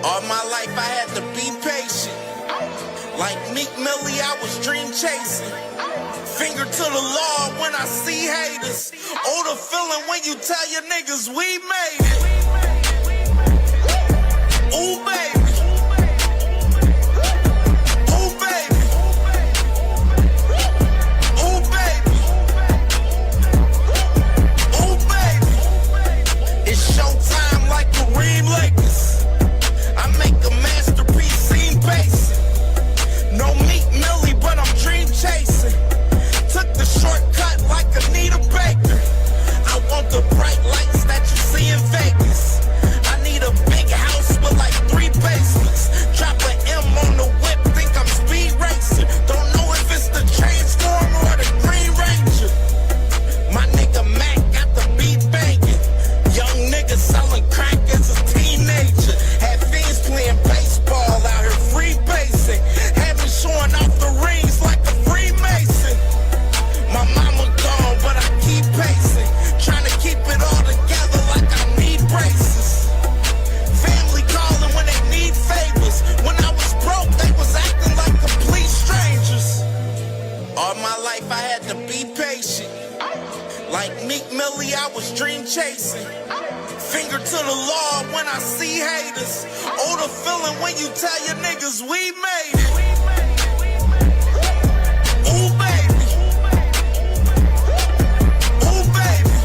All my life I had to be patient. Like Meek Millie, I was dream chasing. Finger to the law when I see haters. Oh, the feeling when you tell your niggas we made it. Ooh, baby. Ooh, baby. Ooh, baby. Ooh, baby. It's showtime like Kareem Lakers. I make a masterpiece, seem basic. No Meek Millie, but I'm dream chasing. Took the shortcut like Anita Baker. I want the bright lights that you see in Vegas. I need a big house with like 3 basements. Drop an M on the whip, think I'm speed racing. Don't know if it's the Transformer or the Green Ranger. My nigga Mac got the beat banging. Young nigga selling crack as a teenager. Had fiends playing baseball out here free basing. Had me showing off the rings like a Freemason. My mama gone, but I keep pacing. Trying to keep it all together like I need braces. Family calling when they need favors. When I was broke, they was acting like complete strangers. All my life I had to be patient. Like Meek Millie, I was dream chasing. Finger to the law when I see haters. Oh, the feeling when you tell your niggas we made it. Ooh, baby. Ooh, baby.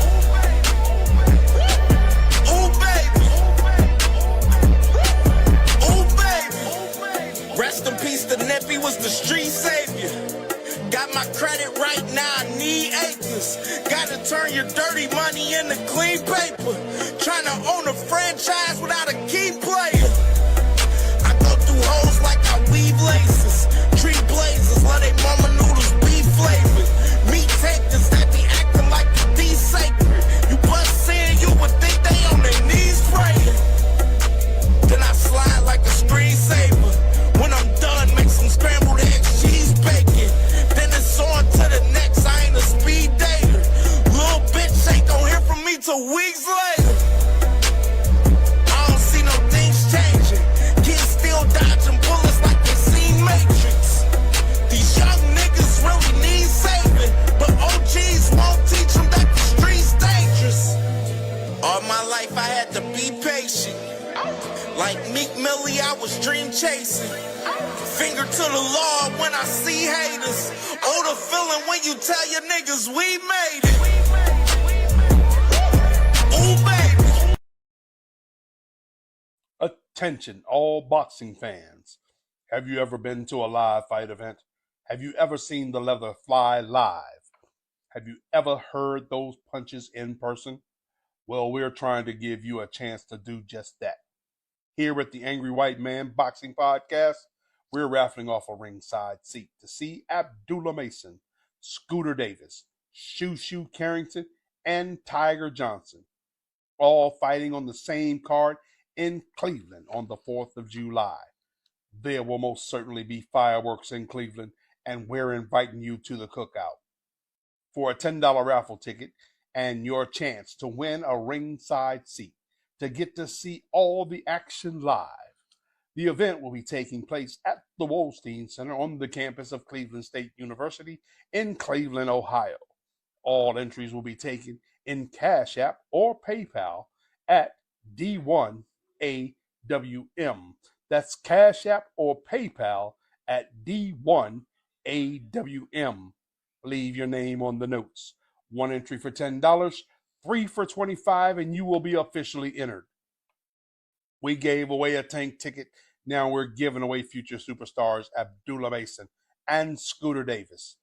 Ooh, baby. Ooh, baby. Rest in peace, the Neppy was the street savior. Got my credit right now, I need acres. Gotta turn your dirty money into clean paper. Trying to own a franchise without a key player. I go through hoes like I weave laces. Tree blazers, let they mama noodles be flavored. Meat takers that be acting like the D sacred. You bust in, you would think they on their knees praying. Then I slide like a screensaver. When I'm done, make some scrambled eggs, cheese bacon. Then it's on to the next, I ain't a speed dater. Little bitch ain't gon' hear from me till weeks later. I don't see no things changing. Kids still dodging bullets like they seen Matrix. These young niggas really need saving, but OGs won't teach them that the street's dangerous. All my life I had to be patient. Like Meek Millie, I was dream chasing. Finger to the law when I see haters. Oh, the feeling when you tell your niggas we made it. Ooh, baby. Attention, all boxing fans. Have you ever been to a live fight event? Have you ever seen the leather fly live? Have you ever heard those punches in person? Well, we're trying to give you a chance to do just that. Here at the Angry White Man Boxing Podcast, we're raffling off a ringside seat to see Abdullah Mason, Scooter Davis, Shoo Carrington, and Tiger Johnson, all fighting on the same card in Cleveland on the 4th of July. There will most certainly be fireworks in Cleveland, and we're inviting you to the cookout. For a $10 raffle ticket and your chance to win a ringside seat to get to see all the action live, the event will be taking place at the Wolstein Center on the campus of Cleveland State University in Cleveland, Ohio. All entries will be taken in Cash App or PayPal at D1AWM. That's Cash App or PayPal at D1AWM. Leave your name on the notes. One entry for $10, 3 for $25, and you will be officially entered. We gave away a tank ticket. Now we're giving away future superstars Abdullah Mason and Scooter Davis.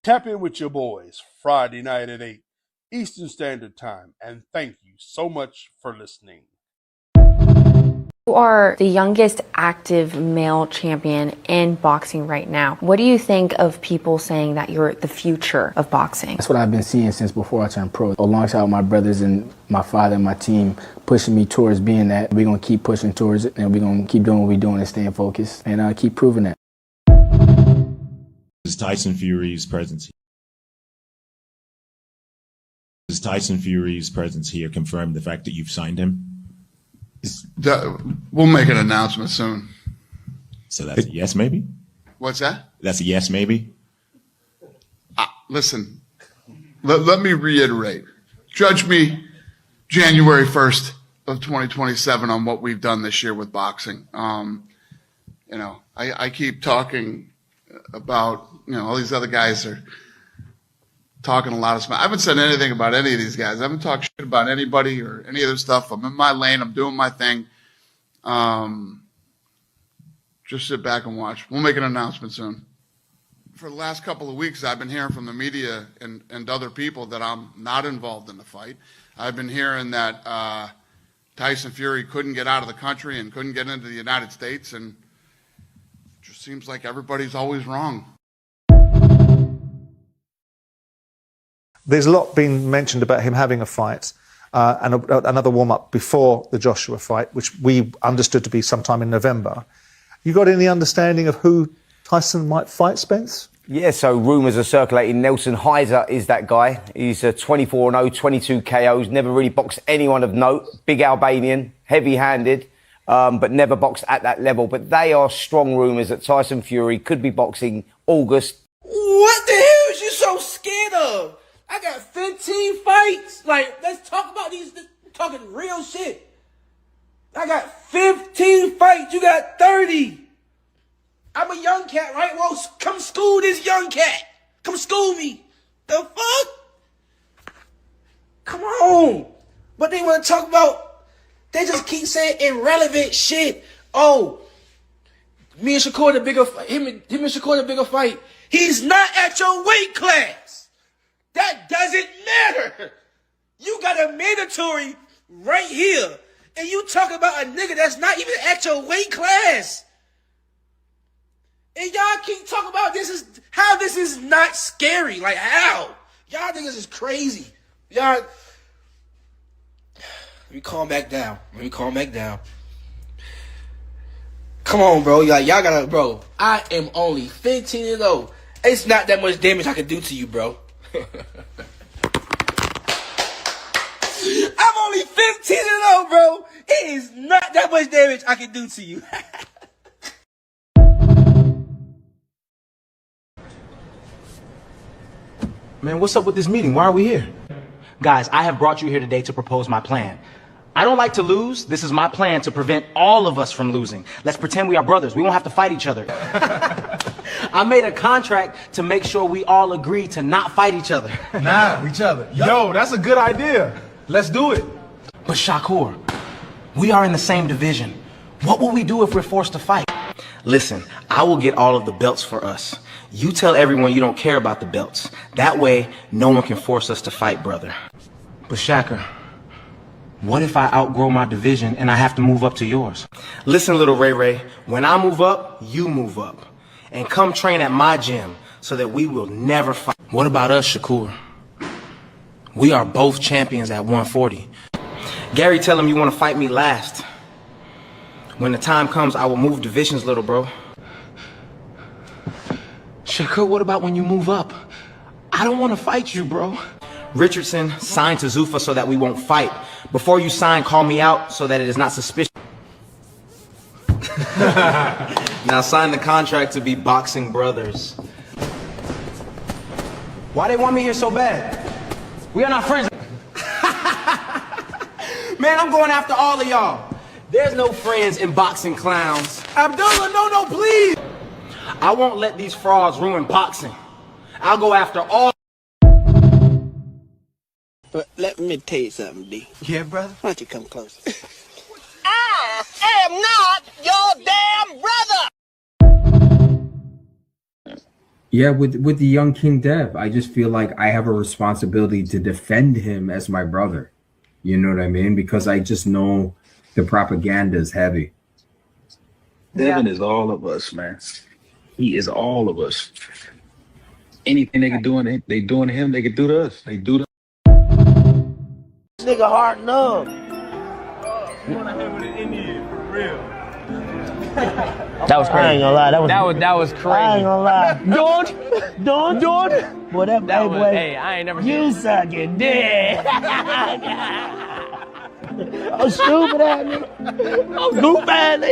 Tap in with your boys Friday night at 8 Eastern Standard Time, and thank you so much for listening. You are the youngest active male champion in boxing right now. What do you think of people saying that you're the future of boxing? That's what I've been seeing since before I turned pro. Alongside my brothers and my father and my team pushing me towards being that. We're going to keep pushing towards it, and we're going to keep doing what we're doing and staying focused and keep proving that. Is Tyson Fury's presence here confirm the fact that you've signed him? We'll make an announcement soon. So that's a yes, maybe? What's that? That's a yes, maybe? Listen, let me reiterate. Judge me January 1st of 2027 on what we've done this year with boxing. I keep talking about, all these other guys are talking a lot of smack. I haven't said anything about any of these guys. I haven't talked shit about anybody or any other stuff. I'm in my lane. I'm doing my thing. Just sit back and watch. We'll make an announcement soon. For the last couple of weeks, I've been hearing from the media and other people that I'm not involved in the fight. I've been hearing that Tyson Fury couldn't get out of the country and couldn't get into the United States, and it just seems like everybody's always wrong. There's a lot being mentioned about him having a fight and another warm-up before the Joshua fight, which we understood to be sometime in November. You got any understanding of who Tyson might fight, Spence? Yeah, so rumours are circulating. Nelson Heiser is that guy. He's 24-0, 22 KOs, never really boxed anyone of note. Big Albanian, heavy-handed, but never boxed at that level. But they are strong rumours that Tyson Fury could be boxing August. What the hell is you so scared of? I got 15 fights. Like, let's talk about these, talking real shit. I got 15 fights. You got 30. I'm a young cat, right? Well, come school this young cat. Come school me. The fuck? Come on. But they want to talk about, they just keep saying irrelevant shit. Oh, me and Shakur the bigger, him and Shakur the bigger fight. He's not at your weight class. That doesn't matter. You got a mandatory right here. And you talking about a nigga that's not even at your weight class. And y'all keep talking about how this is not scary. Like, how? Y'all niggas is crazy. Y'all. Let me calm back down. Come on, bro. Y'all gotta, bro. I am only 15 years old. It's not that much damage I can do to you, bro. I'm only 15 years old, bro. It is not that much damage I can do to you. Man, what's up with this meeting? Why are we here? Guys, I have brought you here today to propose my plan. I don't like to lose. This is my plan to prevent all of us from losing. Let's pretend we are brothers. We won't have to fight each other. I made a contract to make sure we all agree to not fight each other. Each other. Yo, that's a good idea. Let's do it. But Shakur, we are in the same division. What will we do if we're forced to fight? Listen, I will get all of the belts for us. You tell everyone you don't care about the belts. That way, no one can force us to fight, brother. But Shaka, what if I outgrow my division and I have to move up to yours? Listen, little Ray Ray, when I move up, you move up. And come train at my gym so that we will never fight. What about us, Shakur? We are both champions at 140. Gary, tell him you want to fight me last. When the time comes, I will move divisions, little bro. Shakur, what about when you move up? I don't want to fight you, bro. Richardson, sign to Zuffa so that we won't fight. Before you sign, call me out so that it is not suspicious. Now sign the contract to be boxing brothers. Why they want me here so bad? We are not friends. Man, I'm going after all of y'all. There's no friends in boxing, clowns. Abdullah, no, please. I won't let these frauds ruin boxing. I'll go after all. But let me tell you something, D. Yeah, brother? Why don't you come closer? I am not your damn brother. Yeah, with the young King Dev, I just feel like I have a responsibility to defend him as my brother. You know what I mean? Because I just know the propaganda is heavy. Devin is all of us, man. He is all of us. Anything they can do, they doing to him, they can do to us. They do to This nigga hard enough. You want to hit with an Indian, for real. That was crazy. I ain't gonna lie, that was crazy. I ain't gonna lie. Don't. Boy, Hey, I ain't never seen you sucking dick. I'm stupid at me. I'm goofy at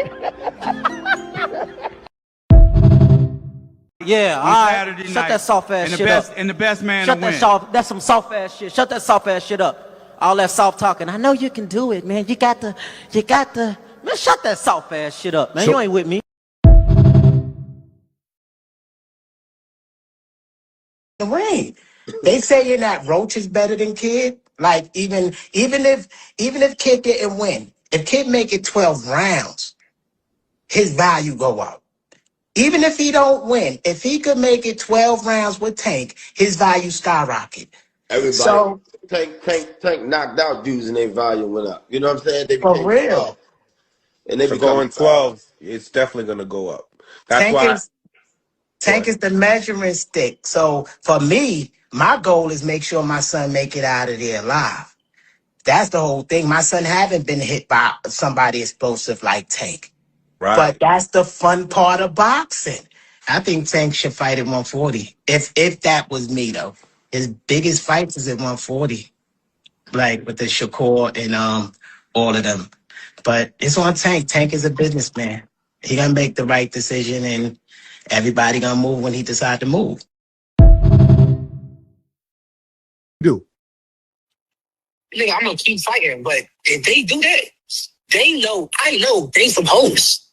Yeah, all right. Shut that soft ass shit up. And the best man Shut to that win. soft. That's some soft ass shit. Shut that soft ass shit up. All that soft talking. I know you can do it, man. You got the. Man, shut that soft ass shit up, man. You ain't with me. The ring. They saying that Roach is better than Kid. Like even if Kid didn't win, if Kid make it 12 rounds, his value go up. Even if he don't win, if he could make it 12 rounds with Tank, his value skyrocket. Everybody, So Tank knocked out dudes and their value went up. You know what I'm saying? They for became real, soft. And they So become going 12, it's definitely going to go up. That's Tank is the measuring stick. So for me, my goal is make sure my son make it out of there alive. That's the whole thing. My son haven't been hit by somebody explosive like Tank. Right. But that's the fun part of boxing. I think Tank should fight at 140. If that was me though. His biggest fights is at 140. Like with the Shakur and all of them. But it's on Tank. Tank is a businessman. He gonna make the right decision and everybody gonna move when he decide to move. Do. Nigga, I'm gonna keep fighting, but if they do that, I know they some hoes.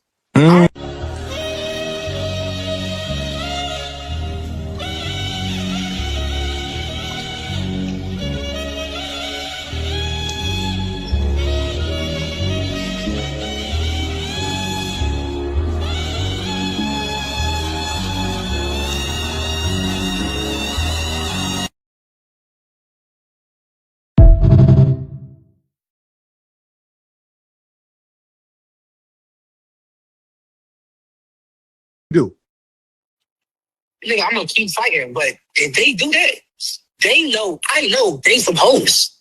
Do. Nigga, I'm gonna keep fighting, but if they do that, I know they some hoes.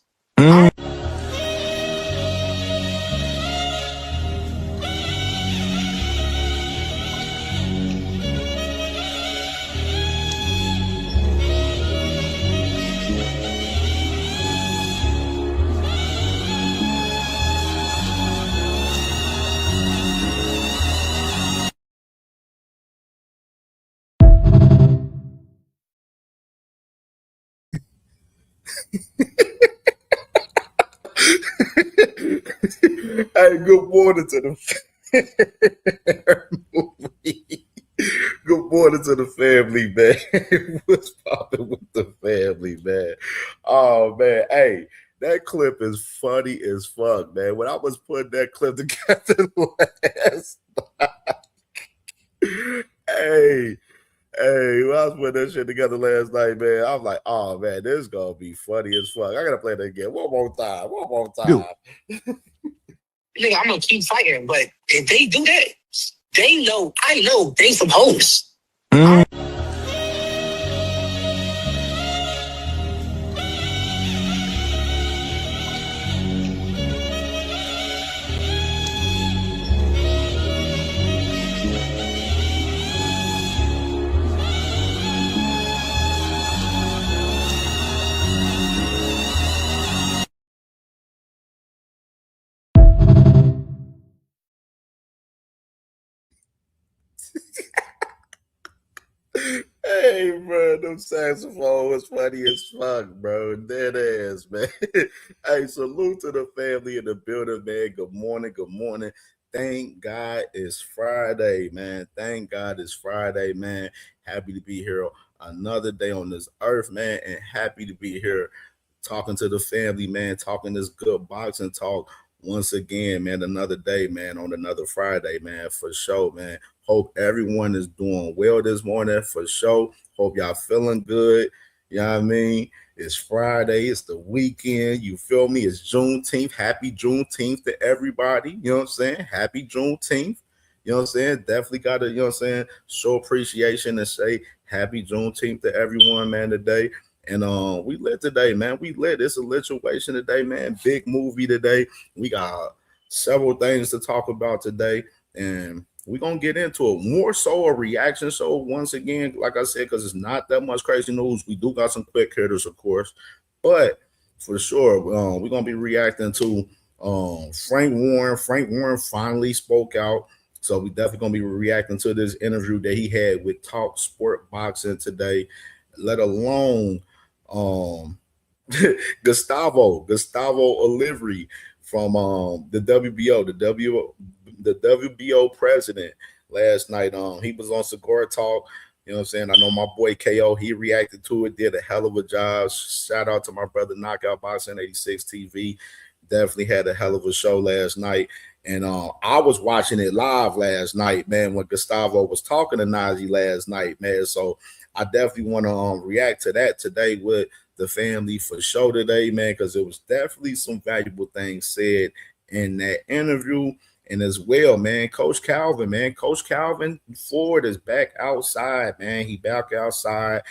Hey, good morning to the good morning to the family, man. What's popping with the family, man? Oh man, hey, that clip is funny as fuck, man. When I was putting that clip together last night, hey, when I was putting that shit together last night, man, I was like, oh man, this is gonna be funny as fuck. I gotta play that again one more time. Nigga, I'm gonna keep fighting, but if they do that, I know they some hoes. Hey, bro, them saxophone was funny as fuck, bro. Dead ass, man. Hey, salute to the family in the building, man. Good morning, good morning. Thank God it's Friday, man. Thank God it's Friday, man. Happy to be here another day on this earth, man, and happy to be here talking to the family, man, talking this good boxing talk once again, man. Another day, man, on another Friday, man, for sure, man. Hope everyone is doing well this morning, for sure. Hope y'all feeling good. You know what I mean? It's Friday. It's the weekend. You feel me? It's Juneteenth. Happy Juneteenth to everybody. You know what I'm saying? Happy Juneteenth. You know what I'm saying? Definitely got to, you know what I'm saying, show appreciation and say happy Juneteenth to everyone, man, today. And we lit today, man. We lit. It's a lit situation today, man. Big movie today. We got several things to talk about today. And we're going to get into it. More so a reaction show once again, like I said, because it's not that much crazy news. We do got some quick hitters, of course. But for sure, we're going to be reacting to Frank Warren finally spoke out. So we definitely gonna be reacting to this interview that he had with Talk Sport Boxing today, let alone Gustavo Oliveri from the WBO, the WBO president last night. He was on Cigar Talk. You know what I'm saying? I know my boy KO, he reacted to it, did a hell of a job. Shout out to my brother Knockout Boxing 86 TV. Definitely had a hell of a show last night. And I was watching it live last night, man, when Gustavo was talking to Najee last night, man. So I definitely want to react to that today with the family for show today, man, because it was definitely some valuable things said in that interview. And as well, man, Coach Calvin Ford is back outside, man. He back outside,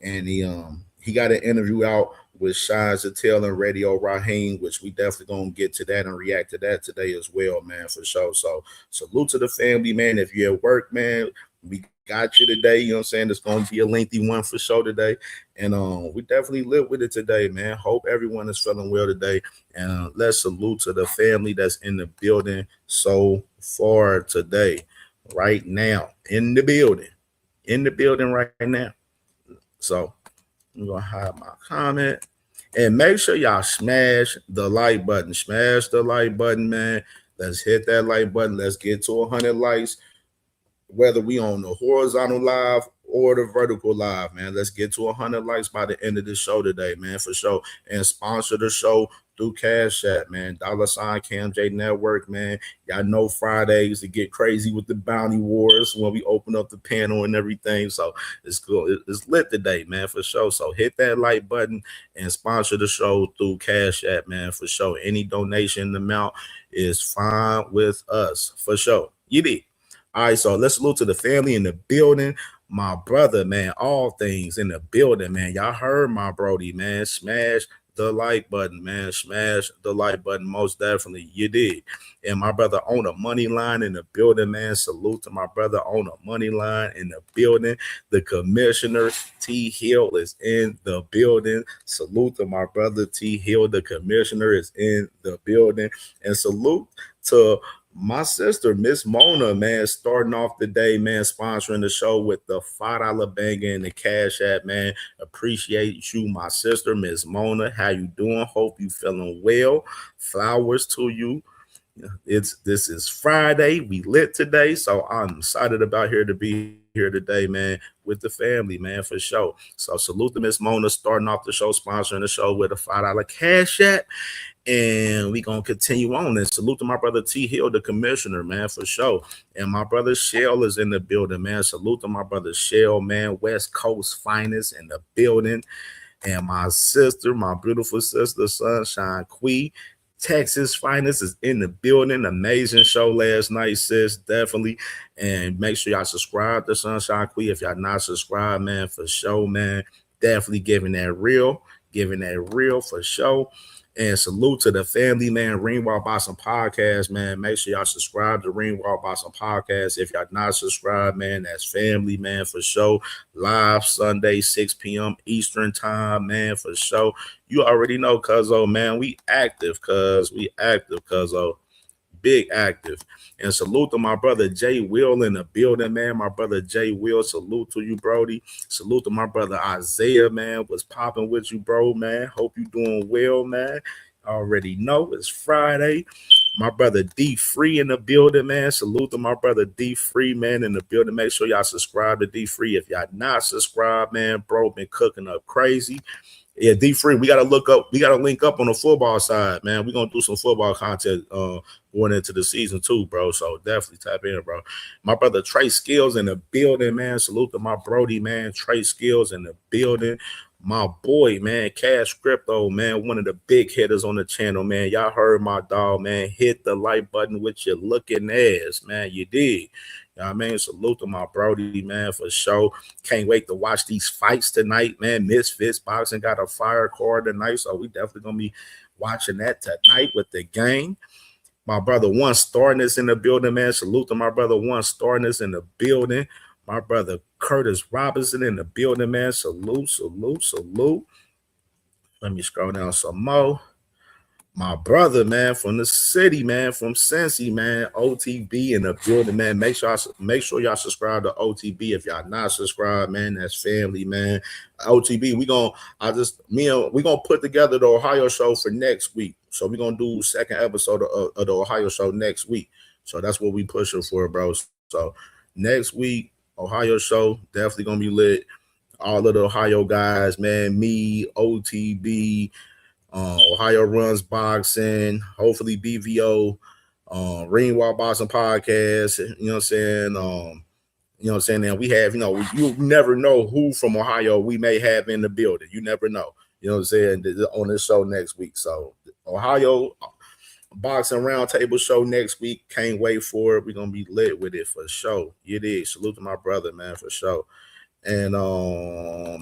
and he got an interview out with Shine Zatel and Radio Raheem, which we definitely gonna get to that and react to that today as well, man, for sure. So salute to the family, man. If you're at work, man, we got you today. You know what I'm saying? It's gonna be a lengthy one for sure today. And we definitely live with it today, man. Hope everyone is feeling well today. And let's salute to the family that's in the building so far today, right now, in the building right now. So I'm gonna hide my comment. And make sure y'all smash the like button. Smash the like button, man. Let's hit that like button. Let's get to 100 likes, whether we on the horizontal live or the vertical live, man. Let's get to 100 likes by the end of the show today, man, for sure. And sponsor the show through Cash App, man. $sign CamJNetwork, man. Y'all know Fridays to get crazy with the bounty wars when we open up the panel and everything. So it's cool. It's lit today, man, for sure. So hit that like button and sponsor the show through Cash App, man, for sure. Any donation amount is fine with us, for sure. You did. All right, so let's salute to the family in the building. My brother, man, all things in the building, man. Y'all heard my Brody, man. Smash the like button, man. Smash the like button, most definitely. You did. And my brother on a money line in the building, man. Salute to my brother on a money line in the building. The commissioner, T. Hill, is in the building. Salute to my brother, T. Hill. The commissioner is in the building. And salute to my sister, Miss Mona, man, starting off the day, man, sponsoring the show with the $5 banger and the Cash App, man. Appreciate you, my sister, Miss Mona. How you doing? Hope you feeling well. Flowers to you. This is Friday. We lit today, so I'm excited about here to be here today, man, with the family, man, for sure. So salute to Miss Mona starting off the show, sponsoring the show with a $5 Cash App. And we gonna continue on and salute to my brother T. Hill, the commissioner, man, for sure. And my brother Shell is in the building, man. Salute to my brother Shell, man, West Coast finest in the building. And my sister, my beautiful sister, Sunshine Queen, Texas finest, is in the building. Amazing show last night, sis, definitely. And make sure y'all subscribe to Sunshine Queen. If y'all not subscribed, man, for sure, man. Definitely giving that real for sure. And salute to the family, man. Ringwald Boxing Podcast, man. Make sure y'all subscribe to Ringwald Boxing Podcast. If y'all not subscribed, man, that's family, man, for sure. Live Sunday, 6 p.m. Eastern time, man, for sure. You already know, cuzzo, man. We active, cuzzo. Big active. And salute to my brother Jay Will in the building, man. My brother Jay Will, salute to you, Brody. Salute to my brother Isaiah, man. What's popping with you, bro, man? Hope you doing well, man. Already know it's Friday. My brother D Free in the building, man. Salute to my brother D Free, man, in the building. Make sure y'all subscribe to D Free. If y'all not subscribed, man, bro, been cooking up crazy. Yeah, D Free, we gotta link up on the football side, man. We're gonna do some football content going into the season too, bro. So definitely tap in, bro. My brother Trey Skills in the building, man. Salute to my Brody, man. Trey Skills in the building. My boy, man, Cash Crypto, man, one of the big hitters on the channel, man. Y'all heard my dog, man. Hit the like button with your looking ass, man. You did. You know what I mean? Salute to my Brody, man, for sure. Can't wait to watch these fights tonight, man. Misfits Boxing got a fire card tonight, so we definitely going to be watching that tonight with the gang. My brother One Starness in the building, man. Salute to my brother One Starness in the building. My brother Curtis Robinson in the building, man. Salute. Let me scroll down some more. My brother, man, from the city, man, from Cincy, man, OTB in the building, man. Make sure y'all subscribe to OTB. If y'all not subscribed, man, that's family, man. OTB, we gonna put together the Ohio show for next week. So we're gonna do second episode of the Ohio show next week. So that's what we pushing for, bro. So next week, Ohio show definitely gonna be lit. All of the Ohio guys, man, me, OTB. Ohio Runs Boxing, hopefully BVO, Ring Walk Boxing Podcast, you know what I'm saying? You know what I'm saying? And we have, you never know who from Ohio we may have in the building. You never know. You know what I'm saying? On this show next week. So Ohio Boxing Roundtable show next week. Can't wait for it. We're gonna be lit with it for sure. It is. Salute to my brother, man, for sure. And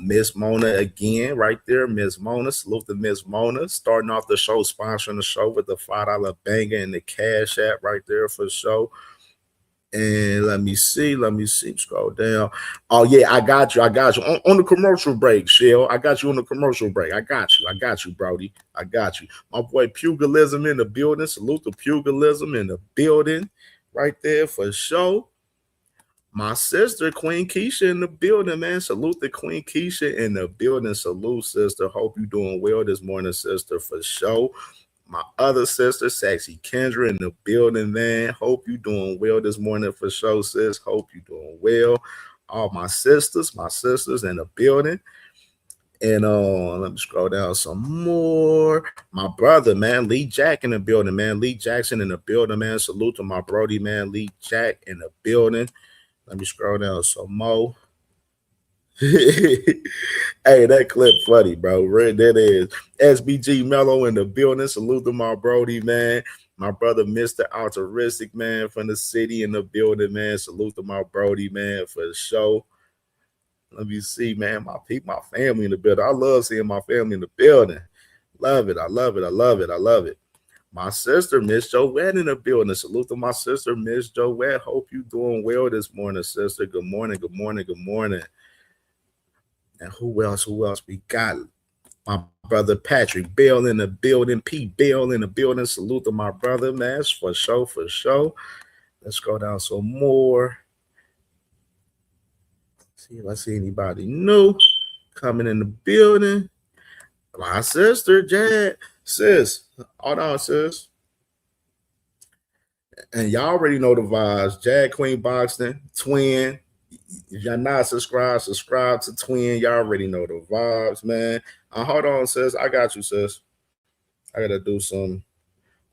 Miss Mona again, right there. Miss Mona, salute to Miss Mona. Starting off the show, sponsoring the show with the $5 banger and the Cash App right there for sure. And let me see, scroll down. Oh yeah, I got you. On the commercial break, Shell. I got you on the commercial break. I got you, Brody. I got you. My boy Pugilism in the building. Salute to Pugilism in the building right there for sure. My sister, Queen Keisha, in the building, man. Salute to Queen Keisha in the building. Salute, sister. Hope you doing well this morning, sister, for sure. My other sister, Sexy Kendra, in the building, man. Hope you doing well this morning, for sure, sis. Hope you doing well. All my sisters in the building. And let me scroll down some more. My brother, man, Lee Jack in the building, man. Lee Jackson in the building, man. Salute to my Brody, man. Lee Jack in the building. Let me scroll down some more. Hey, that clip funny, bro. That is SBG Mello in the building. Salute to my Brody, man. My brother, Mr. Altruistic, man, from the city in the building, man. Salute to my Brody, man, for the show. Let me see, man. My family in the building. I love seeing my family in the building. Love it. I love it. My sister, Miss Joette, in the building. Salute to my sister, Miss Joette. Hope you doing well this morning, sister. Good morning. And who else we got? My brother Patrick Bell in the building. Pete Bell in the building. Salute to my brother, man. For sure. Let's go down some more. See if I see anybody new coming in the building. My sister, Jad. Sis, hold on, sis. And y'all already know the vibes. Jag Queen Boxing, Twin. If y'all not subscribed, subscribe to Twin. Y'all already know the vibes, man. Hold on, sis. I got you, sis. I gotta do some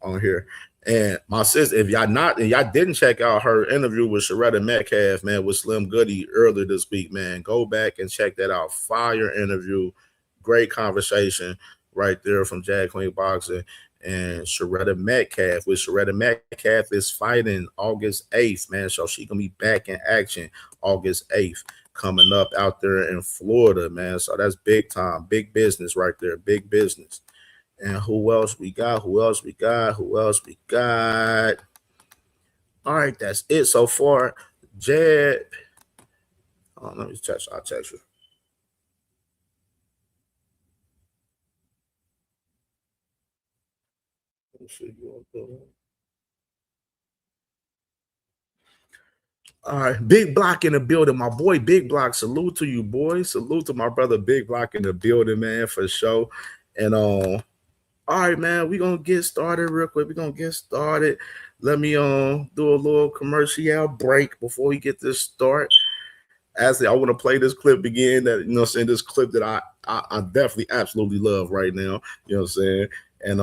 on here. And my sis, if y'all didn't check out her interview with Sharetta Metcalf, man, with Slim Goody earlier this week, man, go back and check that out. Fire interview, great conversation right there from Jag Queen Boxing and Sharetta Metcalf. With Sharetta Metcalf is fighting August 8th, man. So she gonna be back in action August 8th, coming up out there in Florida, man. So that's big time, big business right there, big business. And who else we got? All right, that's it so far. Jed. Oh, let me text. I'll text you. All right, Big Block in the building. My boy Big Block, salute to you, boy. Salute to my brother Big Block in the building, man, for sure. And all right, man, we're gonna get started real quick. Let me do a little commercial break before we get this start. Actually, I want to play this clip again. That, you know what I'm saying, this clip that I definitely absolutely love right now. You know what I'm saying? And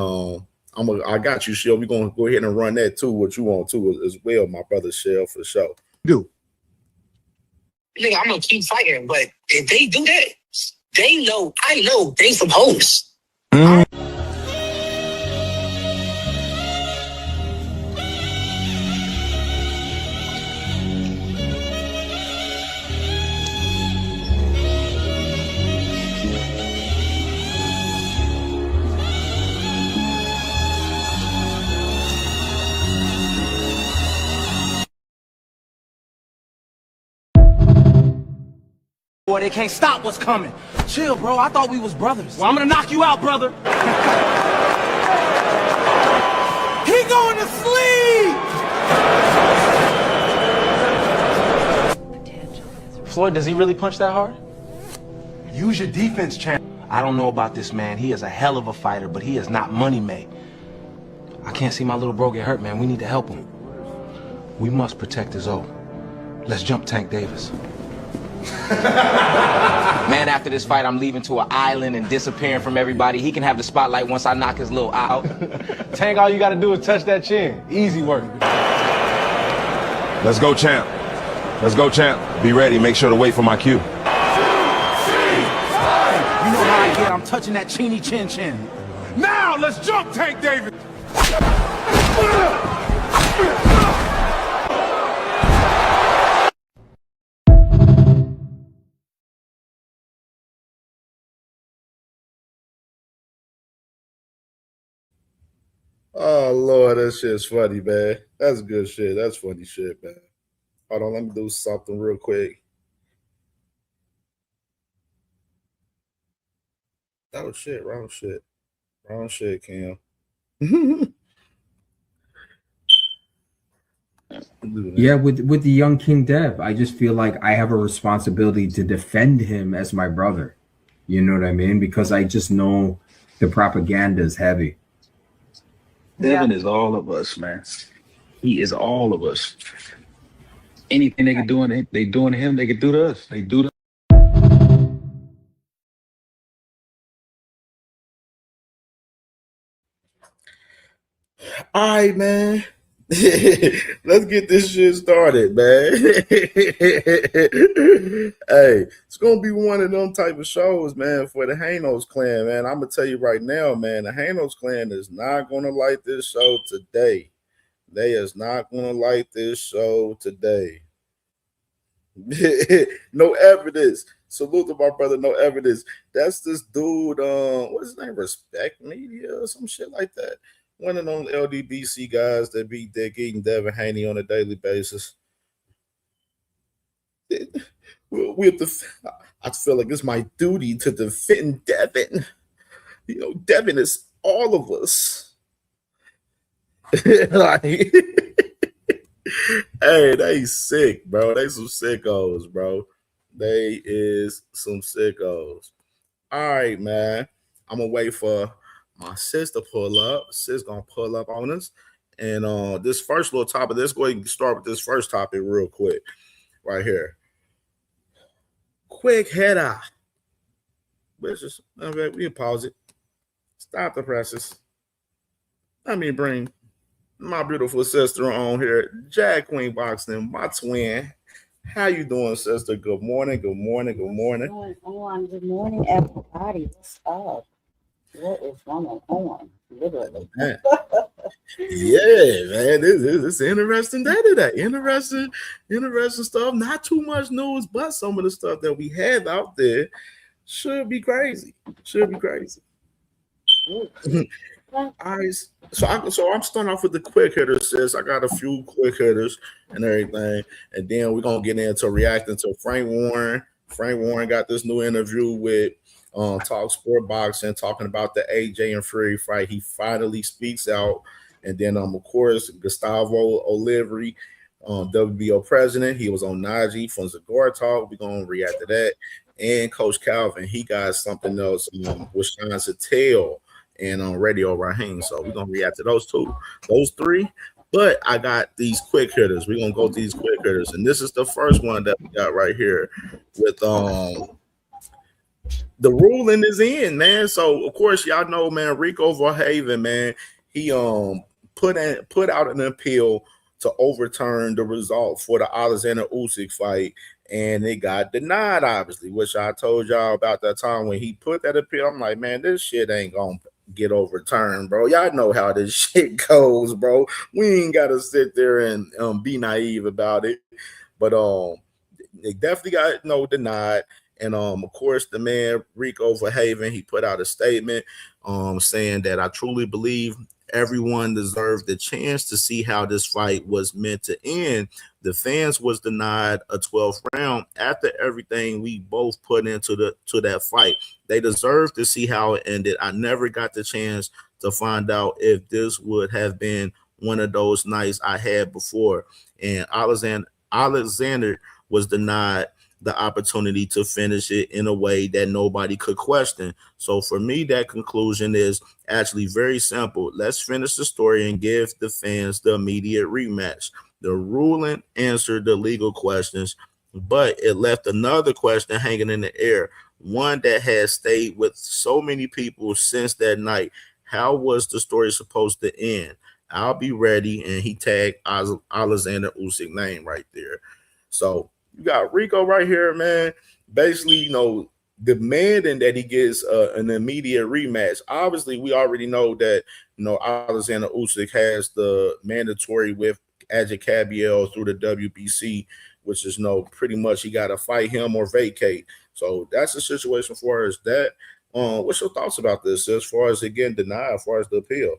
I got you, Shell. We're gonna go ahead and run that too, what you want to as well, my brother Shell, for sure. Nigga, I'm gonna keep fighting, but if they do that, I know they some hoes. Boy, they can't stop what's coming. Chill, bro. I thought we was brothers. Well, I'm gonna knock you out, brother. asleep! Floyd, does he really punch that hard? Use your defense, champ. I don't know about this man. He is a hell of a fighter, but he is not money made. I can't see my little bro get hurt, man. We need to help him. We must protect his O. Let's jump Tank Davis. Man, after this fight, I'm leaving to an island and disappearing from everybody. He can have the spotlight once I knock his little out. Tank, all you gotta do is touch that chin. Easy work. Let's go, champ. Let's go, champ. Be ready. Make sure to wait for my cue. You know how I get. I'm touching that chinny chin chin. Now, let's jump Tank Davis! Oh Lord, that shit's funny, man. That's good shit. That's funny shit, man. Hold on, let me do something real quick. Oh shit, wrong shit. Wrong shit, Cam. Yeah, with the young King Dev, I just feel like I have a responsibility to defend him as my brother. You know what I mean? Because I just know the propaganda is heavy. Devin is all of us, man. He is all of us. Anything they can do, they doing to him, they can do to us. They do to. All right, man. Let's get this shit started, man. Hey, it's gonna be one of them type of shows, man, for the Hanos clan, man. I'm gonna tell you right now, man, the Hanos clan is not gonna like this show today. They is not gonna like this show today. No evidence. Salute to my brother, no evidence. That's this dude, what's his name? Respect Media or some shit like that. One of them LDBC guys that be eating Devin Haney on a daily basis. I feel like it's my duty to defend Devin. You know, Devin is all of us. Like, hey, they sick, bro. They some sickos, bro. They is some sickos. All right, man. I'm gonna wait for my sis to pull up. Sis gonna pull up on us. And this first little topic, let's go ahead and start with this first topic real quick. Right here. Quick header. Let's just okay, we can pause it. Stop the presses. Let me bring my beautiful sister on here, Jag Queen Boxing, my twin. How you doing, sister? Good morning, good morning, good morning. What's going on? Good morning, everybody. What's up? What is going on? Literally. Man. Yeah, man. This interesting day today. Interesting stuff. Not too much news, but some of the stuff that we have out there should be crazy. Should be crazy. All right, so I'm starting off with the quick hitters, sis. I got a few quick hitters and everything, and then we're gonna get into reacting to Frank Warren. Frank Warren got this new interview with Talk Sport Boxing, talking about the AJ and Fury fight. He finally speaks out, and then of course Gustavo Oliveira, WBO president. He was on Najee from Zagor Talk. We're gonna react to that, and Coach Calvin. He got something else with Sean Sattel and on Radio Raheem. So we're gonna react to those three. But I got these quick hitters. We're gonna go through these quick hitters, and this is the first one that we got right here with the ruling is in, man. So of course y'all know, man, Rico Verhaven, man, he put out an appeal to overturn the result for the Alexander Usyk fight, and it got denied, obviously, which I told y'all about that time when he put that appeal. I'm like, man, this shit ain't gonna get overturned, bro. Y'all know how this shit goes, bro. We ain't gotta sit there and be naive about it. But they definitely got denied. And of course, the man Rico Verhaven, he put out a statement saying that I truly believe everyone deserved the chance to see how this fight was meant to end. The fans was denied a 12th round after everything we both put into that fight. They deserve to see how it ended. I never got the chance to find out if this would have been one of those nights I had before. And Alexander was denied the opportunity to finish it in a way that nobody could question. So for me, that conclusion is actually very simple. Let's finish the story and give the fans the immediate rematch. The ruling answered the legal questions, but it left another question hanging in the air, one that has stayed with so many people since that night. How was the story supposed to end? I'll be ready. And he tagged Alexander Usyk name right there. So you got Rico right here, man. Basically, demanding that he gets an immediate rematch. Obviously, we already know that Alexander Usyk has the mandatory with Adjikabiel through the WBC, which is pretty much he got to fight him or vacate. So that's the situation as far as that. What's your thoughts about this as far as it getting denied, as far as the appeal?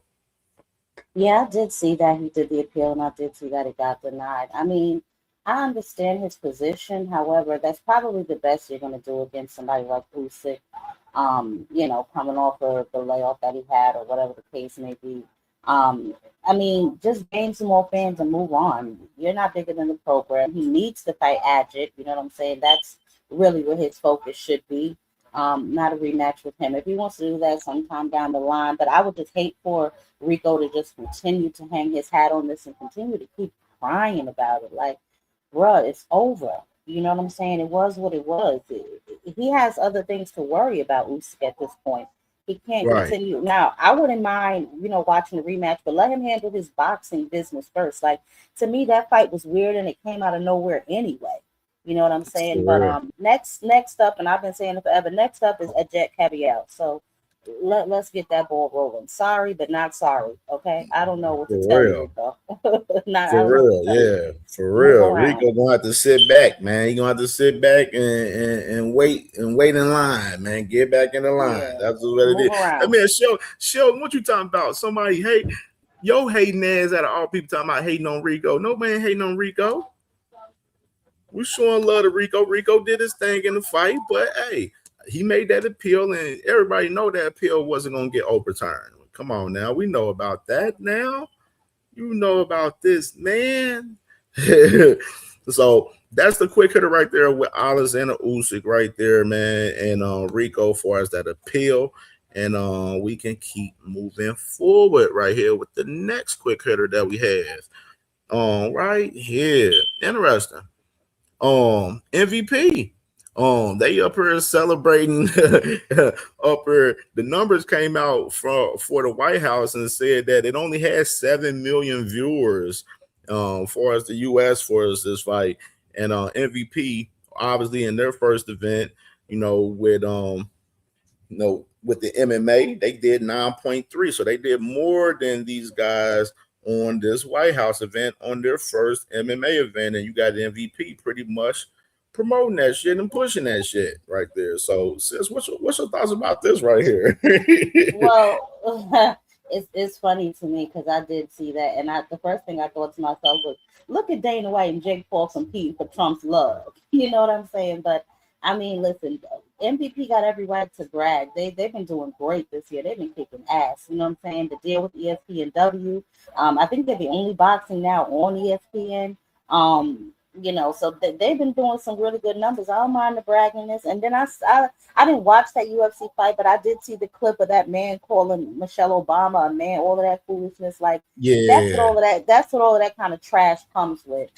Yeah, I did see that he did the appeal, and I did see that it got denied. I mean, I understand his position. However, that's probably the best you're going to do against somebody like Usyk. Coming off of the layoff that he had, or whatever the case may be. I mean, just gain some more fans and move on. You're not bigger than the program. He needs to fight Adjik. You know what I'm saying? That's really what his focus should be. Not a rematch with him. If he wants to do that sometime down the line, but I would just hate for Rico to just continue to hang his hat on this and continue to keep crying about it. Like, bruh, it's over. You know what I'm saying? It was what it was. He has other things to worry about, Usyk, at this point. He can't Right. continue. Now, I wouldn't mind, watching the rematch, but let him handle his boxing business first. Like, to me, that fight was weird and it came out of nowhere anyway. You know what I'm saying? For But real. next up, and I've been saying it forever, next up is Jet Cabiel. So let's get that ball rolling. Sorry, but not sorry. Okay. I don't know what to For tell you, real. Rico. I For don't know what real, to tell you. yeah, for Move real. around. Rico gonna have to sit back, man. He gonna have to sit back and wait in line, man. Get back in the line. Yeah. That's what it Move is. I around. mean, Sheldon, what you talking about? Somebody hate yo hating ass out of all people talking about hating on Rico. No man hating on Rico. We showing love to Rico. Rico did his thing in the fight, but hey, he made that appeal, and everybody know that appeal wasn't gonna get overturned. Come on now, we know about that now. You know about this, man. So that's the quick hitter right there with Alexander Usyk right there, man, and Rico for us that appeal. And we can keep moving forward right here with the next quick hitter that we have. Right here. Interesting. MVP. They up here celebrating upper. The numbers came out for the White House and said that it only had 7 million viewers for us the US for us this fight. And MVP obviously in their first event, with the MMA, they did 9.3. So they did more than these guys on this White House event on their first MMA event. And you got the MVP pretty much promoting that shit and pushing that shit right there. So, sis, what's your thoughts about this right here? Well, it's funny to me because I did see that, and the first thing I thought to myself was, look at Dana White and Jake Paul competing for Trump's love. You know what I'm saying? But I mean, listen, MVP got every right to brag. They've been doing great this year. They've been kicking ass. You know what I'm saying? The deal with ESPNW. I think they're the only boxing now on ESPN. So they've been doing some really good numbers. I don't mind the bragginess. And then I didn't watch that UFC fight, but I did see the clip of that man calling Michelle Obama a man, all of that foolishness. Like, that's what Yeah. all of that kind of trash comes with.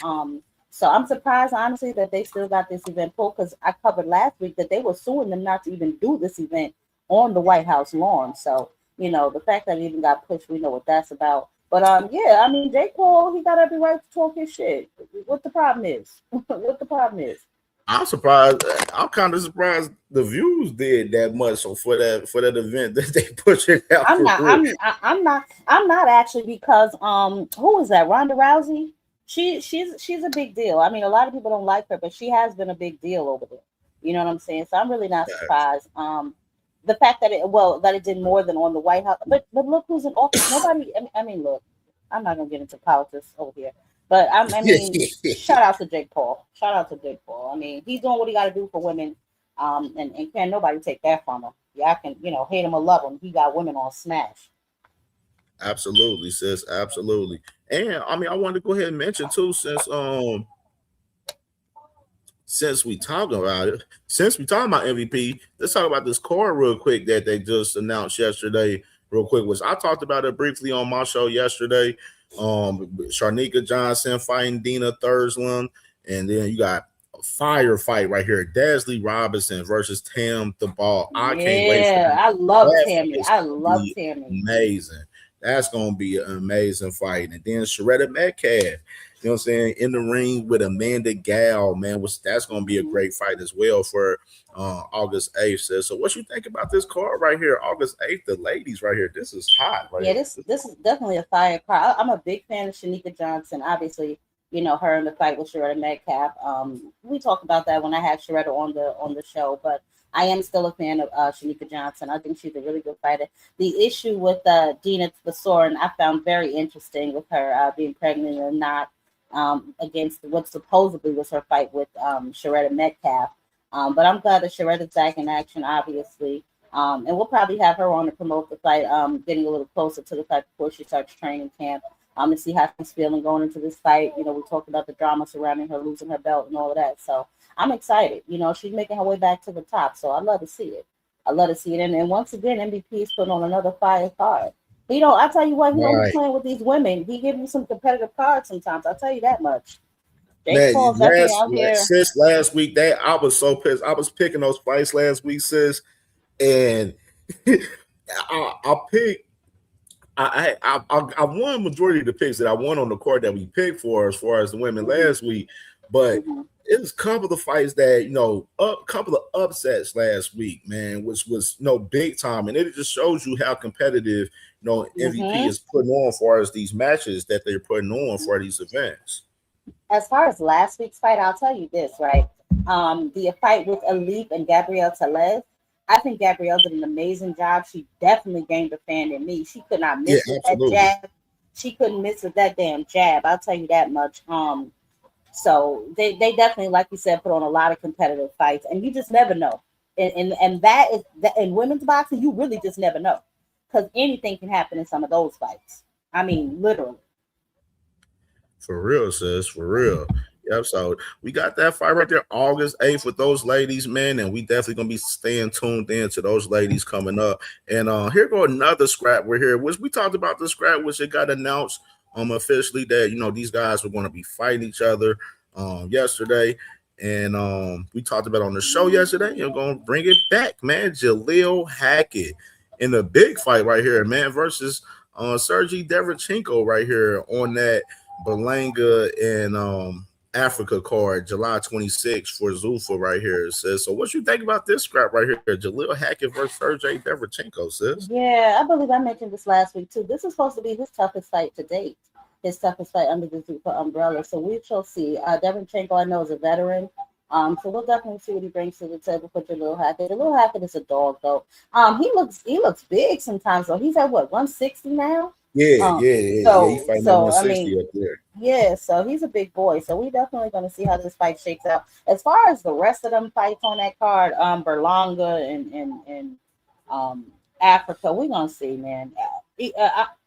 So I'm surprised, honestly, that they still got this event pulled, because I covered last week that they were suing them not to even do this event on the White House lawn. So, the fact that it even got pushed, we know what that's about. But yeah, I mean, Jake Paul, he got every right to talk his shit. What the problem is? What the problem is? I'm surprised. I'm kind of surprised the views did that much. So for that event that they push it out I'm for not. real. I'm not actually, because who is that? Ronda Rousey. She's a big deal. I mean, a lot of people don't like her, but she has been a big deal over there. You know what I'm saying? So I'm really not surprised. The fact that it did more than on the White House, but look who's in office. Nobody. I mean, look, I'm not gonna get into politics over here, but I mean, shout out to Jake Paul. Shout out to Jake Paul. I mean, he's doing what he got to do for women. And can't nobody take that from him. Yeah, I can, hate him or love him. He got women on smash. Absolutely, sis. Absolutely. And I mean, I wanted to go ahead and mention too, since we talking about it, since we talking about MVP, let's talk about this card real quick that they just announced yesterday. Real quick, was I talked about it briefly on my show yesterday. Sharnika Johnson fighting Dina Thursland, and then you got a fire fight right here: Dasley Robinson versus Tam the Ball. I can't wait for Yeah, that. I love That Tammy. fight's I gonna love be Tammy. amazing. That's gonna be an amazing fight. And then Sharetta Metcalf, you know what I'm saying, in the ring with Amanda Gal, man, that's gonna be a great fight as well for August 8th. So what you think about this card right here, August 8th? The ladies right here, this is hot right Yeah, here. this is definitely a fire card. I'm a big fan of Shanika Johnson. Obviously, you know her in the fight with Sharetta Metcalf. We talked about that when I had Sharetta on the show, but I am still a fan of Shanika Johnson. I think she's a really good fighter. The issue with Dina Tvasoren, I found very interesting with her being pregnant or not against what supposedly was her fight with Sharetta Metcalf. But I'm glad that Sharetta's back in action, obviously. And we'll probably have her on to promote the fight, getting a little closer to the fight before she starts training camp, to see how she's feeling going into this fight. You know, we talked about the drama surrounding her losing her belt and all of that. So I'm excited. You know, she's making her way back to the top. So I love to see it. I love to see it. And once again, MVP is putting on another fire card. You know, I tell you what, he don't be playing with these women. He give you some competitive cards sometimes. I'll tell you that much. Jake Paul's definitely out here. Since last week, that I was so pissed. I was picking those fights last week, sis, and I picked. I won majority of the picks that I won on the court that we picked for as far as the women last week, but it was a couple of fights that, you know, a couple of upsets last week, man, which was, you know, big time, and it just shows you how competitive, you know, MVP is putting on as far as these matches that they're putting on for these events. As far as last week's fight, I'll tell you this, right? The fight with Alip and Gabrielle Tellez, I think Gabrielle did an amazing job. She definitely gained a fan in me. She could not miss with that jab. She couldn't miss with that damn jab. I'll tell you that much. So they definitely, like you said, put on a lot of competitive fights, and you just never know. And that is in women's boxing, you really just never know, because anything can happen in some of those fights. I mean, literally. For real, sis. For real. Yep. So we got that fight right there, August 8th with those ladies, man. And we definitely gonna be staying tuned in to those ladies coming up. And here go another scrap. We're here, which we talked about the scrap, which it got announced officially that, you know, these guys were going to be fighting each other yesterday. And we talked about on the show yesterday. You're gonna bring it back, man. Jaleel Hackett in the big fight right here, man, versus Sergey Derevchenko right here on that Belanga and Africa card, July 26th for Zulfa right here. It says, so what you think about this scrap right here? Jaleel Hackett versus Sergey Derevchenko, sis. Yeah, I believe I mentioned this last week too. This is supposed to be his toughest fight to date. His toughest fight under the Zulfa umbrella. So we shall see. Derevchenko, I know, is a veteran. So we'll definitely see what he brings to the table for Jaleel Hackett. Jaleel Hackett is a dog, though. He looks big sometimes, though. He's at what, 160 now? Yeah. He's fighting at 160 up there. Yeah, so he's a big boy. So we definitely going to see how this fight shakes out. As far as the rest of them fights on that card, Berlanga and Africa, we're going to see, man.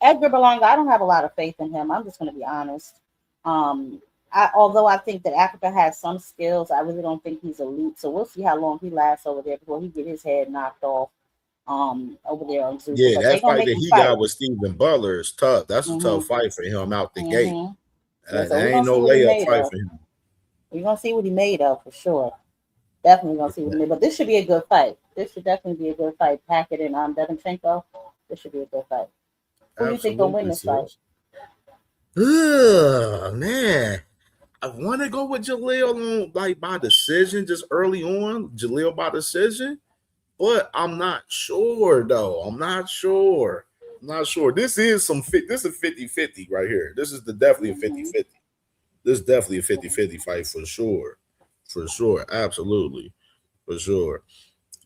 Edgar Berlanga, I don't have a lot of faith in him. I'm just going to be honest. Although I think that Africa has some skills, I really don't think he's elite. So we'll see how long he lasts over there before he get his head knocked off. Over there on Zoom. Yeah, that fight that he got with Stephen Butler is tough. That's a tough fight for him out the gate. Yeah, so ain't no layup fight for him. We're gonna see what he made of for sure. Definitely gonna see what he made. But this should be a good fight. This should definitely be a good fight. Hackett and Derevchenko. This should be a good fight. Who do you think will win this fight? Man. I want to go with Jaleel on like by decision, just early on. Jaleel by decision. But I'm not sure, though. I'm not sure. This is 50-50 right here. This is definitely a 50-50. This is definitely a 50-50 fight for sure. For sure. Absolutely. For sure.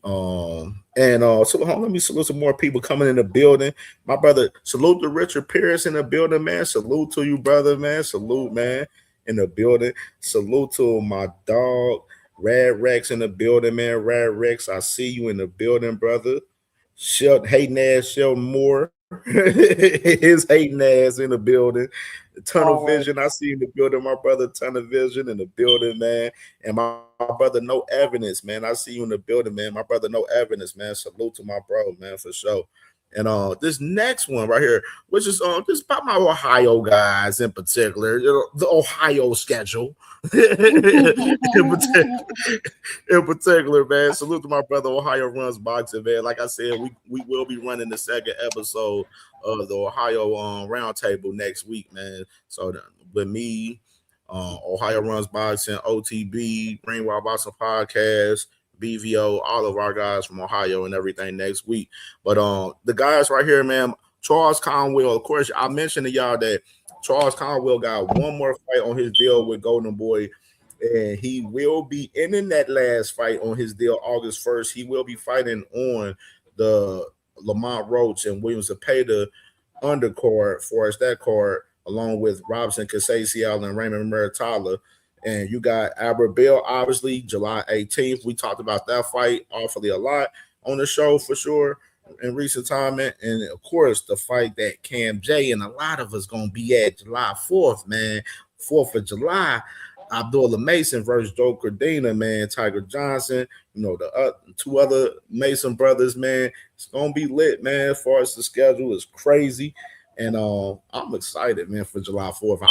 So let me salute some more people coming in the building. My brother, salute to Richard Pierce in the building, man. Salute to you, brother, man. Salute, man, in the building. Salute to my dog, Rad Rex in the building, man. Rad Rex, I see you in the building, brother. Sheldon Moore His hating ass in the building. Tunnel Always. Vision, I see in the building. My brother Tunnel Vision in the building, man. And my brother No Evidence, man. I see you in the building, man. My brother No Evidence, man. Salute to my bro, man, for sure. And this next one right here, which is this about my Ohio guys in particular, the Ohio schedule. In particular, man. Salute to my brother Ohio Runs Boxing, man. Like I said, we will be running the second episode of the Ohio Roundtable next week, man. So with me, Ohio Runs Boxing, OTB, Greenwald Boxing Podcast, BVO, all of our guys from Ohio and everything next week. But the guys right here, man, Charles Conwell, of course, I mentioned to y'all that Charles Conwell got one more fight on his deal with Golden Boy, and he will be ending that last fight on his deal August 1st. He will be fighting on the Lamont Roach and Williams Zepeda undercard for us, that card, along with Robinson Casasial and Raymond Maritala. And you got Albert Bell, obviously, July 18th. We talked about that fight awfully a lot on the show for sure in recent time. And of course, the fight that Cam J and a lot of us going to be at July 4th, man. 4th of July. Abdullah Mason versus Joe Cordina, man. Tiger Johnson, the two other Mason brothers, man. It's gonna be lit, man. As far as the schedule is crazy, and I'm excited, man, for July 4th.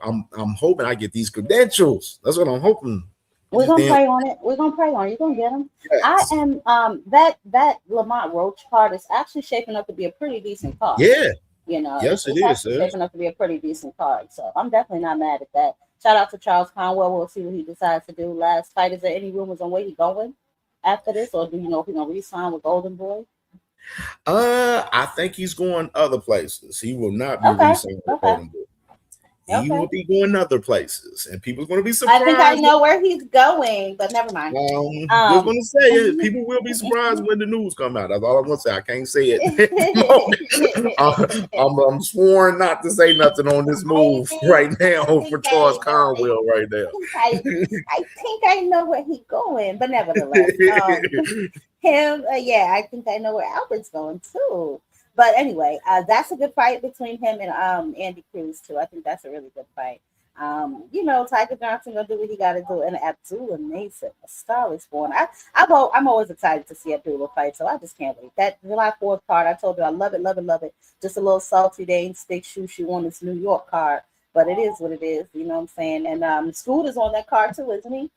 I'm hoping I get these credentials. That's what I'm hoping. We're gonna pray on it. We're gonna pray on it. You're gonna get them. Yes. I am. That Lamont Roach card is actually shaping up to be a pretty decent card. Yeah. Yes, it is. Shaping up to be a pretty decent card. So I'm definitely not mad at that. Shout out to Charles Conwell. We'll see what he decides to do. Last fight. Is there any rumors on where he's going after this, or do you know if he's gonna re-sign with Golden Boy? I think he's going other places. He will not be re-signing with Golden Boy. He will be going other places, and people are going to be surprised. I think I know where he's going, but never mind. I was going to say it. People will be surprised when the news come out. That's all I'm going to say. I can't say it. I'm sworn not to say nothing on this move right now for Charles Conwell right now. I think I know where he's going, but nevertheless, I think I know where Albert's going too. But anyway, that's a good fight between him and Andy Cruz too. I think that's a really good fight. Tiger Johnson gonna do what he got to do, and Abdullah Mason, a star is born. I'm always excited to see Abdullah fight, so I just can't wait. That July 4th card, I told you, I love it, love it, love it. Just a little salty. They ain't stick shoe on this New York card, but it is what it is. You know what I'm saying? And Scooter's on that card too, isn't he?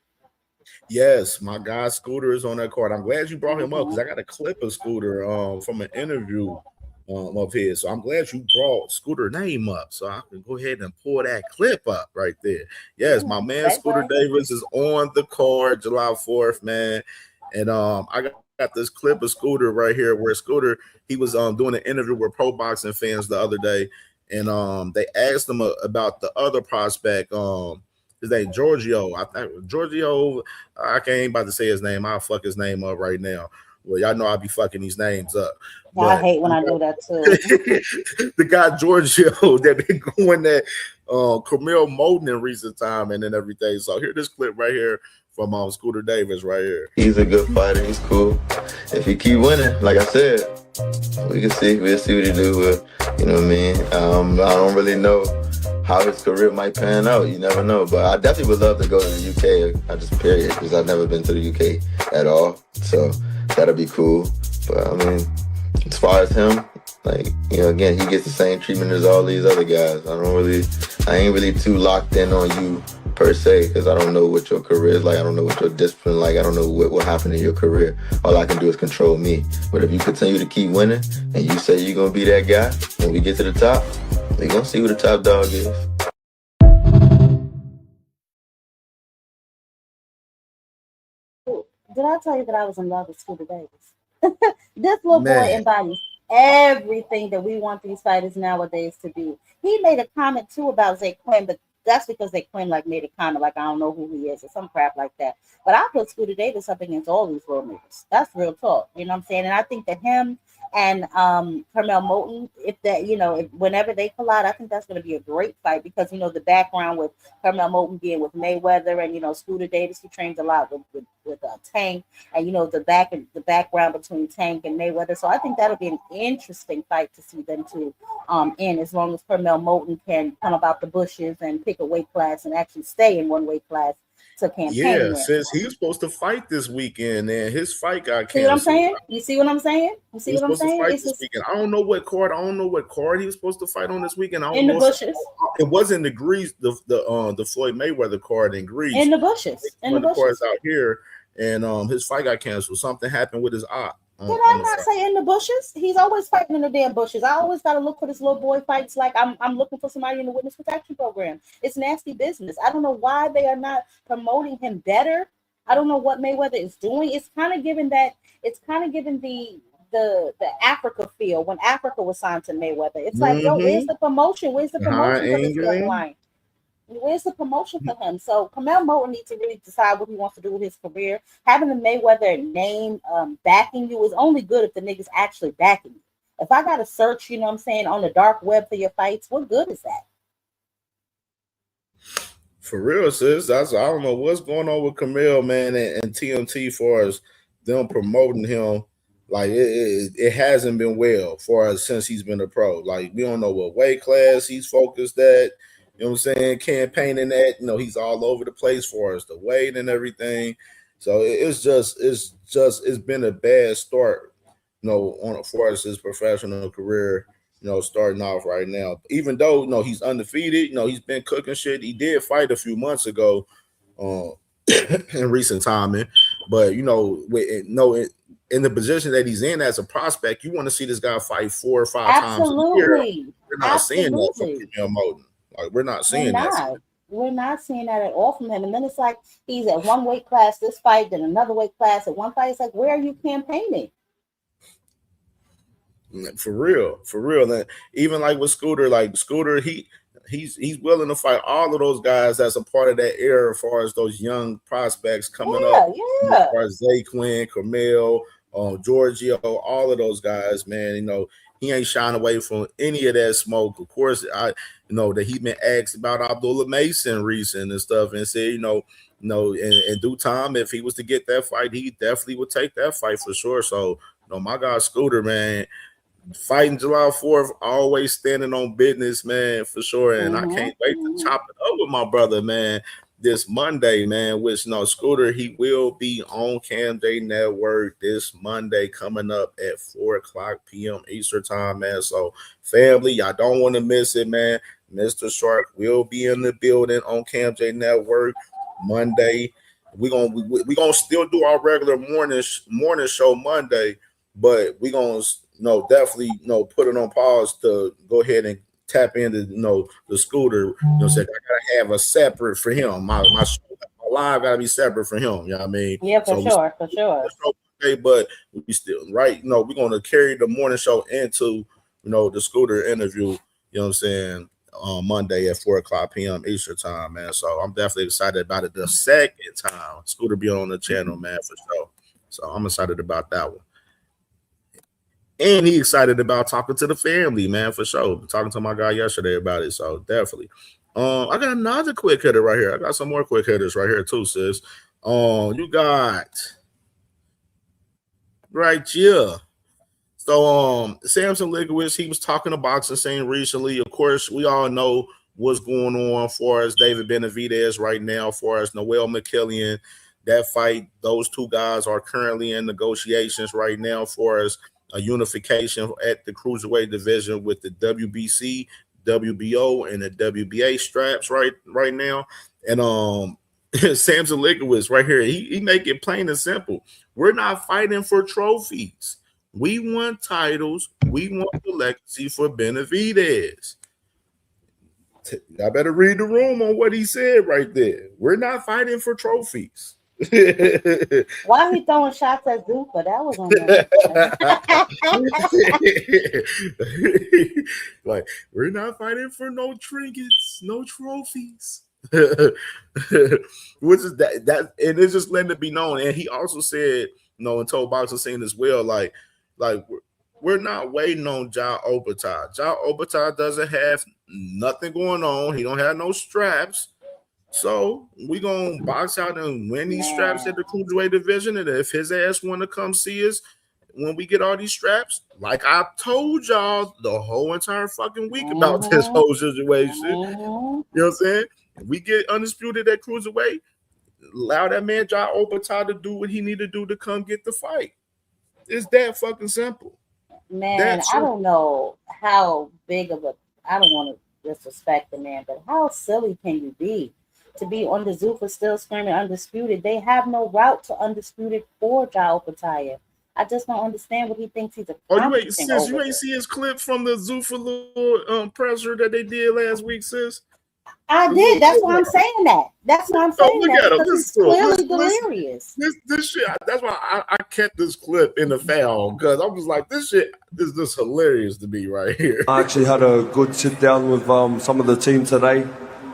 Yes, my guy Scooter is on that card. I'm glad you brought him up because I got a clip of Scooter from an interview of his. So I'm glad you brought Scooter name up so I can go ahead and pull that clip up right there. Yes, my man Scooter Davis is on the card July 4th, man. And I got this clip of Scooter right here where Scooter, he was doing an interview with pro boxing fans the other day, and they asked him about the other prospect, his name Giorgio. I think Giorgio, I can't about to say his name. I'll fuck his name up right now. Well, y'all know I'll be fucking these names up. But, I hate when I do that too. The guy Giorgio that been going at Camille Moden in recent time and everything. So here, this clip right here from Scooter Davis right here. He's a good fighter. He's cool. If he keep winning, like I said, we'll see what he do. You know what I mean? I don't really know how his career might pan out. You never know. But I definitely would love to go to the UK. I just period because I've never been to the UK at all. So that'll be cool. But I mean, as far as him, again, he gets the same treatment as all these other guys. I ain't really too locked in on you per se because I don't know what your career is like. I don't know what your discipline is like. I don't know what will happen in your career. All I can do is control me. But if you continue to keep winning and you say you're going to be that guy when we get to the top, we're going to see who the top dog is. Did I tell you that I was in love with Scooter Davis? This little boy embodies everything that we want these fighters nowadays to be. He made a comment too about Zay Quinn, but that's because Zay Quinn made a comment like I don't know who he is or some crap like that. But I put Scooter Davis up against all these world leaders. That's real talk. You know what I'm saying? And I think that him and Carmel Moulton. If that, whenever they collide, I think that's going to be a great fight because the background with Carmel Moulton being with Mayweather and Scooter Davis, he trains a lot with Tank, and the background between Tank and Mayweather. So I think that'll be an interesting fight to see them two in, as long as Carmel Moulton can come about the bushes and pick a weight class and actually stay in one weight class to campaign. Yeah, since he was supposed to fight this weekend and his fight got canceled. See what I'm saying? You see what I'm saying? You see He was what I'm supposed to saying? fight It's this just weekend. I don't know what card he was supposed to fight on this weekend. I don't in the know. bushes. It wasn't the Greece, the Floyd Mayweather card in Greece. In the bushes. In the The cards bushes. out here, and his fight got canceled. Something happened with his eye. Did I not say in the bushes? He's always fighting in the damn bushes. I always got to look for this little boy fights like I'm looking for somebody in the witness protection program. It's nasty business. I don't know why they are not promoting him better. I don't know what Mayweather is doing. It's kind of giving the Africa feel when Africa was signed to Mayweather. It's like, yo, where's the promotion? Where's the promotion for this young line? Where's the promotion for him? So Carmel Moulton needs to really decide what he wants to do with his career. Having the Mayweather name backing you is only good if the nigga's actually backing you. If I got to search, on the dark web for your fights, what good is that? For real, sis. I don't know what's going on with Camille, man, and TMT for us them promoting him. Like it hasn't been well for us since he's been a pro. Like we don't know what weight class he's focused at. You know what I'm saying? Campaigning at. He's all over the place for us, the weight and everything. So it's been a bad start. On for us his professional career. Starting off right now. Even though he's undefeated. He's been cooking shit. He did fight a few months ago, in recent timing. But in the position that he's in as a prospect, you want to see this guy fight 4 or 5 times a year. We're not seeing that from Camille Moulton. Like we're not seeing that. We're not seeing that at all from him. And then it's like he's at one weight class this fight, then another weight class at one fight. It's like, where are you campaigning? For real. And even like with Scooter, he's willing to fight all of those guys that's a part of that era as far as those young prospects coming up. Yeah. As far as Zay Quinn, Camille, Giorgio, all of those guys, man, he ain't shying away from any of that smoke. Of course, I know that he been asked about Abdullah Mason recent and stuff, and said, in due time, if he was to get that fight, he definitely would take that fight for sure. So, my guy Scooter, man, fighting July 4th, always standing on business, man, for sure. And I can't wait to chop it up with my brother, man, this Monday, man, which, Scooter, he will be on CamJNetwork this Monday coming up at 4:00 p.m. Eastern time, man. So, family, y'all don't want to miss it, man. Mr. Shark will be in the building on CamJNetwork Monday. We're gonna still do our regular morning show Monday, but we're gonna definitely put it on pause to go ahead and tap into the Scooter. Say I gotta have a separate for him. My live gotta be separate for him. You know what I mean? Yeah, for sure. Okay, but we still right. We're gonna carry the morning show into the Scooter interview. You know what I'm saying? On Monday at 4:00 p.m. Eastern time, man. So I'm definitely excited about it. The second time Scooter be on the channel, man, for sure. So I'm excited about that one. And he excited about talking to the family, man, for sure. Talking to my guy yesterday about it. So definitely. I got another quick hitter right here. I got some more quick hitters right here too, sis. You got right here. So Samson Ligowitz, he was talking to boxing scene recently. Of course, we all know what's going on for us. David Benavidez right now, for us, Noel McKillian. That fight, those two guys are currently in negotiations right now for us. A unification at the cruiserweight division with the WBC, WBO, and the WBA straps right now. And Samson Ligowitz right here, he make it plain and simple. We're not fighting for trophies. We want titles. We want the legacy for Benavidez. I better read the room on what he said right there. We're not fighting for trophies. Why he throwing shots at Zupa? That was on like, we're not fighting for no trinkets, no trophies. Which is that and it's just letting it be known. And he also said, and told boxing scene as well, like We're not waiting on Ja Obata. Ja Obata doesn't have nothing going on. He don't have no straps. So we gonna box out and win these straps at the cruiserweight division. And if his ass want to come see us when we get all these straps, like I told y'all the whole entire fucking week about this whole situation. You know what I'm saying? We get undisputed at cruiserweight. Allow that man Ja Obata to do what he need to do to come get the fight. It's that fucking simple. Man, I don't know how big of a, I don't want to disrespect the man, but how silly can you be to be on the Zuffa still screaming undisputed? They have no route to undisputed for Ja Opataya. I just don't understand what he thinks he's accomplishing. You ain't see his clip from the Zuffa little presser that they did last week, sis? I did. That's why I'm saying that. That's why I'm saying look that. at him. Because he's clearly delirious. This shit. That's why I kept this clip in the file because I was like, this shit is just hilarious to me right here. I actually had a good sit down with some of the team today.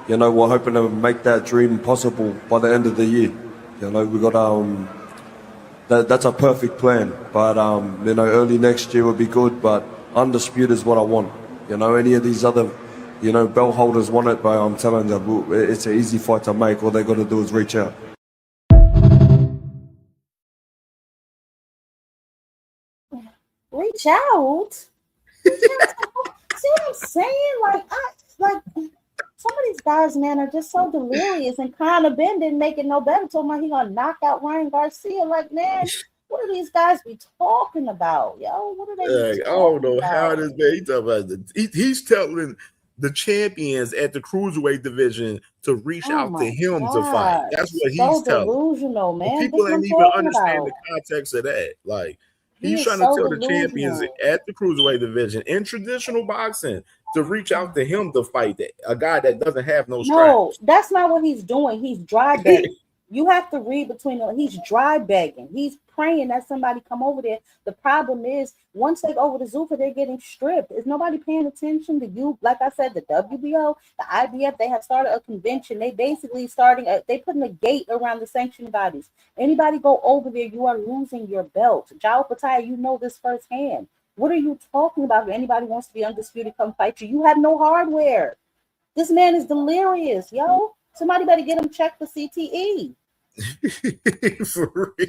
You know, we're hoping to make that dream possible by the end of the year. You know, we got that's a perfect plan. But you know, early next year would be good. But undisputed is what I want. You know, any of these other, you know, belt holders want it, but I'm telling you, it's an easy fight to make. All they got to do is reach out. Reach out. See what I'm saying? Like some of these guys, man, are just so delirious, and Conor Ben didn't make it no better. Told me he gonna knock out Ryan Garcia. Like, man, what are these guys be talking about, yo? What are they? I don't know how this man. He talking about he's telling the champions at the cruiserweight division to reach out to him to fight. That's what he's telling. Delusional, man. People ain't even understand the context of that. Like, he's trying to tell the champions at the cruiserweight division in traditional boxing to reach out to him to fight a guy that doesn't have no straps. No, that's not what he's doing. He's dry begging. You have to read between them. He's dry begging. He's praying that somebody come over there. The problem is, once they go over to Zuffa, they're getting stripped. Is nobody paying attention to you? Like I said, the WBO, the IBF, they have started a convention. They basically they putting a gate around the sanctioned bodies. Anybody go over there, you are losing your belt. Ja Opataya, you know this firsthand. What are you talking about? If anybody wants to be undisputed, come fight you. You have no hardware. This man is delirious, yo. Somebody better get him checked for CTE. For real.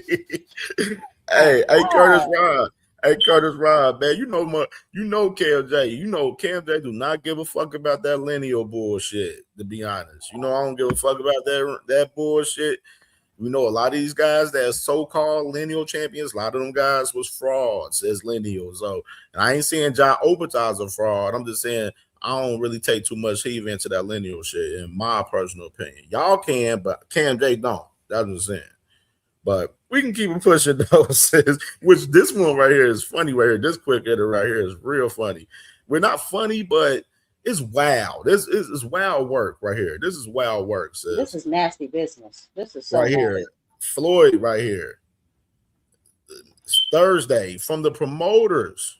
Hey, Curtis Rod, man. You know KMJ. You know KMJ do not give a fuck about that lineal bullshit, to be honest. You know, I don't give a fuck about that bullshit. You know, a lot of these guys that are so-called lineal champions, a lot of them guys was frauds as lineals. So, and I ain't saying Ja Opata is a fraud. I'm just saying I don't really take too much heat into that lineal shit, in my personal opinion. Y'all can, but KMJ don't. That's what I'm saying. But we can keep it pushing those, which this one right here is funny right here. This quick hitter right here is real funny. We're not funny, but it's wild. This is wild work right here. This is wild work, sis. This is nasty business. This is so right here. nasty. Floyd right here. It's Thursday from the promoters.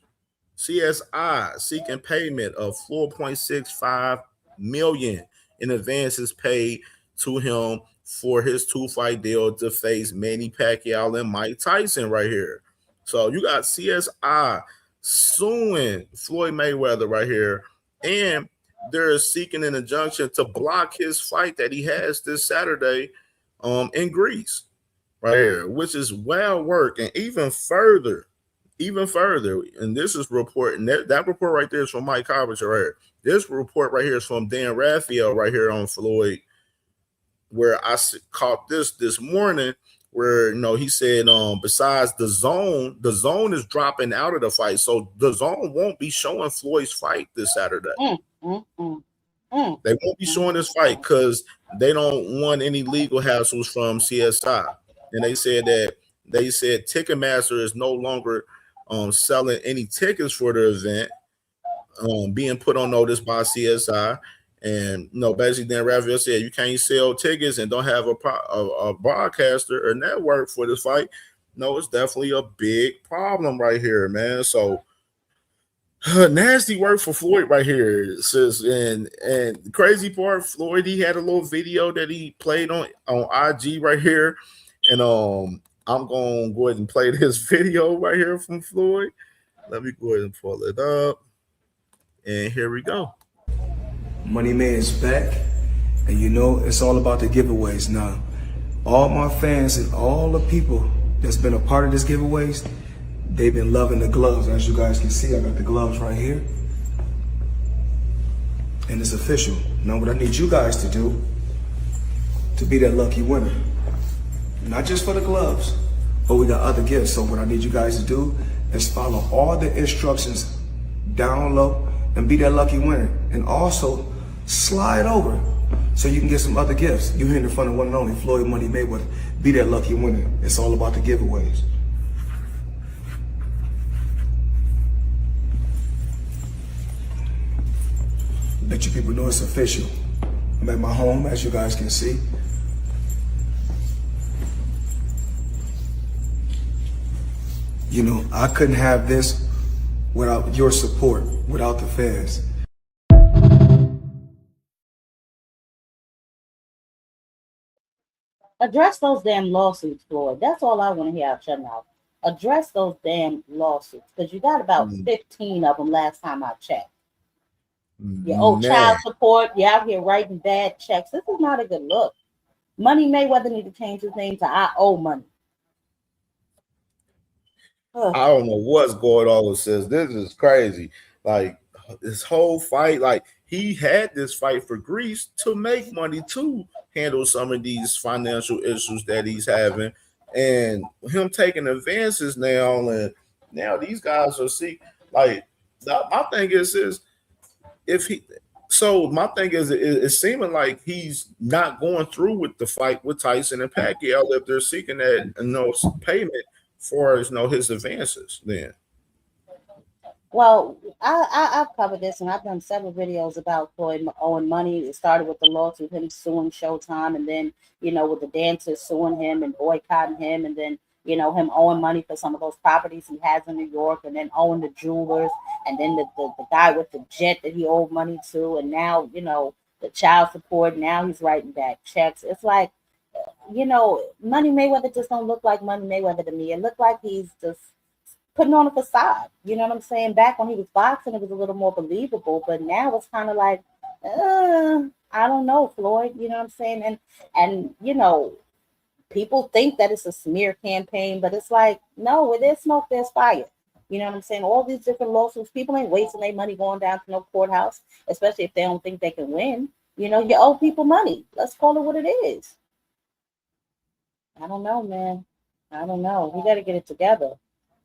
CSI seeking payment of $4.65 million in advances paid to him for his 2-fight deal to face Manny Pacquiao and Mike Tyson right here. So you got CSI suing Floyd Mayweather right here, and they're seeking an injunction to block his fight that he has this Saturday in Greece right here, which is wild work. And even further, and this is reporting that report right there is from Mike Covington right here. This report right here is from Dan Raphael right here on Floyd, where I caught this morning, where he said besides the zone is dropping out of the fight, so the zone won't be showing Floyd's fight this Saturday. They won't be showing this fight because they don't want any legal hassles from CSI, and they said Ticketmaster is no longer selling any tickets for the event, being put on notice by CSI. And basically, Dan Raphael said you can't sell tickets and don't have a broadcaster or network for this fight. No, it's definitely a big problem right here, man. So nasty work for Floyd right here, sis. And the crazy part, Floyd, he had a little video that he played on IG right here, and I'm gonna go ahead and play this video right here from Floyd. Let me go ahead and pull it up. And here we go. Money Man is back. And you know, it's all about the giveaways now. All my fans and all the people that's been a part of this giveaways, they've been loving the gloves. As you guys can see, I got the gloves right here. And it's official. Now what I need you guys to do to be that lucky winner, not just for the gloves, but we got other gifts. So what I need you guys to do is follow all the instructions down low and be that lucky winner. And also slide over so you can get some other gifts. You're here in front of one and only Floyd Money Mayweather. Be that lucky winner. It's all about the giveaways. Let you people know it's official. I'm at my home, as you guys can see. You know, I couldn't have this without your support, without the fans. Address those damn lawsuits, Floyd. That's all I want to hear out your mouth. Address those damn lawsuits, because you got about 15 of them last time I checked. You owe child support. You're out here writing bad checks. This is not a good look. Money Mayweather need to change his name to I Owe Money. I don't know what's going on with this. This is crazy. Like this whole fight, like he had this fight for Greece to make money to handle some of these financial issues that he's having, and him taking advances now, and now these guys are like my thing is if he. So my thing is, it's seeming like he's not going through with the fight with Tyson and Pacquiao if they're seeking that payment for his advances. Then, well, I've covered this, and I've done several videos about Floyd owing money. It started with the lawsuit, him suing Showtime, and then with the dancers suing him and boycotting him, and then him owing money for some of those properties he has in New York, and then owing the jewelers, and then the guy with the jet that he owed money to, and now the child support. Now he's writing back checks. It's like Money Mayweather just don't look like Money Mayweather to me. It looked like he's just putting on a facade. You know what I'm saying? Back when he was boxing, it was a little more believable, but now it's kind of like, I don't know, Floyd. You know what I'm saying? And people think that it's a smear campaign, but it's like, no, where there's smoke, there's fire. You know what I'm saying? All these different lawsuits, people ain't wasting their money going down to no courthouse, especially if they don't think they can win. You owe people money. Let's call it what it is. I don't know, man. I don't know. We got to get it together.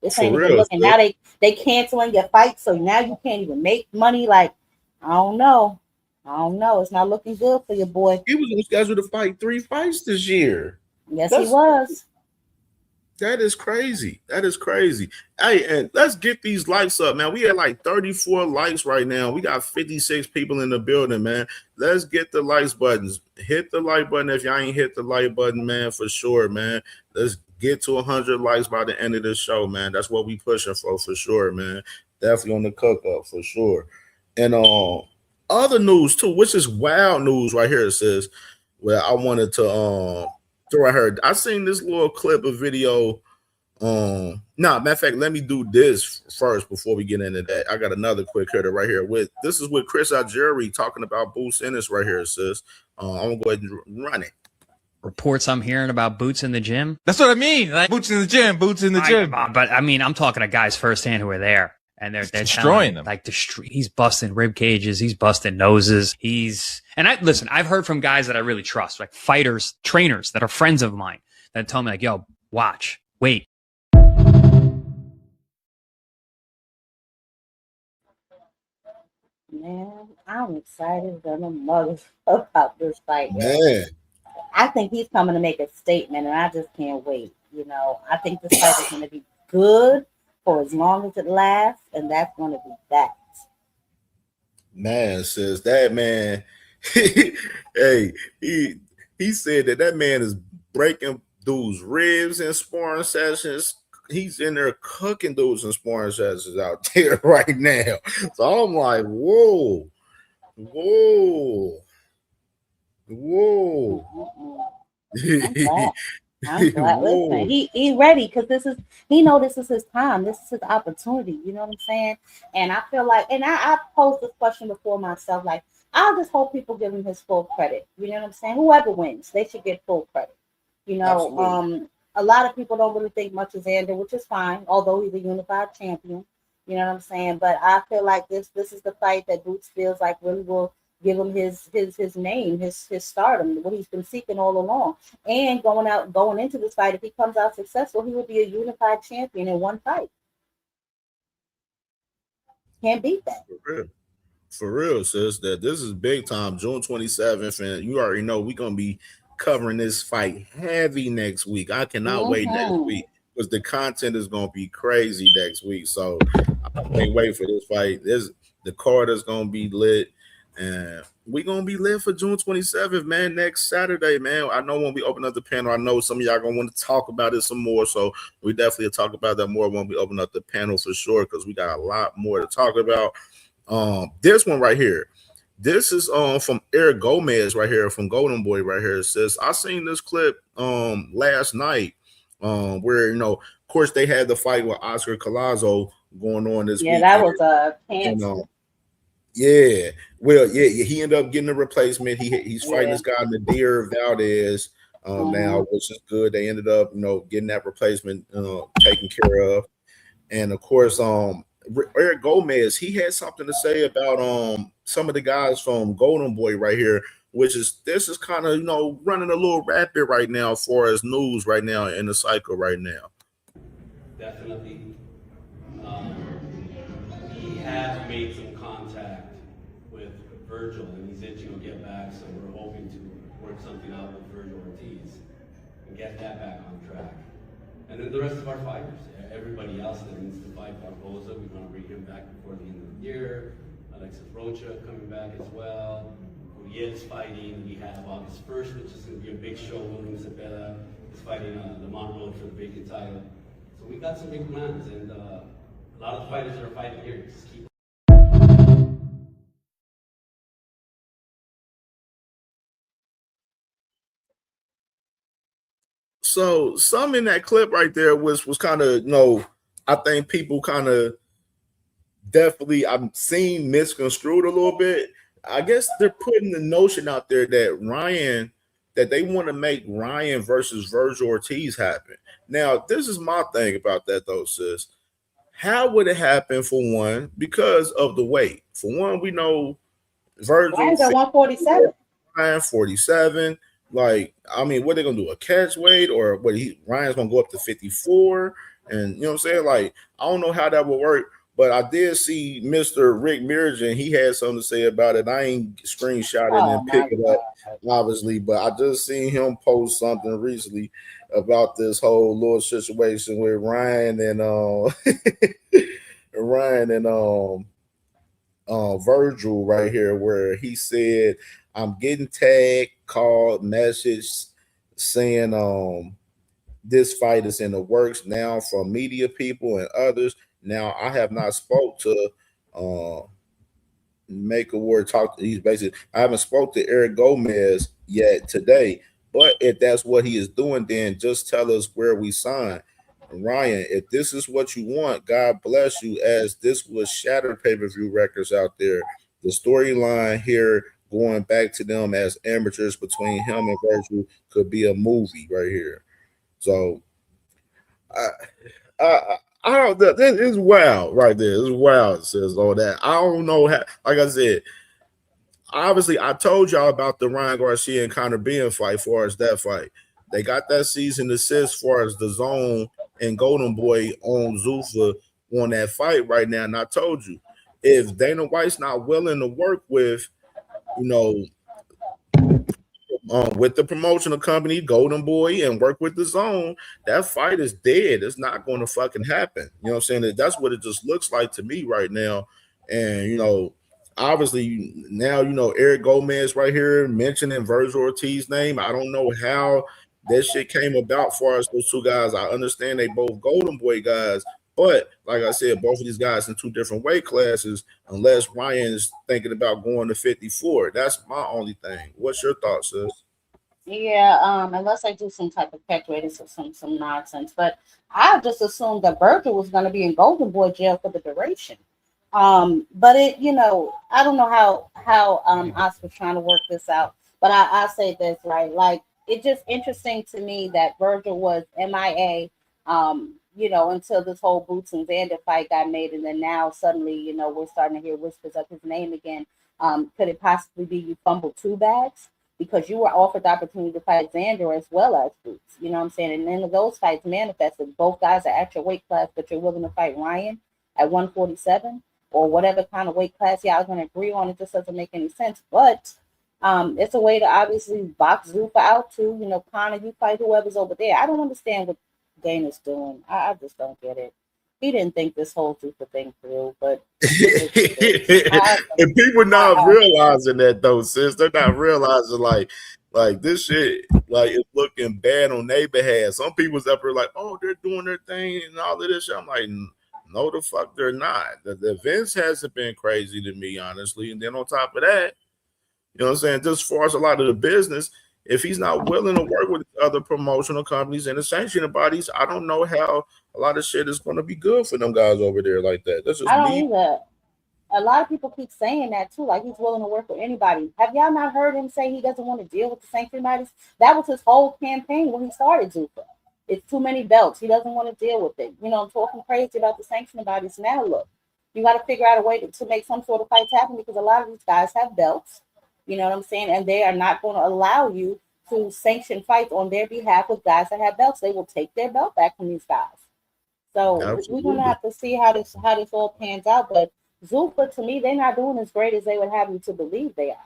This ain't even looking. Now they canceling your fight, so now you can't even make money. Like, I don't know. It's not looking good for your boy. He was scheduled to fight 3 fights this year. Yes, he was. That is crazy. Hey, and let's get these likes up, man. We had like 34 likes right now. We got 56 people in the building, man. Let's get the likes buttons. Hit the like button if y'all ain't hit the like button, man, for sure, man. Let's get to 100 likes by the end of the show, man. That's what we pushing for sure, man. Definitely on the cook up for sure. And other news too, which is wild news right here. It says, well, I wanted to throw at her. I seen this little clip of video. Matter of fact, let me do this first before we get into that. I got another quick hitter right here. This is with Chris Algieri talking about Boots Ennis right here. It says, I'm gonna go ahead and run it. Reports I'm hearing about boots in the gym. That's what I mean. Like boots in the gym. But I mean, I'm talking to guys firsthand who are there, and they're destroying them. Like he's busting rib cages, he's busting noses. I've heard from guys that I really trust, like fighters, trainers that are friends of mine that tell me like, "Yo, watch, wait." Man, I'm excited than a mother about this fight. Man. I think he's coming to make a statement, and I just can't wait. I think this fight is going to be good for as long as it lasts, and that's going to be that. Man, says that man. Hey, he said that man is breaking dudes' ribs in sparring sessions. He's in there cooking dudes in sparring sessions out there right now. So I'm like, whoa. I'm glad. Listen, Whoa. he ready because he know this is his time. This is his opportunity. You know what I'm saying? And I feel like, and I posed this question before myself. Like, I just hope people give him his full credit. You know what I'm saying? Whoever wins, they should get full credit. You know, a lot of people don't really think much of Xander, which is fine, although he's a unified champion. You know what I'm saying? But I feel like this is the fight that Boots feels like really will give him his name, his stardom, what he's been seeking all along. And going into this fight, if he comes out successful, he will be a unified champion in one fight. Can't beat that. For real, sis. That this is big time, June 27th, and you already know we're gonna be covering this fight heavy next week. I cannot wait next week because the content is gonna be crazy next week. So I can't wait for this fight. The card is gonna be lit. And we're gonna be lit for June 27th, man. Next Saturday, man. I know when we open up the panel, I know some of y'all gonna want to talk about it some more. So we definitely will talk about that more when we open up the panel for sure, because we got a lot more to talk about. This one right here. This is from Eric Gomez right here from Golden Boy right here. It says, I seen this clip last night where of course they had the fight with Oscar Collazo going on this week. Yeah, that was cancer. Yeah, well, yeah, he ended up getting a replacement. He's fighting this guy Nadir Valdez now, which is good. They ended up, getting that replacement taken care of. And of course, Eric Gomez, he had something to say about some of the guys from Golden Boy right here, this is kind of running a little rapid right now as far as news right now in the cycle right now. Definitely, he has made some contact with Virgil, and he's itching to get back. So we're hoping to work something out with Virgil Ortiz and get that back on track. And then the rest of our fighters, everybody else that needs to fight Barboza, we want to bring him back before the end of the year. Alexis Rocha coming back as well. Uriel's fighting. We have August 1st, which is going to be a big show. William Cepeda is fighting the Monroe for the vacant title. So we got some big plans, and a lot of the fighters that are fighting here just keep. So some in that clip right there was kind of, I think people kind of definitely I'm seeing misconstrued a little bit. I guess they're putting the notion out there that they want to make Ryan versus Virgil Ortiz happen. Now, this is my thing about that though, sis. How would it happen for one? Because of the weight. For one, we know Virgil Ryan's at 147. Ryan 47. Like, I mean, what they gonna do? A catch weight, or what? Ryan's gonna go up to 54, and you know what I'm saying? Like, I don't know how that will work, but I did see Mr. Rick Mirjan. He had something to say about it. I ain't screenshotting and pick it up, obviously, but I just seen him post something recently about this whole little situation with Ryan and Virgil right here, where he said, I'm getting tagged, called, message saying this fight is in the works now from media people and others. Now I have not spoke to make a word talk. He's basically, I haven't spoke to Eric Gomez yet today, but if that's what he is doing, then just tell us where we sign. Ryan, if this is what you want, God bless you, as this was shattered pay-per-view records out there. The storyline here going back to them as amateurs between him and Virgil could be a movie right here. So I don't, that is wild right there. It's wild. It says all that. I don't know how, like I said, obviously I told y'all about the Ryan Garcia and Conor Benn fight as far as that fight. They got that season assist as far as the Zone and Golden Boy on Zuffa on that fight right now. And I told you, if Dana White's not willing to work with, with the promotional company Golden Boy and work with the Zone, that fight is dead. It's not going to fucking happen. You know what I'm saying? That's what it just looks like to me right now. And obviously now Eric Gomez right here mentioning Virgil Ortiz's name. I don't know how that shit came about far as those two guys. I understand they both Golden Boy guys, but like I said, both of these guys in two different weight classes, unless Ryan is thinking about going to 54. That's my only thing. What's your thoughts, sis? Yeah, unless I do some type of catch ratings or some nonsense. But I just assumed that Virgil was going to be in Golden Boy jail for the duration. But I don't know how Oscar's trying to work this out. But I say this right, like it's just interesting to me that Virgil was MIA, until this whole Boots and Vander fight got made, and then now suddenly, we're starting to hear whispers of his name again. Could it possibly be you fumbled two bags? Because you were offered the opportunity to fight Xander as well as Boots. You know what I'm saying? And then those fights manifested. Both guys are at your weight class, but you're willing to fight Ryan at 147 or whatever kind of weight class y'all going to agree on. It just doesn't make any sense. But it's a way to obviously box Zuffa out too. Connor, you fight whoever's over there. I don't understand what Dana's doing. I just don't get it. He didn't think this whole Zuffa thing through, but and people not realizing that though, sis. They're not realizing like this shit like it's looking bad on their behalf. Some people's up here like, oh, they're doing their thing and all of this shit. I'm like, no, the fuck they're not. The events hasn't been crazy to me, honestly. And then on top of that, you know what I'm saying? Just as far as a lot of the business, if he's not willing to work with other promotional companies and the sanctioning bodies, I don't know how a lot of shit is going to be good for them guys over there like that. That's just I don't me. either. A lot of people keep saying that too, like he's willing to work with anybody. Have y'all not heard him say he doesn't want to deal with the sanctioning bodies? That was his whole campaign when he started Zuffa. It's too many belts. He doesn't want to deal with it. I'm talking crazy about the sanctioning bodies. Now look, you got to figure out a way to make some sort of fights happen because a lot of these guys have belts. You know what I'm saying? And they are not going to allow you to sanction fights on their behalf with guys that have belts. They will take their belt back from these guys. So we're going to have to see how this all pans out. But Zuffa, to me, they're not doing as great as they would have you to believe they are.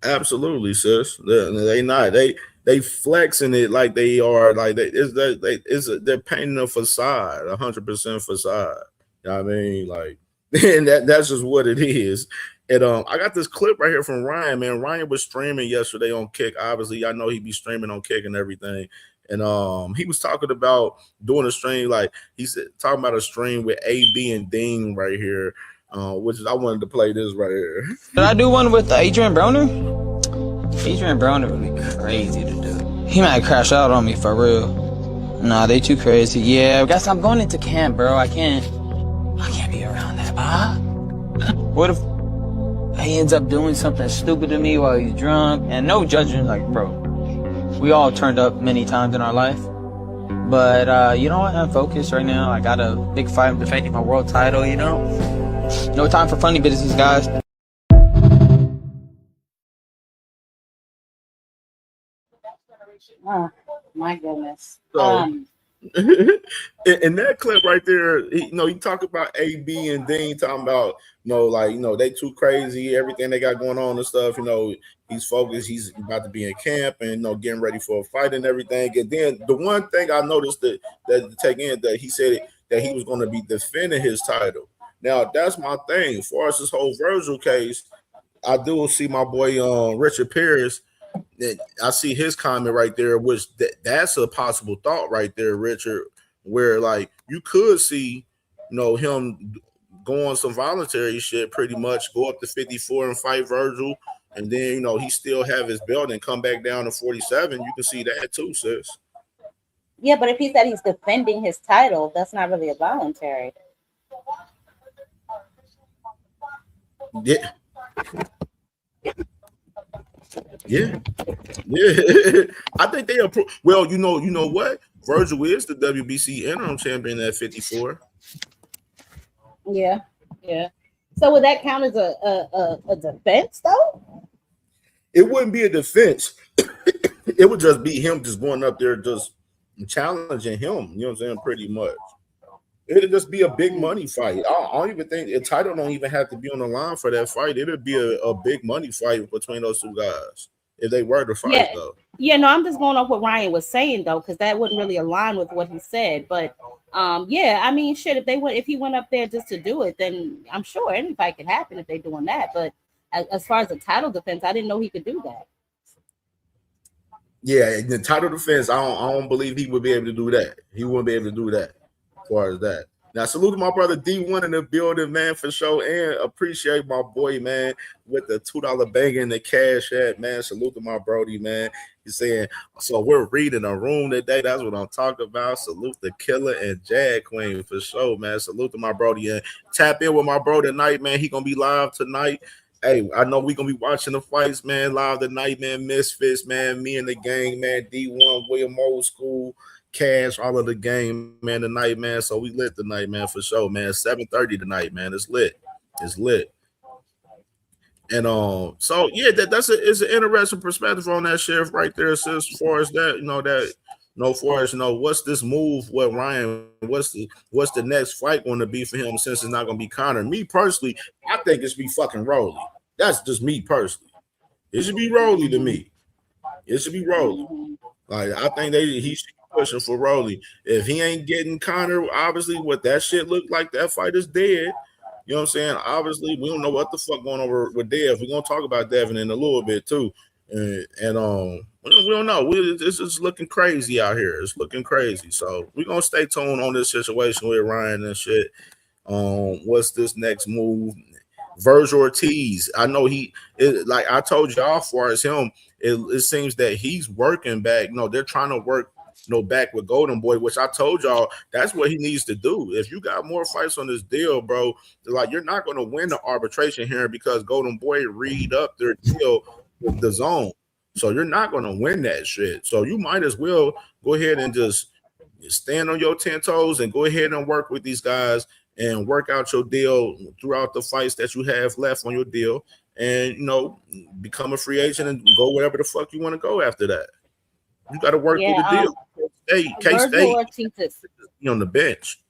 Absolutely, sis. They not. They flexing it like they are. Like they're painting a facade, 100% facade. You know what I mean? Like, and that's just what it is. And I got this clip right here from Ryan. Man, Ryan was streaming yesterday on Kick. Obviously, I know he'd be streaming on Kick and everything. And he was talking about doing a stream, like he said, talking about a stream with AB and Dean right here, which is I wanted to play this right here. Did I do one with Adrian Broner? Adrian Broner would be crazy to do. He might crash out on me for real. Nah, they too crazy. Yeah, guess I'm going into camp, bro. I can't be around that. What if he ends up doing something stupid to me while he's drunk? And no judging, like, bro. We all turned up many times in our life. But, you know what? I'm focused right now. I got a big fight. I'm defending my world title, No time for funny business, guys. Oh, my goodness. So, in that clip right there, he talked about AB and Dean talking about, they too crazy, everything they got going on and stuff. He's focused. He's about to be in camp and getting ready for a fight and everything. And then the one thing I noticed that to take in that he said that he was going to be defending his title. Now that's my thing. As far as this whole Virgil case, I do see my boy Richard Pierce. I see his comment right there, which that's a possible thought right there, Richard, where like you could see, him go on some voluntary shit, pretty much go up to 54 and fight Virgil, and then he still have his belt and come back down to 47. You can see that too, sis. Yeah, but if he said he's defending his title, that's not really a voluntary. Yeah. Yeah. I think they approve. Well, you know what? Virgil is the WBC interim champion at 54. Yeah. So would that count as a defense, though? It wouldn't be a defense. It would just be him just going up there, just challenging him. You know what I'm saying? Pretty much. It'd just be a big money fight. I don't even think the title don't even have to be on the line for that fight. It'd be a big money fight between those two guys if they were to fight, though. Yeah, no, I'm just going off what Ryan was saying though, because that wouldn't really align with what he said. But yeah, I mean, shit, if he went up there just to do it, then I'm sure any fight could happen if they're doing that. But as far as the title defense, I didn't know he could do that. Yeah, the title defense, I don't believe he would be able to do that. He wouldn't be able to do that as far as that. Now, salute to my brother D1 in the building, man, for sure. And appreciate my boy, man, with the $2 banger in the cash app, man. Salute to my Brody, man. He's saying, so we're reading a room today. That's what I'm talking about. Salute the Killer and Jag Queen for sure, man. Salute to my Brody. And tap in with my bro tonight, man. He going to be live tonight. Hey, I know we're going to be watching the fights, man, live tonight, man. Misfits, man. Me and the gang, man. D1, William Old School. Cash, all of the game, man, tonight, man. So we lit tonight, man, for sure, man. 7:30 tonight, man. It's lit. It's lit. And so yeah, it's an interesting perspective on that, Sheriff, right there. As far as that, what's this move? What Ryan? What's the next fight going to be for him? Since it's not going to be Conor. Me personally, I think it's be fucking Rolly. That's just me personally. It should be Rolly to me. It should be Rolly. Like I think he should be pushing for Rolly. If he ain't getting Conor, obviously what that shit look like, that fight is dead. You know what I'm saying? Obviously, we don't know what the fuck going over with Dev. We're gonna talk about Devin in a little bit too. And we don't know. It's just looking crazy out here. It's looking crazy. So we're gonna stay tuned on this situation with Ryan and shit. What's this next move? Virgil Ortiz. I know like I told y'all, as far as him, it seems that he's working back. No, they're trying to work back with Golden Boy, which I told y'all that's what he needs to do. If you got more fights on this deal, bro, like you're not going to win the arbitration here because Golden Boy read up their deal with the zone. So you're not going to win that shit. So you might as well go ahead and just stand on your 10 toes and go ahead and work with these guys and work out your deal throughout the fights that you have left on your deal, and become a free agent and go wherever the fuck you want to go after that. You got to work through the deal. K-State on the bench.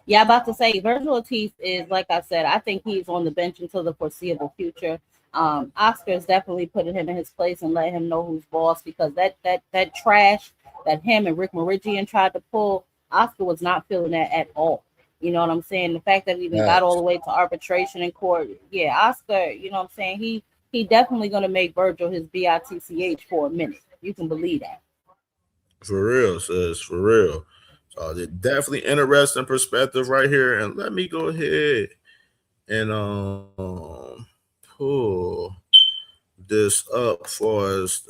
Yeah, about to say Virgil Ortiz is, like I said, I think he's on the bench until the foreseeable future. Oscar is definitely putting him in his place and letting him know who's boss, because that trash that him and Rick Meridian tried to pull, Oscar was not feeling that at all. You know what I'm saying? The fact that we even got all the way to arbitration in court. Yeah, Oscar, you know what I'm saying? He definitely going to make Virgil his BITCH for a minute. You can believe that. For real, sis. For real. So definitely interesting perspective right here. And let me go ahead and pull this up for us.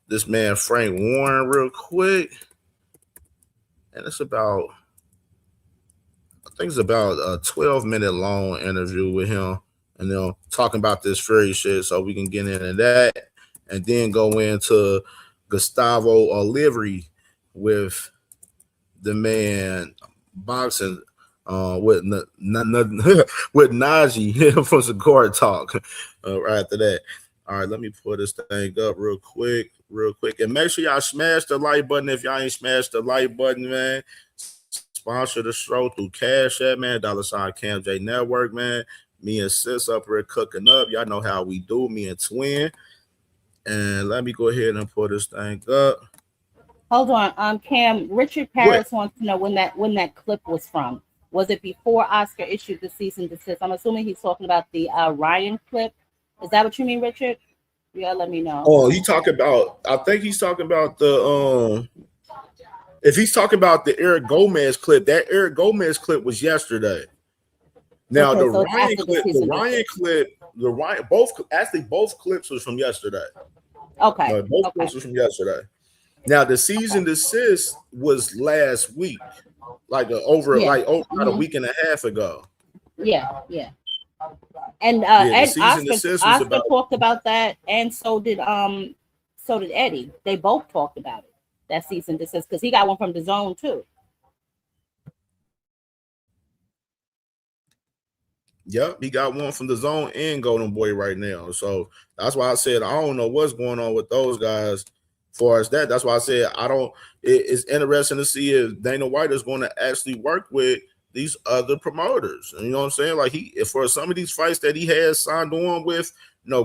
This man Frank Warren real quick. And it's about, I think it's about a 12-minute long interview with him, and talking about this Fury shit, so we can get into that and then go into Gustavo Oliveira with the man boxing with Najee from Cigar Talk right after that. All right, let me pull this thing up real quick. And make sure y'all smash the like button if y'all ain't smashed the like button, man. Sponsor the show through Cash App, man. $ CamJNetwork, man. Me and Sis up here cooking up. Y'all know how we do, me and Twin. And let me go ahead and pull this thing up. Hold on, Cam. Richard Paris wants to know when that clip was from. Was it before Oscar issued the cease and desist? I'm assuming he's talking about the Ryan clip. Is that what you mean, Richard? You gotta let me know. Oh, I think he's talking about the if he's talking about the Eric Gomez clip, that Eric Gomez clip was yesterday. Now both clips was from yesterday. Okay. Both clips was from yesterday. Now the cease and desist was last week, over about a week and a half ago. Yeah. And Oscar talked about that, and so did Eddie. They both talked about it. That cease and desist, because he got one from the zone too. Yep, he got one from the zone and Golden Boy right now. So that's why I said I don't know what's going on with those guys. As far as that, that's why I said it's interesting to see if Dana White is going to actually work with these other promoters. And you know what I'm saying? Like for some of these fights that he has signed on with,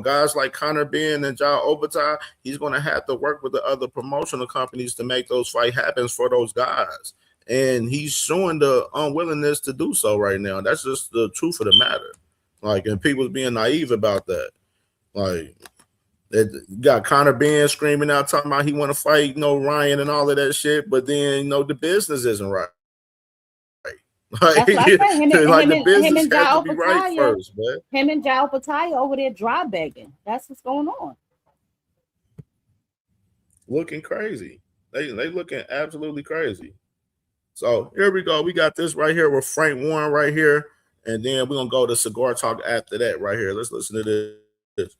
guys like Conor Ben and John Obertai, he's going to have to work with the other promotional companies to make those fight happen for those guys. And he's showing the unwillingness to do so right now. That's just the truth of the matter. And people's being naive about that. You got Conor Ben screaming out, talking about he want to fight, Ryan and all of that shit. But then, the business isn't right. Like, That's what I said. the business Him and has to Jao be right Pataya. first, man. Him and Jao Pataya over there dry begging. That's what's going on. Looking crazy. They looking absolutely crazy. So here we go. We got this right here with Frank Warren right here. And then we're going to go to Cigar Talk after that right here. Let's listen to this.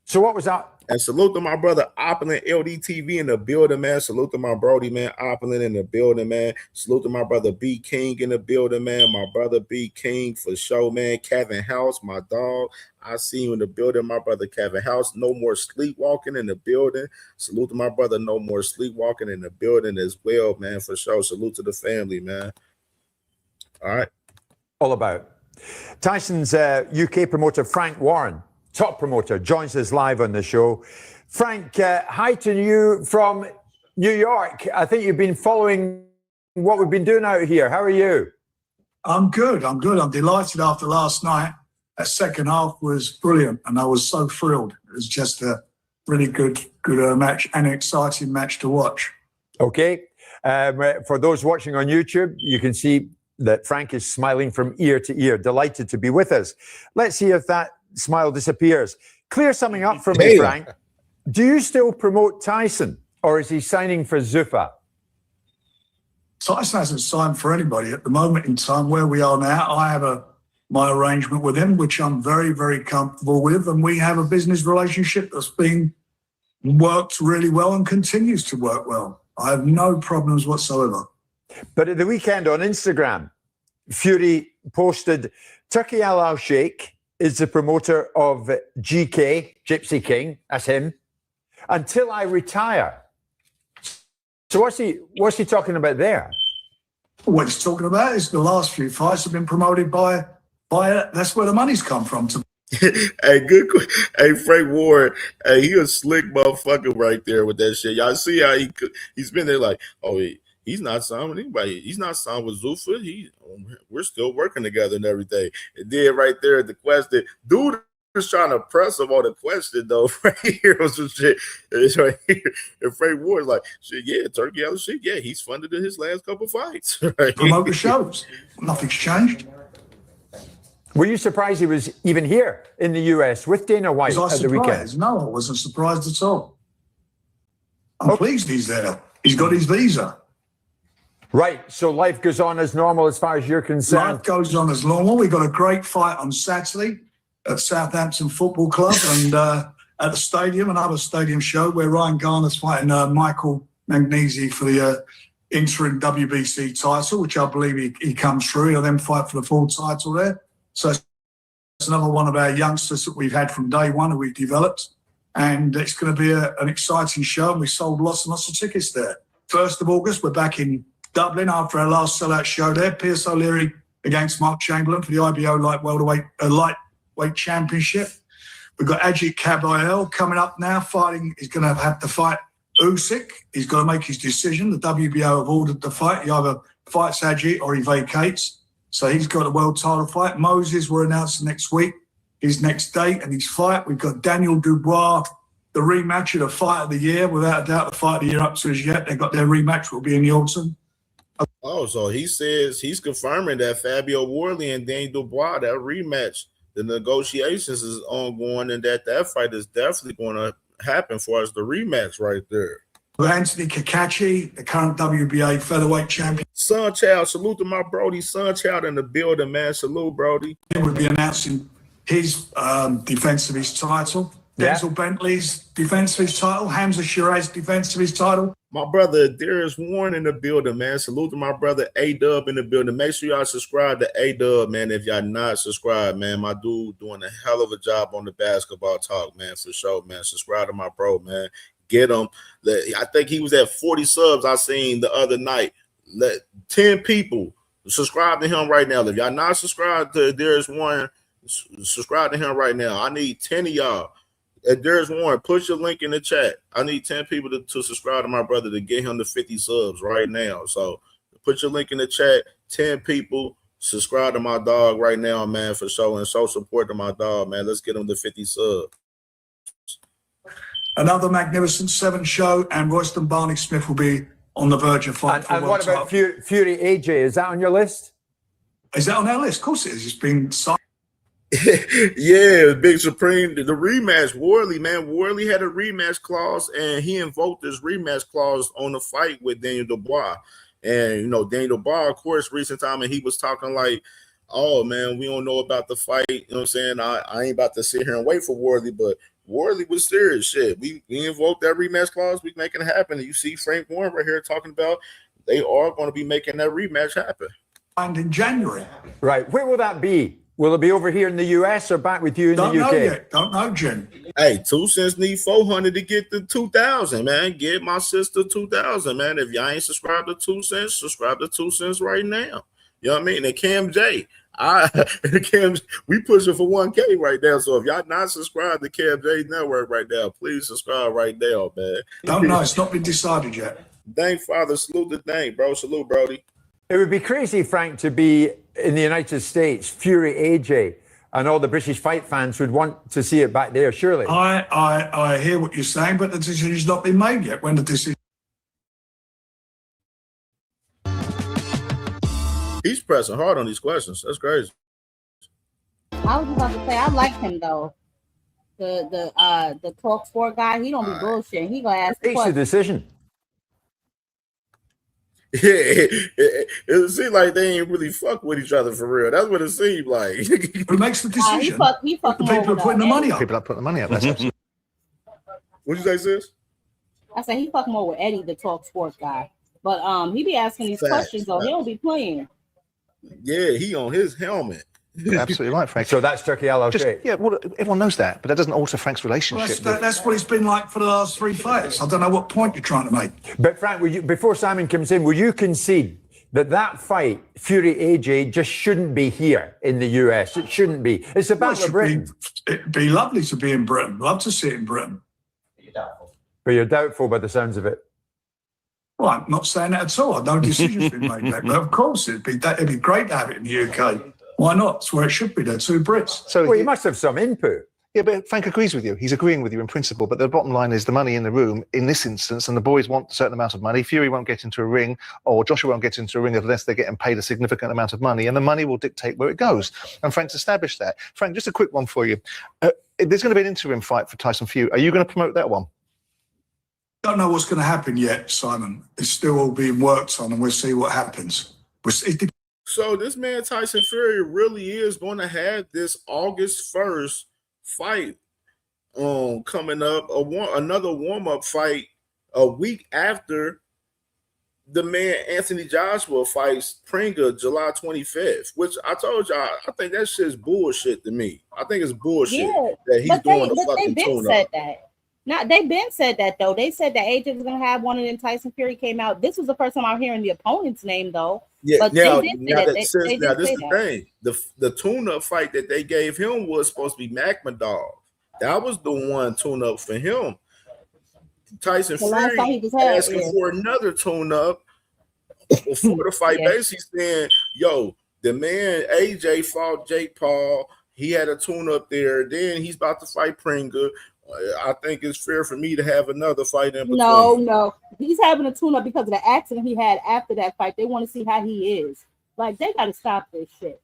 So what was that? And salute to my brother Opulent LDTV in the building, man. Salute to my Brody, man. Opulent in the building, man. Salute to my brother B King in the building, man. My brother B King for show, man. Kevin House, my dog. I see you in the building, my brother Kevin House. No more sleepwalking in the building. Salute to my brother. No more sleepwalking in the building as well, man. For sure. Salute to the family, man. All right. All about. Tyson's UK promoter Frank Warren, top promoter, joins us live on the show. Frank, hi to you from New York. I think you've been following what we've been doing out here. How are you? I'm good. I'm delighted after last night. That second half was brilliant, and I was so thrilled. It was just a really good match and an exciting match to watch. Okay. For those watching on YouTube, you can see that Frank is smiling from ear to ear, delighted to be with us. Let's see if that smile disappears. Clear something up for me, Frank. Do you still promote Tyson, or is he signing for Zuffa? Tyson hasn't signed for anybody at the moment in time. Where we are now, I have my arrangement with him, which I'm very, very comfortable with, and we have a business relationship that's been worked really well and continues to work well. I have no problems whatsoever. But at the weekend on Instagram, Fury posted Turki Al Sheikh is the promoter of GK, Gypsy King, that's him, until I retire. So what's he talking about there? What he's talking about is the last few fights have been promoted by that's where the money's come from. Hey, hey, Frank Warren, hey, he a slick motherfucker right there with that shit. Y'all see how he's been there like, oh, he's not signed with anybody. He's not signed with Zuffa. We're still working together and everything. And then right there at the question, dude was trying to press him on the question though. Right here was some shit. It's right here. And Frank Warren's like, shit, yeah, Turkey out of shit. Yeah, he's funded in his last couple fights. Right? Promote the shows. Nothing's changed. Were you surprised he was even here in the US with Dana White at the weekend? No, I wasn't surprised at all. I'm pleased he's there. He's got his visa. Right, so life goes on as normal as far as you're concerned. Life goes on as normal. We got a great fight on Saturday at Southampton Football Club and at the stadium, another stadium show where Ryan Garner's fighting Michael Magnesi for the interim WBC title, which I believe he comes through. He'll then fight for the full title there. So it's another one of our youngsters that we've had from day one that we've developed. And it's going to be an exciting show. And we sold lots and lots of tickets there. 1st of August, we're back in Dublin after our last sellout show there. Pierce O'Leary against Mark Chamberlain for the IBO lightweight championship. We've got Ajit Kabayel coming up now, fighting. He's going to have to fight Usyk. He's got to make his decision. The WBO have ordered the fight. He either fights Ajit or he vacates. So he's got a world title fight. Moses, we're announcing next week, his next date and his fight. We've got Daniel Dubois, the rematch of the fight of the year. Without a doubt, the fight of the year up to us yet. They've got their rematch, will be in the autumn. Oh, so he says he's confirming that Fabio Worley and Daniel Dubois, that rematch, the negotiations is ongoing and that fight is definitely going to happen for us, the rematch right there. Anthony Kakachi, the current WBA featherweight champion. Sunchild, salute to my Brody. Sunchild in the building, man. Salute, Brody. We'll be announcing his defense of his title. Denzel Bentley's defense of his title. Hamza Shiraz's defense of his title. My brother Darius Warren in the building, man. Salute to my brother A-Dub in the building. Make sure y'all subscribe to A-Dub, man. If y'all not subscribed, man, my dude doing a hell of a job on the basketball talk, man, for sure, man. Subscribe to my bro, man. Get him. I think he was at 40 subs I seen the other night. Let 10 people subscribe to him right now. If y'all not subscribed to Darius Warren, subscribe to him right now. I need 10 of y'all. At Darius Warren, put your link in the chat. I need 10 people to subscribe to my brother to get him to 50 subs right now. So put your link in the chat. 10 people subscribe to my dog right now, man, for showing show support to my dog, man. Let's get him to 50 subs. Another Magnificent 7 show, and Royston Barney Smith will be on the verge of fight. And what about Fury AJ? Is that on your list? Is that on our list? Of course it is. It's been signed. Yeah, Big Supreme, the rematch, Worley, man. Worley had a rematch clause, and he invoked this rematch clause on the fight with Daniel Dubois. And, you know, Daniel Dubois, of course, recent time, and he was talking like, oh, man, we don't know about the fight. You know what I'm saying? I ain't about to sit here and wait for Worley, but Worley was serious. Shit, we invoked that rematch clause. We making it happen. And you see Frank Warren right here talking about they are going to be making that rematch happen. And in January. Right. Where will that be? Will it be over here in the US or back with you in the UK? Don't know yet. Don't know, Jim. Hey, 2 cents need 400 to get the 2,000, man. Get my sister 2,000, man. If y'all ain't subscribed to 2 cents, subscribe to 2 cents right now. You know what I mean? And CamJ, we pushing for 1K right now. So if y'all not subscribed to CamJNetwork right now, please subscribe right now, man. Don't know. It's not been decided yet. Thank Father. Salute the thing, bro. Salute, Brody. It would be crazy, Frank, to be in the United States, Fury AJ, and all the British fight fans would want to see it back there, surely. I hear what you're saying, but the decision's not been made yet. When the decision... He's pressing hard on these questions. That's crazy. I was about to say I like him though. The talk sport guy, he don't be bullshit. He gonna ask It's a decision. Yeah, it seemed like they ain't really fuck with each other for real. That's what it seemed like. Who makes the decision? He fuck the people are putting the money up. People are putting the money up. That's What'd you say, sis? I said he fuck more with Eddie, the talk sports guy. But he be asking these Facts, questions though. He don't be playing. Yeah, he on his helmet. absolutely right, Frank. So that's Turkey Al Sheikh. Yeah, well, everyone knows that, but that doesn't alter Frank's relationship. Well, that's what it's been like for the last 3 fights. I don't know what point you're trying to make. But Frank, before Simon comes in, will you concede that fight, Fury AJ, just shouldn't be here in the US? It shouldn't be. It's about Britain. It'd be lovely to be in Britain. Love to see it in Britain. But you're doubtful by the sounds of it. Well, I'm not saying that at all. No decision's been made yet. But of course, it'd be great to have it in the UK. Why not? It's where it should be. They're 2 Brits. So you must have some input. Yeah, but Frank agrees with you. He's agreeing with you in principle. But the bottom line is the money in the room in this instance, and the boys want a certain amount of money. Fury won't get into a ring, or Joshua won't get into a ring unless they're getting paid a significant amount of money, and the money will dictate where it goes. And Frank's established that. Frank, just a quick one for you. There's going to be an interim fight for Tyson Fury. Are you going to promote that one? Don't know what's going to happen yet, Simon. It's still all being worked on, and we'll see what happens. So this man Tyson Fury really is going to have this August 1st fight coming up, another warm-up fight a week after the man Anthony Joshua fights Pringa July 25th, which I told y'all, I think that shit's bullshit to me. I think it's bullshit that he's doing the fucking tune-up. Now they've been said that though. They said that AJ was gonna have one, and then Tyson Fury came out. This was the first time I'm hearing the opponent's name though. Yeah, but now they did this is the thing. The tune-up fight that they gave him was supposed to be Magmadov. That was the one tune-up for him. Tyson Fury asking for another tune-up before the fight, basically saying, "Yo, the man AJ fought Jake Paul. He had a tune-up there. Then he's about to fight Pringa. I think it's fair for me to have another fight in between." No. He's having a tune-up because of the accident he had after that fight. They want to see how he is. Like, they got to stop this shit.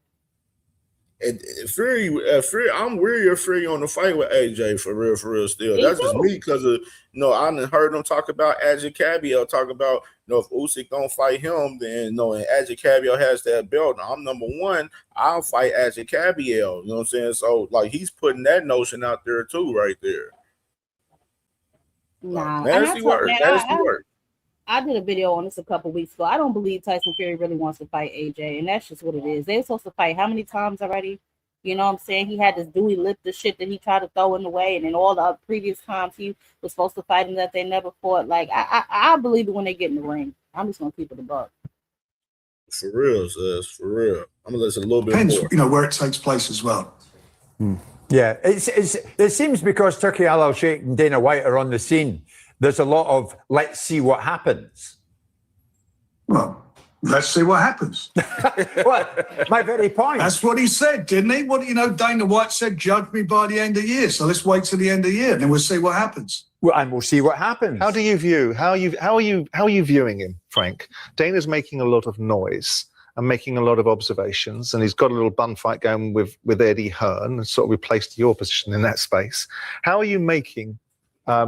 And Fury, I'm weary of Fury on the fight with AJ for real still. That's just me because of I done heard them talk about Ajit Cabiel, talk about if Usyk don't fight him, then and Ajit Cabiel has that belt. I'm number one. I'll fight Ajit Cabiel. You know what I'm saying? So like he's putting that notion out there too, right there. Nah, nasty work. I did a video on this a couple weeks ago. I don't believe Tyson Fury really wants to fight AJ, and that's just what it is. They're supposed to fight how many times already? You know what I'm saying? He had this Dewey lip, the shit that he tried to throw in the way, and then all the previous times he was supposed to fight him that they never fought. Like, I believe it when they get in the ring. I'm just gonna keep it a buck. For real, sis. For real. I'm gonna listen a little bit Depends, more. Where it takes place as well. Yeah, it seems because Turkey Al Sheikh and Dana White are on the scene, there's a lot of let's see what happens. Well, let's see what happens. What? My very point. That's what he said, didn't he? What Dana White said, judge me by the end of the year. So let's wait till the end of the year, and then we'll see what happens. Well, and we'll see what happens. How are you viewing him, Frank? Dana's making a lot of noise and making a lot of observations. And he's got a little bun fight going with Eddie Hearn and sort of replaced your position in that space. How are you making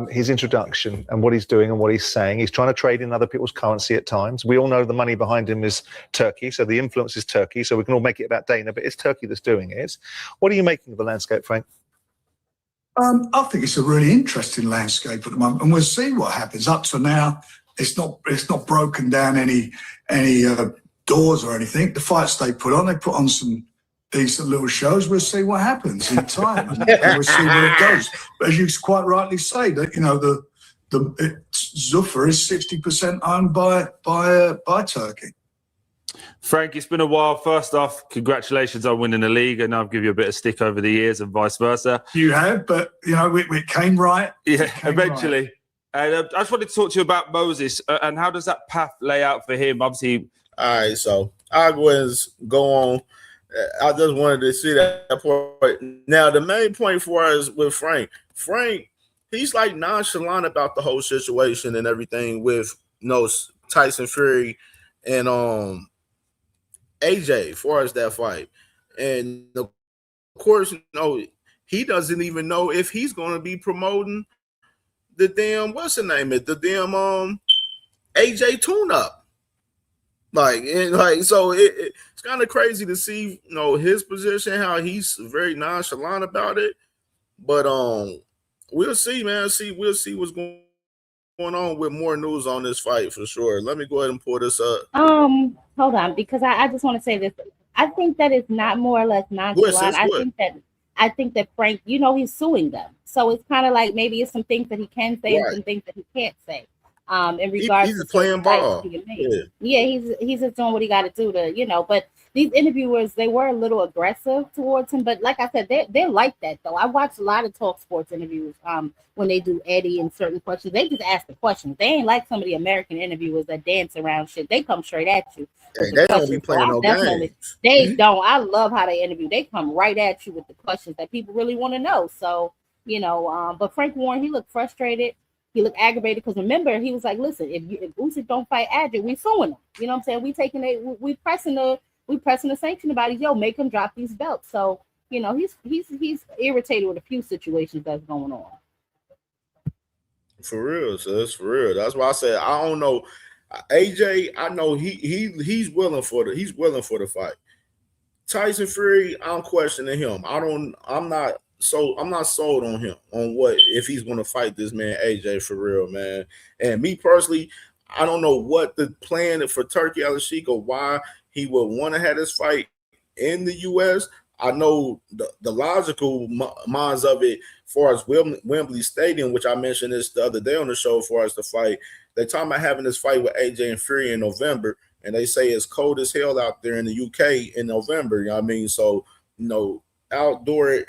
his introduction and what he's doing and what he's saying? He's trying to trade in other people's currency at times. We all know the money behind him is Turkey, so the influence is Turkey, so we can all make it about Dana, but it's Turkey that's doing it. What are you making of the landscape, Frank? I think it's a really interesting landscape at the moment, and we'll see what happens. Up to now, it's not broken down any doors or anything. The fights they put on some decent little shows. We'll see what happens in time, and we'll see where it goes. But as you quite rightly say, that Zuffa is 60% owned by Turkey. Frank, it's been a while. First off, congratulations on winning the league. I know I've given you a bit of stick over the years and vice versa. You have, but it came right. Yeah, eventually. Right. And I just wanted to talk to you about Moses and how does that path lay out for him? Obviously. All right, so I'll go on. I just wanted to see that part. Now, the main point for us with Frank, he's like nonchalant about the whole situation and everything with Tyson Fury and AJ as far as that fight. And of course, he doesn't even know if he's going to be promoting the damn, what's the name? The damn AJ tune-up. So it's kind of crazy to see, his position, how he's very nonchalant about it. But we'll see, man. We'll see what's going on with more news on this fight for sure. Let me go ahead and pull this up. Hold on, because I just want to say this. I think that it's not more or less nonchalant. I think that Frank, he's suing them. So it's kind of like maybe it's some things that he can say and some things that he can't say. In regards he's to playing ball. Yeah, he's just doing what he got to do to, but these interviewers, they were a little aggressive towards him, but like I said, they're like that though. I watch a lot of Talk Sports interviews when they do Eddie and certain questions. They just ask the questions. They ain't like some of the American interviewers that dance around shit. They come straight at you. They don't be playing no games. They don't. I love how they interview. They come right at you with the questions that people really want to know. So, but Frank Warren, he looked frustrated. He looked aggravated because remember, he was like, listen, if Usyk don't fight Adrian, we suing him. You know what I'm saying? We pressing the sanction about it. Yo, make him drop these belts. So, he's irritated with a few situations that's going on. For real, sis, for real. That's why I said I don't know. AJ, I know he's willing for the fight. Tyson Fury, I'm questioning him. I'm not sold on him on what if he's going to fight this man AJ for real, man. And me personally, I don't know what the plan for Turkey Al-Sheikh or why he would want to have this fight in the U.S. I know the logical minds of it, as far as Wembley Stadium, which I mentioned this the other day on the show, as far as the fight. They're talking about having this fight with AJ and Fury in November, and they say it's cold as hell out there in the UK in November. You know what I mean? So, outdoor,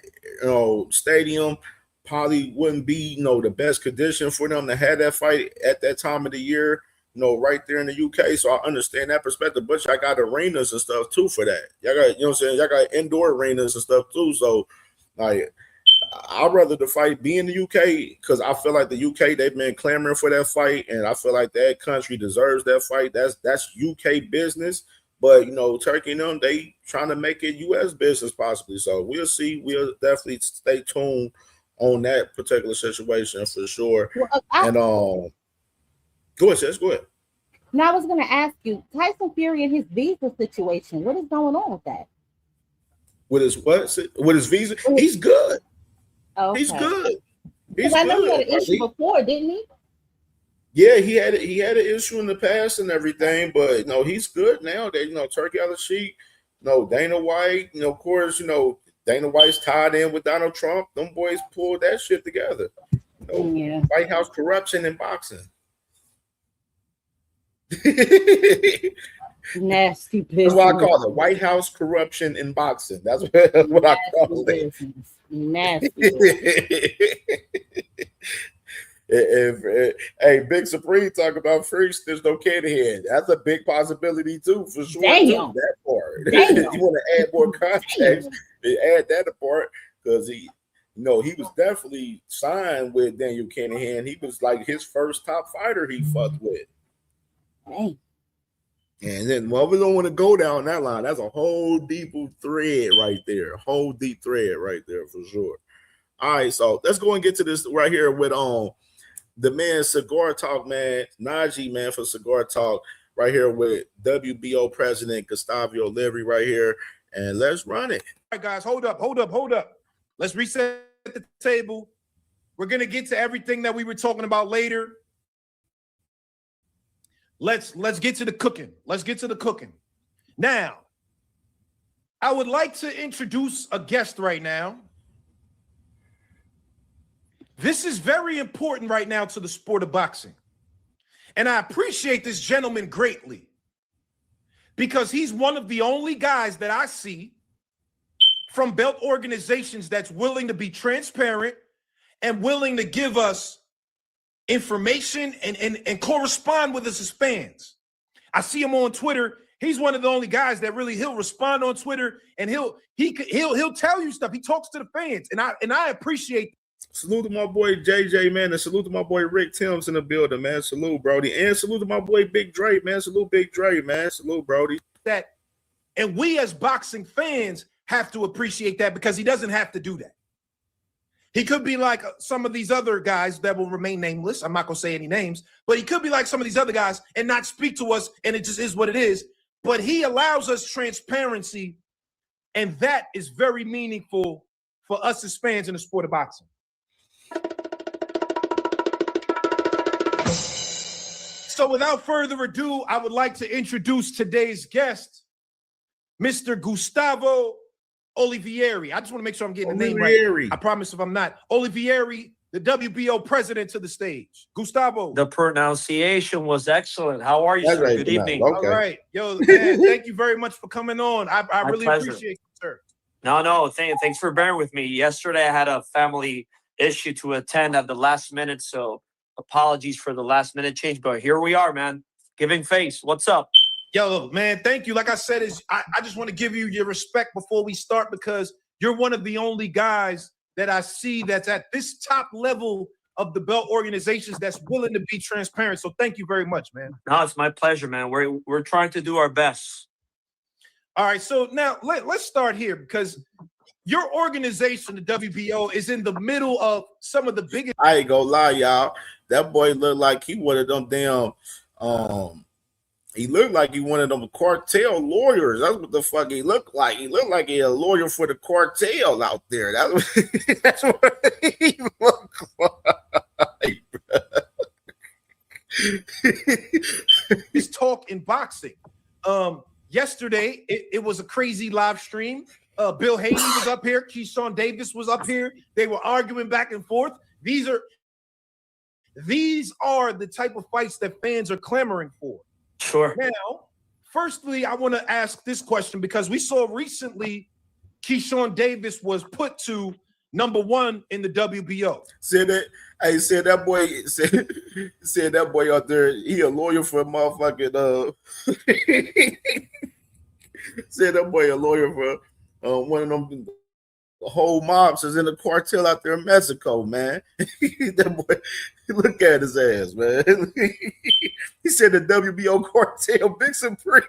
stadium probably wouldn't be, the best condition for them to have that fight at that time of the year, right there in the UK. So I understand that perspective, but y'all got arenas and stuff too for that. Y'all got, y'all got indoor arenas and stuff too. So, I'd rather the fight be in the UK because I feel like the UK, they've been clamoring for that fight, and I feel like that country deserves that fight. That's UK business. But, Turkey and them, they trying to make it U.S. business possibly. So we'll see. We'll definitely stay tuned on that particular situation for sure. Well, go ahead, sis. Go ahead. Now, I was going to ask you, Tyson Fury and his visa situation, what is going on with that? With his what? With his visa? He's good. Okay. He's good. I know he had an issue before, didn't he? Yeah, he had an issue in the past and everything, but he's good now. That Turkey Al-Sheikh, Dana White, of course, Dana White's tied in with Donald Trump. Them boys pulled that shit together. White House corruption in boxing. Nasty business. That's what I call it. White House corruption in boxing. That's what I call it. Nasty. Hey, Big Supreme talk about free. There's no kid here. That's a big possibility too, for sure. Damn. Too, that part. You want to add more context? Add that apart because he was definitely signed with Daniel Kinahan. He was like his first top fighter he fucked with. Dang. And then, well, we don't want to go down that line. That's a whole deep thread right there. A whole deep thread right there for sure. All right, so let's go and get to this right here with the man Cigar Talk, man. Najee, man, for Cigar Talk right here with WBO President Gustavo Levy right here. And let's run it. All right, guys, hold up. Let's reset the table. We're going to get to everything that we were talking about later. Let's get to the cooking. Now, I would like to introduce a guest right now. This is very important right now to the sport of boxing. And I appreciate this gentleman greatly because he's one of the only guys that I see from belt organizations that's willing to be transparent and willing to give us information and correspond with us as fans. I see him on Twitter. He's one of the only guys that really he'll respond on Twitter and he'll tell you stuff. He talks to the fans, and I appreciate. Salute to my boy JJ, man, and salute to my boy Rick Timms in the building, man. Salute, Brody, and salute to my boy Big Dre, man. Salute, Big Dre, man. Salute, Brody. That, and we as boxing fans have to appreciate that because he doesn't have to do that. He could be like some of these other guys that will remain nameless. I'm not going to say any names, but he could be like some of these other guys and not speak to us, and it just is what it is. But he allows us transparency, and that is very meaningful for us as fans in the sport of boxing. So without further ado, I would like to introduce today's guest, Mr. Gustavo Olivieri. I just want to make sure I'm getting the name right. I promise if I'm not. Olivieri, the WBO president, to the stage. Gustavo. The pronunciation was excellent. How are you, sir? Right, good evening. Okay. All right. Yo, man, thank you very much for coming on. I really pleasure. appreciate it, sir. No, thanks for bearing with me. Yesterday I had a family issue to attend at the last minute, so apologies for the last minute change, but here we are, man. Giving face. What's up? Yo, man, thank you. Like I said, I just want to give you your respect before we start because you're one of the only guys that I see that's at this top level of the belt organizations that's willing to be transparent. So thank you very much, man. No, it's my pleasure, man. We're trying to do our best. All right, so now let's start here because your organization, the WBO, is in the middle of some of the biggest. I ain't gonna lie, y'all. That boy looked like he one of them damn. He looked like he one of them cartel lawyers. That's what the fuck he looked like. He looked like he a lawyer for the cartel out there. That's what he looked like. This talk in boxing. Yesterday, it was a crazy live stream. Bill Haney was up here. Keyshawn Davis was up here. They were arguing back and forth. These are the type of fights that fans are clamoring for. Sure. Now, firstly, I want to ask this question because we saw recently Keyshawn Davis was put to #1 in the WBO. Said that boy out there, he a lawyer for motherfucking said that boy a lawyer for one of them whole mobs is in the cartel out there in Mexico, man. That boy, look at his ass, man. He said the WBO cartel big supreme.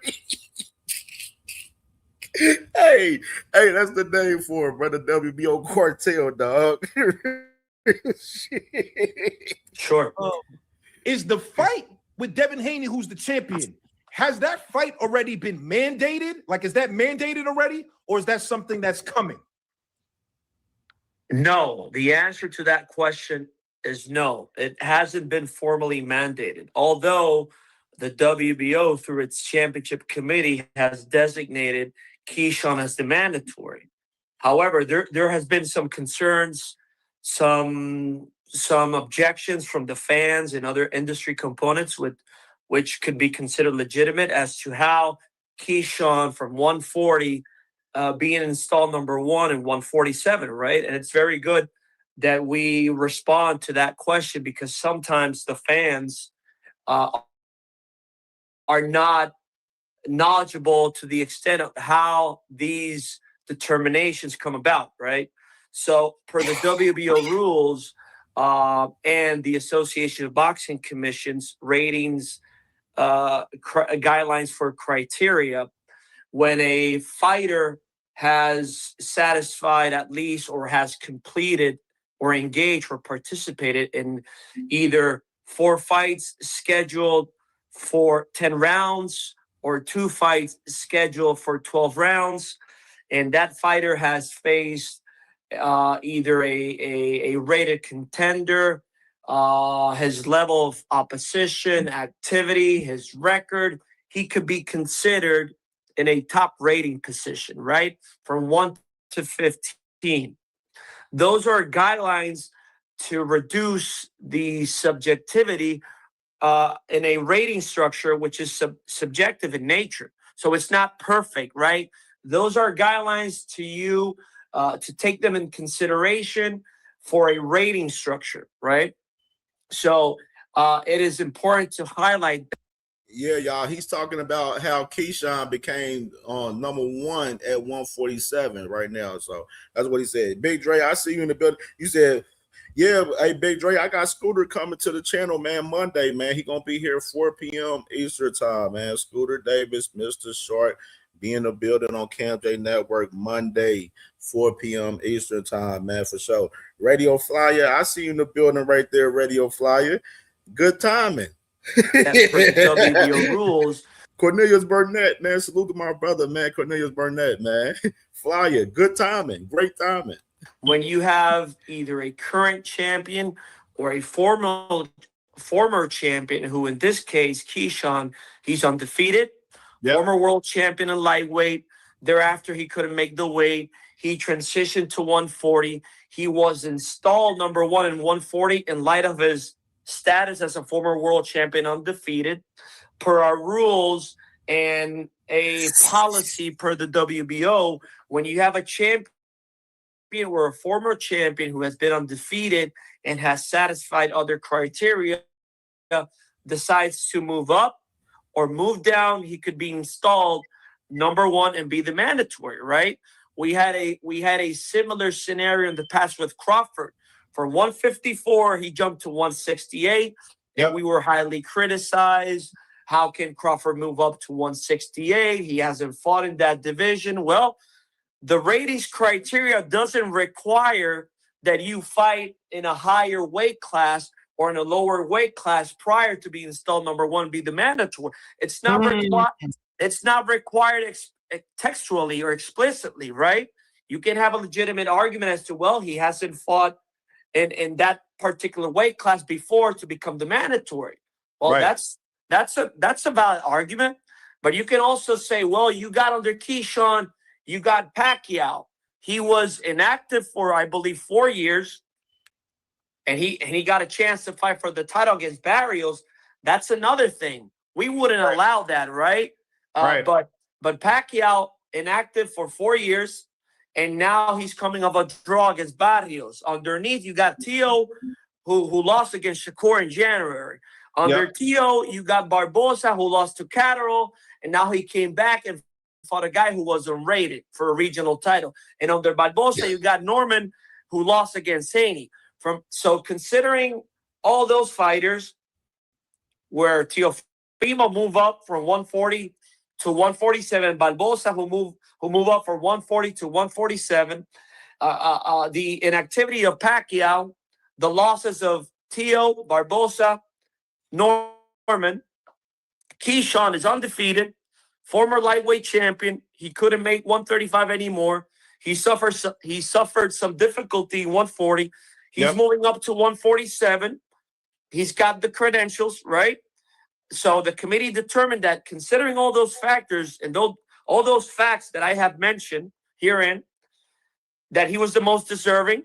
Hey, that's the name for it, brother. WBO cartel, dog. Sure. Is the fight with Devin Haney, who's the champion, has that fight already been mandated? Like, is that mandated already, or is that something that's coming? No, the answer to that question is no. It hasn't been formally mandated, although the WBO, through its championship committee, has designated Keyshawn as the mandatory. However, there has been some concerns, some objections from the fans and other industry components which could be considered legitimate as to how Keyshawn from 140 being installed #1 and 147, right? And it's very good that we respond to that question because sometimes the fans are not knowledgeable to the extent of how these determinations come about, right? So per the WBO rules and the Association of Boxing Commissions ratings guidelines for criteria when a fighter has satisfied at least or has completed or engaged or participated in either 4 fights scheduled for 10 rounds or 2 fights scheduled for 12 rounds. And that fighter has faced either a rated contender, his level of opposition, activity, his record. He could be considered in a top rating position, right? From 1 to 15. Those are guidelines to reduce the subjectivity in a rating structure, which is subjective in nature. So it's not perfect, right? Those are guidelines to you to take them in consideration for a rating structure, right? So it is important to highlight that. Yeah, y'all. He's talking about how Keyshawn became number 1 at 147 right now. So that's what he said. Big Dre, I see you in the building. You said, yeah, hey, Big Dre, I got Scooter coming to the channel, man, Monday, man. He going to be here 4 p.m. Eastern time, man. Scooter Davis, Mr. Short, be in the building on CamJNetwork Monday, 4 p.m. Eastern time, man, for sure. Radio Flyer, I see you in the building right there, Radio Flyer. Good timing. That's for the WBO rules. Cornelius Burnett, man. Salute to my brother, man. Cornelius Burnett, man. Flyer, good timing, great timing. When you have either a current champion or a former champion, who in this case, Keyshawn, he's undefeated, former world champion in lightweight. Thereafter, he couldn't make the weight. He transitioned to 140. He was installed number 1 in 140 in light of his status as a former world champion undefeated. Per our rules and a policy per the WBO, when you have a champion or a former champion who has been undefeated and has satisfied other criteria, decides to move up or move down, he could be installed number 1 and be the mandatory, right? We had a similar scenario in the past with Crawford. From 154, he jumped to 168, and we were highly criticized. How can Crawford move up to 168? He hasn't fought in that division. Well, the ratings criteria doesn't require that you fight in a higher weight class or in a lower weight class prior to being installed number 1, be the mandatory. It's not required. It's not required textually or explicitly, right? You can have a legitimate argument as to, well, he hasn't fought in that particular weight class before to become the mandatory. Well, that's a valid argument. But you can also say, well, you got under Keyshawn, you got Pacquiao. He was inactive for, I believe, 4 years, and he got a chance to fight for the title against Barrios. That's another thing. We wouldn't allow that, right? But Pacquiao inactive for 4 years, and now he's coming off a draw against Barrios. Underneath, you got Tio, who lost against Shakur in January. Under Tio, you got Barbosa, who lost to Catterall, and now he came back and fought a guy who was unrated for a regional title. And under Barbosa, you got Norman, who lost against Haney. So considering all those fighters, where Teofimo move up from 140 to 147, Barbosa who move up from 140 to 147, the inactivity of Pacquiao, the losses of Tio, Barbosa, Norman, Keyshawn is undefeated, former lightweight champion. He couldn't make 135 anymore. He suffered some difficulty in 140. He's moving up to 147. He's got the credentials, right? So the committee determined that, considering all those factors and all those facts that I have mentioned herein, that he was the most deserving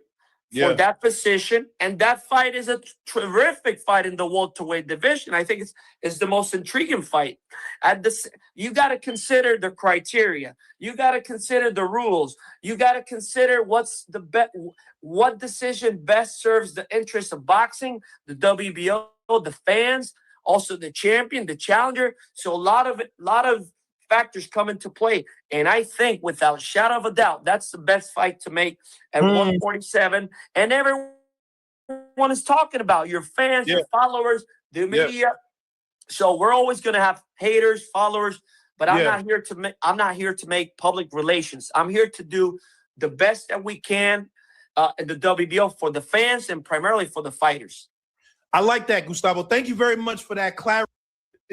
for that position. And that fight is a terrific fight in the welterweight division. I think it's the most intriguing fight. You got to consider the criteria. You got to consider the rules. You got to consider what decision best serves the interests of boxing, the WBO, the fans, also the champion, the challenger. So a lot of factors come into play. And I think, without a shadow of a doubt, that's the best fight to make at 147. And everyone is talking about, your fans, your followers, the media. So we're always going to have haters, followers, but I'm Yeah. not here to make public relations. I'm here to do the best that we can in the WBO for the fans and primarily for the fighters. I like that, Gustavo. Thank you very much for that clarity.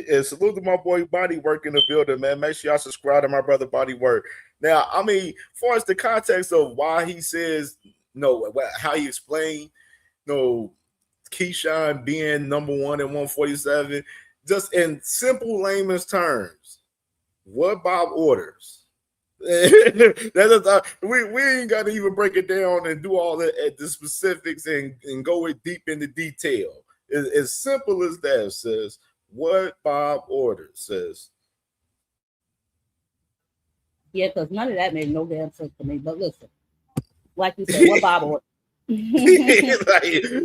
And salute to my boy Bodywork in the building, man. Make sure y'all subscribe to my brother Bodywork. Now, I mean, as far as the context of why he says, how he explained, Keyshawn being number 1 at 147, just in simple layman's terms, what Bob orders. We ain't got to even break it down and do all the specifics and go deep into detail. It's as simple as that, says. What Bob orders, says. Yeah, because none of that made no damn sense to me. But listen, like you said, what Bob ordered?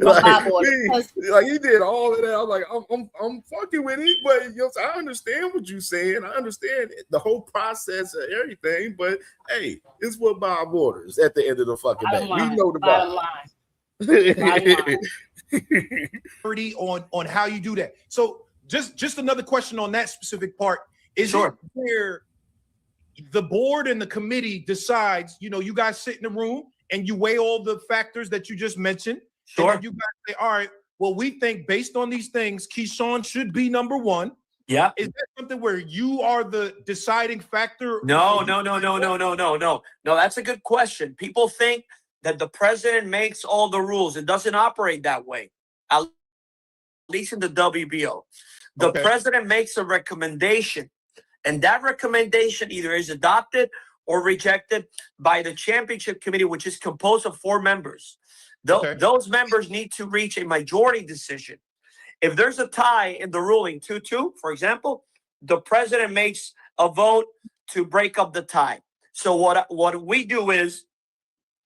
Bob ordered? Like he did all of that. I'm like, I'm fucking with it, but I understand what you're saying. I understand the whole process and everything. But hey, it's what Bob orders at the end of the fucking day. We know the bottom line. on how you do that. So just another question on that specific part. Is it where the board and the committee decides, you guys sit in the room and you weigh all the factors that you just mentioned? Sure. And you guys say, all right, well, we think based on these things, Keyshawn should be number 1. Yeah. Is that something where you are the deciding factor? No. That's a good question. People think that the president makes all the rules. It doesn't operate that way, at least in the WBO. The president makes a recommendation, and that recommendation either is adopted or rejected by the championship committee, which is composed of 4 members. Those members need to reach a majority decision. If there's a tie in the ruling 2-2, for example, the president makes a vote to break up the tie. So what we do is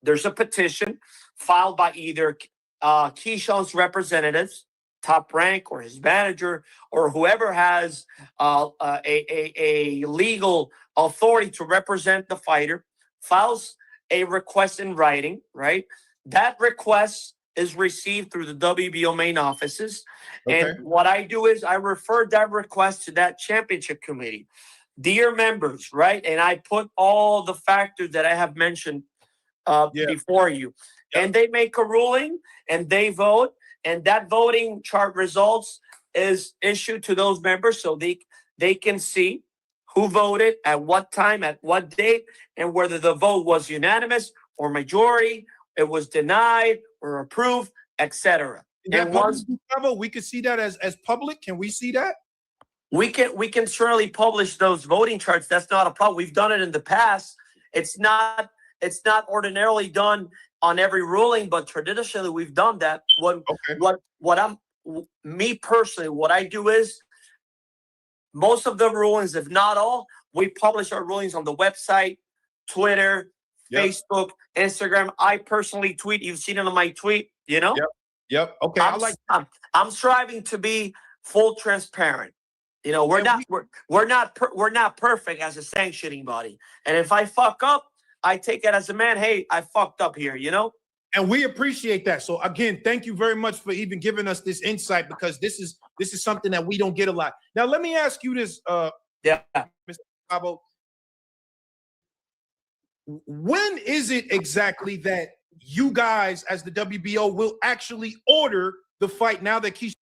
there's a petition filed by either Keyshawn's representatives, Top Rank, or his manager, or whoever has a legal authority to represent the fighter, files a request in writing, right? That request is received through the WBO main offices. And what I do is I refer that request to that championship committee. Dear members, right? And I put all the factors that I have mentioned before you. And they make a ruling and they vote. And that voting chart results is issued to those members so they can see who voted at what time, at what date, and whether the vote was unanimous or majority, it was denied or approved, etc. And once we could see that as public, can we see that? We can certainly publish those voting charts. That's not a problem. We've done it in the past. It's not ordinarily done on every ruling, but traditionally we've done that. Me personally, what I do is most of the rulings, if not all, we publish our rulings on the website, Twitter, Facebook, Instagram. I personally tweet. You've seen it on my tweet, Yep. Okay. I'm striving to be full transparent. We're not perfect as a sanctioning body. And if I fuck up, I take it as a man. Hey, I fucked up here, And we appreciate that. So again, thank you very much for even giving us this insight, because this is something that we don't get a lot. Now, let me ask you this, Mr. Pablo. When is it exactly that you guys, as the WBO, will actually order the fight now that Keyshawn?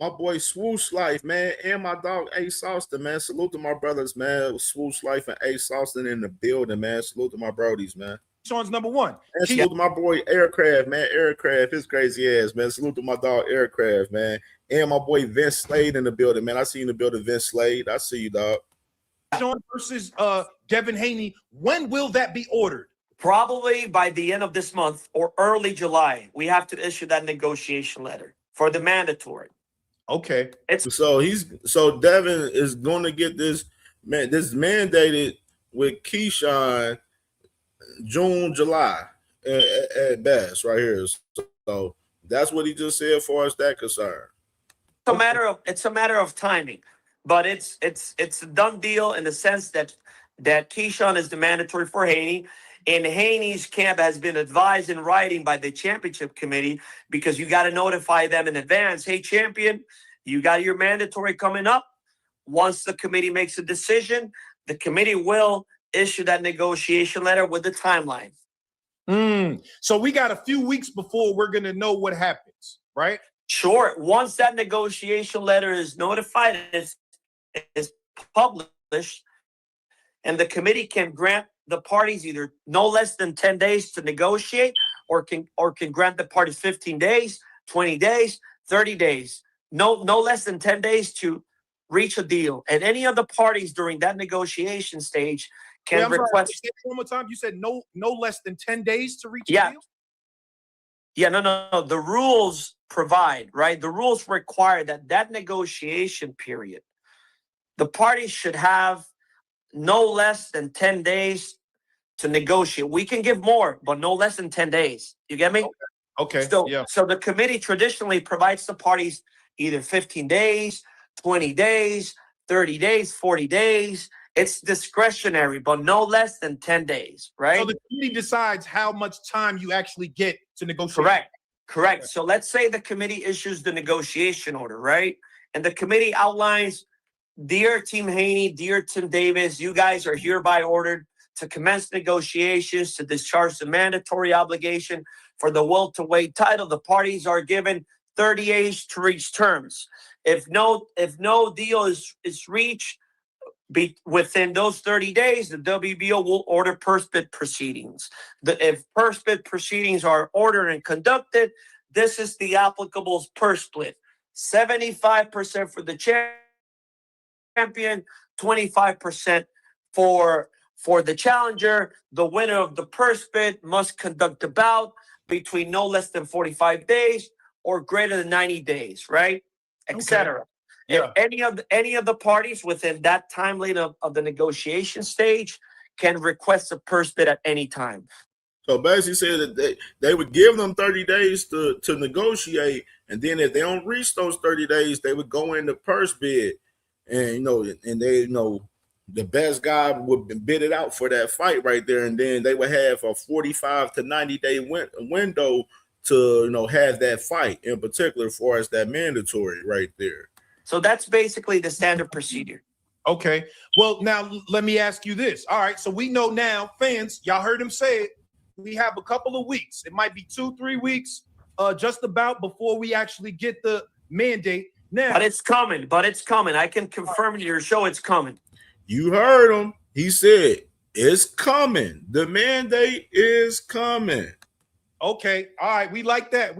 My boy Swoosh Life, man, and my dog Ace Austin, man. Salute to my brothers, man. Swoosh Life and Ace Austin in the building, man. Salute to my brodies, man. Keyshawn's number 1. And salute to my boy Aircraft, man. Aircraft, his crazy ass, man. Salute to my dog Aircraft, man. And my boy Vince Slade in the building, man. I see you in the building, Vince Slade. I see you, dog. Keyshawn versus Devin Haney. When will that be ordered? Probably by the end of this month or early July. We have to issue that negotiation letter for the mandatory. Okay. So Devin is going to get this mandated with Keyshawn June, July at best right here. So that's what he just said as far as that concerned. It's a matter of timing, but it's a done deal in the sense that Keyshawn is the mandatory for Haney. And Haney's camp has been advised in writing by the championship committee, because you got to notify them in advance. Hey, champion, You got your mandatory coming up. Once the committee makes a decision, the committee will issue that negotiation letter with the timeline. So we got a few weeks before we're going to know what happens, right? Sure. Once that negotiation letter is notified, is published, and the committee can grant the parties either no less than 10 days to negotiate, or can grant the parties 15 days, 20 days, 30 days, no less than 10 days to reach a deal. And any of the parties during that negotiation stage can request. Sorry, one more time. You said no less than 10 days to reach a deal? Yeah, no. The rules provide, right? The rules require that negotiation period, the parties should have no less than 10 days to negotiate. We can give more, but no less than 10 days. You get me? Okay. So the committee traditionally provides the parties either 15 days, 20 days, 30 days, 40 days. It's discretionary, but no less than 10 days, right? So the committee decides how much time you actually get to negotiate. Correct. So let's say the committee issues the negotiation order, right? And the committee outlines, dear Team Haney, dear Tim Davis, you guys are hereby ordered to commence negotiations to discharge the mandatory obligation for the welterweight title. The parties are given 30 days to reach terms. If no deal is reached within those 30 days, the WBO will order purse bid proceedings. If purse bid proceedings are ordered and conducted, this is the applicable purse split: 75% for the champion, 25% for the challenger. The winner of the purse bid must conduct a bout between no less than 45 days or greater than 90 days, right? Etc. Yeah. If any of the parties within that time limit of the negotiation stage can request a purse bid at any time. So basically said that they would give them 30 days to negotiate, and then if they don't reach those 30 days, they would go into purse bid. And the best guy would bid it out for that fight right there, and then they would have a 45 to 90-day window to have that fight, in particular as far as that mandatory right there. So that's basically the standard procedure. Okay. Well, now let me ask you this. All right. So we know now, fans, y'all heard him say it. We have a couple of weeks. It might be 2-3 weeks, just about before we actually get the mandate. Now, but it's coming. I can confirm to your show it's coming. You heard him. He said it's coming. The mandate is coming. Okay. All right. We like that.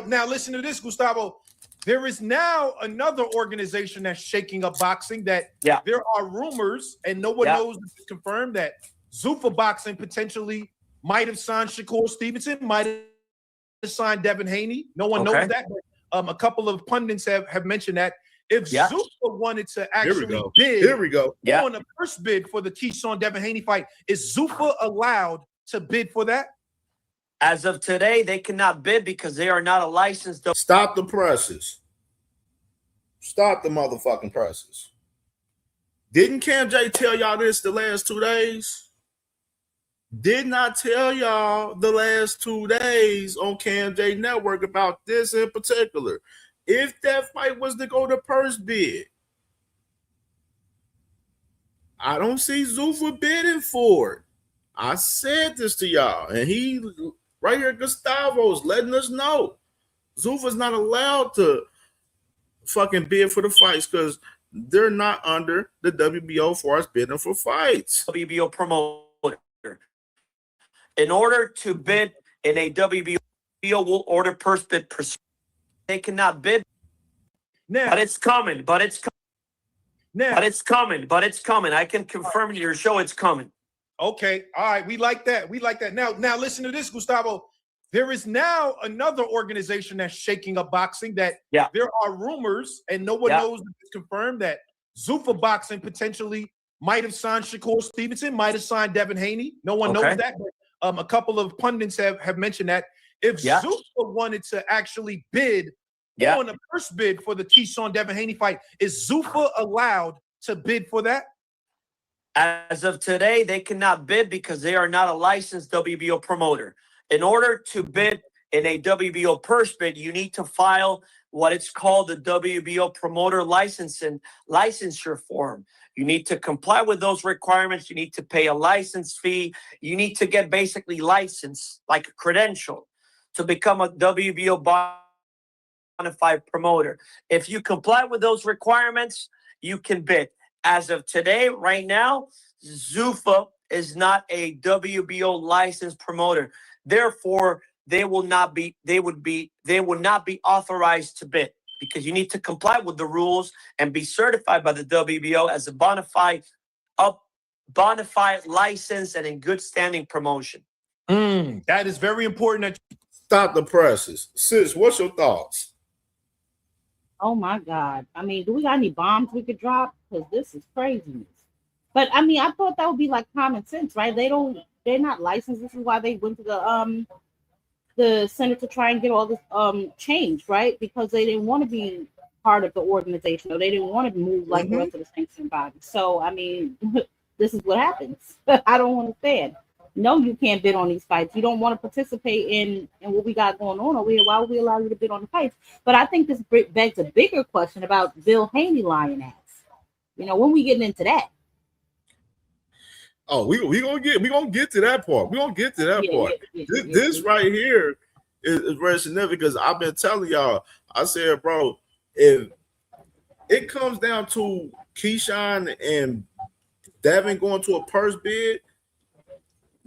Now listen to this, Gustavo. There is now another organization that's shaking up boxing that there are rumors, and no one knows if it's confirmed, that Zuffa Boxing potentially might have signed Shakur Stevenson, might have signed Devin Haney. No one knows that. But, a couple of pundits have mentioned that if Zuffa wanted to actually bid on a first bid for the Keyshawn Devin Haney fight, is Zuffa allowed to bid for that? As of today, they cannot bid because they are not a licensed. Stop the presses. Stop the motherfucking presses. Didn't CamJ tell y'all this the last 2 days? Did not tell y'all the last 2 days on CamJNetwork about this in particular. If that fight was to go to purse bid, I don't see Zuffa bidding for it. I said this to y'all, and he right here, Gustavo's letting us know Zuffa's not allowed to fucking bid for the fights because they're not under the WBO as far as bidding for fights. WBO promoter. In order to bid in a WBO, will order purse bid. They cannot bid. Now, but it's coming. It's coming. I can confirm to your show it's coming. Okay. All right. We like that. Now listen to this, Gustavo. There is now another organization that's shaking up boxing that there are rumors, and no one knows if it's confirmed, that Zuffa Boxing potentially might have signed Shakur Stevenson, might have signed Devin Haney. No one knows that. But, a couple of pundits have mentioned that if Zuffa wanted to actually bid on a first bid for the Keyshawn Devin Haney fight, is Zuffa allowed to bid for that? As of today, they cannot bid because they are not a licensed WBO promoter. In order to bid in a WBO purse bid, you need to file what it's called the WBO promoter licensure form. You need to comply with those requirements. You need to pay a license fee. You need to get basically licensed, like a credential, to become a WBO bona fide promoter. If you comply with those requirements, you can bid. As of today, right now, Zuffa is not a WBO licensed promoter. Therefore, they will not be authorized to bid, because you need to comply with the rules and be certified by the WBO as a bona fide license and in good standing promotion. That is very important. Stop the presses. Sis, what's your thoughts? Oh my God. I mean, do we got any bombs we could drop? Because this is craziness. But I mean, I thought that would be like common sense, right? They're not licensed. This is why they went to the Senate to try and get all this change, right? Because they didn't want to be part of the organization, or they didn't want to move like the rest of the sanctioning body. So I mean, this is what happens. I don't understand. No, you can't bid on these fights. You don't want to participate in what we got going on over here. Why would we allow you to bid on the fights? But I think this begs a bigger question about Bill Haney lying ass. You know, when we getting into that? Oh, we gonna get to that part. We gonna get to that part. This right here is very significant, because I've been telling y'all. I said, bro, if it comes down to Keyshawn and Devin going to a purse bid,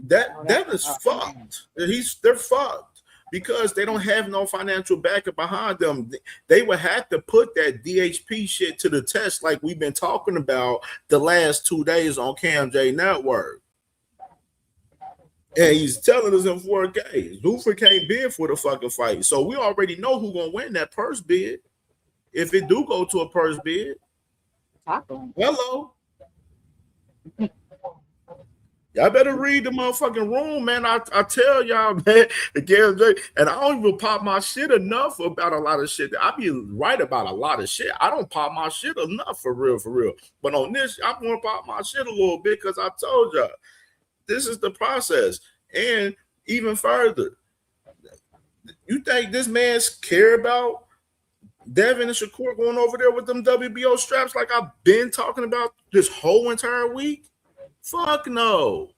Devin is fucked. They're fucked, because they don't have no financial backup behind them. They would have to put that DHP shit to the test, like we've been talking about the last 2 days on CamJNetwork. And he's telling us in 4K, Zuffa can't bid for the fucking fight. So we already know who's gonna win that purse bid if it do go to a purse bid. Hello. Y'all better read the motherfucking room, man. I tell y'all, man, and I don't even pop my shit enough about a lot of shit. I be right about a lot of shit. I don't pop my shit enough, for real. But on this, I'm going to pop my shit a little bit, because I told y'all, this is the process. And even further, you think this man's care about Devin and Shakur going over there with them WBO straps like I've been talking about this whole entire week? Fuck no.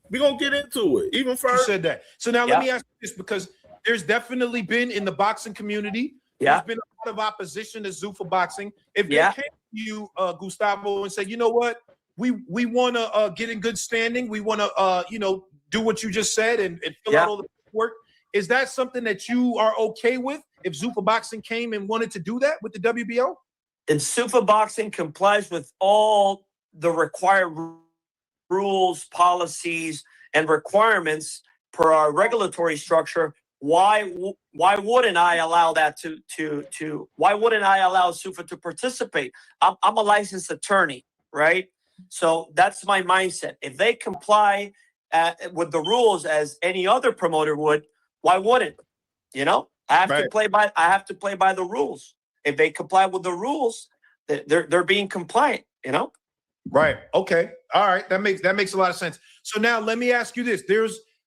We're going to get into it even further. You said that. So now let me ask you this, because there's definitely been in the boxing community, there's been a lot of opposition to Zuffa boxing. If they came to you, Gustavo, and said, you know what, we want to get in good standing, we want to do what you just said and fill out all the work, is that something that you are okay with if Zuffa boxing came and wanted to do that with the WBO? And Zuffa boxing complies with all the required rules, policies, and requirements per our regulatory structure. Why wouldn't I allow that why wouldn't I allow Zuffa to participate? I'm a licensed attorney, right? So that's my mindset. If they comply with the rules as any other promoter would, why wouldn't? I have to play by the rules. If they comply with the rules, they're being compliant, Right. Okay. All right. That makes a lot of sense. So now let me ask you this.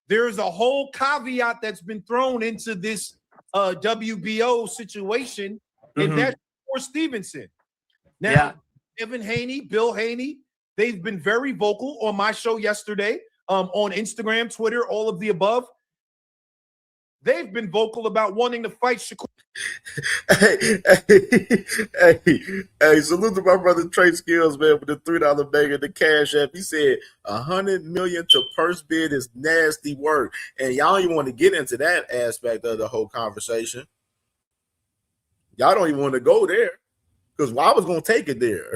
There's a whole caveat that's been thrown into this WBO situation, and that's for Stevenson. Now, Devin Haney, Bill Haney, they've been very vocal on my show yesterday, on Instagram, Twitter, all of the above. They've been vocal about wanting to fight Shakur. Hey, salute to my brother Trey Skills, man, with the $3 bag in the Cash App. He said $100 million to purse bid is nasty work. And y'all don't even want to get into that aspect of the whole conversation. Y'all don't even want to go there. Because I was going to take it there.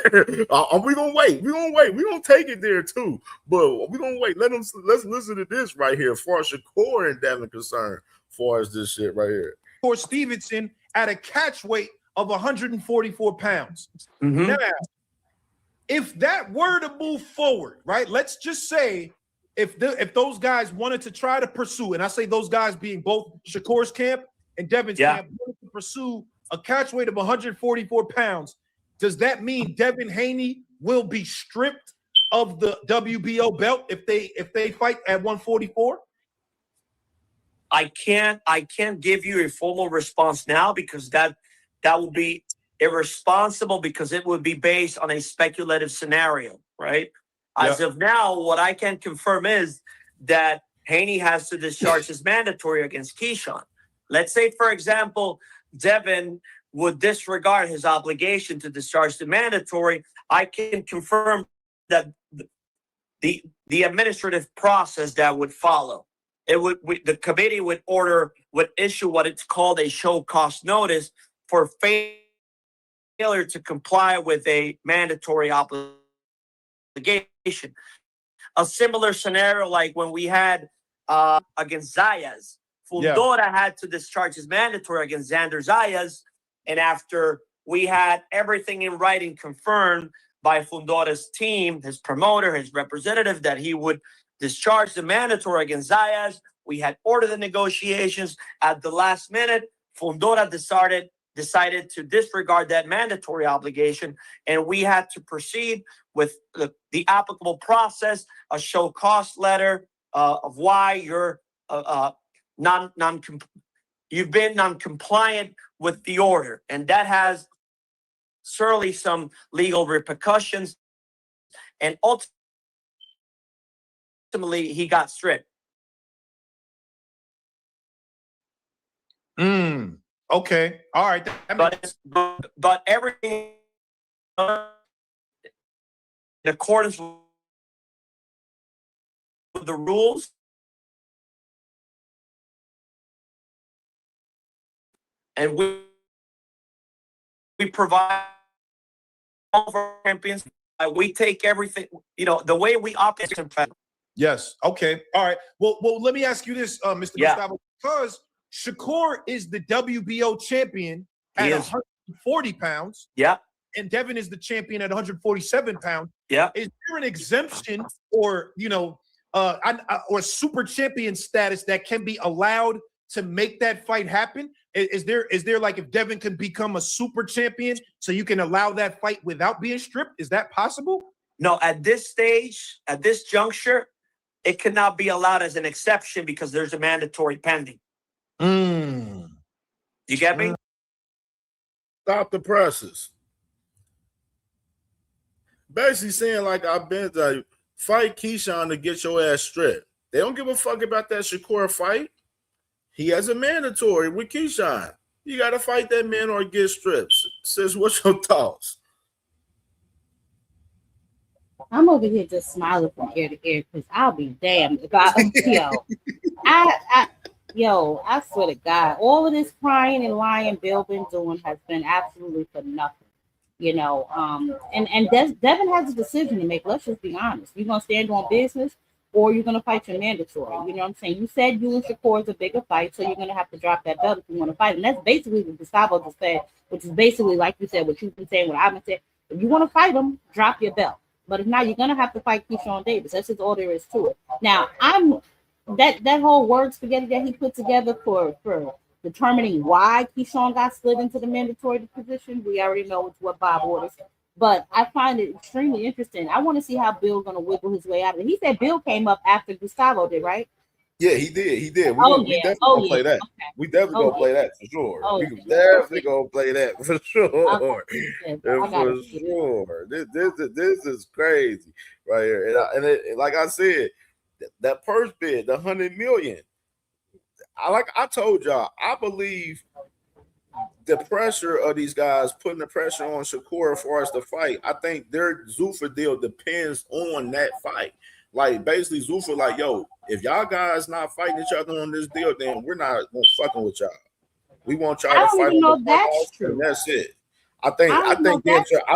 We're going to wait. We're going to take it there too. But we're going to wait. Let's listen to this right here as far as Shakur and Devin concerned, as far as this shit right here. For Stevenson at a catch weight of 144 pounds. Now, if that were to move forward, right, let's just say if those guys wanted to try to pursue, and I say those guys being both Shakur's camp and Devin's camp, wanted to pursue a catch weight of 144 pounds, does that mean Devin Haney will be stripped of the WBO belt if they fight at 144? I can't give you a formal response now because that would be irresponsible because it would be based on a speculative scenario, right? As of now, what I can confirm is that Haney has to discharge his mandatory against Keyshawn. Let's say, for example, Devin would disregard his obligation to discharge the mandatory. I can confirm that the administrative process that would follow, the committee would issue what it's called a show cause notice for failure to comply with a mandatory obligation. A similar scenario like when we had against Zayas. Fundora had to discharge his mandatory against Xander Zayas, and after we had everything in writing confirmed by Fundora's team, his promoter, his representative, that he would discharge the mandatory against Zayas, we had ordered the negotiations. At the last minute, Fundora decided to disregard that mandatory obligation, and we had to proceed with the applicable process, a show cause letter of why you're you've been non-compliant with the order, and that has certainly some legal repercussions, and ultimately he got stripped. Okay. All right. But everything in accordance with the rules. And we provide all of our champions. We take everything, the way we operate. Yes. Okay. All right. Well, let me ask you this, Mr. Gustavo, because Shakur is the WBO champion at 140 pounds. Yeah. And Devin is the champion at 147 pounds. Yeah. Is there an exemption or, or super champion status that can be allowed to make that fight happen? Is there like if Devin can become a super champion so you can allow that fight without being stripped? Is that possible? No, at this stage, at this juncture, it cannot be allowed as an exception because there's a mandatory pending. You get me? Stop the presses. Basically saying, like I've been to fight Keyshawn to get your ass stripped. They don't give a fuck about that Shakur fight. He has a mandatory with Keyshawn. You got to fight that man or get stripped. Sis, what's your thoughts? I'm over here just smiling from ear to ear because I'll be damned if I swear to God, all of this crying and lying Bill been doing has been absolutely for nothing. And Devin has a decision to make. Let's just be honest. You're gonna stand on business or you're gonna fight your mandatory. You know what I'm saying? You said you and Shakur is a bigger fight, so you're gonna have to drop that belt if you want to fight. And that's basically what Gustavo just said, which is basically like you said, what you've been saying, what I've been saying. If you want to fight him, drop your belt. But if not, you're gonna have to fight Keyshawn Davis. That's just all there is to it. Now, that whole word spaghetti that he put together for determining why Keyshawn got slid into the mandatory position, we already know it's what Bob orders. But I find it extremely interesting. I want to see how Bill's gonna wiggle his way out of it. He said Bill came up after Gustavo did, right? Yeah, he did. We definitely gonna play that. Okay. We definitely gonna play that for sure. We definitely gonna play that for sure. For sure. This is crazy right here. And like I said, that purse bid, the $100 million. I told y'all, I believe the pressure of these guys putting the pressure on Shakur as far as the fight. I think their Zuffa deal depends on that fight. Like basically Zuffa, like, yo, if y'all guys not fighting each other on this deal, then we're not fucking with y'all. We want y'all to fight on the that's true. And that's it. I think I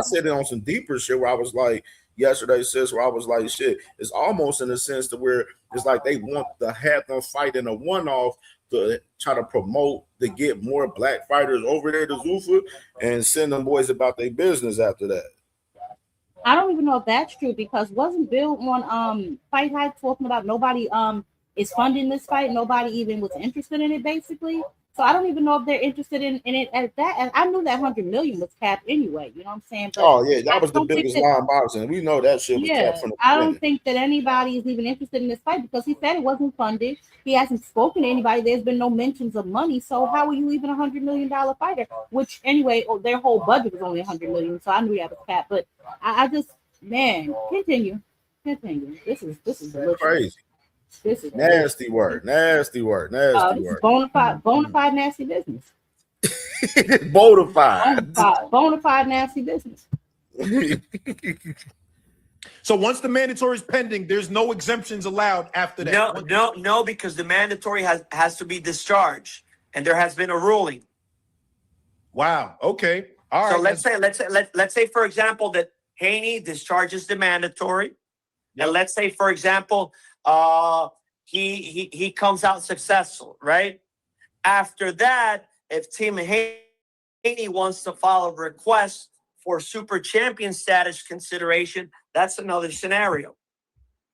said it on some deeper shit where I was like yesterday, sis, where I was like, shit, it's almost in a sense to where it's like they want to have them fight in a one-off to try to promote to get more black fighters over there to Zuffa and send them boys about their business after that. I don't even know if that's true because wasn't Bill on Fight Hype talking about nobody is funding this fight, nobody even was interested in it basically. So I don't even know if they're interested in it at that. And I knew that 100 million was capped anyway. You know what I'm saying? But Oh yeah, that I was the don't think biggest that, line boxing. We know that shit was kept yeah, from the I don't beginning. think that anybody is even interested in this fight because he said it wasn't funded. He hasn't spoken to anybody. There's been no mentions of money. So how are you even $100 million fighter? Which anyway, their whole budget was only 100 million. So I knew that was capped. But I just, man, continue. This is delicious. Crazy. This is Nasty work. Nasty work. Nasty this is work. bona fide nasty business. Bona fide nasty business. So once the mandatory is pending, there's no exemptions allowed after that. No, because the mandatory has to be discharged, and there has been a ruling. Wow. Okay. All right. So let's say for example that Haney discharges the mandatory, and let's say for example he comes out successful, right? After that, if Team Haney wants to file a request for super champion status consideration, that's another scenario.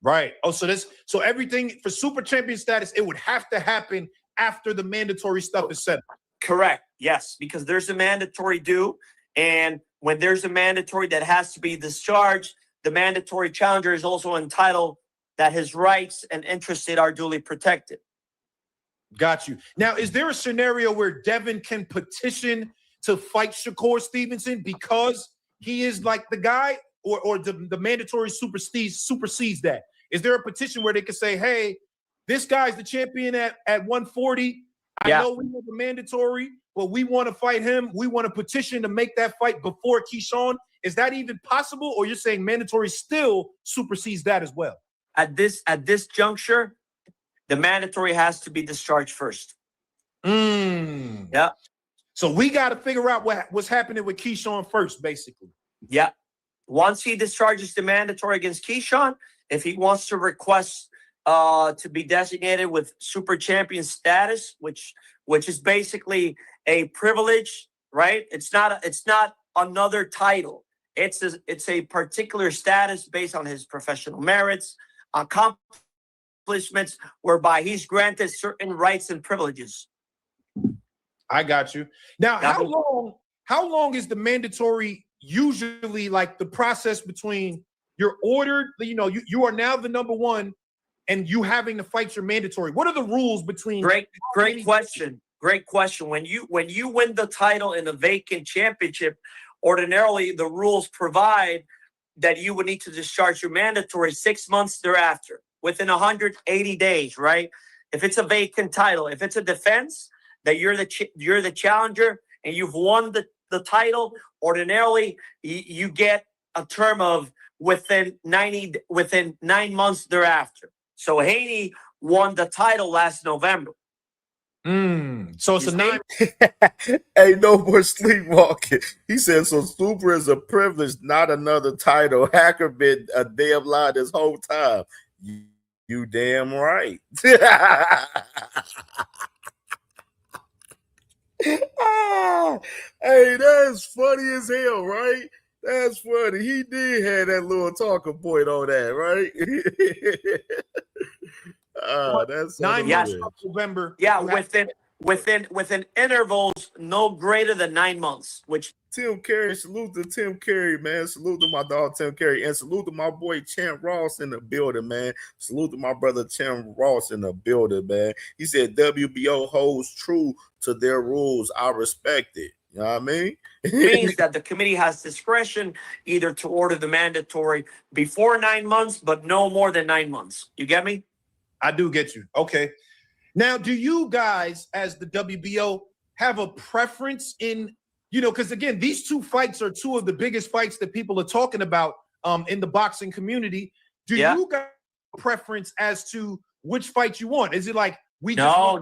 Right. Oh, so everything for super champion status, it would have to happen after the mandatory stuff is set. Correct. Yes, because there's a mandatory due, and when there's a mandatory that has to be discharged, the mandatory challenger is also entitled that his rights and interests are duly protected. Got you. Now, is there a scenario where Devin can petition to fight Shakur Stevenson because he is like the guy, or the mandatory supersedes that? Is there a petition where they could say, hey, this guy's the champion at 140. I know we have the mandatory, but we want to fight him. We want to petition to make that fight before Keyshawn. Is that even possible? Or you're saying mandatory still supersedes that as well? At this juncture, the mandatory has to be discharged first. Yeah. So we got to figure out what's happening with Keyshawn first, basically. Yeah. Once he discharges the mandatory against Keyshawn, if he wants to request to be designated with super champion status, which is basically a privilege, right? It's not another title. It's a particular status based on his professional merits, accomplishments, whereby he's granted certain rights and privileges. I got you. Now, how long is the mandatory usually, like the process between you're ordered, you are now the number one and you having to fight your mandatory? What are the rules between? Great question. Great question. When you win the title in a vacant championship, ordinarily the rules provide that you would need to discharge your mandatory 6 months thereafter, within 180 days, right? If it's a vacant title, if it's a defense that you're the challenger and you've won the title, ordinarily you get a term of within 9 months thereafter. So Haney won the title last November. So it's a 9. Ain't no more sleepwalking. He said, so super is a privilege, not another title. Hacker been a damn lie this whole time. You damn right. Hey, that's funny as hell, right? That's funny. He did have that little talking point on that, right? That's 9 months of November. Yeah, within intervals no greater than 9 months. Which Tim Carey, salute to Tim Carey, man. Salute to my dog Tim Carey, and salute to my boy Champ Ross in the building, man. Salute to my brother Champ Ross in the building, man. He said WBO holds true to their rules. I respect it. You know what I mean? means that the committee has discretion either to order the mandatory before 9 months, but no more than 9 months. You get me? I do get you. Okay. Now, do you guys, as the WBO, have a preference in, because again, these two fights are two of the biggest fights that people are talking about in the boxing community. Do you guys have a preference as to which fight you want? Is it like No.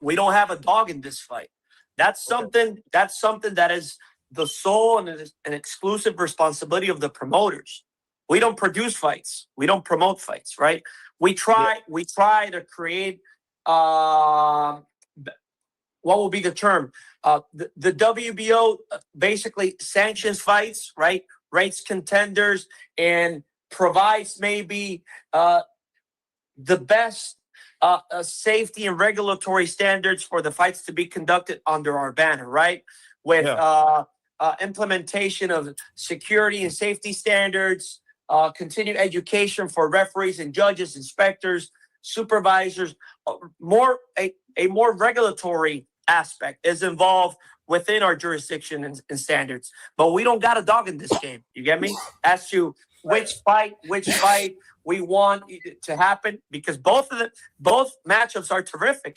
We don't have a dog in this fight. That's something that is the sole and an exclusive responsibility of the promoters. We don't produce fights. We don't promote fights, right? We try to create what will be the term? The WBO basically sanctions fights, right? Rates contenders and provides maybe the best safety and regulatory standards for the fights to be conducted under our banner, right? With implementation of security and safety standards, continued education for referees and judges, inspectors, supervisors, a more regulatory aspect is involved within our jurisdiction and standards. But we don't got a dog in this game. You get me? As to which fight we want to happen, because both matchups are terrific.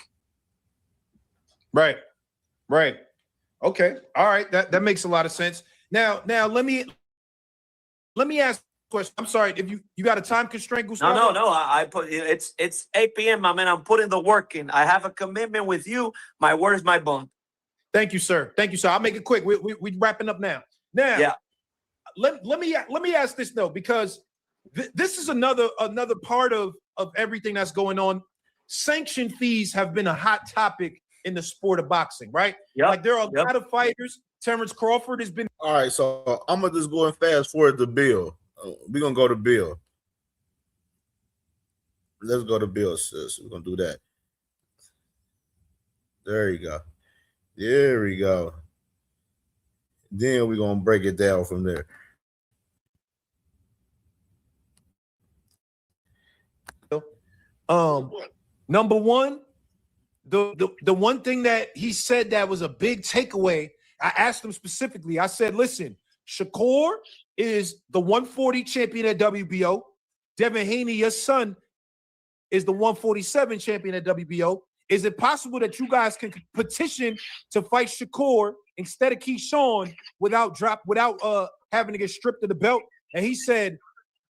Right. Okay. All right. That makes a lot of sense. Now let me ask a question. I'm sorry, if you got a time constraint, Gustavo? No. I put it's 8 p.m. my man. I'm putting the work in. I have a commitment with you. My word is my bond. Thank you, sir. I'll make it quick. We wrapping up now. Let me ask this though, because this is another part of everything that's going on. Sanction fees have been a hot topic in the sport of boxing, right? Like there are a lot of fighters. Terrence Crawford has been. All right, so I'm gonna just go and fast forward to Bill. We're gonna go to Bill. Let's go to Bill, sis. We're gonna do that. There you go. There we go. Then we're gonna break it down from there. Number one, the one thing that he said that was a big takeaway, I asked him specifically. I said, listen, Shakur is the 140 champion at WBO. Devin Haney, your son, is the 147 champion at WBO. Is it possible that you guys can petition to fight Shakur instead of Keyshawn without having to get stripped of the belt? And he said,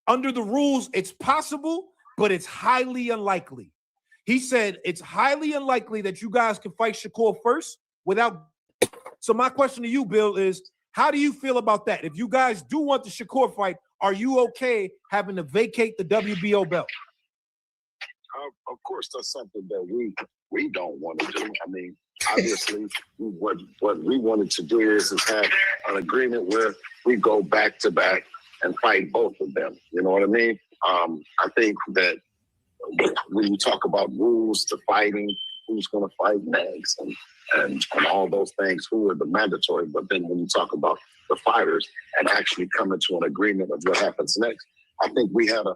under the rules, it's possible, but it's highly unlikely. He said it's highly unlikely that you guys can fight Shakur first without. So my question to you, Bill, is how do you feel about that? If you guys do want the Shakur fight, are you okay having to vacate the WBO belt? Of course, that's something that we don't want to do. I mean, obviously, what we wanted to do is have an agreement where we go back to back and fight both of them. You know what I mean? I think that when you talk about rules to fighting, who's going to fight next, and all those things, who are the mandatory. But then when you talk about the fighters and actually coming to an agreement of what happens next, I think we had a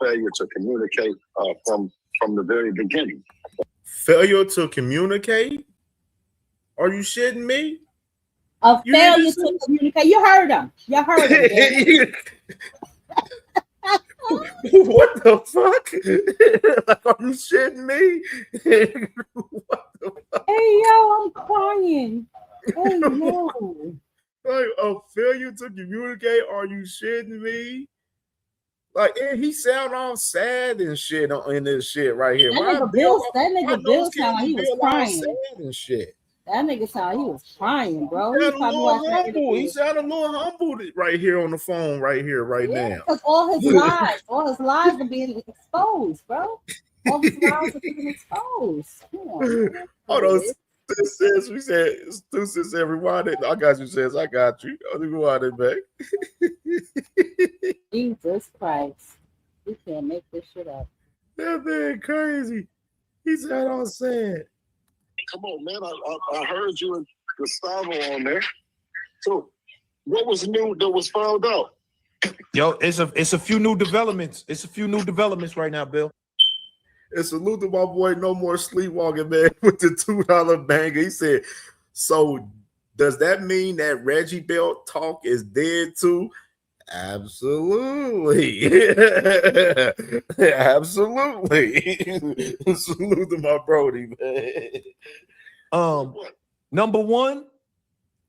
failure to communicate from the very beginning. Failure to communicate? Are you shitting me? A failure to communicate. You heard him. What the fuck? Like, are you shitting me? What the fuck? Hey, yo, I'm crying. Hey, yo. Like, a failure to communicate? Are you shitting me? Like, he sound all sad and shit in this shit right here. That nigga Bill sound like he was crying. Sad and shit. That nigga sound like he was crying, bro. He sounded a little humbled right here on the phone right now. Because all his lies are being exposed, bro. All his lies are being exposed. Hold on. We said, Stu says everyone. I got you, says I got you. I'll go out it back. Jesus Christ. We can't make this shit up. That man crazy. He said all sad. Come on, man. I heard you and Gustavo on there. So what was new that was found out? Yo, it's a few new developments. It's a few new developments right now, Bill. And salute to my boy No More Sleepwalking, man, with the $2 banger. He said, so does that mean that Reggie belt talk is dead too? Absolutely. Absolutely. Salute to my Brody, man. Number one,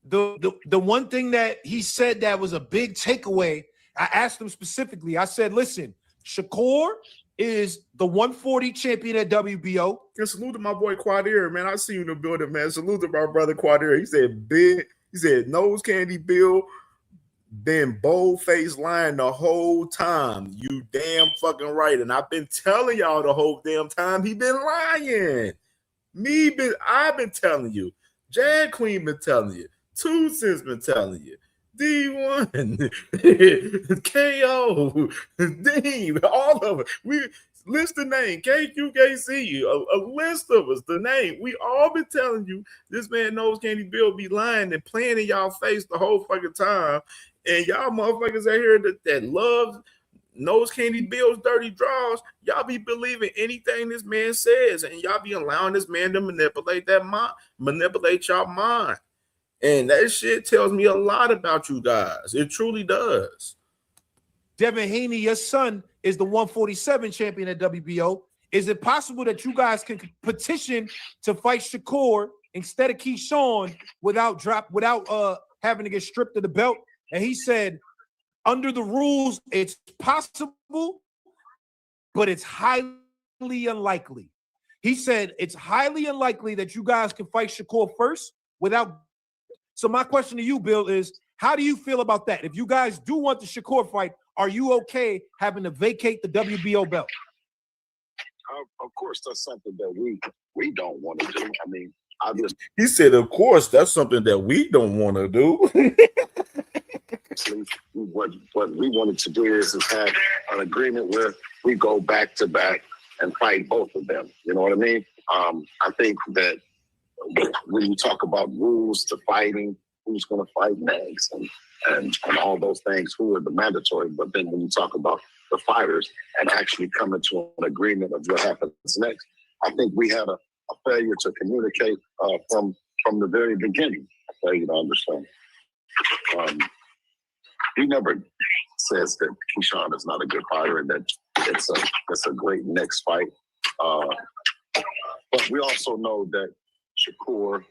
the one thing that he said that was a big takeaway, I asked him specifically. I said, listen, Shakur is the 140 champion at WBO. And salute to my boy Quadir, man. I see you in the building, man. Salute to my brother Quadir. He said, nose candy Bill, been bold-faced lying the whole time. You damn fucking right. And I've been telling y'all the whole damn time he been lying. I've been telling you. Jag Queen been telling you. Two Cents been telling you. D1, KO, Dean, all of it. List the name. KQKC. A list of us. The name. We all been telling you this man knows Candy Bill be lying and playing in y'all face the whole fucking time. And y'all motherfuckers out here that love knows Candy Bill's dirty draws. Y'all be believing anything this man says, and y'all be allowing this man to manipulate y'all mind. And that shit tells me a lot about you guys. It truly does. Devin Haney, your son is the 147 champion at WBO. Is it possible that you guys can petition to fight Shakur instead of Keyshawn without having to get stripped of the belt? And he said, under the rules, it's possible, but it's highly unlikely. He said it's highly unlikely that you guys can fight Shakur first without. So my question to you, Bill, is how do you feel about that? If you guys do want the Shakur fight, are you okay having to vacate the WBO belt? Of course, that's something that we don't want to do. I mean, obviously. He said, of course, that's something that we don't want to do. What we wanted to do is have an agreement where we go back to back and fight both of them. You know what I mean? I think that when you talk about rules to fighting, who's going to fight next, and all those things, who are the mandatory. But then when you talk about the fighters and actually coming to an agreement of what happens next, I think we had a failure to communicate from the very beginning. A failure to understand. He never says that Keyshawn is not a good fighter and that it's a great next fight. But we also know that Shakur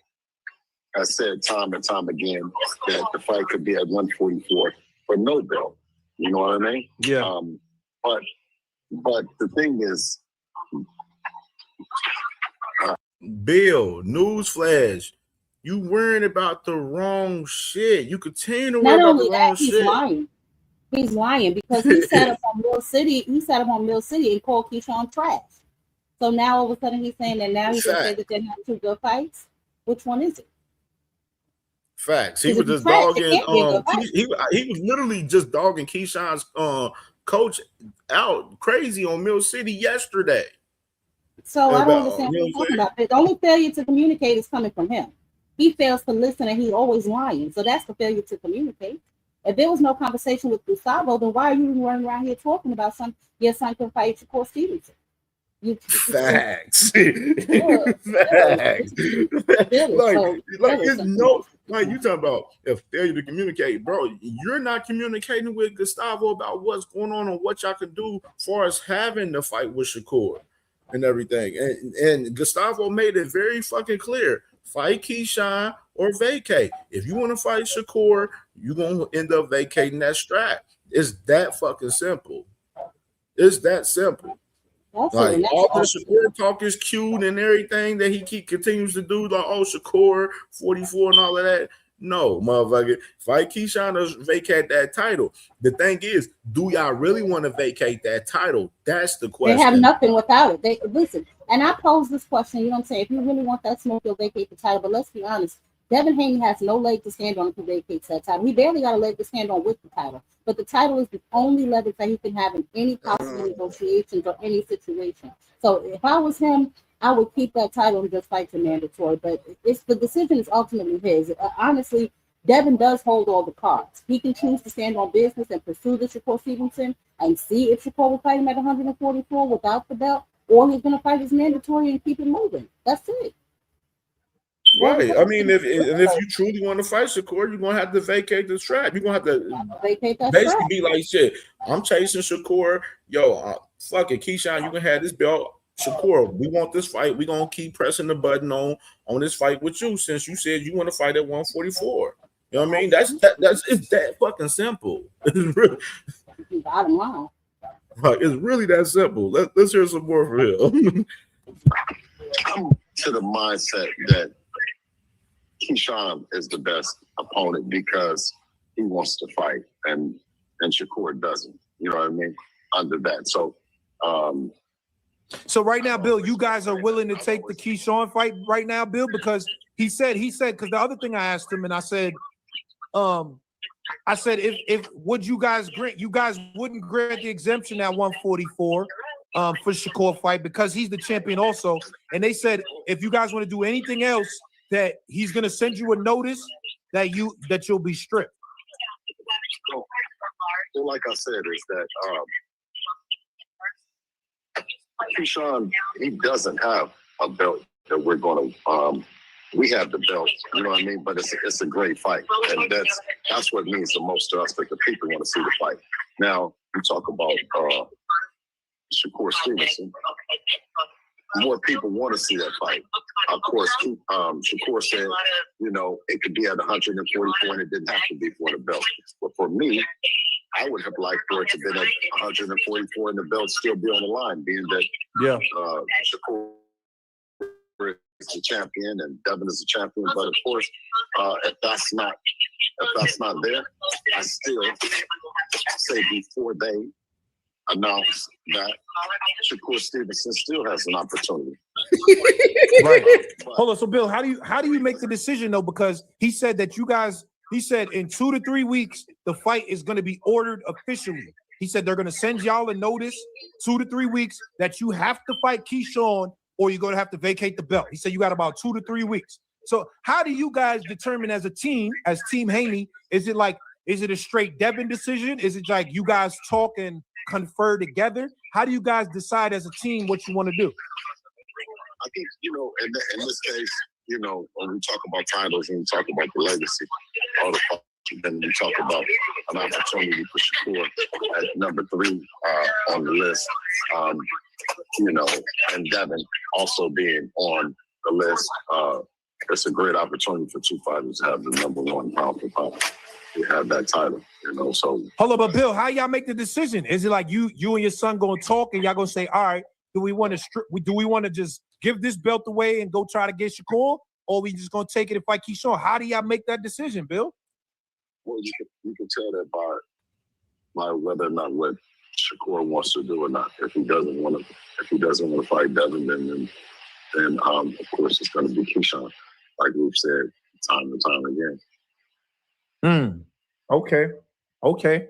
has said time and time again that the fight could be at 144 for no belt. You know what I mean? Yeah. But the thing is, Bill, newsflash. You worrying about the wrong shit. You continue to Not worry about only the wrong that, he's shit. lying. He's lying because he sat up on Mill City. He sat up on Mill City and called Keyshawn trash. So now all of a sudden he's saying that now he's going to say that they're not two good fights. Which one is it? Facts. He was just dogging. He was literally just dogging Keyshawn's coach out crazy on Mill City yesterday. So I don't understand what you're talking about. The only failure to communicate is coming from him. He fails to listen and he's always lying. So that's the failure to communicate. If there was no conversation with Gustavo, then why are you running around here talking about your son can fight Shakur Stevenson? Facts. Facts. Like you talking about a failure to communicate, bro. You're not communicating with Gustavo about what's going on and what y'all can do as far as having the fight with Shakur and everything. And Gustavo made it very fucking clear. Fight Keyshawn or vacate. If you want to fight Shakur, you're going to end up vacating that strap. It's that fucking simple. It's that simple. Like all the Shakur talk is cute and everything that he continues to do, like Shakur 44 and all of that. No, motherfucker. Fight Keyshawn or vacate that title. The thing is, do y'all really want to vacate that title? That's the question. They have nothing without it. Listen, and I pose this question, you know what I'm saying? If you really want that smoke, you'll vacate the title. But let's be honest, Devin Haney has no leg to stand on if he vacates that title. He barely got a leg to stand on with the title. But the title is the only leverage that he can have in any possible negotiations or any situation. So if I was him, I would keep that title and just fight to mandatory. But the decision is ultimately his. Honestly, Devin does hold all the cards. He can choose to stand on business and pursue the Shakur Stevenson and see if Shakur will fight him at 144 without the belt, or he's going to fight his mandatory and keep it moving. That's it. Right. I mean, if you truly want to fight Shakur, you're gonna have to vacate the strap. You're gonna have to vacate that basically strap. Be like, shit, I'm chasing Shakur. Yo, fuck it, Keyshawn, you can have this belt. Shakur, we want this fight. We're gonna keep pressing the button on this fight with you since you said you want to fight at 144. You know what I mean? It's that fucking simple. It's really, bottom line. It's really that simple. Let's hear some more from him. I'm to the mindset that Keyshawn is the best opponent because he wants to fight and Shakur doesn't. You know what I mean? Under that. So right now, Bill, you guys are willing to take the Keyshawn fight right now, Bill, because he said because the other thing I asked him and I said if would you guys grant wouldn't grant the exemption at 144, for Shakur fight because he's the champion also. And they said if you guys want to do anything else, that he's gonna send you a notice that you'll be stripped. Well, like I said, is that Keyshawn, he doesn't have a belt that we're gonna we have the belt, you know what I mean? But it's a great fight. And that's what means the most to us, that the people want to see the fight. Now, you talk about Shakur Stevenson. More people want to see that fight. Of course, Shakur said, you know, it could be at 144 and it didn't have to be for the belt. But for me, I would have liked for it to be at 144 and the belt still be on the line, being that Shakur is the champion and Devin is the champion. But of course, if that's not there, I still say before they announce that Shakur Stevenson still has an opportunity. Right. Hold on. So Bill, how do you make the decision though? Because he said that he said in 2 to 3 weeks, the fight is going to be ordered officially. He said they're going to send y'all a notice 2 to 3 weeks that you have to fight Keyshawn or you're going to have to vacate the belt. He said you got about 2 to 3 weeks. So how do you guys determine as a team, as Team Haney, is it a straight Devin decision? Is it like you guys talk and confer together? How do you guys decide as a team what you want to do? I think, you know, in this case, you know, when we talk about titles and we talk about the legacy, all the then we talk about an opportunity for Shakur at number 3 on the list. You know, and Devin also being on the list. It's a great opportunity for 2 fighters to have the number 1 pound for pound. We have that title, you know. So hold on, but Bill, how y'all make the decision? Is it like you and your son gonna talk and y'all gonna say, all right, do we want to just give this belt away and go try to get Shakur, or we just gonna take it and fight Keyshawn? How do y'all make that decision, Bill? Well, you can tell that by whether or not what Shakur wants to do or not. If he doesn't want to fight Devin, then of course it's going to be Keyshawn, like we've said time and time again. Okay.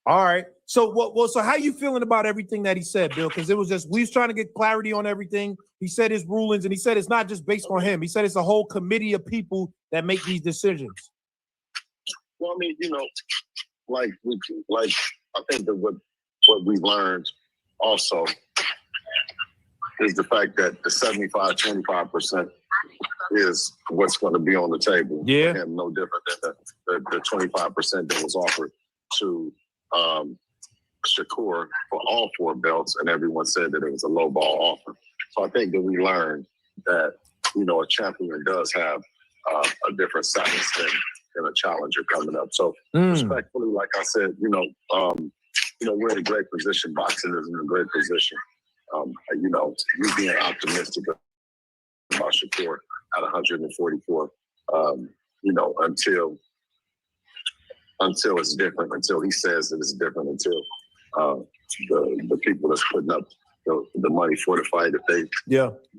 All right. So so how you feeling about everything that he said, Bill? Because it was just we was trying to get clarity on everything. He said his rulings, and he said it's not just based on him. He said it's a whole committee of people that make these decisions. Well, I mean, you know, like I think that what we learned also is the fact that the 75-25% is what's going to be on the table. Yeah. For him, no different than the 25% that was offered to Shakur for all 4 belts, and everyone said that it was a low ball offer. So I think that we learned that, you know, a champion does have a different status than a challenger coming up. So respectfully, like I said, you know, we're in a great position. Boxing is in a great position. You know, you being optimistic about Shakur at 144, you know, until it's different, until he says that it's different, until the people that's putting up the money for the fight, if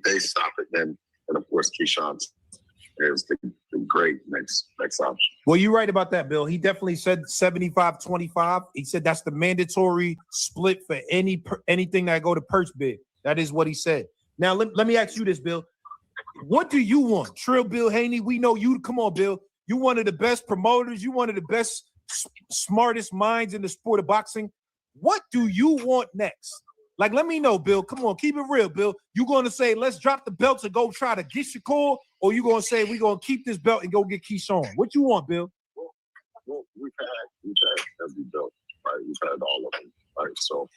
they stop it, then of course Keyshawn is the great next option. Well, you're right about that, Bill. He definitely said 75-25. He said that's the mandatory split for anything that go to purse bid. That is what he said. Now, let me ask you this, Bill. What do you want? Trill Bill Haney, we know you. Come on, Bill. You one of the best promoters. You one of the best, smartest minds in the sport of boxing. What do you want next? Like, let me know, Bill. Come on, keep it real, Bill. You going to say, let's drop the belts and go try to get Shakur, or you going to say, we're going to keep this belt and go get Keyshawn? What you want, Bill? Well, we've had every belt, right? We've had all of them, right? So,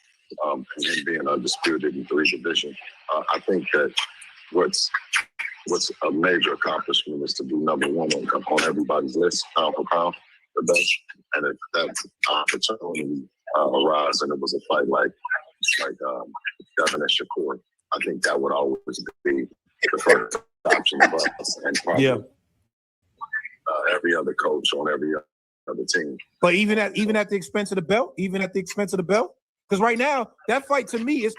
and him being undisputed in 3 divisions, I think that what's a major accomplishment is to be number 1 on everybody's list, pound for pound, the best. And if that opportunity arises and it was a fight like Devin and Shakur, I think that would always be the first option of us, and probably every other coach on every other team. But even at the expense of the belt, because right now that fight to me is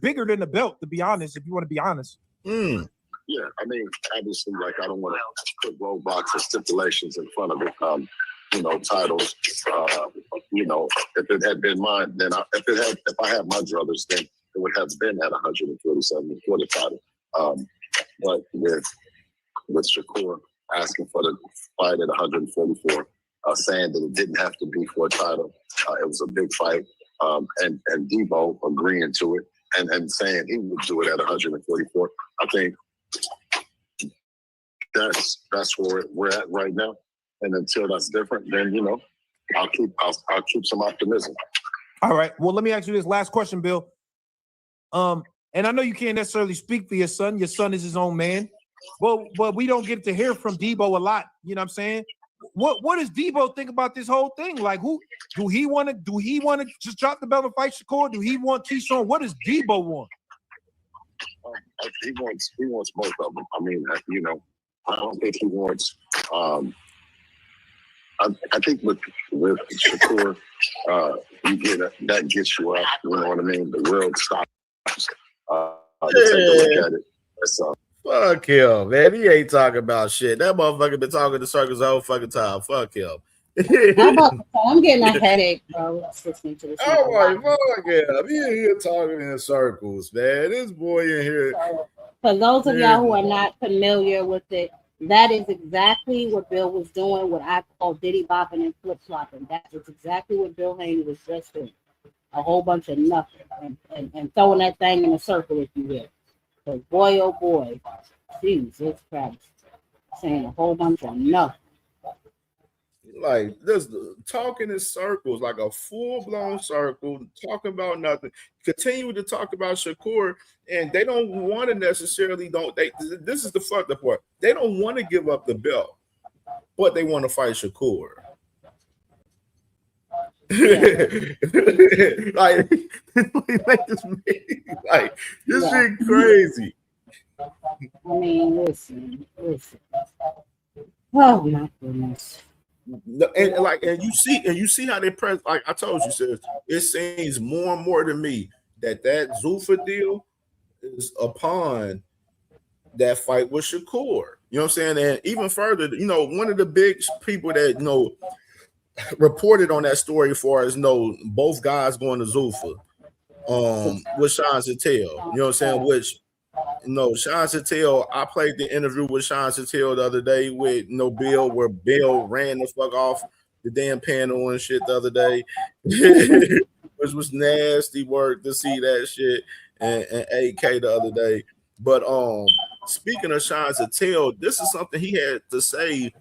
bigger than the belt. To be honest, if you want to be honest. Yeah, I mean, obviously, like I don't want to put roadblocks or stipulations in front of it. Titles. If it had been mine, then if I had my druthers, then it would have been at 147 for the title. But with Shakur asking for the fight at 144, saying that it didn't have to be for a title, it was a big fight, and Debo agreeing to it and saying he would do it at 144. I think that's where we're at right now. And until that's different, then I'll keep some optimism. All right. Well, let me ask you this last question, Bill. And I know you can't necessarily speak for your son. Your son is his own man. But we don't get to hear from Debo a lot. You know what I'm saying? What does Debo think about this whole thing? Like, who do he want to just drop the belt and fight Shakur? Do he want Keyshawn? What does Debo want? He wants both of them. I mean, I don't think he wants. I think with Shakur, that gets you up. You know what I mean? The world stops. To take a look at it. Fuck him, man. He ain't talking about shit. That motherfucker been talking to circles the whole fucking time. Fuck him. I'm getting a headache, bro. Listening to this. Oh my fuck him. He in here talking in circles, man. This boy in here. For those of y'all who are not familiar with it, that is exactly what Bill was doing, what I call diddy bopping and flip flopping. That is exactly what Bill Haney was just doing. A whole bunch of nothing and throwing that thing in a circle, if you will. Because boy, oh boy, Jesus Christ, saying a whole bunch of nothing. Like this, talking in circles, like a full-blown circle, talking about nothing. Continue to talk about Shakur, and they don't want to necessarily. This is the fucked up part. They don't want to give up the belt, but they want to fight Shakur. like this shit crazy. I mean, listen. Oh my goodness. And you see how they press. Like I told you, sis, it seems more and more to me that Zuffa deal is upon that fight with Shakur. You know what I'm saying? And even further, one of the big people that reported on that story for us, both guys going to Zuffa, with Sean Sattel. You know what I'm saying? Which, Sean Sattel, I played the interview with Sean Sattel the other day with Bill, where Bill ran the fuck off the damn panel and shit the other day, which was nasty work to see that shit, and AK the other day. But speaking of Sean Sattel, this is something he had to say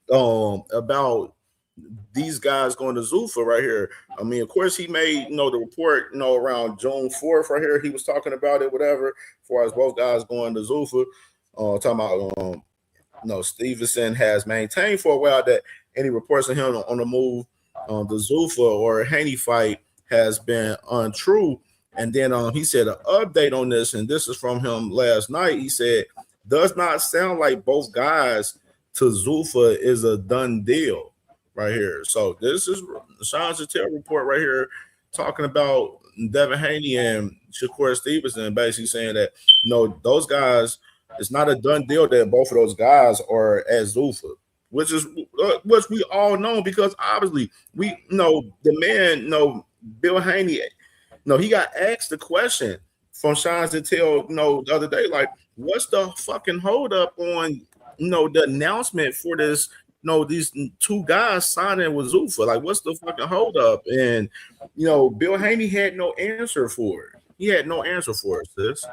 about these guys going to Zuffa right here. I mean, of course, he made the report around June 4th right here. He was talking about it, whatever, as far as both guys going to Zuffa. Talking about Stevenson has maintained for a while that any reports of him on the move, the Zuffa or Haney fight has been untrue. And then he said an update on this, and this is from him last night. He said, does not sound like both guys to Zuffa is a done deal. Right here. So this is Sean Sattel report right here talking about Devin Haney and Shakur Stevenson, basically saying that those guys, it's not a done deal that both of those guys are at Zuffa, which we all know, because obviously we the man, Bill Haney, he got asked the question from Sean Sattel the other day, like, what's the fucking hold up on the announcement for this? These two guys signing with Zuffa, like, what's the fucking hold up? And Bill Haney had no answer for it. He had no answer for it, sis.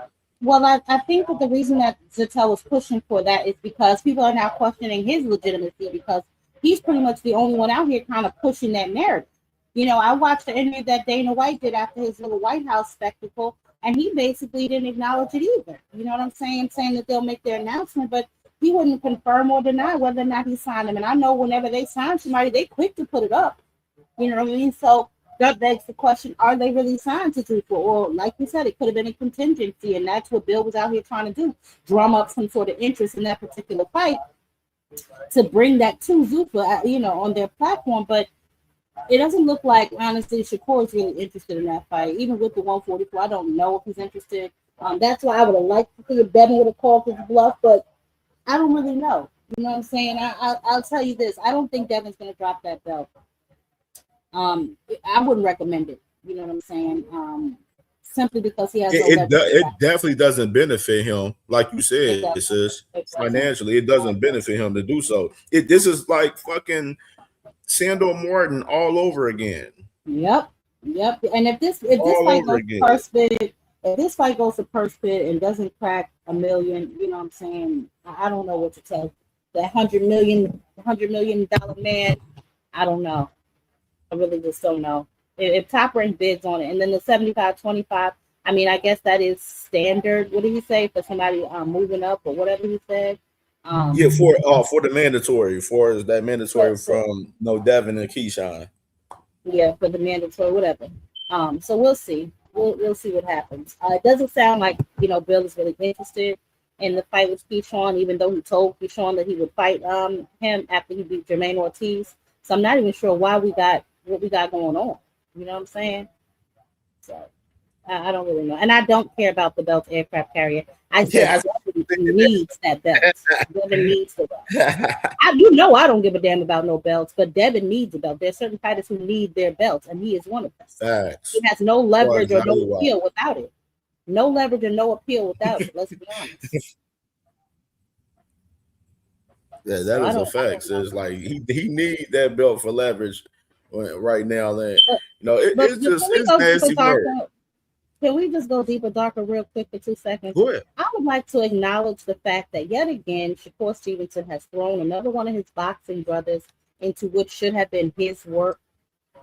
Well, I think that the reason that Zattel was pushing for that is because people are now questioning his legitimacy, because he's pretty much the only one out here kind of pushing that narrative. I watched the interview that Dana White did after his little White House spectacle, and he basically didn't acknowledge it either. You know what I'm saying? Saying that they'll make their announcement, but he wouldn't confirm or deny whether or not he signed them. And I know whenever they sign somebody, they quick to put it up. You know what I mean? So that begs the question, are they really signed to Zuffa? Or like you said, it could have been a contingency, and that's what Bill was out here trying to do, drum up some sort of interest in that particular fight to bring that to Zuffa, on their platform. But it doesn't look like, honestly, Shakur is really interested in that fight. Even with the 144, I don't know if he's interested. That's why I would have liked to see if Devin would have called his bluff, but I don't really know. You know what I'm saying? I'll tell you this. I don't think Devin's going to drop that belt. I wouldn't recommend it. You know what I'm saying? simply because he has It, no it, leverage. do- it definitely doesn't benefit him, like you said, It sis. doesn't. Financially, it doesn't benefit him to do so. This is like fucking Sandor Martin all over again. Yep. And if this All fight over goes to again. purse bid, if this fight goes to purse bid and doesn't crack $1 million, you know what I'm saying? I don't know what to tell that $100 million man. I don't know. I really just don't know. If Top Rank bids on it, and then the 75-25, I mean, I guess that is standard. What did he say for somebody moving up or whatever he said? Yeah, for the mandatory, for that mandatory from Devin and Keyshawn. Yeah, for the mandatory, whatever. So we'll see. We'll see what happens. It doesn't sound like Bill is really interested in the fight with Keyshawn, even though he told Keyshawn that he would fight him after he beat Jermaine Ortiz. So I'm not even sure why we got what we got going on. You know what I'm saying? So I don't really know, and I don't care about the belt aircraft carrier. I said Devin needs that belt. Devin needs the belt. I don't give a damn about no belts, but Devin needs a belt. There's certain fighters who need their belts, and he is one of them. He has no leverage or no appeal without it. No leverage and no appeal without it. Let's be honest. Yeah, that is a fact. So it's like he needs that belt for leverage right now. And it's nasty work. Can we just go deeper, darker, real quick for 2 seconds? Go ahead. I would like to acknowledge the fact that yet again, Shakur Stevenson has thrown another one of his boxing brothers into what should have been his work.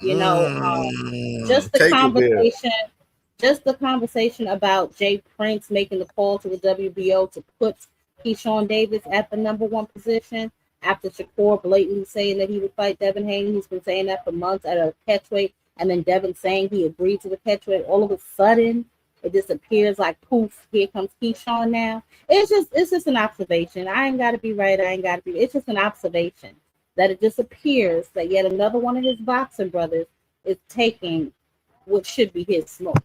Just the conversation about Jay Prince making the call to the WBO to put Keyshawn Davis at the number 1 position after Shakur blatantly saying that he would fight Devin Haney. He's been saying that for months at a catchweight. And then Devin saying he agreed to the catchweight. All of a sudden, it just appears like poof, here comes Keyshawn now. It's just an observation. I ain't got to be right. It's just an observation that it just appears that yet another one of his boxing brothers is taking what should be his smoke.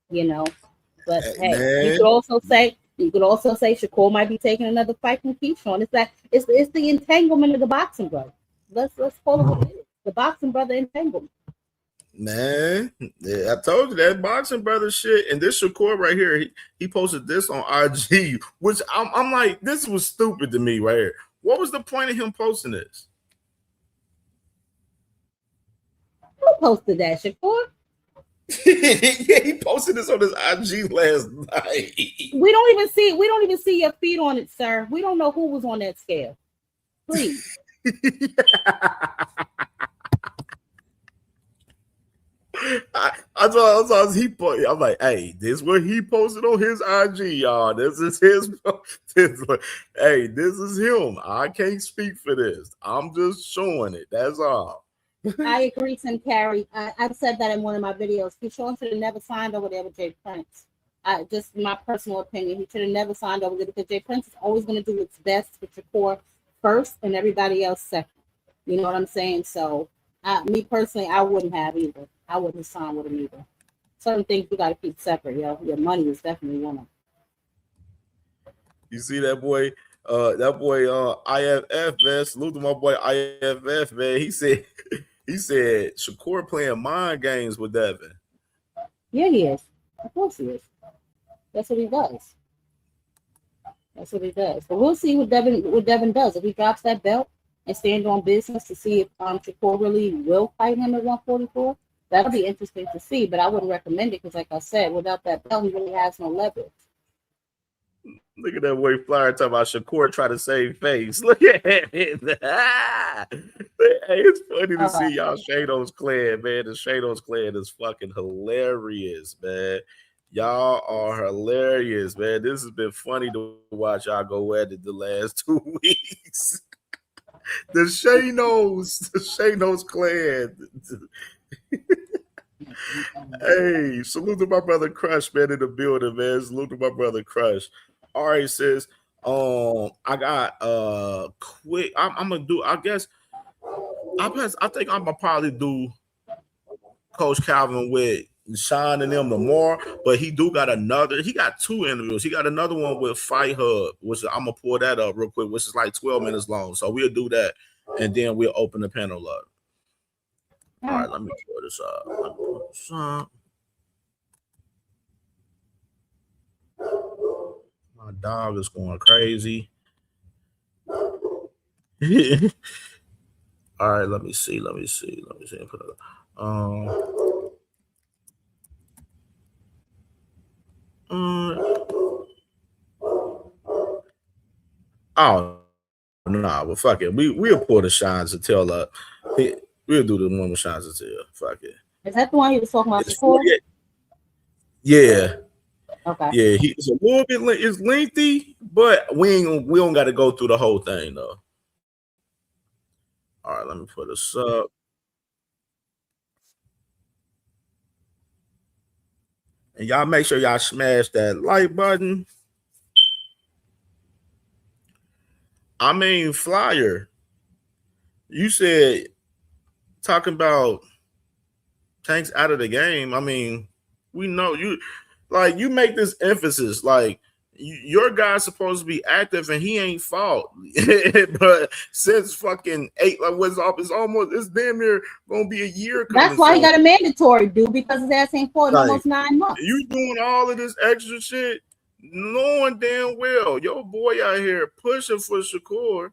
But hey, you could also say Shakur might be taking another fight from Keyshawn. It's the entanglement of the boxing brother. Let's call it what it is. The boxing brother entanglement. Man, yeah, I told you that boxing brother shit. And this Shakur right here, he posted this on IG, which I'm like, this was stupid to me right here. What was the point of him posting this? Who posted that, Shakur? Yeah, he posted this on his IG last night. We don't even see your feet on it, sir. We don't know who was on that scale. Please. I saw he put. I'm like, hey, this is what he posted on his IG, y'all. This is his. Hey, this is him. I can't speak for this. I'm just showing it. That's all. I agree, Tim Carey. I said that in one of my videos. Keyshawn should have never signed over there with Jay Prince. Just my personal opinion. He should have never signed over there because Jay Prince is always going to do its best for Shakur first and everybody else second. You know what I'm saying? So, me personally, I wouldn't have either. I wouldn't have signed with him either. Certain things you got to keep separate, yo. Your money is definitely one of them. You see that boy? IFF, man. Salute to my boy IFF, man. He said Shakur playing mind games with Devin. Yeah, he is. Of course he is. That's what he does. But we'll see what Devin does. If he drops that belt and stands on business to see if Shakur really will fight him at 144, that'll be interesting to see. But I wouldn't recommend it because, like I said, without that belt, he really has no leverage. Look at that way flyer talking about Shakur trying to save face. Look at it. Hey, it's funny to see y'all Shadows clan, man. The Shadows clan is fucking hilarious, man. Y'all are hilarious, man. This has been funny to watch y'all go at it the last 2 weeks. The Shadows clan. Hey, salute to my brother Crush, man, in the building, man. Salute to my brother Crush. All right, sis. I got quick. I'm gonna do. I guess I think I'm gonna probably do Coach Calvin with Sean and them tomorrow. But he got 2 interviews. He got another one with Fight Hub, which I'm gonna pull that up real quick, which is like 12 minutes long. So we'll do that, and then we'll open the panel up. All right, let me pull this up. dog is going crazy. All right, let me see. Put it oh nah, but fuck it. We'll pull the shines and tell we'll do the one with shines and tell. Fuck it. Is that the one you was talking about before? Yeah. Okay. Yeah, it's a little bit it's lengthy, but we don't got to go through the whole thing though. All right, let me put this up. And y'all make sure y'all smash that like button. I mean, Flyer, you said talking about Tank's out of the game. I mean, we know you make this emphasis like your guy's supposed to be active and he ain't fault. But since fucking 8, it's damn near gonna be a year. That's why he got a mandatory due, because his ass ain't fought in almost 9 months. You doing all of this extra shit, knowing damn well your boy out here pushing for Shakur,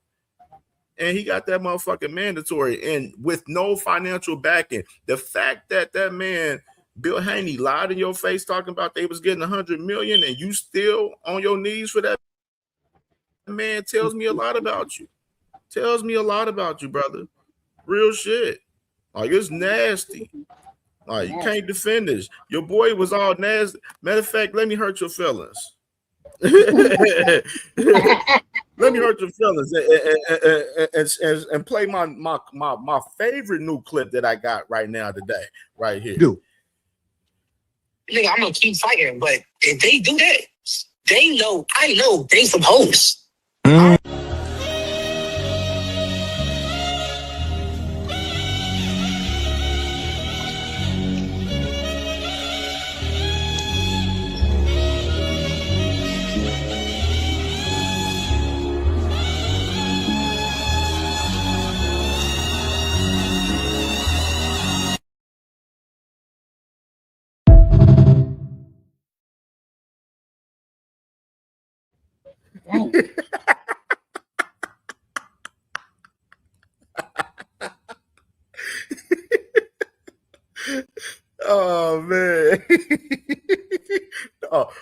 and he got that motherfucking mandatory, and with no financial backing. The fact that man Bill Haney lied in your face talking about they was getting $100 million and you still on your knees for that man tells me a lot about you. Tells me a lot about you, brother. Real shit. Like, it's nasty. Like, you can't defend this. Your boy was all nasty. Matter of fact, let me hurt your feelings. Let me hurt your feelings and play my favorite new clip that I got right now today, right here. Nigga, I'm gonna keep fighting, but if they do that, I know they some hoes. Oh man. Oh.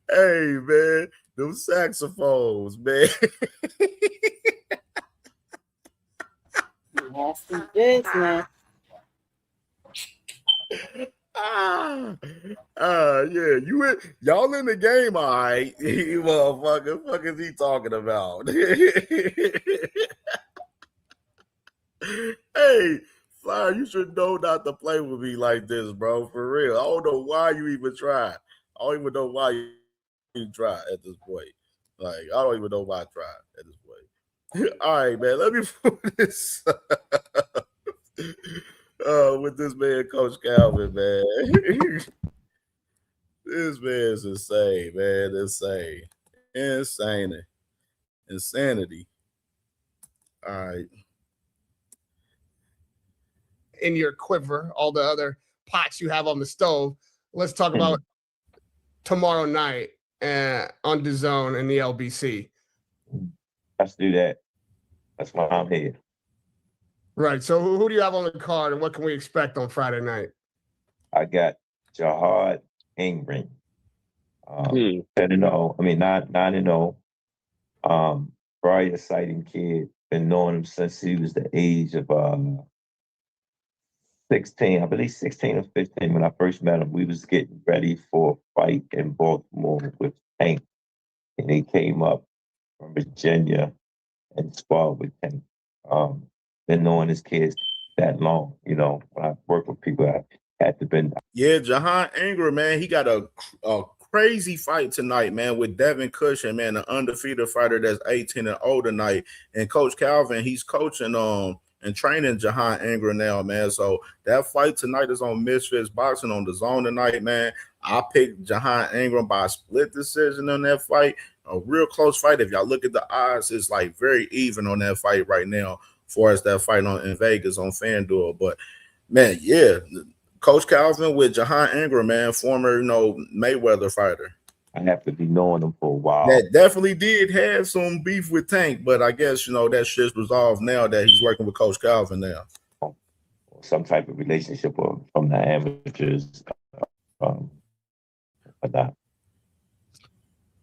Hey man, them saxophones, man. Nasty business. Yeah, y'all in the game, all right. You motherfucker, fuck is he talking about? Hey, Flyer, you should know not to play with me like this, bro. For real. I don't know why you even tried. I don't even know why you try at this point. Like, I don't even know why I tried at this point. All right, man. Let me put this with this man, Coach Calvin, man. This man's insane, man. Insane. Insanity. All right. In your quiver, all the other pots you have on the stove. Let's talk about tomorrow night on DAZN and the LBC. Let's do that. That's why I'm here. Right. So who do you have on the card, and what can we expect on Friday night? I got Jahad Ingram. 10-0. I mean, 9-0. Very exciting kid. Been knowing him since he was the age of 16, I believe 16 or 15 when I first met him. We was getting ready for a fight in Baltimore with Tank. And he came up from Virginia and sparred with Tank. Been knowing his kids that long. You know, when I work with people, I had to been. Yeah, Jahad Ingram, man, he got a crazy fight tonight, man, with Devin Cushion, man, an undefeated fighter that's 18 and older tonight. And Coach Calvin, he's coaching and training Jahad Ingram now, man. So that fight tonight is on Misfits Boxing on DAZN tonight, man. I picked Jahad Ingram by a split decision on that fight. A real close fight. If y'all look at the odds, it's like very even on that fight right now, as far as that fight in Vegas on FanDuel. But man, yeah, Coach Calvin with Jahad Ingram, man, former, Mayweather fighter. I have to be knowing him for a while. That definitely did have some beef with Tank, but I guess, that shit's resolved now that he's working with Coach Calvin now. Some type of relationship from the amateurs. But not.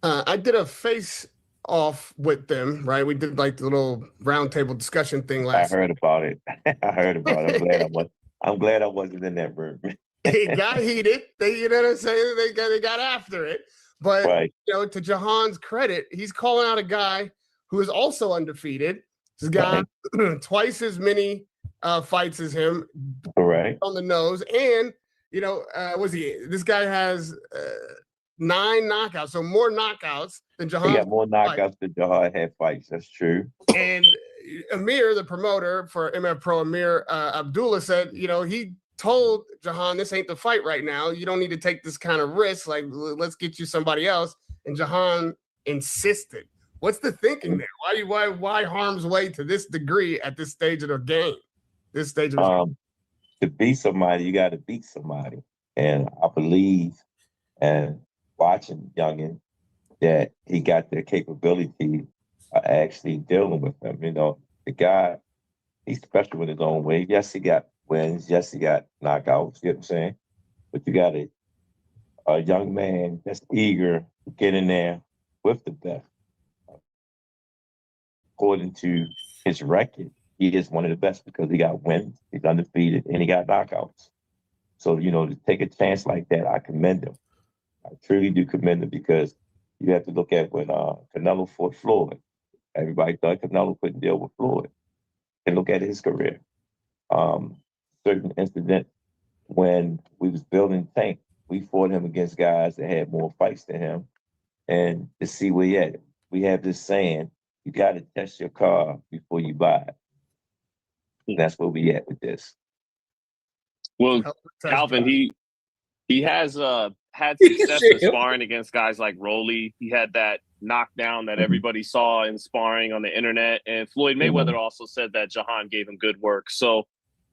I did a face off with them, right? We did like the little roundtable discussion thing last. I heard about it. I heard about it. I'm glad I wasn't in that room. It got heated. You know what I'm saying? They got after it. But right. To Jahan's credit, he's calling out a guy who is also undefeated. This guy twice as many fights as him. Correct. On the nose, and this guy has 9 knockouts, so more knockouts than Jahan. He got more knockouts than Jahan had fights. That's true. And Amir, the promoter for MMA Pro, Amir Abdullah said, he told Jahan, this ain't the fight right now. You don't need to take this kind of risk. Like, let's get you somebody else. And Jahan insisted. What's the thinking there? Why harm's way to this degree at this stage of the game? This stage of the game? To beat somebody, you got to beat somebody. And I believe, and watching Youngin, that he got the capability of actually dealing with them. The guy, he's special in his own way. Yes, he got wins. Yes, he got knockouts. You know what I'm saying? But you got a young man that's eager to get in there with the best. According to his record, he is one of the best because he got wins, he's undefeated, and he got knockouts. So, to take a chance like that, I commend him. I truly do commend him because you have to look at when Canelo fought Floyd. Everybody thought Canelo couldn't deal with Floyd. And look at his career. Certain incident when we was building Tank, we fought him against guys that had more fights than him. And to see where he at. We have this saying, you got to test your car before you buy it. And that's where we at with this. Well, Calvin, he has had success in sparring against guys like Rolly. He had that knockdown that everybody saw in sparring on the internet. And Floyd Mayweather also said that Jahan gave him good work. So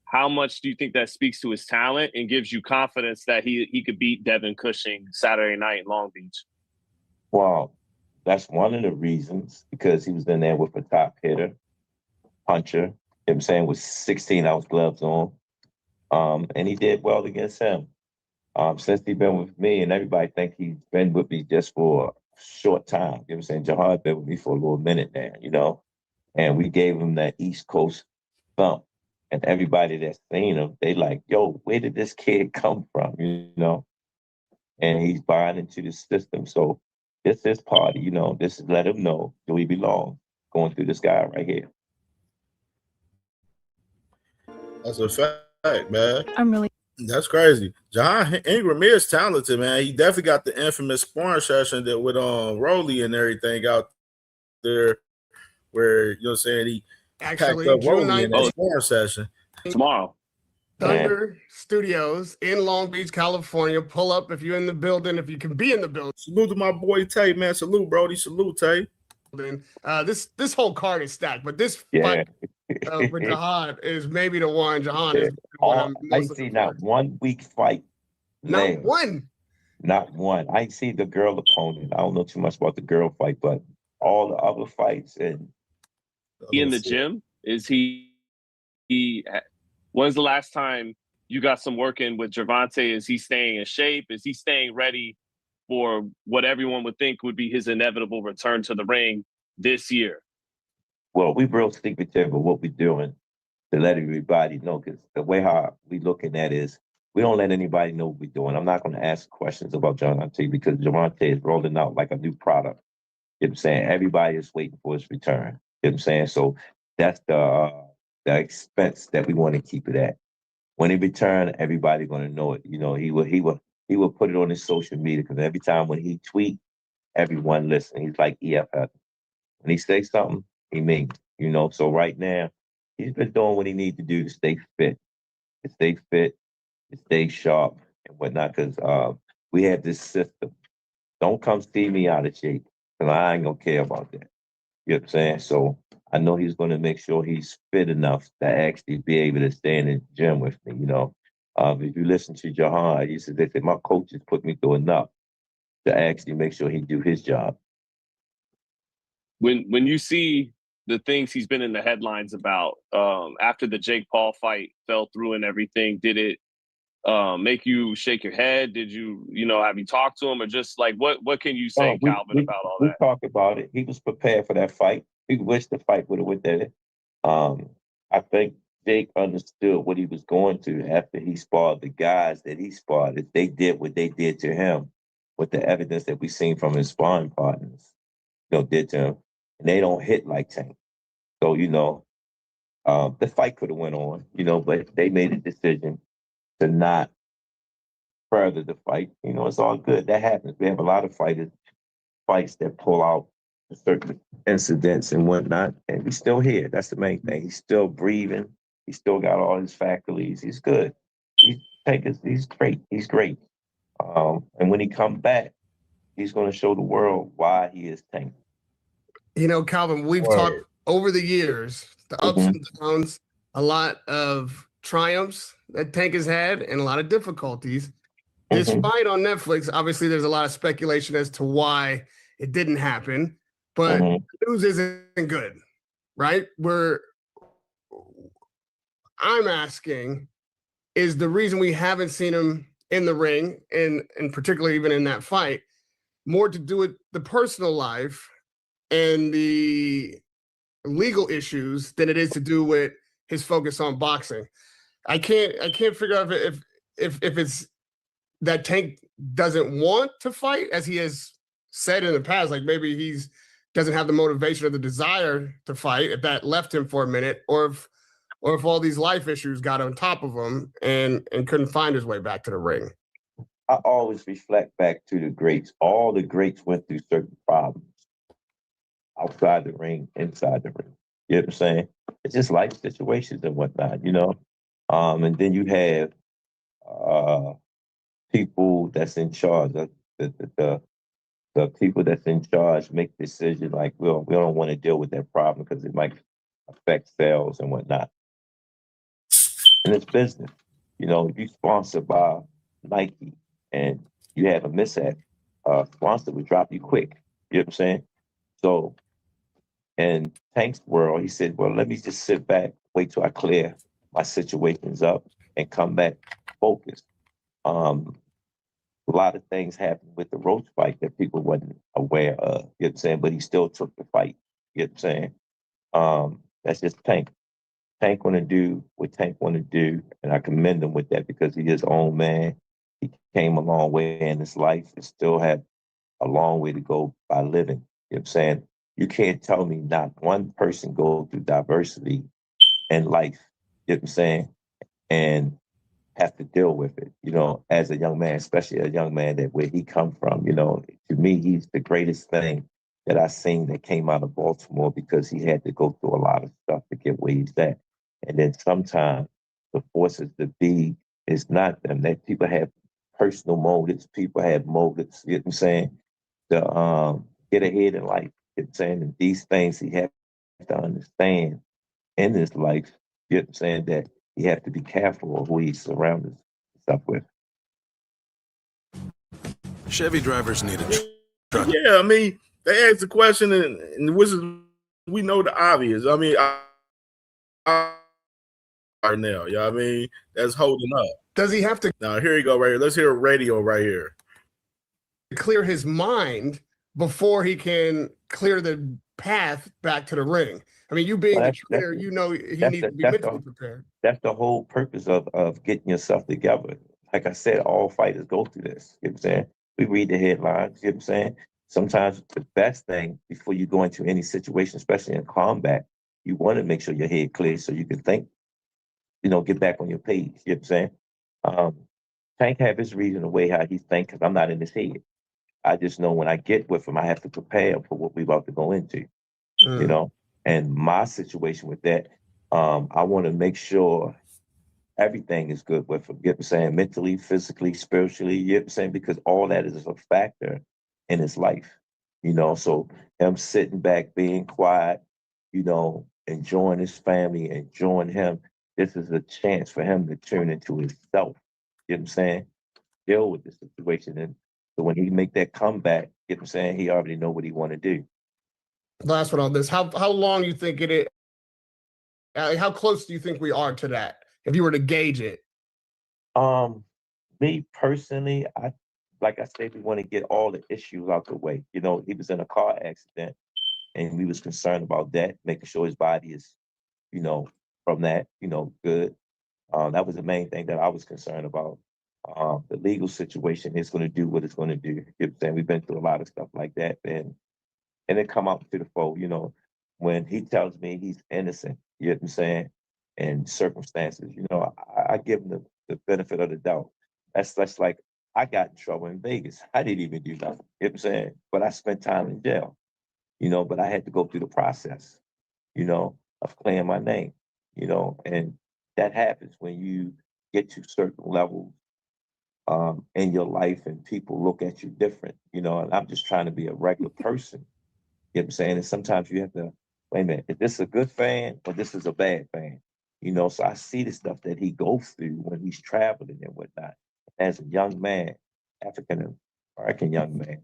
how much do you think that speaks to his talent and gives you confidence that he could beat Devin Cushing Saturday night in Long Beach? Well, that's one of the reasons, because he was in there with a top hitter, puncher, I'm saying, with 16-ounce gloves on. And he did well against him. Since he's been with me, and everybody think he's been with me just for a short time. You know what I'm saying? Jahan's been with me for a little minute now, And we gave him that East Coast thump. And everybody that's seen him, they like, yo, where did this kid come from? And he's buying into the system. So this is party, this is let him know that we belong going through this guy right here. That's a fact, man. That's crazy. Jahan Ingram is talented, man. He definitely got the infamous sparring session that with Rolly and everything out there, where he actually packed up June Rolly in 9th, that sparring session tomorrow. Thunder Studios in Long Beach, California. Pull up if you're in the building, if you can be in the building. Salute to my boy Tay, man. Salute, Brody. Salute, Tay. This whole card is stacked, but this fight with Jahan is maybe the one. Jahan is I see not one weak fight. Not one. Not one. I see the girl opponent. I don't know too much about the girl fight, but all the other fights and he in the gym? Is he when's the last time you got some work in with Gervonta? Is he staying in shape? Is he staying ready for what everyone would think would be his inevitable return to the ring this year? Well, we real secretive of what we're doing to let everybody know, because the way how we looking at it is we don't let anybody know what we're doing. I'm not going to ask questions about Gervonta because Gervonta is rolling out like a new product. You know what I'm saying? Everybody is waiting for his return. You know what I'm saying? So that's the expense that we want to keep it at. When he return, everybody going to know it. He will put it on his social media, because every time when he tweet, everyone listen. He's like EFF. When he says something, he means, So right now, he's been doing what he needs to do to stay fit, to stay sharp and whatnot, because we have this system. Don't come see me out of shape, because I ain't going to care about that. You know what I'm saying? So I know he's going to make sure he's fit enough to actually be able to stay in the gym with me, If you listen to Jahan, he said, my coaches put me through enough. to actually make sure he do his job. When you see the things he's been in the headlines about after the Jake Paul fight fell through and everything, did it make you shake your head? Did you have you talked to him, or just like what can you say, Calvin, about all that? We talked about it. He was prepared for that fight. He wished the fight would have went there. I think Jake understood what he was going to after he sparred the guys that he sparred. If they did what they did to him, with the evidence that we seen from his sparring partners, did to him, and they don't hit like Tank. So the fight could have went on, but they made a decision to not further the fight. It's all good. That happens. We have a lot of fights that pull out certain incidents and whatnot, and he's still here. That's the main thing. He's still breathing. He's still got all his faculties. He's good. He's great. He's great. And when he comes back, he's going to show the world why he is Tank. Calvin, we've talked over the years, the ups and downs, a lot of triumphs that Tank has had, and a lot of difficulties. This fight on Netflix, obviously, there's a lot of speculation as to why it didn't happen, but the news isn't good, right? I'm asking, is the reason we haven't seen him in the ring, and particularly even in that fight, more to do with the personal life and the legal issues than it is to do with his focus on boxing? I can't figure out if it's that Tank doesn't want to fight, as he has said in the past, like maybe he's doesn't have the motivation or the desire to fight, if that left him for a minute, or if all these life issues got on top of him and couldn't find his way back to the ring. I always reflect back to the greats. All the greats went through certain problems outside the ring, inside the ring. You know what I'm saying? It's just life situations and whatnot, and then you have people that's in charge. The people that's in charge make decisions like, we don't want to deal with that problem because it might affect sales and whatnot. And it's business. If you sponsored by Nike and you have a mishap, sponsor would drop you quick. You know what I'm saying? So in Tank's world, he said, well, let me just sit back, wait till I clear my situations up and come back focused. A lot of things happened with the Roach fight that people wasn't aware of, you know what I'm saying? But he still took the fight, you know what I'm saying? That's just Tank. Tank want to do what Tank want to do, and I commend him with that because he is his own man. He came a long way in his life and still have a long way to go by living, you know what I'm saying? You can't tell me not one person go through diversity in life, you know what I'm saying? And have to deal with it, as a young man, especially a young man that where he come from, to me, he's the greatest thing that I seen that came out of Baltimore because he had to go through a lot of stuff to get where he's at. And then sometimes the forces to be is not them. That people have personal motives, people have motives, you know what I'm saying, to get ahead in life, you know what I'm saying? And these things he has to understand in his life, you know what I'm saying, that you have to be careful of who he surrounds himself with. Chevy drivers need a truck. Yeah, I mean, they asked the question, and which is, we know the obvious. I mean, right now, I mean, that's holding up. Does he have to? Now, here you go, right here. Let's hear a radio right here. Clear his mind before he can clear the path back to the ring. I mean, you being the trainer, he needs to be mentally prepared. That's the whole purpose of getting yourself together. Like I said, all fighters go through this. You know what I'm saying? We read the headlines, you know what I'm saying? Sometimes the best thing before you go into any situation, especially in combat, you want to make sure your head clear so you can think, get back on your page. You know what I'm saying? Tank have his reason the way how he thinks, because I'm not in his head. I just know when I get with him, I have to prepare for what we're about to go into, And my situation with that, I want to make sure everything is good with him, you know what I'm saying, mentally, physically, spiritually, you know what I'm saying, because all that is a factor in his life, so him sitting back, being quiet, enjoying his family, enjoying him, this is a chance for him to turn into himself, you know what I'm saying, deal with the situation. And So when he make that comeback, you know what I'm saying, he already know what he want to do. Last one on this. How long you think it is? How close do you think we are to that? If you were to gauge it. Me personally, like I said, we want to get all the issues out the way. You know, he was in a car accident, and we was concerned about that, making sure his body is, you know, from that, you know, good. That was the main thing that I was concerned about. The legal situation is going to do what it's going to do. You know what I'm saying? We've been through a lot of stuff like that, and it come out to the fore. You know, when he tells me he's innocent, you know what I'm saying, in circumstances, you know, I give him the benefit of the doubt. That's like, I got in trouble in Vegas. I didn't even do nothing. You know what I'm saying? But I spent time in jail, you know, but I had to go through the process, you know, of clearing my name, you know, and that happens when you get to certain levels in your life and people look at you different, you know, and I'm just trying to be a regular person. You know what I'm saying? And sometimes you have to, wait a minute, is this a good fan or this is a bad fan? You know, so I see the stuff that he goes through when he's traveling and whatnot. As a young man, African American young man.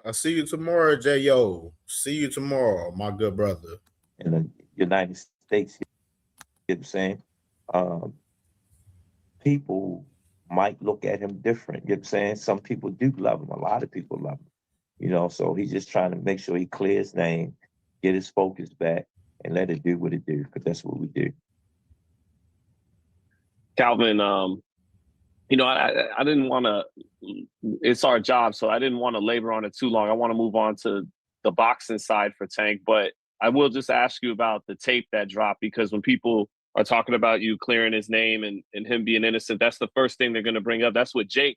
I'll see you tomorrow, J.O. See you tomorrow, my good brother. In the United States, you know what I'm saying? People might look at him different. You know what I'm saying? Some people do love him. A lot of people love him. You know, so he's just trying to make sure he clears his name, get his focus back, and let it do what it do, because that's what we do. Calvin, you know, I didn't want to, it's our job, so I didn't want to labor on it too long. I want to move on to the boxing side for Tank, but I will just ask you about the tape that dropped, because when people are talking about you clearing his name and him being innocent, that's the first thing they're going to bring up. That's what Jake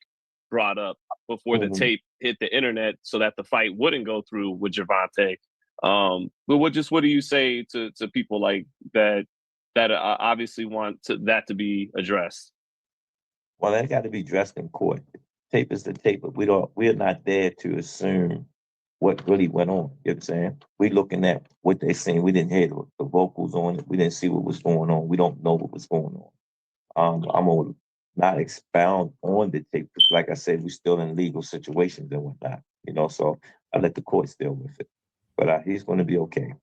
brought up before the tape hit the internet so that the fight wouldn't go through with Gervonta. But what do you say to people like that obviously want that to be addressed? Well, that got to be addressed in court. Tape is the tape, but we're not there to assume what really went on. You know what I'm saying? We're looking at what they're saying. We didn't hear the vocals on it. We didn't see what was going on. We don't know what was going on. I'm going to not expound on the tape because, like I said, we're still in legal situations and whatnot, you know, so I let the courts deal with it. But he's going to be okay.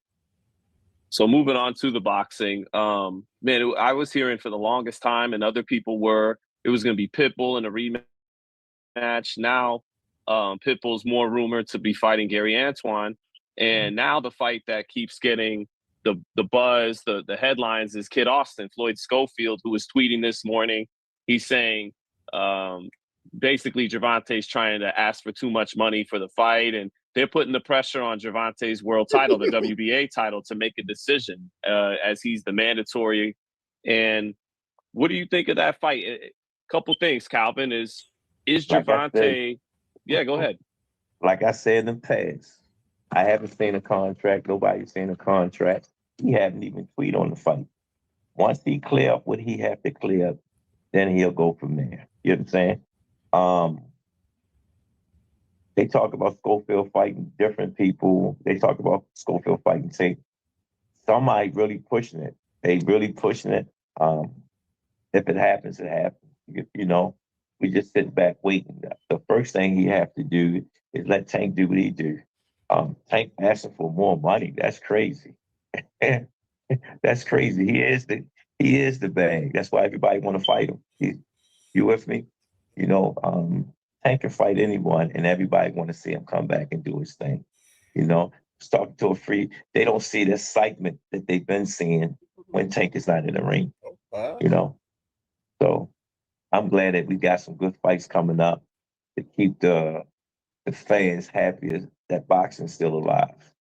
So moving on to the boxing, man, I was hearing for the longest time, and other people were, it was going to be Pitbull in a rematch. Now, Pitbull's more rumored to be fighting Gary Antoine. And now the fight that keeps getting the buzz, the headlines is Kid Austin, Floyd Schofield, who was tweeting this morning. He's saying basically Gervonta's trying to ask for too much money for the fight. And they're putting the pressure on Gervonta's world title, the WBA title, to make a decision as he's the mandatory. And what do you think of that fight? A couple things, Calvin, is Gervonta... Yeah, go ahead. Like I said in the past, I haven't seen a contract. Nobody's seen a contract. He haven't even tweeted on the fight. Once he clear up what he have to clear up, then he'll go from there. You know what I'm saying? They talk about Schofield fighting different people. They talk about Schofield fighting, say, somebody really pushing it. They really pushing it. If it happens, it happens. You know? We just sit back waiting. The first thing he have to do is let Tank do what he do. Tank asking for more money. That's crazy. That's crazy. He is the bag. That's why everybody want to fight him. You with me? You know, Tank can fight anyone, and everybody want to see him come back and do his thing. You know, talking to a free, they don't see the excitement that they've been seeing when Tank is not in the ring. You know, so. I'm glad that we got some good fights coming up to keep the fans happy that boxing's still alive.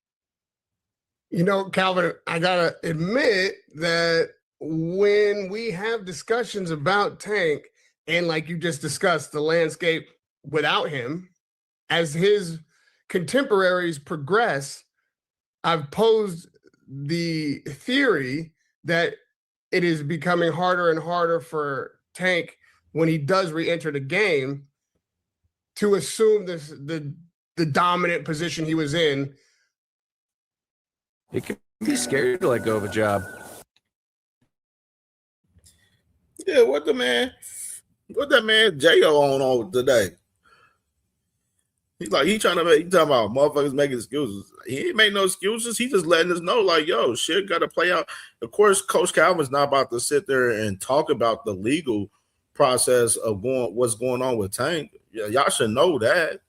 You know, Calvin, I gotta admit that when we have discussions about Tank, and like you just discussed, the landscape without him, as his contemporaries progress, I've posed the theory that it is becoming harder and harder for Tank, when he does re-enter the game, to assume the dominant position he was in. It can be scary to let go of a job. Yeah, what that man J.O. on today? He's like, he talking about motherfuckers making excuses. He ain't make no excuses. He just letting us know, like, yo, shit got to play out. Of course, Coach Calvin's not about to sit there and talk about the legal process of what's going on with Tank. Yeah, y'all should know that.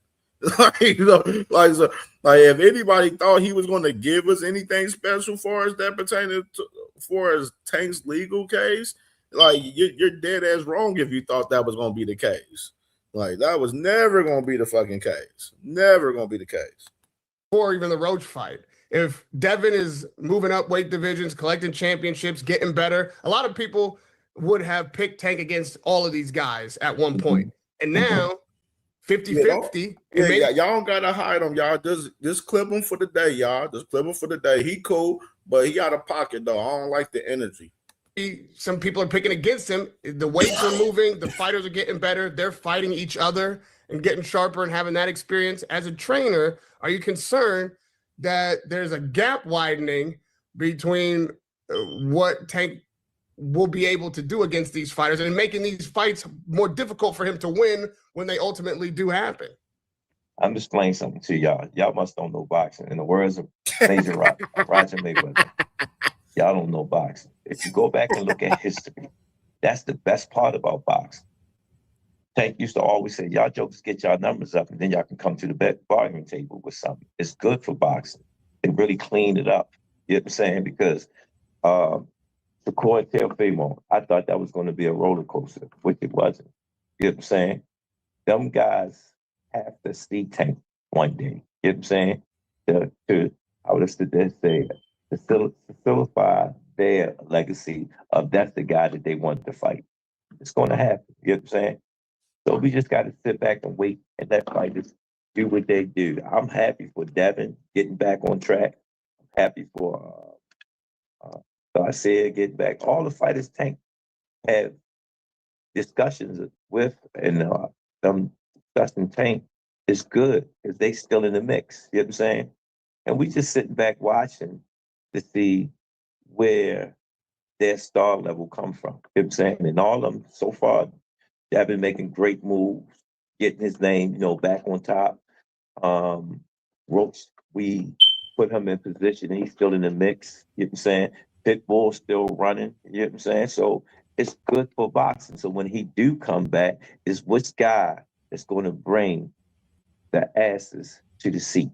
Like if anybody thought he was going to give us anything special for us that pertaining to for as Tank's legal case, like you're dead ass wrong if you thought that was going to be the case. Like that was never going to be the fucking case. Never going to be the case. Or even the Roach fight. If Devin is moving up weight divisions, collecting championships, getting better, a lot of people would have picked Tank against all of these guys at one point. And now 50-50. Y'all don't gotta hide him, y'all. Just clip him for the day, y'all. Just clip him for the day. He cool, but he out of pocket though. I don't like the energy. Some people are picking against him. The weights are moving. The fighters are getting better. They're fighting each other and getting sharper and having that experience. As a trainer, are you concerned that there's a gap widening between what Tank will be able to do against these fighters and making these fights more difficult for him to win when they ultimately do happen? I'm just playing something to y'all. Y'all must don't know boxing. In the words of Major Roger Mayweather, y'all don't know boxing. If you go back and look at history, that's the best part about boxing. Tank used to always say, y'all jokers get y'all numbers up and then y'all can come to the bargaining table with something. It's good for boxing. They really cleaned it up. You know what I'm saying? Because Shakur and Teofimo, I thought that was going to be a roller coaster, which it wasn't. You know what I'm saying? Them guys have to see Tank one day. You know what I'm saying? I would have stood there and say, to solidify their legacy of that's the guy that they want to fight. It's going to happen. You know what I'm saying? So we just got to sit back and wait and let fighters do what they do. I'm happy for Devin getting back on track. I'm happy for Garcia getting back. All the fighters Tank have discussions with, and them discussing Tank is good because they still in the mix. You know what I'm saying? And we just sitting back watching to see where their star level come from. You know what I'm saying? And all of them so far, they've been making great moves, getting his name, back on top. Roach, we put him in position and he's still in the mix. You know what I'm saying? Pitbull still running. You know what I'm saying? So it's good for boxing. So when he do come back, is which guy is going to bring the asses to the seats.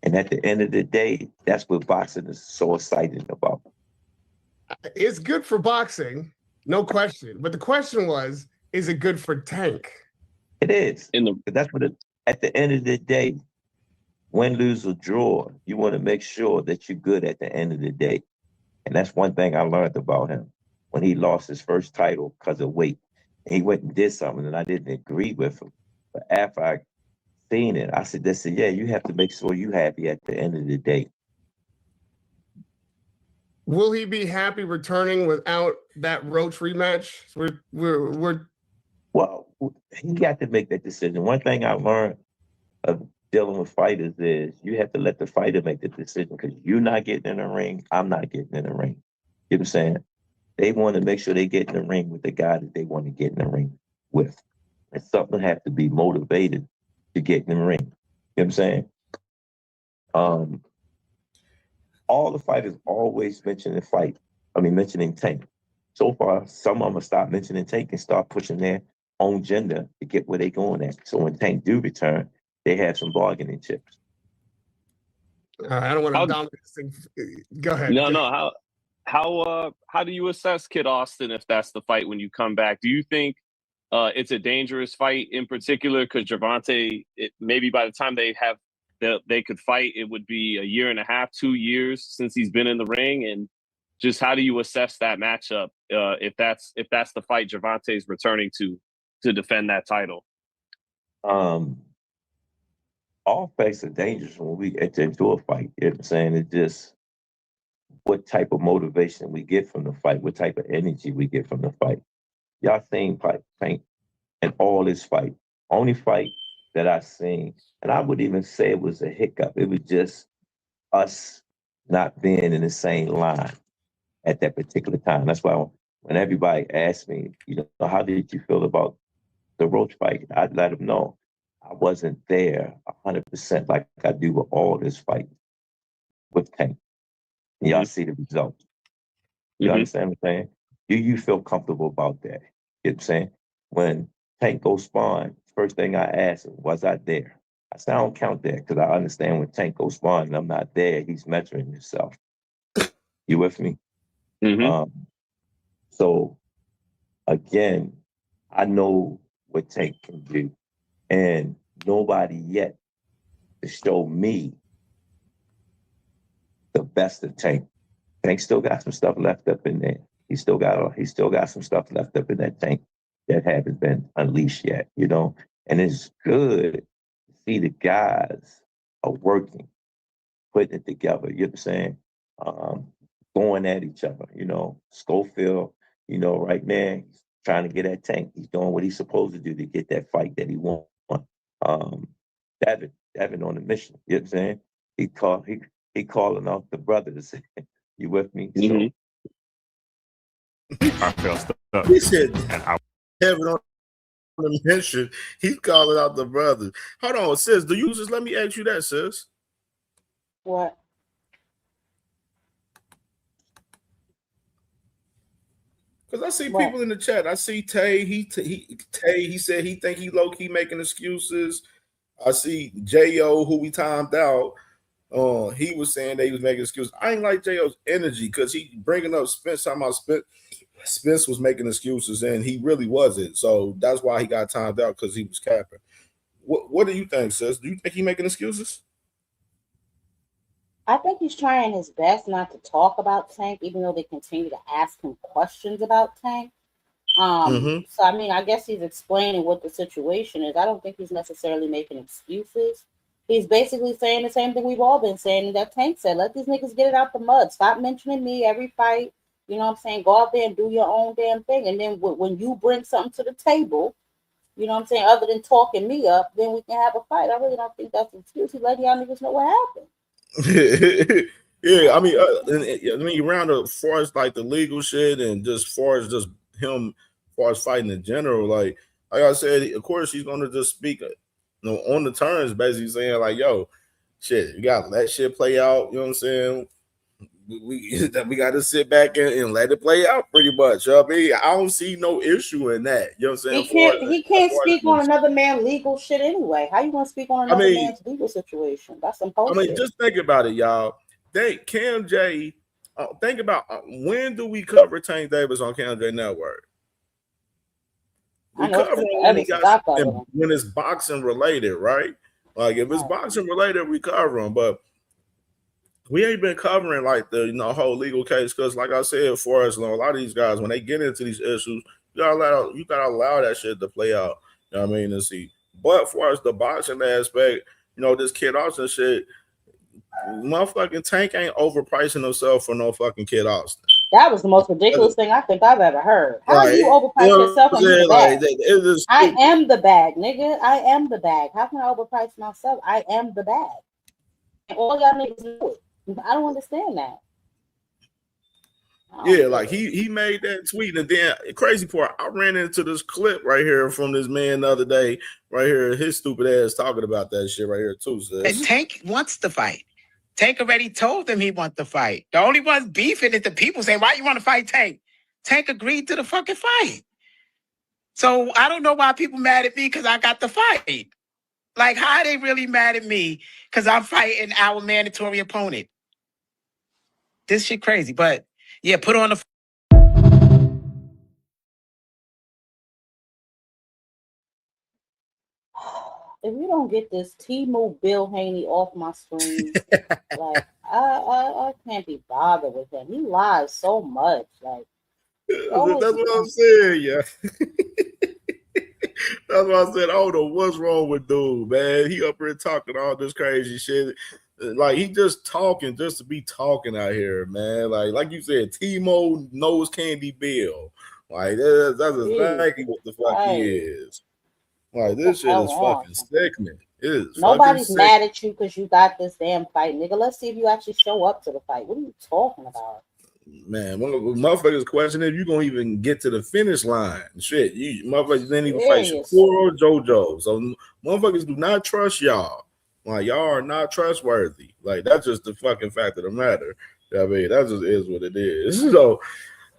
And at the end of the day, that's what boxing is so exciting about. It's good for boxing, no question. But the question was, is it good for Tank? It is. That's what at the end of the day, win, lose, or draw, you want to make sure that you're good at the end of the day. And that's one thing I learned about him when he lost his first title because of weight. And he went and did something, and I didn't agree with him. But after I seen it, I said, yeah, you have to make sure you're happy at the end of the day. Will he be happy returning without that Roach rematch? Well, he got to make that decision. One thing I learned of dealing with fighters is you have to let the fighter make the decision because you're not getting in the ring, I'm not getting in the ring. You know what I'm saying? They want to make sure they get in the ring with the guy that they want to get in the ring with. And something has to be motivated to get in the ring. You know what I'm saying? All the fighters always mentioning Tank. So far, some of them stop mentioning Tank and start pushing their own agenda to get where they're going at. So when Tank do return, they have some bargaining chips. I don't want to dominate this thing. Go ahead. No. How do you assess Kid Austin if that's the fight when you come back? Do you think it's a dangerous fight in particular because Gervonta, maybe by the time they could fight, it would be a year and a half, 2 years since he's been in the ring, and just how do you assess that matchup if that's the fight Gervonta is returning to defend that title? All fights are dangerous when we enter into a fight. You know what I'm saying? It's just what type of motivation we get from the fight, what type of energy we get from the fight. Y'all seen Tank in all this fight. Only fight that I've seen, and I would even say it was a hiccup. It was just us not being in the same line at that particular time. That's why when everybody asked me, how did you feel about the Roach fight? I'd let them know I wasn't there 100% like I do with all this fight with Tank. Y'all see the results. You understand what I'm saying? Do you feel comfortable about that? You know what I'm saying? When Tank goes sparring, first thing I asked him, was I there? I said, I don't count that because I understand when Tank goes sparring and I'm not there, he's measuring himself. You with me? So, again, I know what Tank can do. And nobody yet to show me the best of Tank. Tank still got some stuff left up in there. He still got some stuff left up in that tank that haven't been unleashed yet, you know? And it's good to see the guys are working, putting it together, you know what I'm saying? Going at each other, you know? Schofield, you know, right now, he's trying to get at Tank. He's doing what he's supposed to do to get that fight that he wants. Devin on a mission, you know what I'm saying? He calling out the brothers. You with me? So, I feel stuck. He said, Devin on the mission. He's calling out the brothers. Hold on, sis. Do you just let me ask you that, sis? What? Because I see people in the chat. I see Tay. He said he think he low key making excuses. I see J.O. who we timed out. He was saying that he was making excuses. I ain't like J.O.'s energy because he bringing up Spence, talking about Spence was making excuses and he really wasn't. So that's why he got timed out, because he was capping. What do you think, sis? Do you think he making excuses? I think he's trying his best not to talk about Tank, even though they continue to ask him questions about Tank. So, I mean, I guess he's explaining what the situation is. I don't think he's necessarily making excuses. He's basically saying the same thing we've all been saying that Tank said. Let these niggas get it out the mud. Stop mentioning me every fight. You know what I'm saying? Go out there and do your own damn thing. And then when you bring something to the table, you know what I'm saying, other than talking me up, then we can have a fight. I really don't think that's an excuse. He let y'all niggas know what happened. Yeah, I mean, around as far as like the legal shit and just far as just him, as far as fighting in general, like I said, of course he's gonna just speak, you know, on the terms, basically saying like, yo, shit, you gotta let shit play out. You know what I'm saying? We got to sit back and let it play out pretty much. I mean, I don't see no issue in that. You know what I'm saying? He can't speak on another man's legal shit anyway. How you gonna speak on another man's legal situation? That's some bullshit. I mean, just think about it, y'all. Cam J, think about when do we cover Tank Davis on CamJNetwork? We cover him when it's boxing related, right? Like if it's boxing related, we cover him, but we ain't been covering like the whole legal case, because like I said, for us, a lot of these guys, when they get into these issues, you gotta allow that shit to play out. You know what I mean? To see. But as far as the boxing aspect, this Kid Austin shit, motherfucking Tank ain't overpricing himself for no fucking Kid Austin. That was the most ridiculous thing I think I've ever heard. How do you overprice yourself and you the bag? I am the bag, nigga. I am the bag. How can I overprice myself? I am the bag. And all y'all niggas know it. I don't understand that. Yeah, like he made that tweet, and then crazy part, I ran into this clip right here from this man the other day, right here, his stupid ass talking about that shit right here too. And Tank wants to fight. Tank already told him he wants to fight. The only ones beefing is the people saying, why you want to fight Tank? Tank agreed to the fucking fight. So I don't know why people mad at me because I got the fight. Like, how are they really mad at me because I'm fighting our mandatory opponent? This shit crazy. But yeah, put on the. If you don't get this Timo Bill Haney off my screen, like I can't be bothered with him. He lies so much. Like that's what I'm saying, yeah. That's why I said, I don't know what's wrong with dude, man. He up here talking all this crazy shit. Like, he just talking just to be talking out here, man. Like you said, Timo knows Candy Bill. Like, that's exactly what the fuck he is. Like, this shit is fucking sickening. Nobody's mad at you because you got this damn fight, nigga. Let's see if you actually show up to the fight. What are you talking about? Man, one of the motherfuckers question if you gonna even get to the finish line. Shit, you motherfuckers didn't even fight Shakur or JoJo. So motherfuckers do not trust y'all. Like y'all are not trustworthy. Like that's just the fucking fact of the matter. I mean, that just is what it is. So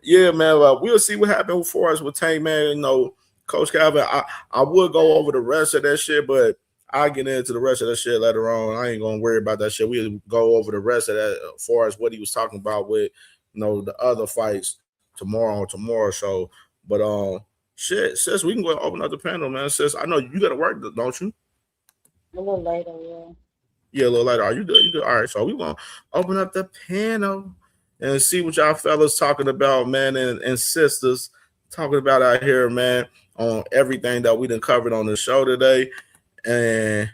yeah, man, we'll see what happens for us with Tank, man. You know, Coach Calvin, I would go over the rest of that shit, but I'll get into the rest of that shit later on. I ain't gonna worry about that shit. We'll go over the rest of that as far as what he was talking about with, you know, the other fights tomorrow on tomorrow's show. But shit, sis, we can go open up the panel, man. Sis, I know you gotta work, don't you? A little later, yeah. Yeah, a little later. Are you good? You good? All right, so we gonna open up the panel and see what y'all fellas talking about, man, and sisters talking about out here, man, on everything that we done covered on the show today. And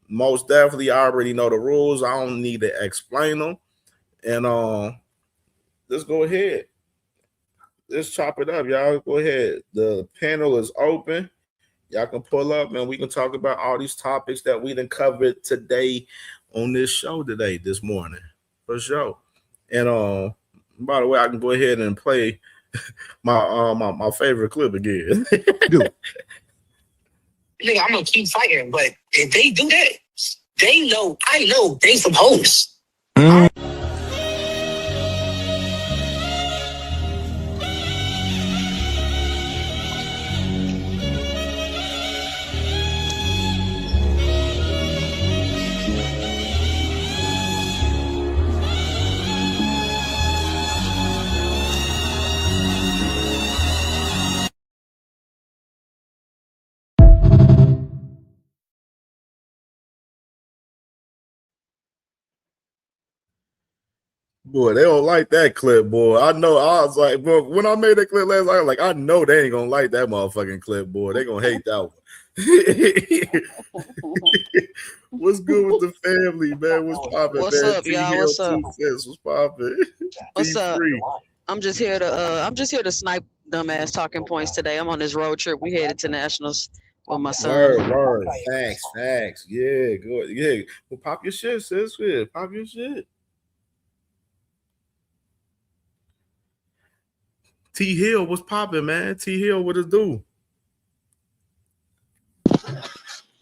most definitely, I already know the rules. I don't need to explain them. And let's go ahead. Let's chop it up, y'all. Go ahead. The panel is open. Y'all can pull up and we can talk about all these topics that we done covered today on this show today, this morning, for sure. And by the way, I can go ahead and play my favorite clip again. Nigga, I'm gonna keep fighting, but if they do that, they know, I know they some hoes. Boy, they don't like that clip, boy. I know. I was like, bro, when I made that clip last night, I was like, I know they ain't gonna like that motherfucking clip, boy. They gonna hate that one. What's good with the family, man? What's poppin', What's man? up, y'all? What's up? What's poppin'? What's up? I'm just here to snipe dumbass talking points today. I'm on this road trip. We headed to Nationals with my son. Word. Facts. Yeah, good. Yeah. Well, pop your shit, sis. Yeah, pop your shit. T Hill, what's popping, man? T Hill, what it do?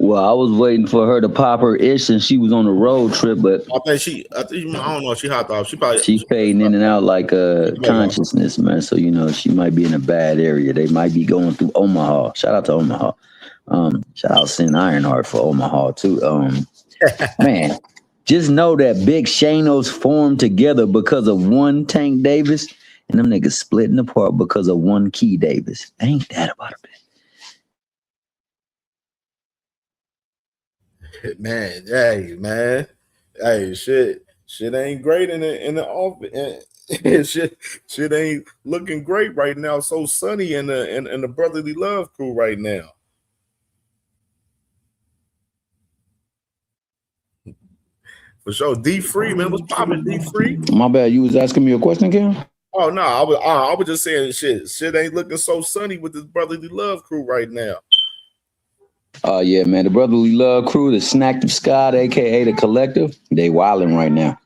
Well, I was waiting for her to pop her ish, and she was on a road trip, but I don't know. She hopped off. She's fading in and out like consciousness, man. So she might be in a bad area. They might be going through Omaha. Shout out to Omaha. Shout out Sin Ironheart for Omaha too. Man, just know that Big Shanos formed together because of one Tank Davis. And them niggas splitting apart because of one Key Davis. Ain't that about a bitch? Man. Hey, shit ain't great in the office. shit ain't looking great right now. So sunny in the brotherly love crew right now. For sure. D Free, man. What's poppin', D Free? My bad. You was asking me a question, Kim? Oh no, I was just saying shit ain't looking so sunny with this brotherly love crew right now. Oh yeah, man. The brotherly love crew, the Snack of Scott, aka the Collective, they wilding right now.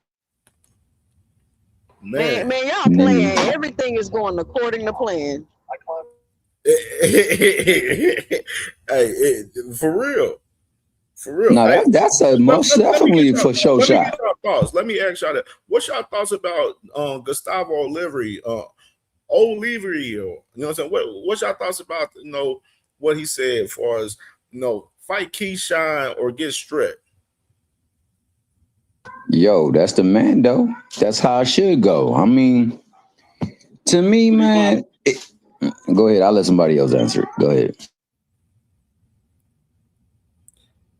Man, y'all playing. Everything is going according to plan. Hey, for real. No, that's a most definitely for show shot. Let me ask y'all that. What's y'all thoughts about Gustavo Oliveira, Oliveira? You know what I'm saying? What's y'all thoughts about what he said as far as fight Keyshawn or get stripped? Yo, that's the man though. That's how it should go. I mean, to me, man. Go ahead. I'll let somebody else answer it. Go ahead.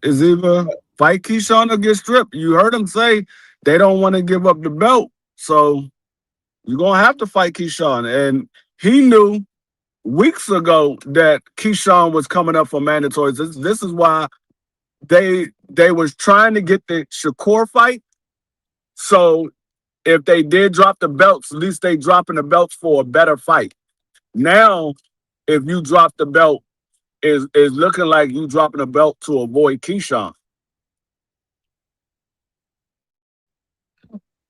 Is either fight Keyshawn or get stripped. You heard him say they don't want to give up the belt. So you're going to have to fight Keyshawn. And he knew weeks ago that Keyshawn was coming up for mandatories. This is why they was trying to get the Shakur fight. So if they did drop the belts, at least they dropping the belts for a better fight. Now, if you drop the belt, is looking like you dropping a belt to avoid Keyshawn.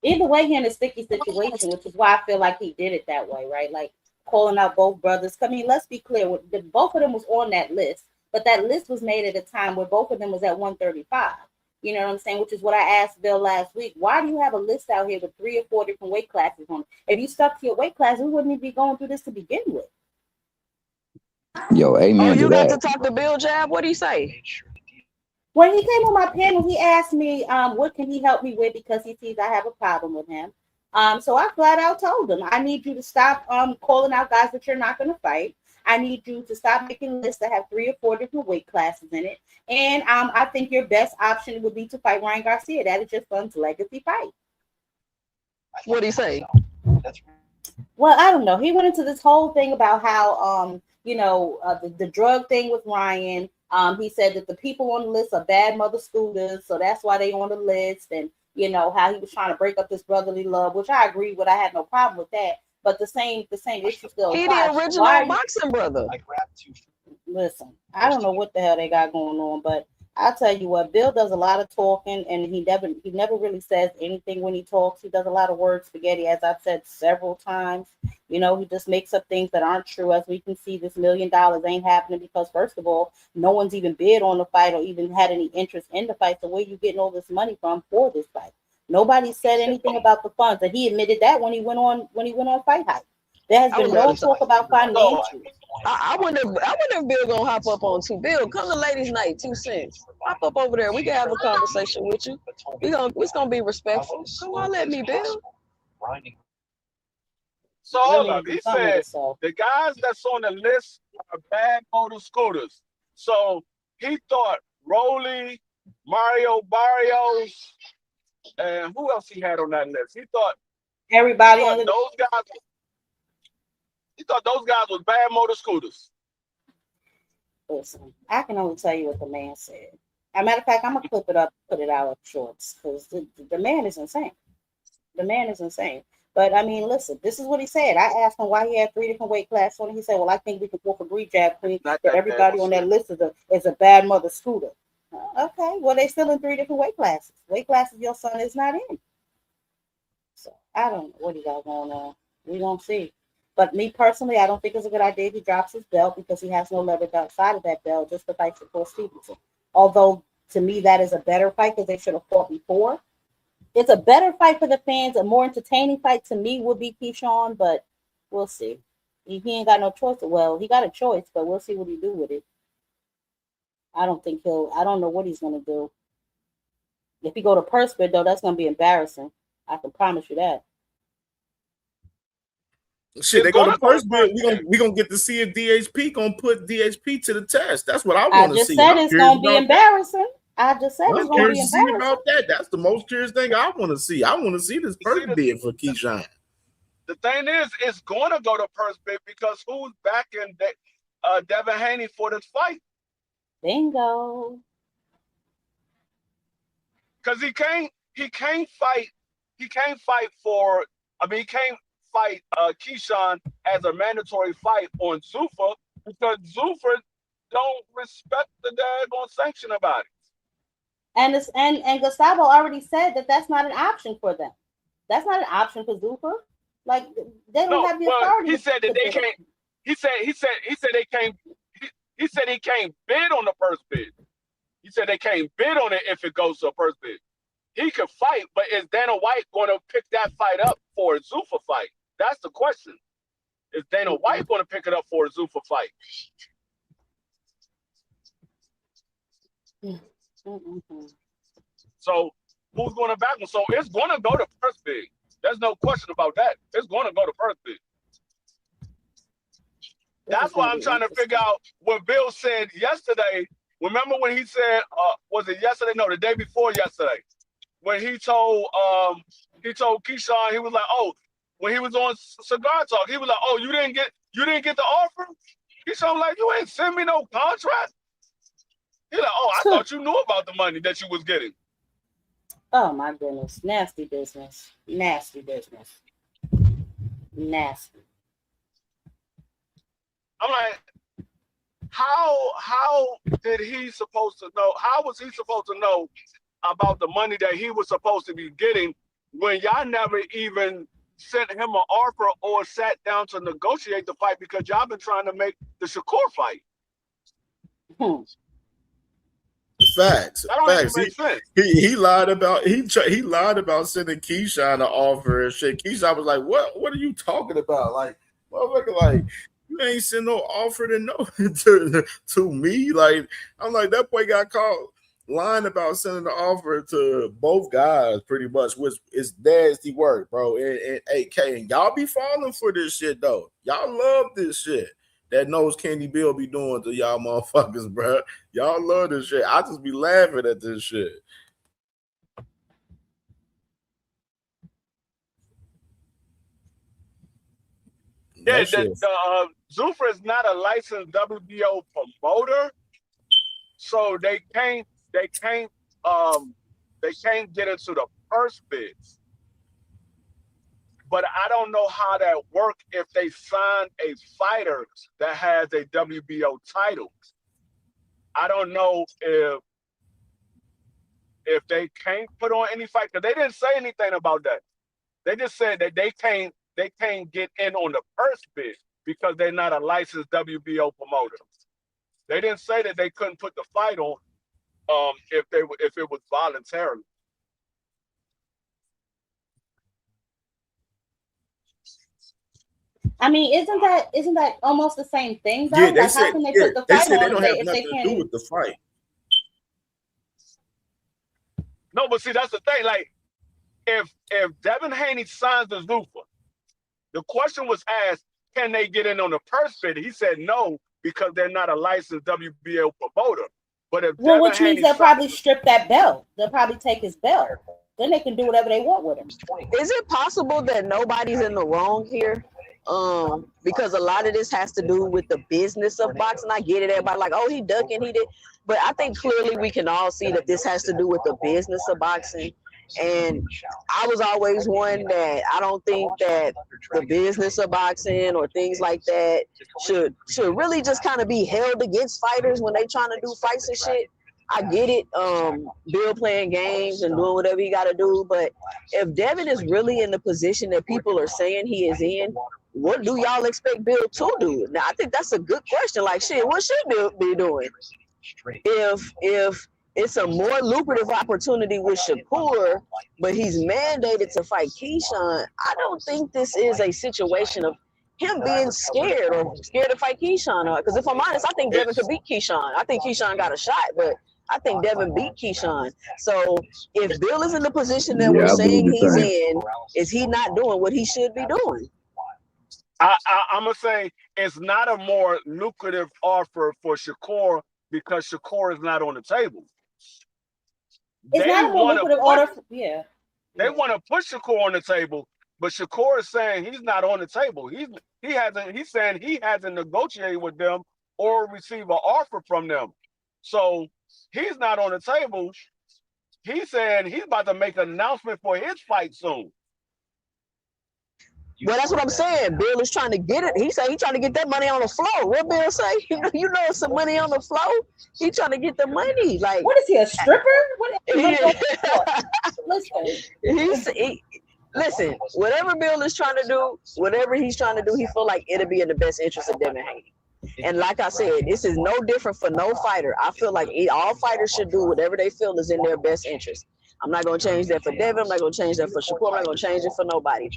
Either way, he in a sticky situation, which is why I feel like he did it that way, right? Like calling out both brothers. I mean, let's be clear. Both of them was on that list, but that list was made at a time where both of them was at 135. You know what I'm saying? Which is what I asked Bill last week. Why do you have a list out here with 3 or 4 different weight classes on it? If you stuck to your weight class, we wouldn't even be going through this to begin with. Yo, amen to You got that. to talk to Bill Jab. What do you say? When he came on my panel, he asked me, what can he help me with because he sees I have a problem with him. So I flat out told him, I need you to stop calling out guys that you're not going to fight. I need you to stop making lists that have 3 or 4 different weight classes in it. And I think your best option would be to fight Ryan Garcia. That is your son's legacy fight. What do you say? Well, I don't know. He went into this whole thing about how, the drug thing with Ryan. He said that the people on the list are bad mother scooters, so that's why they on the list. And how he was trying to break up this brotherly love, which I agree with. I had no problem with that. But the same issue still applies. He the original boxing brother. Listen, I don't know what the hell they got going on, but I'll tell you what, Bill does a lot of talking, and he never really says anything when he talks. He does a lot of word spaghetti, as I've said several times. He just makes up things that aren't true. As we can see, this $1 million ain't happening because, first of all, no one's even bid on the fight or even had any interest in the fight. So where you getting all this money from for this fight? Nobody said anything about the funds, and he admitted that when he went on Fight Hype. There has been no talk about financials. I wonder if Bill gonna hop up on too. Bill, come to ladies' night, 2 cents. Hop up over there. We can have a conversation with you. It's gonna be respectful. Come on, let me, Bill. So hold up. He said the guys that's on the list are bad motor scooters. So he thought Rolly, Mario Barrios, and who else he had on that list? He thought everybody on those guys. He thought those guys was bad motor scooters. Listen, I can only tell you what the man said. As a matter of fact, I'm gonna clip it up, put it out of shorts, because the man is insane. The man is insane. But I mean, listen, this is what he said. I asked him why he had 3 different weight classes on it. He said, "Well, I think we can both agree, Jab Queen, that everybody on that list is a bad mother scooter." Okay, well, they still in 3 different weight classes. Weight classes your son is not in. So I don't know what he got going on. We don't see. But me personally, I don't think it's a good idea if he drops his belt because he has no leverage outside of that belt just to fight Shakur Stevenson. Although, to me, that is a better fight because they should have fought before. It's a better fight for the fans. A more entertaining fight to me would be Keyshawn, but we'll see. He ain't got no choice. Well, he got a choice, but we'll see what he do with it. I don't know what he's going to do. If he go to purse bid, though, that's going to be embarrassing. I can promise you that. Shit, they go to first bid. We gonna get to see if DHP gonna put DHP to the test. That's what I want to see. I just said it's gonna be embarrassing. I just said it's gonna be embarrassing. About that. That's the most curious thing I want to see. I want to see this first bid for Keyshawn. The thing is, it's going to go to purse bid because who's backing Devin Haney for this fight? Bingo. Because he can't fight. He can't fight for. I mean, he can't fight Keyshawn as a mandatory fight on Zuffa because Zuffa don't respect the daggone sanction about it. And Gustavo already said that that's not an option for them. That's not an option for Zuffa. Like they don't have the authority. He said that they can't. He said they can't. He said he can't bid on the first bid. He said they can't bid on it if it goes to a first bid. He could fight, but is Dana White going to pick that fight up for a Zuffa fight? That's the question. Is Dana White going to pick it up for a Zuffa fight? So who's going to back him? So it's going to go to first bid. There's no question about that. It's going to go to first bid. That's why I'm trying to figure out what Bill said yesterday. Remember when he said, was it yesterday? No, the day before yesterday. When he told Keyshawn, he was like, oh, when he was on Cigar Talk, he was like, oh, you didn't get the offer? Keyshawn was like, you ain't send me no contract. He like, oh, I thought you knew about the money that you was getting. Oh my goodness. Nasty business. Nasty business. Nasty. I'm like, how did he supposed to know? How was he supposed to know about the money that he was supposed to be getting when y'all never even sent him an offer or sat down to negotiate the fight because y'all been trying to make the Shakur fight. Facts. That don't even make sense. He lied about he lied about sending Keyshawn an offer and shit. Keyshawn was like, "What are you talking about? Like, motherfucker, like you ain't send no offer to me." Like, I'm like, that boy got caught lying about sending the offer to both guys, pretty much, which is nasty work, bro. And AK, and y'all be falling for this shit though. Y'all love this shit. That knows Candy Bill be doing to y'all motherfuckers, bro. Y'all love this shit. I just be laughing at this shit. Yeah, Zuffa is not a licensed WBO promoter, so they can't get into the purse bids. But I don't know how that works if they sign a fighter that has a WBO title. I don't know if they can't put on any fight, because they didn't say anything about that. They just said that they can't get in on the purse bid because they're not a licensed WBO promoter. They didn't say that they couldn't put the fight on if it was voluntarily. I mean, isn't that almost the same thing though? Yeah, they like, said, how can they put the fight they on don't have if nothing they to can't? do with the fight. No, but see, that's the thing. Like, if Devin Haney signs the Zuffa, the question was asked, can they get in on the purse bid? He said no, because they're not a licensed WBO promoter. But if Well, Devin which means Haney they'll probably strip that belt. They'll probably take his belt. Then they can do whatever they want with him. Is it possible that nobody's in the wrong here? Because a lot of this has to do with the business of boxing. I get it. Everybody like, oh, he ducking, he did. But I think clearly we can all see that this has to do with the business of boxing. And I was always one that I don't think that the business of boxing or things like that should really just kind of be held against fighters when they trying to do fights and shit. I get it, Bill playing games and doing whatever he got to do, but if Devin is really in the position that people are saying he is in, what do y'all expect Bill to do? Now, I think that's a good question. Like, shit, what should Bill be doing? If it's a more lucrative opportunity with Shakur, but he's mandated to fight Keyshawn, I don't think this is a situation of him being scared to fight Keyshawn. Because if I'm honest, I think Devin could beat Keyshawn. I think Keyshawn got a shot, but I think Devin beat Keyshawn. So if Bill is in the position that we're saying he's in, is he not doing what he should be doing? I'm going to say it's not a more lucrative offer for Shakur because Shakur is not on the table. It's not a more lucrative order. Yeah. They want to put Shakur on the table, but Shakur is saying he's not on the table. He's saying he hasn't negotiated with them or received an offer from them. So he's not on the table. He's saying he's about to make an announcement for his fight soon. Well, that's what I'm saying. Bill is trying to get it. He said he's trying to get that money on the floor. What Bill say? You know, some money on the floor. He trying to get the money. Like, what is he, a stripper? What is he? Listen, whatever Bill is trying to do, whatever he's trying to do, he feel like it'll be in the best interest of Devin Haney. And like I said, this is no different for no fighter. I feel like all fighters should do whatever they feel is in their best interest. I'm not going to change that for Devin. I'm not going to change that for Shakur. I'm not going to change it for nobody.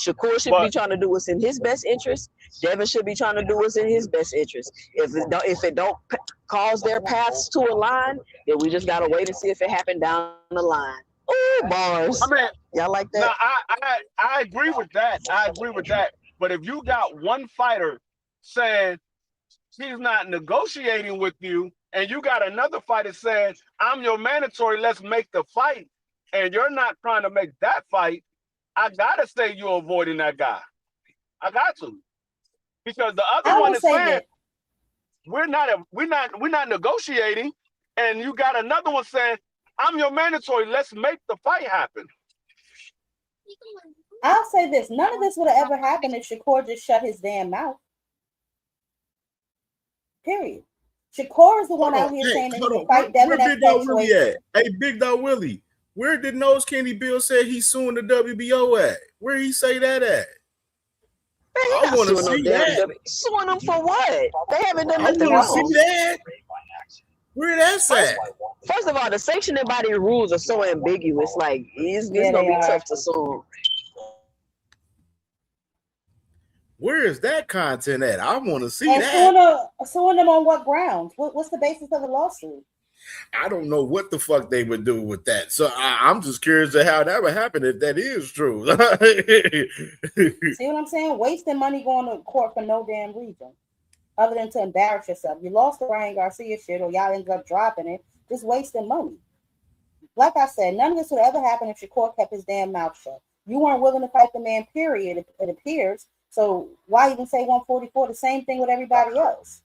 Shakur should be trying to do what's in his best interest. Devin should be trying to do what's in his best interest. If it don't cause their paths to align, then we just got to wait and see if it happened down the line. Ooh, bars. I mean, y'all like that? No, I agree with that. I agree with that. But if you got one fighter saying he's not negotiating with you, and you got another fighter saying, I'm your mandatory, let's make the fight, and you're not trying to make that fight, I gotta say you're avoiding that guy. I got to. Because the other one is saying we're not negotiating, and you got another one saying, I'm your mandatory, let's make the fight happen. I'll say this, none of this would have ever happened if Shakur just shut his damn mouth. Period. Shakur is the one out here saying that he can fight Devin. Where Big Dog Willie at? Hey, Big Dog Willie, Where did Nose Candy Bill say he's suing the WBO at? Where he say that at? I want to see that. Suing them for what? They haven't done I nothing want to wrong. see that. Where that's at? First of all, the sanctioning body rules are so ambiguous. Like, it's Yeah, gonna they be are. tough to sue. Where is that content at? I want to see And that. suing them on what grounds? What's the basis of the lawsuit? I don't know what the fuck they would do with that. So I'm just curious to how that would happen if that is true. See what I'm saying? Wasting money going to court for no damn reason, other than to embarrass yourself. You lost the Ryan Garcia shit, or y'all ended up dropping it, just wasting money. Like I said, none of this would ever happen if Shakur kept his damn mouth shut. You weren't willing to fight the man, period, it appears. So why even say 144? The same thing with everybody else.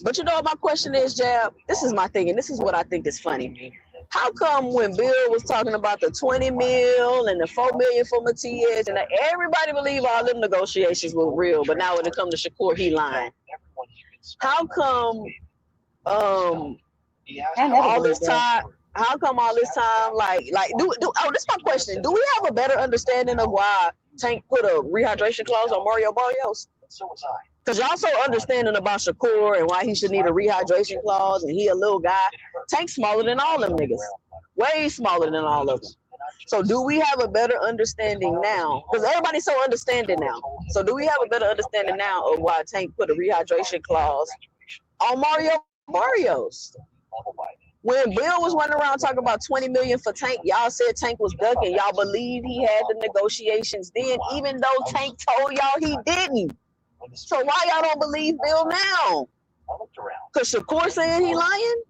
But you know what my question is, Jab? This is my thing, and this is what I think is funny. How come when Bill was talking about the 20 mil and the 4 million for Matias, and everybody believed all them negotiations were real, but now when it comes to Shakur, he lying? How come all this time? How come all this time, this is my question. Do we have a better understanding of why Tank put a rehydration clause on Mario Barrios? Because y'all so understanding about Shakur and why he should need a rehydration clause, and he a little guy. Tank's smaller than all them niggas. Way smaller than all of them. So do we have a better understanding now? Because everybody's so understanding now. So do we have a better understanding now of why Tank put a rehydration clause on Mario Barrios? When Bill was running around talking about 20 million for Tank, y'all said Tank was ducking. Y'all believed he had the negotiations then, even though Tank told y'all he didn't. So why y'all don't believe Bill now? Because Shakur saying he lying?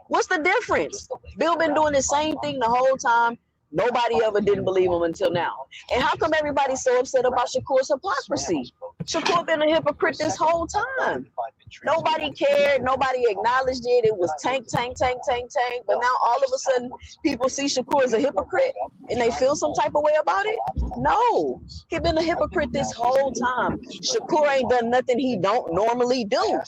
What's the difference? Bill been doing the same thing the whole time. Nobody ever didn't believe him until now. And how come everybody's so upset about Shakur's hypocrisy? Shakur been a hypocrite this whole time. Nobody cared. Nobody acknowledged it. It was Tank. But now all of a sudden, people see Shakur as a hypocrite and they feel some type of way about it? No. He been a hypocrite this whole time. Shakur ain't done nothing he don't normally do.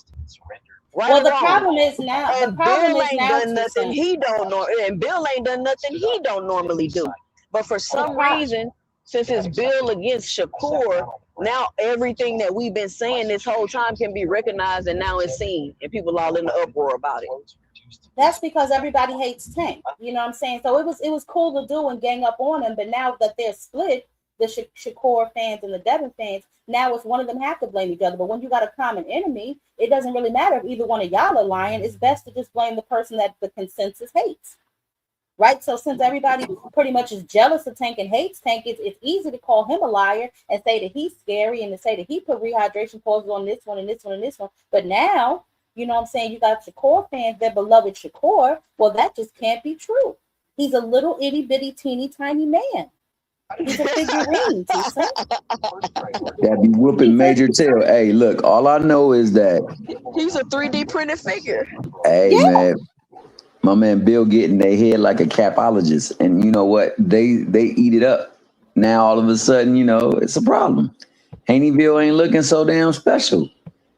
Right, well, the problem is now. And Bill ain't done nothing he don't know. And Bill ain't done nothing he don't normally do. But for some reason, since it's Bill against Shakur, now everything that we've been saying this whole time can be recognized, and now it's seen, and people all in the uproar about it. That's because everybody hates Tank. You know what I'm saying? So it was cool to do and gang up on him, but now that they're split, the Shakur fans and the Devin fans, now it's one of them have to blame each other. But when you got a common enemy, it doesn't really matter if either one of y'all are lying. It's best to just blame the person that the consensus hates. Right? So since everybody pretty much is jealous of Tank and hates Tank, it's easy to call him a liar and say that he's scary and to say that he put rehydration clauses on this one and this one and this one. But now, you know what I'm saying, you got Shakur fans, their beloved Shakur. Well, that just can't be true. He's a little itty bitty teeny tiny man. He's a figurine. That be whooping major tail. Hey, look, all I know is that he's a 3D printed figure. Hey, man, my man Bill getting their head like a capologist, and you know what? They eat it up. Now all of a sudden, you know, it's a problem. Haneyville ain't looking so damn special.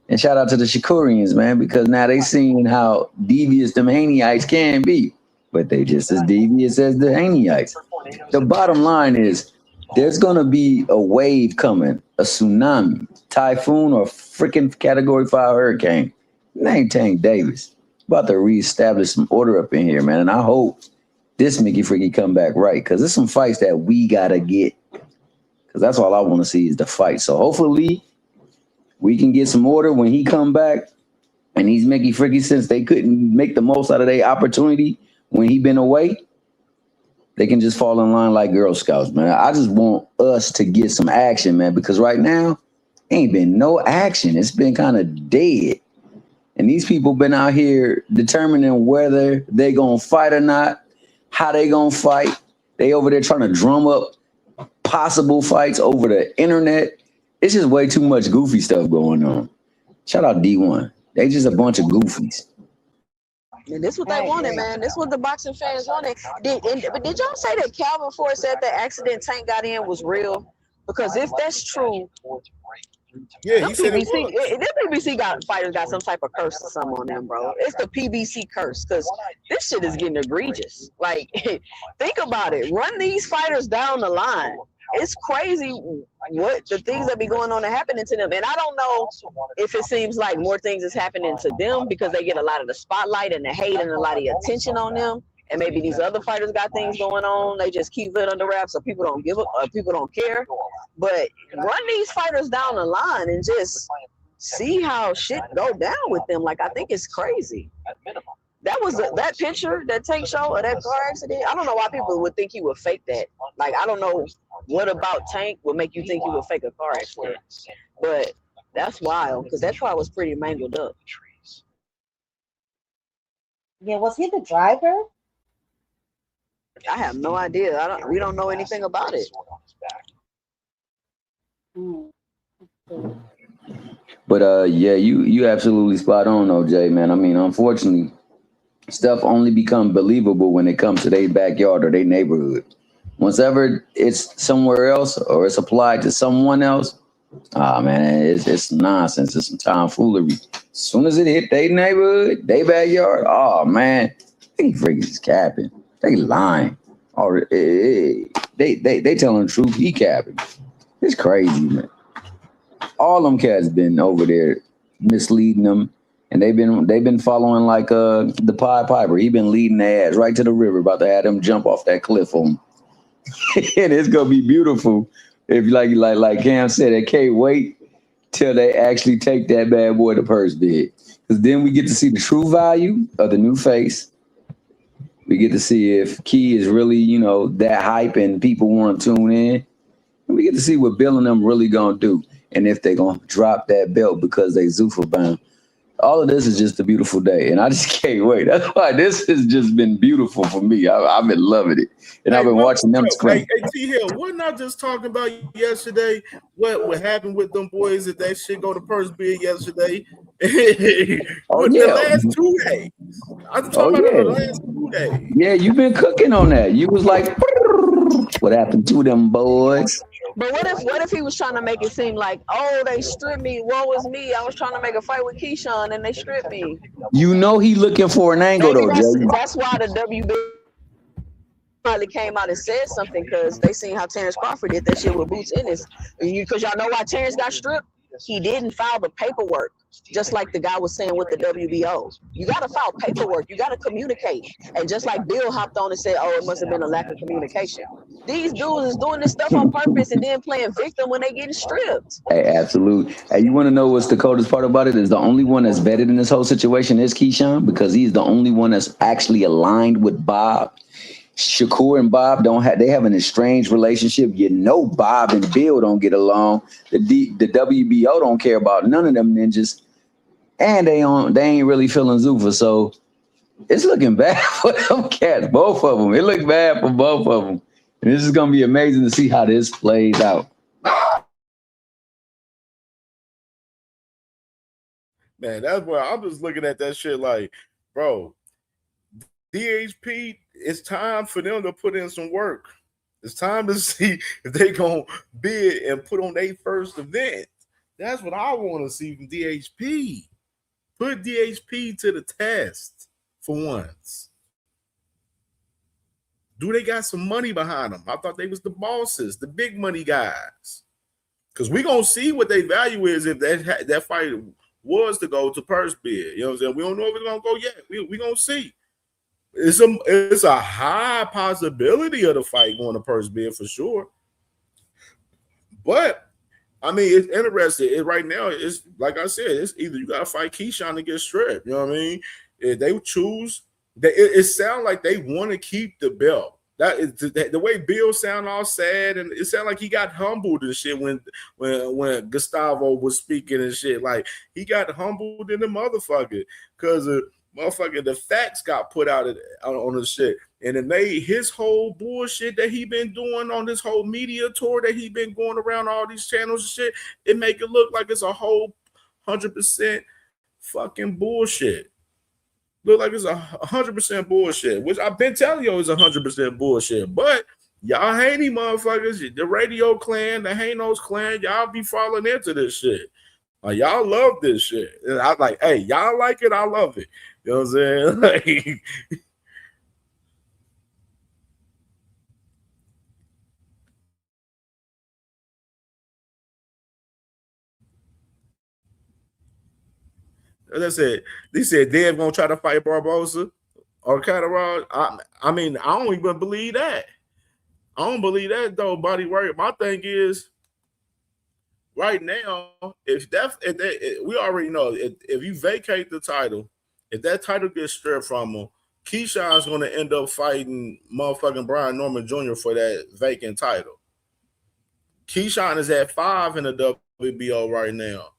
And shout out to the Shakurians, man, because now they seeing how devious them Haneyites can be, but they just as devious as the Haneyites. The bottom line is there's gonna be a wave coming, a tsunami, typhoon, or freaking Category 5 hurricane. Name Tank Davis. About to reestablish some order up in here, man. And I hope this Mickey Freaky come back right, because there's some fights that we gotta get. Because that's all I want to see is the fight. So hopefully we can get some order when he come back. And these Mickey Freaky, since they couldn't make the most out of their opportunity when he been away, they can just fall in line like Girl Scouts, man. I just want us to get some action, man, because right now ain't been no action. It's been kind of dead. And these people been out here determining whether they gonna fight or not, how they gonna fight. They over there trying to drum up possible fights over the internet. It's just way too much goofy stuff going on. Shout out D1. They just a bunch of goofies. And this what they wanted, man. This what the boxing fans wanted. Did y'all say that Calvin Ford said that accident Tank got in was real? Because if that's true, Yeah, Them he said it PBC, was. them PBC fighters got some type of curse or something on them, bro. It's the PBC curse because this shit is getting egregious. Like, think about it. Run these fighters down the line. It's crazy what the things that be going on and happening to them. And I don't know if it seems like more things is happening to them because they get a lot of the spotlight and the hate and a lot of the attention on them. And maybe these other fighters got things going on. They just keep it under wraps so people don't give up or people don't care. But run these fighters down the line and just see how shit go down with them. Like, I think it's crazy. That was that picture, that Tank show, or that car accident. I don't know why people would think he would fake that. Like, I don't know what about Tank would make you think he would fake a car accident. But that's wild because that car was pretty mangled up. Yeah, was he the driver? I have no idea. We don't know anything about it. But yeah, you absolutely spot on, OJ, man. I mean, unfortunately, stuff only become believable when it comes to their backyard or their neighborhood. Once ever it's somewhere else or it's applied to someone else, man, it's nonsense. It's some tomfoolery. As soon as it hit their neighborhood, their backyard, man, they freaking capping. They lying. Or they telling the truth. He capping. It's crazy, man. All them cats been over there misleading them, and they've been following like the Pied Piper. He been leading their ass right to the river, about to have them jump off that cliff on. And it's gonna be beautiful if like Cam said, I can't wait till they actually take that bad boy to purse bid, because then we get to see the true value of the new face. We get to see if Key is really, that hype and people want to tune in. And we get to see what Bill and them really going to do. And if they're going to drop that belt because they Zuffa bound. All of this is just a beautiful day. And I just can't wait. That's why this has just been beautiful for me. I've been loving it. And I've been watching them scream. Hey, T Hill, wasn't I just talking about yesterday what happened with them boys if that shit go to purse bid yesterday? The last 2 days. I'm talking about the last 2 days. Yeah, you've been cooking on that. You was like, what happened to them boys? But what if he was trying to make it seem like, they stripped me, woe is me. I was trying to make a fight with Keyshawn and they stripped me. He looking for an angle though, Jay. That's why the WB finally came out and said something, because they seen how Terrence Crawford did that shit with Boots Ennis. Because y'all know why Terrence got stripped? He didn't file the paperwork, just like the guy was saying with the WBO. You got to file paperwork. You got to communicate. And just like Bill hopped on and said, it must have been a lack of communication. These dudes is doing this stuff on purpose and then playing victim when they getting stripped. Hey, absolutely. Hey, you want to know what's the coldest part about it? Is the only one that's vetted in this whole situation is Keyshawn, because he's the only one that's actually aligned with Bob. Shakur and Bob they have an estranged relationship. Bob and Bill don't get along. The WBO don't care about none of them ninjas, and they ain't really feeling Zuffa. So it's looking bad for them cats, both of them. It looked bad for both of them, and this is gonna be amazing to see how this plays out. Man, that's why I'm just looking at that shit like, bro, DHP, it's time for them to put in some work. It's time to see if they gonna bid and put on their first event. That's what I want to see from DHP. Put DHP to the test for once. Do they got some money behind them? I thought they was the bosses, the big money guys. Because we gonna see what their value is if that fight was to go to purse bid. You know what I'm saying? We don't know if it's gonna go yet. We gonna see. It's a high possibility of the fight going to purse bid for sure. But I mean, it's interesting. Right now, it's like I said, it's either you gotta fight Keyshawn to get stripped. You know what I mean? If they choose, it sounds like they want to keep the belt. That is the way Bill sound all sad, and it sounded like he got humbled and shit when Gustavo was speaking and shit. Like he got humbled in the motherfucker because the facts got put out on the shit, and it made his whole bullshit that he been doing on this whole media tour that he been going around all these channels and shit. It make it look like it's a whole 100% fucking bullshit. Look like it's 100% bullshit, which I've been telling you is 100% bullshit. But Y'all Haney motherfuckers, the Radio Clan, the Hanos Clan, y'all be falling into this shit. Like, y'all love this shit. And I was like, hey, y'all like it, I love it. You know what I'm saying? Like, as I said, they said Dev gonna try to fight Barbosa or Catterall. I mean, I don't even believe that. I don't believe that though, buddy. Right? My thing is, right now, if we already know if you vacate the title, if that title gets stripped from him, Keyshawn's going to end up fighting motherfucking Brian Norman Jr. for that vacant title. Keyshawn is at 5 in the WBO right now.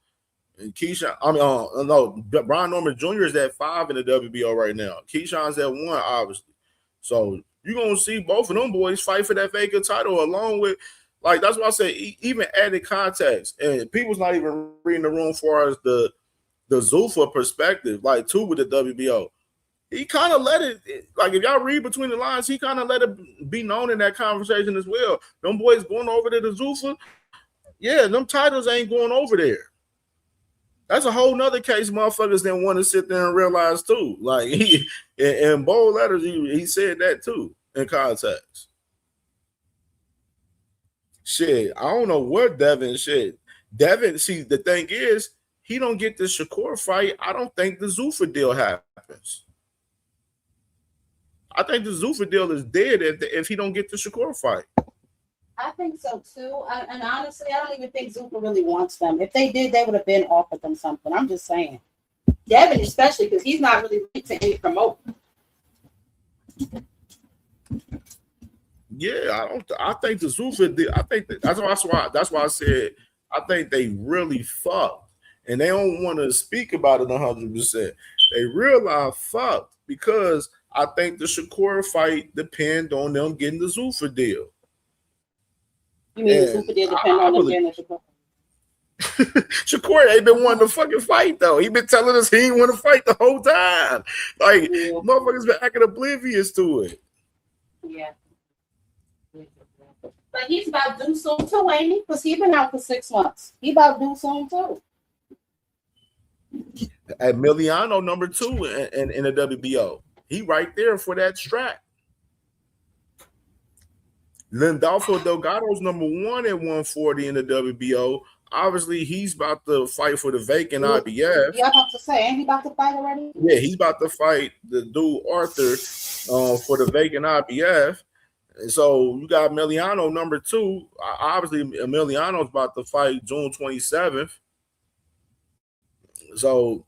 And Keyshawn, Brian Norman Jr. is at 5 in the WBO right now. Keyshawn's at 1, obviously. So you're going to see both of them boys fight for that vacant title along with, like, that's why I say even added context. And people's not even reading the room for as the Zuffa perspective, like, too, with the WBO. He kind of let it, like, if y'all read between the lines, he kind of let it be known in that conversation as well. Them boys going over to the Zuffa, yeah, them titles ain't going over there. That's a whole nother case motherfuckers didn't want to sit there and realize too. Like, he, in bold letters, he said that too in context. Shit, I don't know what Devin shit. Devin, see, the thing is, he don't get the Shakur fight. I don't think the Zuffa deal happens. I think the Zuffa deal is dead if he don't get the Shakur fight. I think so too. And honestly, I don't even think Zuffa really wants them. If they did, they would have been offered them something. I'm just saying. Devin, especially, because he's not really linked to any promoter. Yeah, I think the Zuffa did. I think that's why I said I think they really fucked, and they don't want to speak about it 100%. They realize fucked because I think the Shakur fight depend on them getting the Zuffa deal. You mean the Zuffa deal depend on them getting the Shakur? Shakur ain't been wanting to fucking fight though. He been telling us he ain't want to fight the whole time. Like, motherfuckers been acting oblivious to it. Yeah. But he's about due soon too, ain't he? Because he's been out for 6 months. He about due soon too. At Emiliano, number 2 in the WBO. He right there for that strap. Lindolfo Delgado's number 1 at 140 in the WBO. Obviously, he's about to fight for the vacant IBF. Yeah, I'm about to say, ain't he about to fight already? Yeah, he's about to fight the dude Arthur for the vacant IBF. And so you got Emiliano number 2. Obviously, Emiliano's about to fight June 27th. So,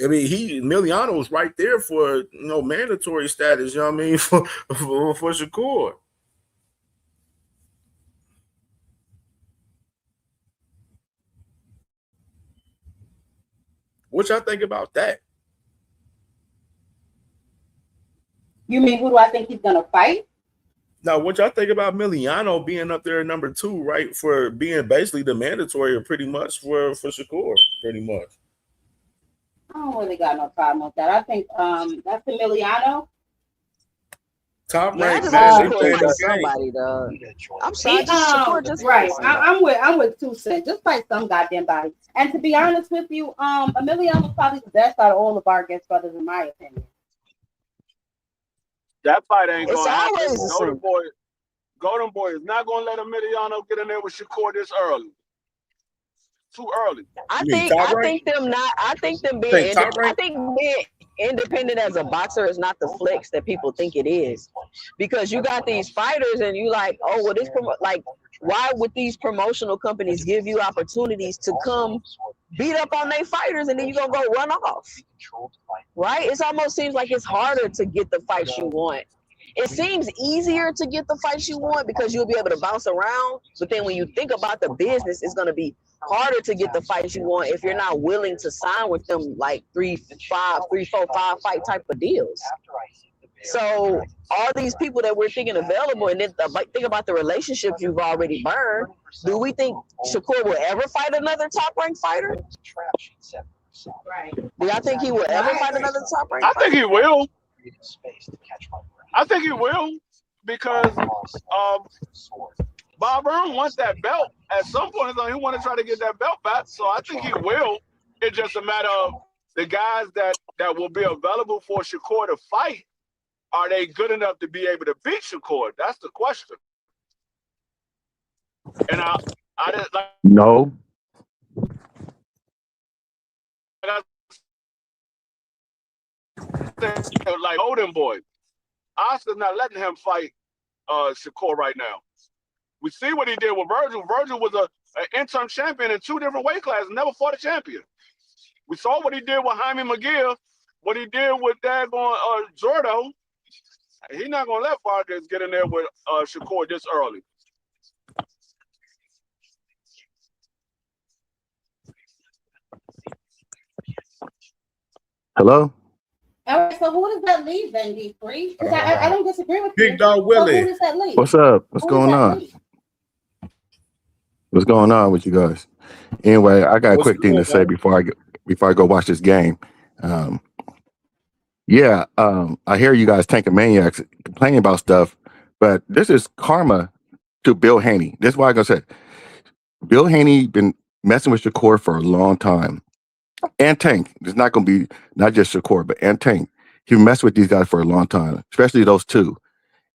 I mean, Emiliano's right there for mandatory status. You know what I mean for Shakur. What y'all think about that? You mean who do I think he's gonna fight? Now, what y'all think about Emiliano being up there at number 2, right? For being basically the mandatory, pretty much for Shakur, pretty much. I don't really got no problem with that. I think that's Emiliano. Top Yeah, I rank, just man. want to fight somebody, though. I'm sorry, just right. I'm with 2 Cent. Just fight some goddamn body. And to be honest with you, Emiliano's probably the best out of all of our guest brothers, in my opinion. That fight ain't It's gonna happen. always the same. Golden Boy is not gonna let Emiliano get in there with Shakur this early. Too early. I think them being independent as a boxer is not the flex that people think it is, because you got these fighters and you like, oh well, why would these promotional companies give you opportunities to come beat up on their fighters and then you gonna go run off, right? It almost seems like it's harder to get the fights you want. It seems easier to get the fights you want because you'll be able to bounce around, but then when you think about the business, it's going to be harder to get the fights you want if you're not willing to sign with them like 3, 4, 5 fight type of deals. So all these people that we're thinking available, and then think about the relationships you've already burned. Do we think Shakur will ever fight another top-ranked fighter? Right. Do y'all think he will ever fight another top-ranked fighter? I think he will. I think he will. because Bob Arum wants that belt. At some point, he want to try to get that belt back. So I think he will. It's just a matter of the guys that will be available for Shakur to fight. Are they good enough to be able to beat Shakur? That's the question. And I didn't like. No. Like Golden Boy, Oscar's not letting him fight Shakur right now. We see what he did with Virgil. Virgil was an interim champion in 2 different weight classes, never fought a champion. We saw what he did with Jaime McGill, what he did with daggone Zordo. He's not gonna let Vargas get in there with Shakur this early. Hello? All right, so who does that leave then, D3? Because I don't disagree with you. Big Dog Willie. So who does that leave? What's up? What's going on? What's going on with you guys? Anyway, I got a quick thing to say before I go watch this game. I hear you guys tanking maniacs complaining about stuff, but this is karma to Bill Haney. This is why I'm gonna say Bill Haney been messing with Shakur for a long time. And Tank. It's not gonna be not just Shakur, but and Tank. He messed with these guys for a long time, especially those two.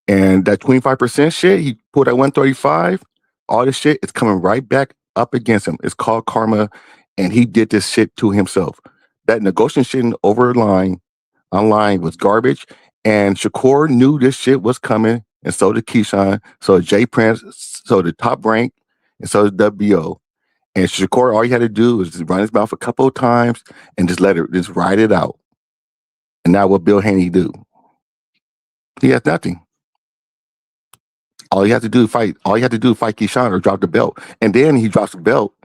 And that 25% shit, he pulled at 135, all this shit is coming right back up against him. It's called karma, and he did this shit to himself. That negotiation online was garbage, and Shakur knew this shit was coming, and so did Keyshawn, so did Jay Prince, so did Top Rank, and so did WBO. And Shakur, all he had to do was just run his mouth a couple of times and just just ride it out. And now what Bill Haney do? He has nothing. All he had to do is fight Keyshawn or drop the belt. And then he drops the belt.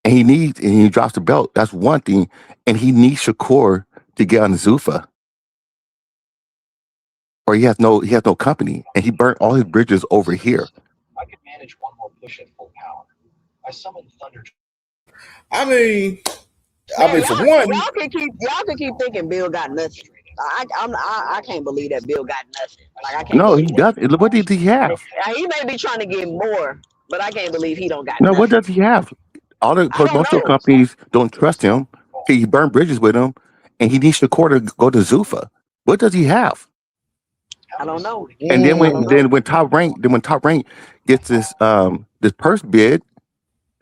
And he drops the belt. That's one thing. And he needs Shakur to get on Zuffa. Or he has no company. And he burnt all his bridges over here. I could manage one more push at full power. I summoned Thunder. I mean, for one, y'all can keep thinking Bill got nothing. I can't believe that Bill got nothing. Like I can't. No, he doesn't. What did he have? He may be trying to get more, but I can't believe he don't got No, nothing. what does he have? Most of the companies don't trust him. He burned bridges with him, and he needs Shakur to go to Zuffa. What does he have? I don't know. And then when Top Rank gets this purse bid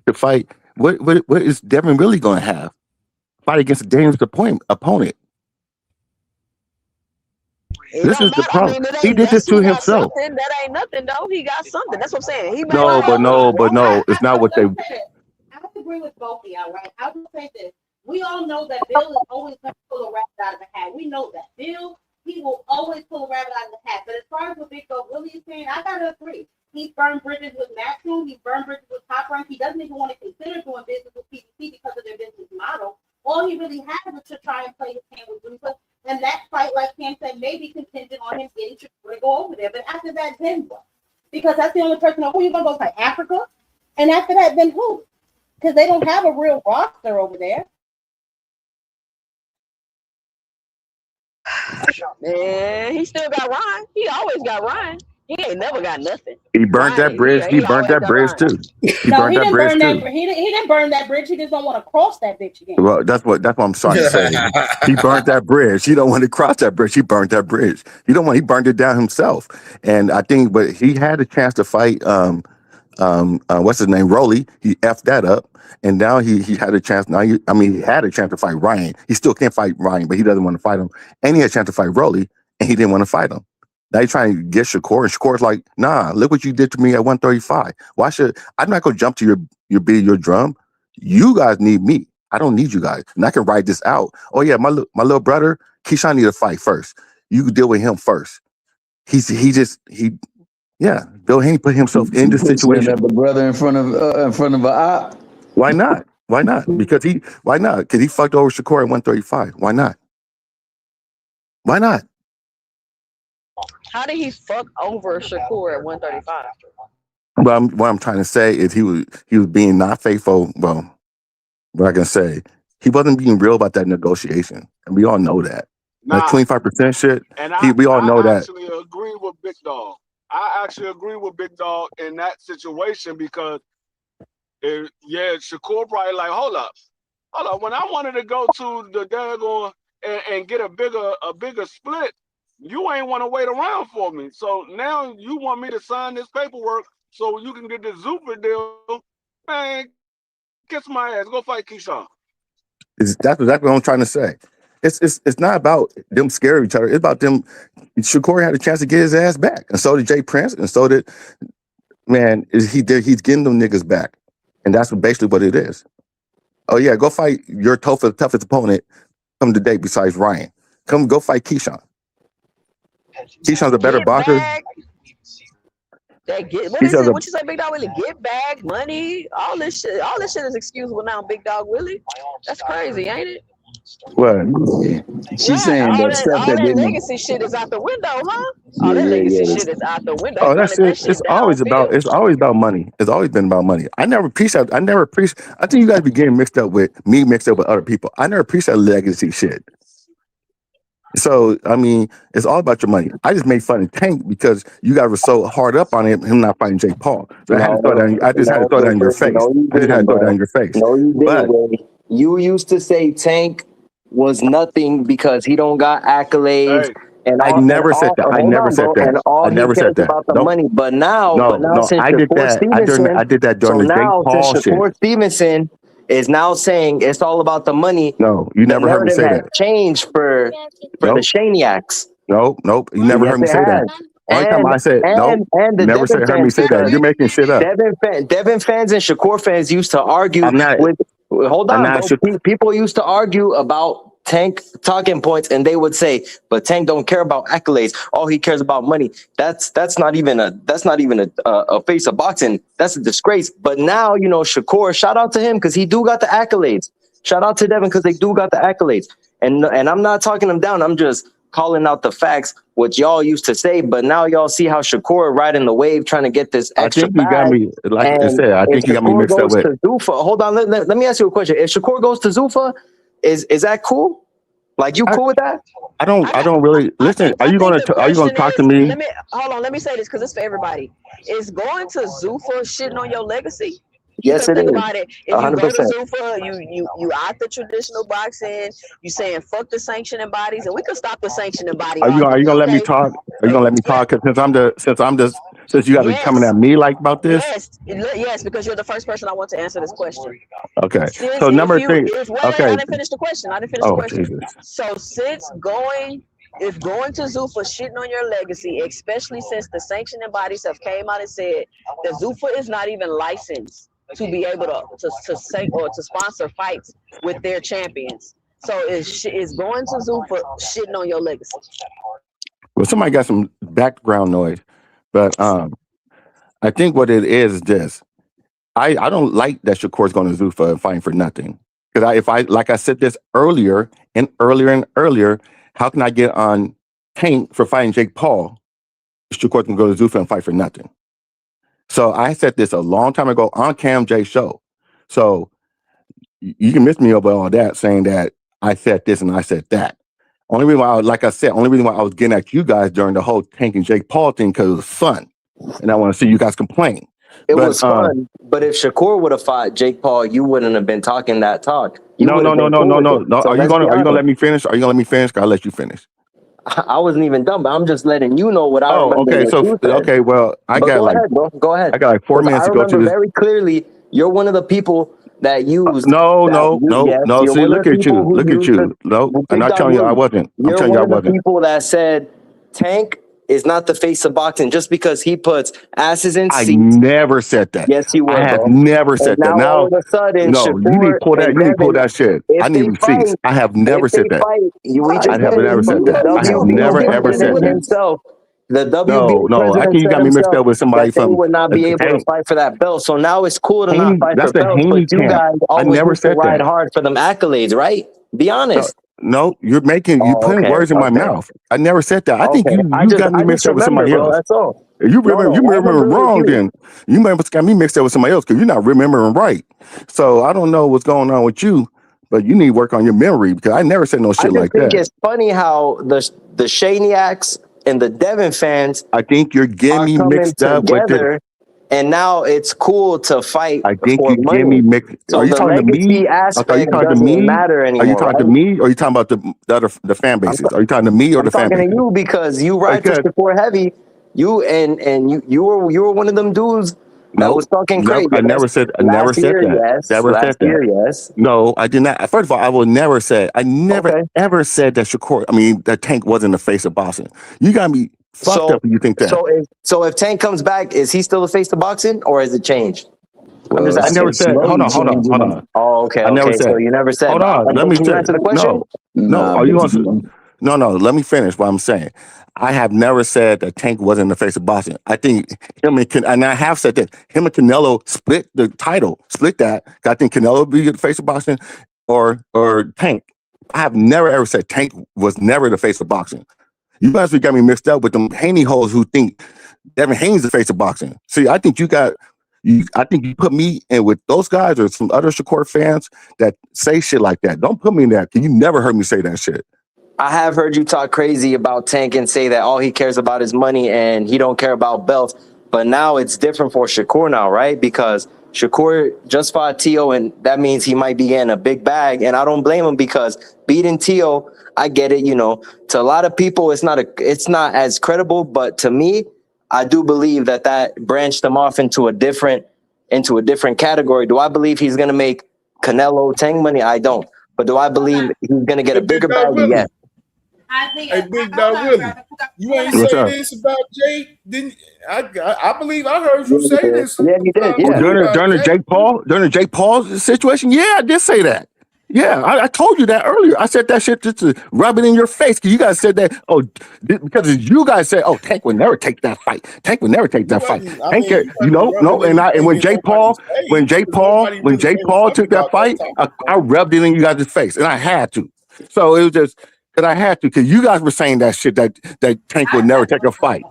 to fight, what is Devin really going to have? Fight against a dangerous opponent. This is the problem. He did this to himself. That ain't nothing though. He got something. That's what I'm saying. No. It's not what they. I agree with both of y'all, right? I would say this. We all know that Bill is always going to pull a rabbit out of the hat. We know that. Bill, he will always pull a rabbit out of the hat. But as far as what Big Dog Willie is saying, I got to agree. He burned bridges with Maxwell. He burned bridges with Top Rank. He doesn't even want to consider doing business with PBC because of their business model. All he really had was to try and play his hand with Zuffa. And that fight, like Cam said, may be contingent on him getting to go over there. But after that, then what? Because that's the only person who you're going to go fight, Africa? And after that, then who? Because they don't have a real roster over there. Man, he still got Ryan. He always got Ryan. He ain't never got nothing. He burned that bridge. He burned that bridge too. He didn't burn that bridge. He just don't want to cross that bitch again. Well, that's what I'm trying to say. He burned that bridge. He don't want to cross that bridge. He burned that bridge. He burned it down himself. And I think, but he had a chance to fight what's his name, Rolly. He effed that up. And now he had a chance. He had a chance to fight Ryan. He still can't fight Ryan, but he doesn't want to fight him. And he had a chance to fight Rolly, and he didn't want to fight him. Now he's trying to get Shakur, and Shakur's like, nah, look what you did to me at 135. I'm not gonna jump to your drum. You guys need me. I don't need you guys. And I can ride this out. Oh yeah, my little brother, Keyshawn need to fight first. You can deal with him first. Bill Haney put himself in this situation. Have a brother in front of a op. Why not? Why not? Because he fucked over Shakur at 135. Why not? Why not? How did he fuck over Shakur at 135? Well, what I'm trying to say is he was being not faithful. Well, what I can say, he wasn't being real about that negotiation, and we all know that. That 25% shit. And we all know that. I actually agree with Big Dog. I actually agree with Big Dog in that situation because, Shakur probably like, hold up. When I wanted to go to the daggone and get a bigger split, you ain't want to wait around for me. So now you want me to sign this paperwork so you can get the Zuffa deal. Man, kiss my ass. Go fight Keyshawn. That's exactly what I'm trying to say. It's not about them scaring each other. It's about them. Shakur had a chance to get his ass back, and so did Jay Prince, and so did he's getting them niggas back, and that's basically what it is. Oh yeah, go fight your toughest opponent. Come today besides Ryan. Go fight Keyshawn. Keyshawn's a better boxer. What is it? What you say, Big Dog Willie? Get back, money, all this shit. All this shit is excusable now, Big Dog Willie. That's crazy, ain't it? What? She's saying all that that, stuff all that that didn't. legacy shit is out the window, huh? All that legacy shit is out the window. Oh, that's it. It's always about money. It's always been about money. I think you guys be getting mixed up with other people. I never appreciated legacy shit. So I mean, it's all about your money. I just made fun of Tank because you guys were so hard up on him not fighting Jake Paul. So I had to throw that. I just had to throw that in your face. I just had to throw that in your face. No, you didn't. But You used to say Tank was nothing because he don't got accolades. And I never said that. I never said that. And all I never he cares said that. about the money. But now, since I did Shakur that. Stevenson, I did that during the Jake Paul since shit. Shakur Stevenson is now saying it's all about the money. No, you never heard me say that. Changed for the Shaniacs. Nope. You never heard me say that. Only time I said no. And the You never heard me say that. You're making shit up. Devin fans and Shakur fans used to argue people used to argue about Tank talking points, and they would say, "But Tank don't care about accolades. All he cares about money." That's not even a face of boxing. That's a disgrace. But now Shakur, shout out to him because he do got the accolades. Shout out to Devin because they do got the accolades. And I'm not talking them down. I'm just calling out the facts, what y'all used to say, but now y'all see how Shakur riding the wave trying to get this extra. I think you got me, like I said, I think you got me mixed up with Zuffa. Hold on, let me ask you a question. If Shakur goes to Zuffa, is that cool? Like you cool with that? I don't really listen. Are you gonna talk to me? Let me say this because it's for everybody. Is going to Zuffa shitting on your legacy? Yes, it is. About it. If 100%. You go to Zuffa, you out the traditional boxing. You saying fuck the sanctioning bodies, and we could stop the sanctioning body. Are you gonna let me talk? Are you gonna let me talk? Since you guys are coming at me like about this. Yes, because you're the first person I want to answer this question. Okay. So number 3. Okay. I didn't finish the question. Jesus. So since going to Zuffa shitting on your legacy, especially since the sanctioning bodies have came out and said that Zuffa is not even licensed to be able to say or to sponsor fights with their champions. So is going to Zuffa shitting on your legacy? Well, somebody got some background noise, but I think what it is this. I don't like that Shakur's going to Zuffa and fighting for nothing. Because like I said this earlier, how can I get on Tank for fighting Jake Paul? Shakur can go to Zuffa and fight for nothing. So I said this a long time ago on CamJ show. So you can miss me over all that, saying that I said this and I said that. Only reason why I was getting at you guys during the whole Tank and Jake Paul thing because it was fun, and I want to see you guys complain. It was fun, but if Shakur would have fought Jake Paul, you wouldn't have been talking that talk. No. Are you gonna let me finish? Are you gonna let me finish? I'll let you finish. I wasn't even done, but I'm just letting you know what I remember. Okay. Well, Go ahead. I got like 4 minutes to go to this. Very clearly, you're one of the people that used. No. See, look at you. No, I'm not telling you I wasn't. I'm telling you I wasn't. You're one of the people that said Tank is not the face of boxing just because he puts asses in seats. I never said that. Yes, you were. I have never said that. Now, all of a sudden, no, you need to pull that. You need to pull that shit. I need receipts. I have never said that. I have never said that. I have never ever said that. The WBO no. I think you got me mixed up with somebody from. He would not be able to fight for that belt. So now it's cool to not fight for belts, but you guys I never always said ride that. hard for them accolades, right? Be honest. No, you're putting words in my mouth. I never said that. I think you got me mixed up with somebody else. That's all. You remember wrong then. You got me mixed up with somebody else because you're not remembering right. So I don't know what's going on with you, but you need to work on your memory because I never said no shit like that. I think it's funny how the Shaniacs and the Devin fans. I think you're getting me mixed up with the. And now it's cool to fight I think for you money. get me mixed. So Are you the talking to me? legacy Okay, are you aspect talking to doesn't me? matter Are you anymore, talking to right? me, or are you talking about the fan bases? Are you talking to me or I'm the fan talking to bases? you because you ride for Shakur heavy. You and you were one of them dudes that was talking crazy. I never said Last year, that. yes. Never Last said that. year, yes. No, I did not. First of all, I will never say. I never ever said that that Tank wasn't the face of boxing. You got me fucked up if you think that. So if Tank comes back, is he still the face of boxing, or has it changed? I'm just I asking. never said. Hold on. Oh, okay, I never okay. said. So you never said. Hold on. Let me Can you answer the question? No. Are you going to? No. Let me finish what I'm saying. I have never said that Tank wasn't the face of boxing. I think him and I have said that him and Canelo split the title, split that. I think Canelo would be the face of boxing, or Tank. I have never ever said Tank was never the face of boxing. You guys got me mixed up with them Haney hoes who think Devin Haney's the face of boxing. See, I think I think you put me in with those guys or some other Shakur fans that say shit like that. Don't put me in that, because you never heard me say that shit. I have heard you talk crazy about Tank and say that all he cares about is money and he don't care about belts. But now it's different for Shakur now, right? Because Shakur just fought Tio, and that means he might be getting a big bag. And I don't blame him, because beating Tio, I get it. To a lot of people, it's not as credible. But to me, I do believe that branched him off into a different category. Do I believe he's gonna make Canelo Tank money? I don't. But do I believe he's gonna get a bigger bag? Yes. Hey, Big Dog Willie, you ain't say this about Jake? Didn't I believe I heard you say this? Yeah, you did. Yeah. During the Jake Paul situation, yeah, I did say that. Yeah, I told you that earlier. I said that shit just to rub it in your face, because you guys said that. Oh, because you guys said, "Oh, Tank would never take that fight. Tank would never take that fight." Tank, and when Jake Paul took that fight, I rubbed it in you guys' face, and I had to. So it was just because I had to, because you guys were saying that shit that Tank would never take a fight.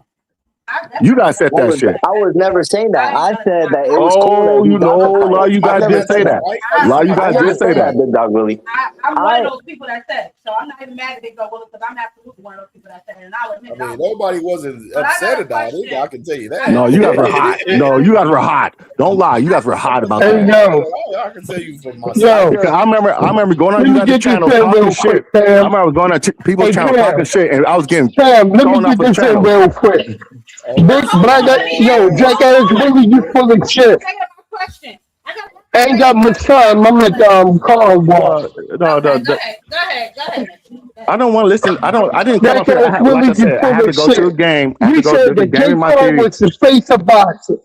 You guys said that shit. I was never saying that. I said that it was cool. Oh, a lot of you guys did say that. A lot of you guys did say that. Big Dog Willie. I'm one of those people that said it, so I'm not even mad at Big Dog Willie, because I'm absolutely one of those people that said it, and I'll admit. I mean, nobody wasn't upset about it. I can tell you that. No, you guys were hot. No, you guys were hot. Don't lie. You guys were hot about that. I can tell you from myself. I remember going on you guys' channel talking shit. I remember I was going on people's channel talking shit, and I was getting thrown off the channel. Real quick. Big brother, Jackass Willie, you full of shit. I ain't got much time. I'm like Carl Wall. No. Go ahead. I don't want to listen. I didn't come up here. Like I said, I have to go to a game. You said that Jake Paul was the face of boxing.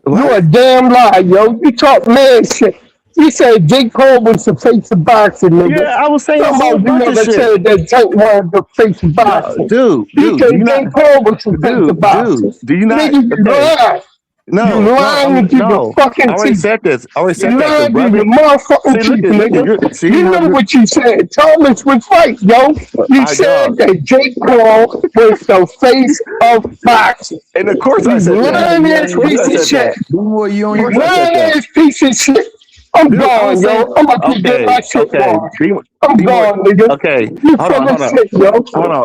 You a damn lie, yo. You talk man shit. You said Jake Paul was the face of boxing, nigga. Yeah, I was saying somebody you never said that Jake was the face of boxing. Dude, you said Jake Paul was the face of boxing. Do you not? Nigga, you lie. No, you lying to your fucking I already said this. I already said you that. lying to your motherfucking teeth, nigga. You know what you said. Thomas was right, yo. You said that Jake Paul was the face of boxing. And of course I said that. Lying ass piece of shit. Lying ass piece of shit. I'm gone, yo. I'm about to get my shit gone. I'm gone, nigga. Okay. You full of shit, yo.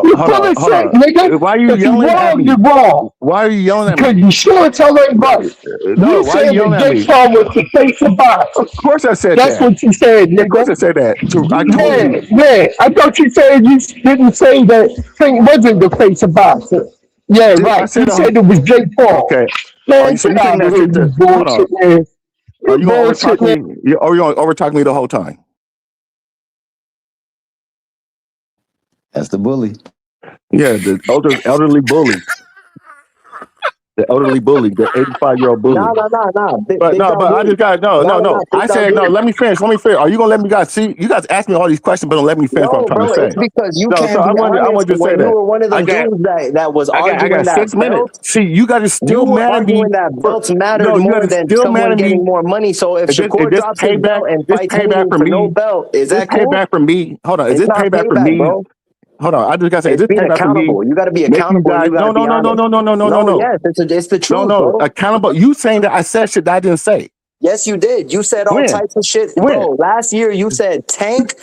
You full of shit, nigga. Why are you yelling at me? You're wrong. Why are you yelling at me? Because you sure tell everybody. No, You why are said you yelling that at me? Jake Paul was the face of boxing. Of course I said That's that. what you said, nigga. Of course I said that. I told you. Yeah. I thought you said you didn't say that Tank wasn't the face of boxing. Yeah, right. You said it was Jake Paul. Okay. Man, sit down here, you bullshit, man. Are you going to overtalk me? Are you going to overtalk me the whole time? That's the bully. Yeah, the elderly bully. The elderly bully, the 85-year-old bully. No. But I just got no. I said no. Let me finish. Are you gonna let me guys see? You guys ask me all these questions, but don't let me finish what I'm trying to say. It's because you No, can't so I be wanted honest to say when that. you were one of the I got- dudes that was I arguing got that 6 belt. minutes. See, you guys are still You were mad at me. arguing that belts mattered No, you more guys are than still mad someone at me. getting more money. So if Is this Shakur drops his belt and this fights payback Haney for for me? no belt, is This that cool? payback for me? Hold on. Is It's this not payback for payback, me? bro. Hold on. I just gotta say, is It's this being payback for me? accountable. You got to be Make you accountable. guys, You got to be honest. no. Yes, it's the truth, No. bro. Accountable. You saying that I said shit that I didn't say. Yes, you did. You said all When? types of shit, When? bro. Last year, you said Tank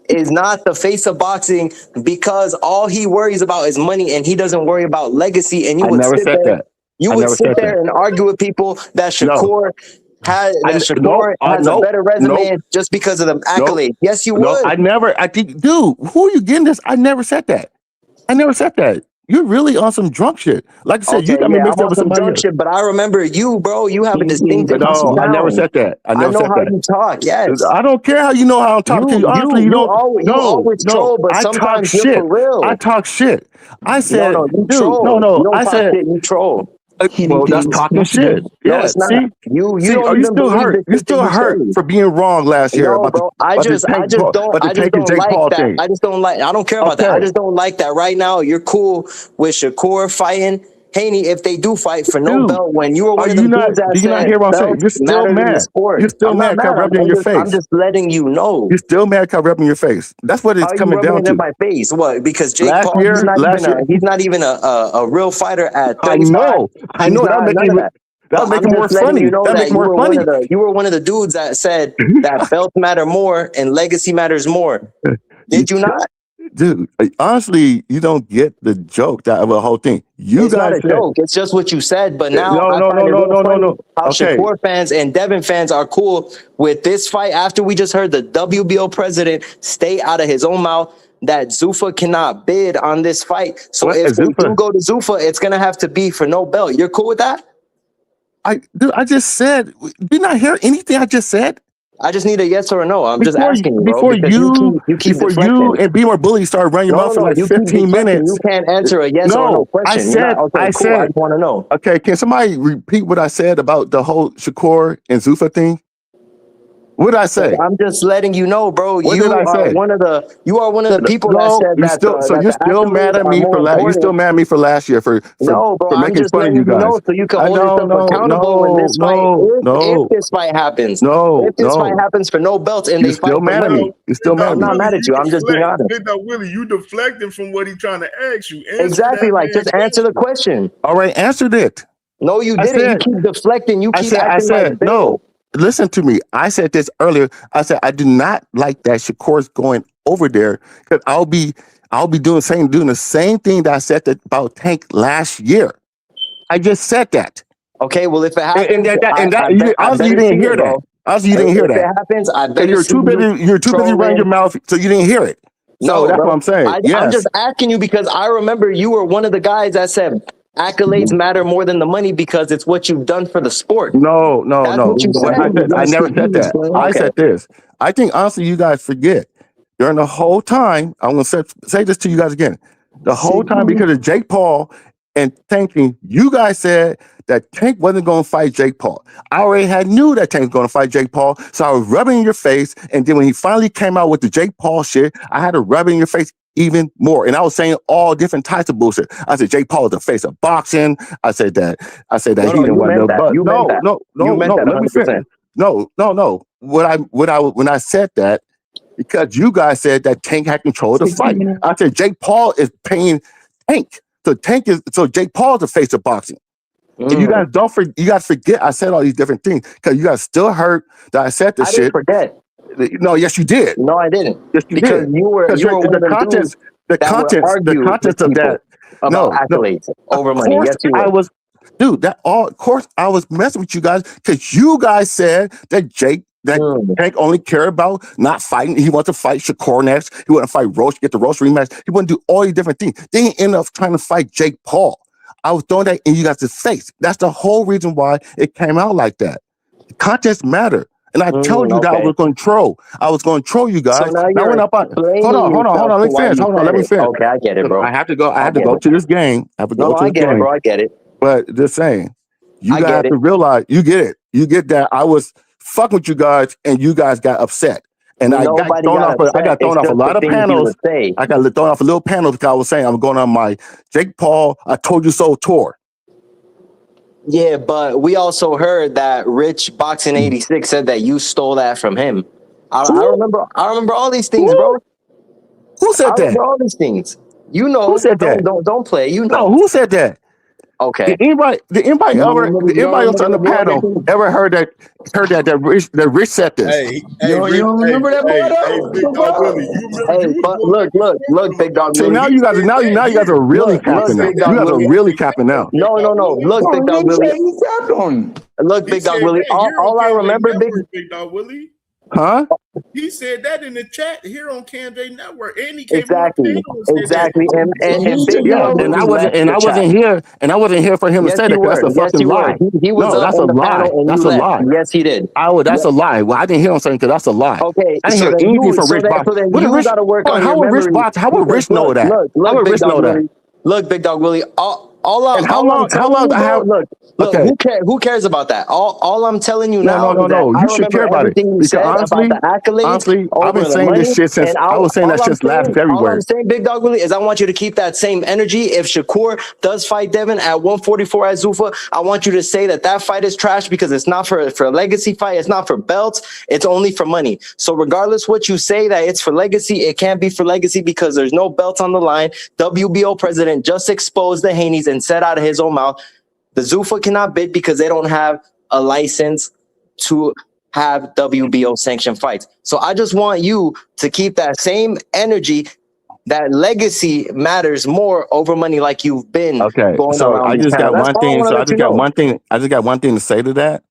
is not the face of boxing because all he worries about is money and he doesn't worry about legacy. And you I would never sit said there, that. you I would never sit said that. there and argue with people that No. Shakur Nope. has a Nope. better resume Nope. just because of the Nope. accolade. Yes, you No, would. I think, dude, who are you getting this? I never said that. I never said that. You're really on some drunk shit. Like I said, you Okay, got me yeah, I'm mixed up on with some somebody drunk else. shit, but I remember you, bro. You have a distinctive No, I never sound. said that. I I never know said how that. you talk. Yes. I don't care how you know how I'm talking to you. Honestly, you don't. You always No. troll, but I talk sometimes you're shit. for real. I talk shit. I said, No, you dude, troll. no. You don't I talk said, shit, you troll. well, that's talking shit. No, Yeah. it's not. See, You are don't you even still believe hurt? the You shit that still you hurt say. for being wrong last year No, about bro. I just don't and Jake like Paul that. thing. I just don't like. I don't care about that. I Okay. just don't like that. Right now, you're cool with Shakur fighting Haney if they do fight for no Dude, belt. When you were one are of you them not? dudes that Do you not said hear what I'm saying? belts You're still mattered in the mad. sport. You're still I'm mad. not mad. Cause rubbed in your face. I'm just letting you know. You're still mad. Cause rubbed in your face. That's what How it's are you coming rubbing down it in to. my face? What? Because Jake Last Paul, year, he's not even a real fighter at I 35. know. He's That not make none of that. that But make I'm it more just letting funny. you know That make that it more funny. you were one of the dudes that said that belts matter more and legacy matters more. Did you not? Dude, honestly, you don't get the joke that of the whole thing. You It's not guys a said joke. It's just what you said. But now I no. find it real funny how Okay. Shakur fans and Devin fans are cool with this fight after we just heard the WBO president stay out of his own mouth that Zuffa cannot bid on this fight. So What if is they Zuffa? do go to Zuffa, it's gonna have to be for no belt. You're cool with that? I just said. Did you not hear anything I just said? I just need a yes or a no. I'm just Before asking you, bro, before because you you keep before you deflecting. and Be More Bully started running your mouth for like You keep 15 deflecting. minutes. You can't answer a yes or no No, question. You're not okay. Cool. I just want to know. Okay, can somebody repeat what I said about the whole Shakur and Zuffa thing? What did I say? I'm just letting you know, bro. What did I say? You are one of the people that said you that still you're still mad at me for last. You're still mad at me for last year for no, bro. I'm making just fun of letting you you guys. know so you can hold yourself accountable when this fight. If this fight happens, if this fight happens for no belts and You're they fight still for mad at money, me. You're still mad at I'm me. not mad at you. I'm just being honest. Willie, you deflecting from what he's trying to ask you. Answer Exactly. that Like, just answer the question. All right, answered it. No, you didn't. You keep deflecting. You keep acting like Bill. No. Listen to me. I said this earlier. I said I do not like that Shakur's going over there because I'll be doing the same thing that I said about Tank last year. I just said that. Okay, well, if it happens, you didn't hear that. You didn't hear that. If it happens, I bet you're too busy running your mouth, so you didn't hear it. So that's what I'm saying. I'm just asking you because I remember you were one of the guys that said accolades matter more than the money because it's what you've done for the sport. No. What you said. I never said that. Okay. I said this. I think honestly, you guys forget during the whole time. I'm going to say this to you guys again. The whole time because of Jake Paul and Tanking, you guys said that Tank wasn't going to fight Jake Paul. I already knew that Tank was going to fight Jake Paul, so I was rubbing in your face. And then when he finally came out with the Jake Paul shit, I had to rub in your face even more. And I was saying all different types of bullshit. I said Jake Paul is the face of boxing. I said that he didn't want no butt. No. Let me finish. No. When I said that, because you guys said that Tank had control of the fight. I said Jake Paul is paying Tank. So Jake Paul is the face of boxing. And you guys forget I said all these different things because you guys still hurt that I said this shit. Didn't forget. No, yes, you did. No, I didn't. Yes, you because did. You were one of them dudes the contents of that about accolades over money. Yes, you were. I was, dude. Of course, I was messing with you guys because you guys said that Tank only cared about not fighting. He wants to fight Shakur next. He want to fight Roach, get the Roach rematch. He want to do all these different things. Then he ended up trying to fight Jake Paul. I was throwing that in you guys' face. That's the whole reason why it came out like that. Contests matter. And I told you that I was going to troll. I was going to troll you guys. So now hold on. Let me finish. Let me finish. Okay, I get it, bro. I have to go. I have to go to this game. I get it, bro. I get it. But just saying, you guys have to realize, you get it. You get that I was fucking with you guys, and you guys got upset. And I got thrown off a lot of panels. I got thrown off a little panel because I was saying I'm going on my Jake Paul I Told You So tour. Yeah, but we also heard that Rich Boxing 86 said that you stole that from him. I remember all these things, bro. Who said that? I remember all these things. You know. Who said that? Don't play. You know. No, who said that? Okay. Did anybody else on the panel ever heard that Rich said this? Hey, you don't remember that boy? Big Dog Willie, you remember? Hey, but look, Big Dog See, Willie. now you guys are really capping now. You guys are really capping now. No. Look, Big Dog Willie. Look, Big Dog Willie. All I remember, Big Dog Willie. Huh? He said that in the chat here on CamJNetwork, and he came Exactly. on And Big Dog and I wasn't here for him to say that. That's a fucking lie. He was no, that's a lie. That's a lie. Yes, he did. That's a lie. Well, I didn't hear him saying because that's a lie. Okay, I didn't hear anything from Rich Box. How would Rich Box? How would Rich know that? How would Rich know that? Look, Big Dog Willie. Who cares about that? All I'm telling you now. No. You should care about it. Because honestly, I've been saying this shit since I was saying that since last February. All I'm saying, Big Dog Willie, is I want you to keep that same energy. If Shakur does fight Devin at 144 at Zuffa, I want you to say that fight is trash because it's not for a legacy fight. It's not for belts. It's only for money. So regardless what you say that it's for legacy, it can't be for legacy because there's no belts on the line. WBO president just exposed the Haney's and said out of his own mouth, the Zuffa cannot bid because they don't have a license to have WBO sanctioned fights. So I just want you to keep that same energy. That legacy matters more over money, like you've been. Okay, so I just got one thing. So I just got one thing. I just got one thing to say to that.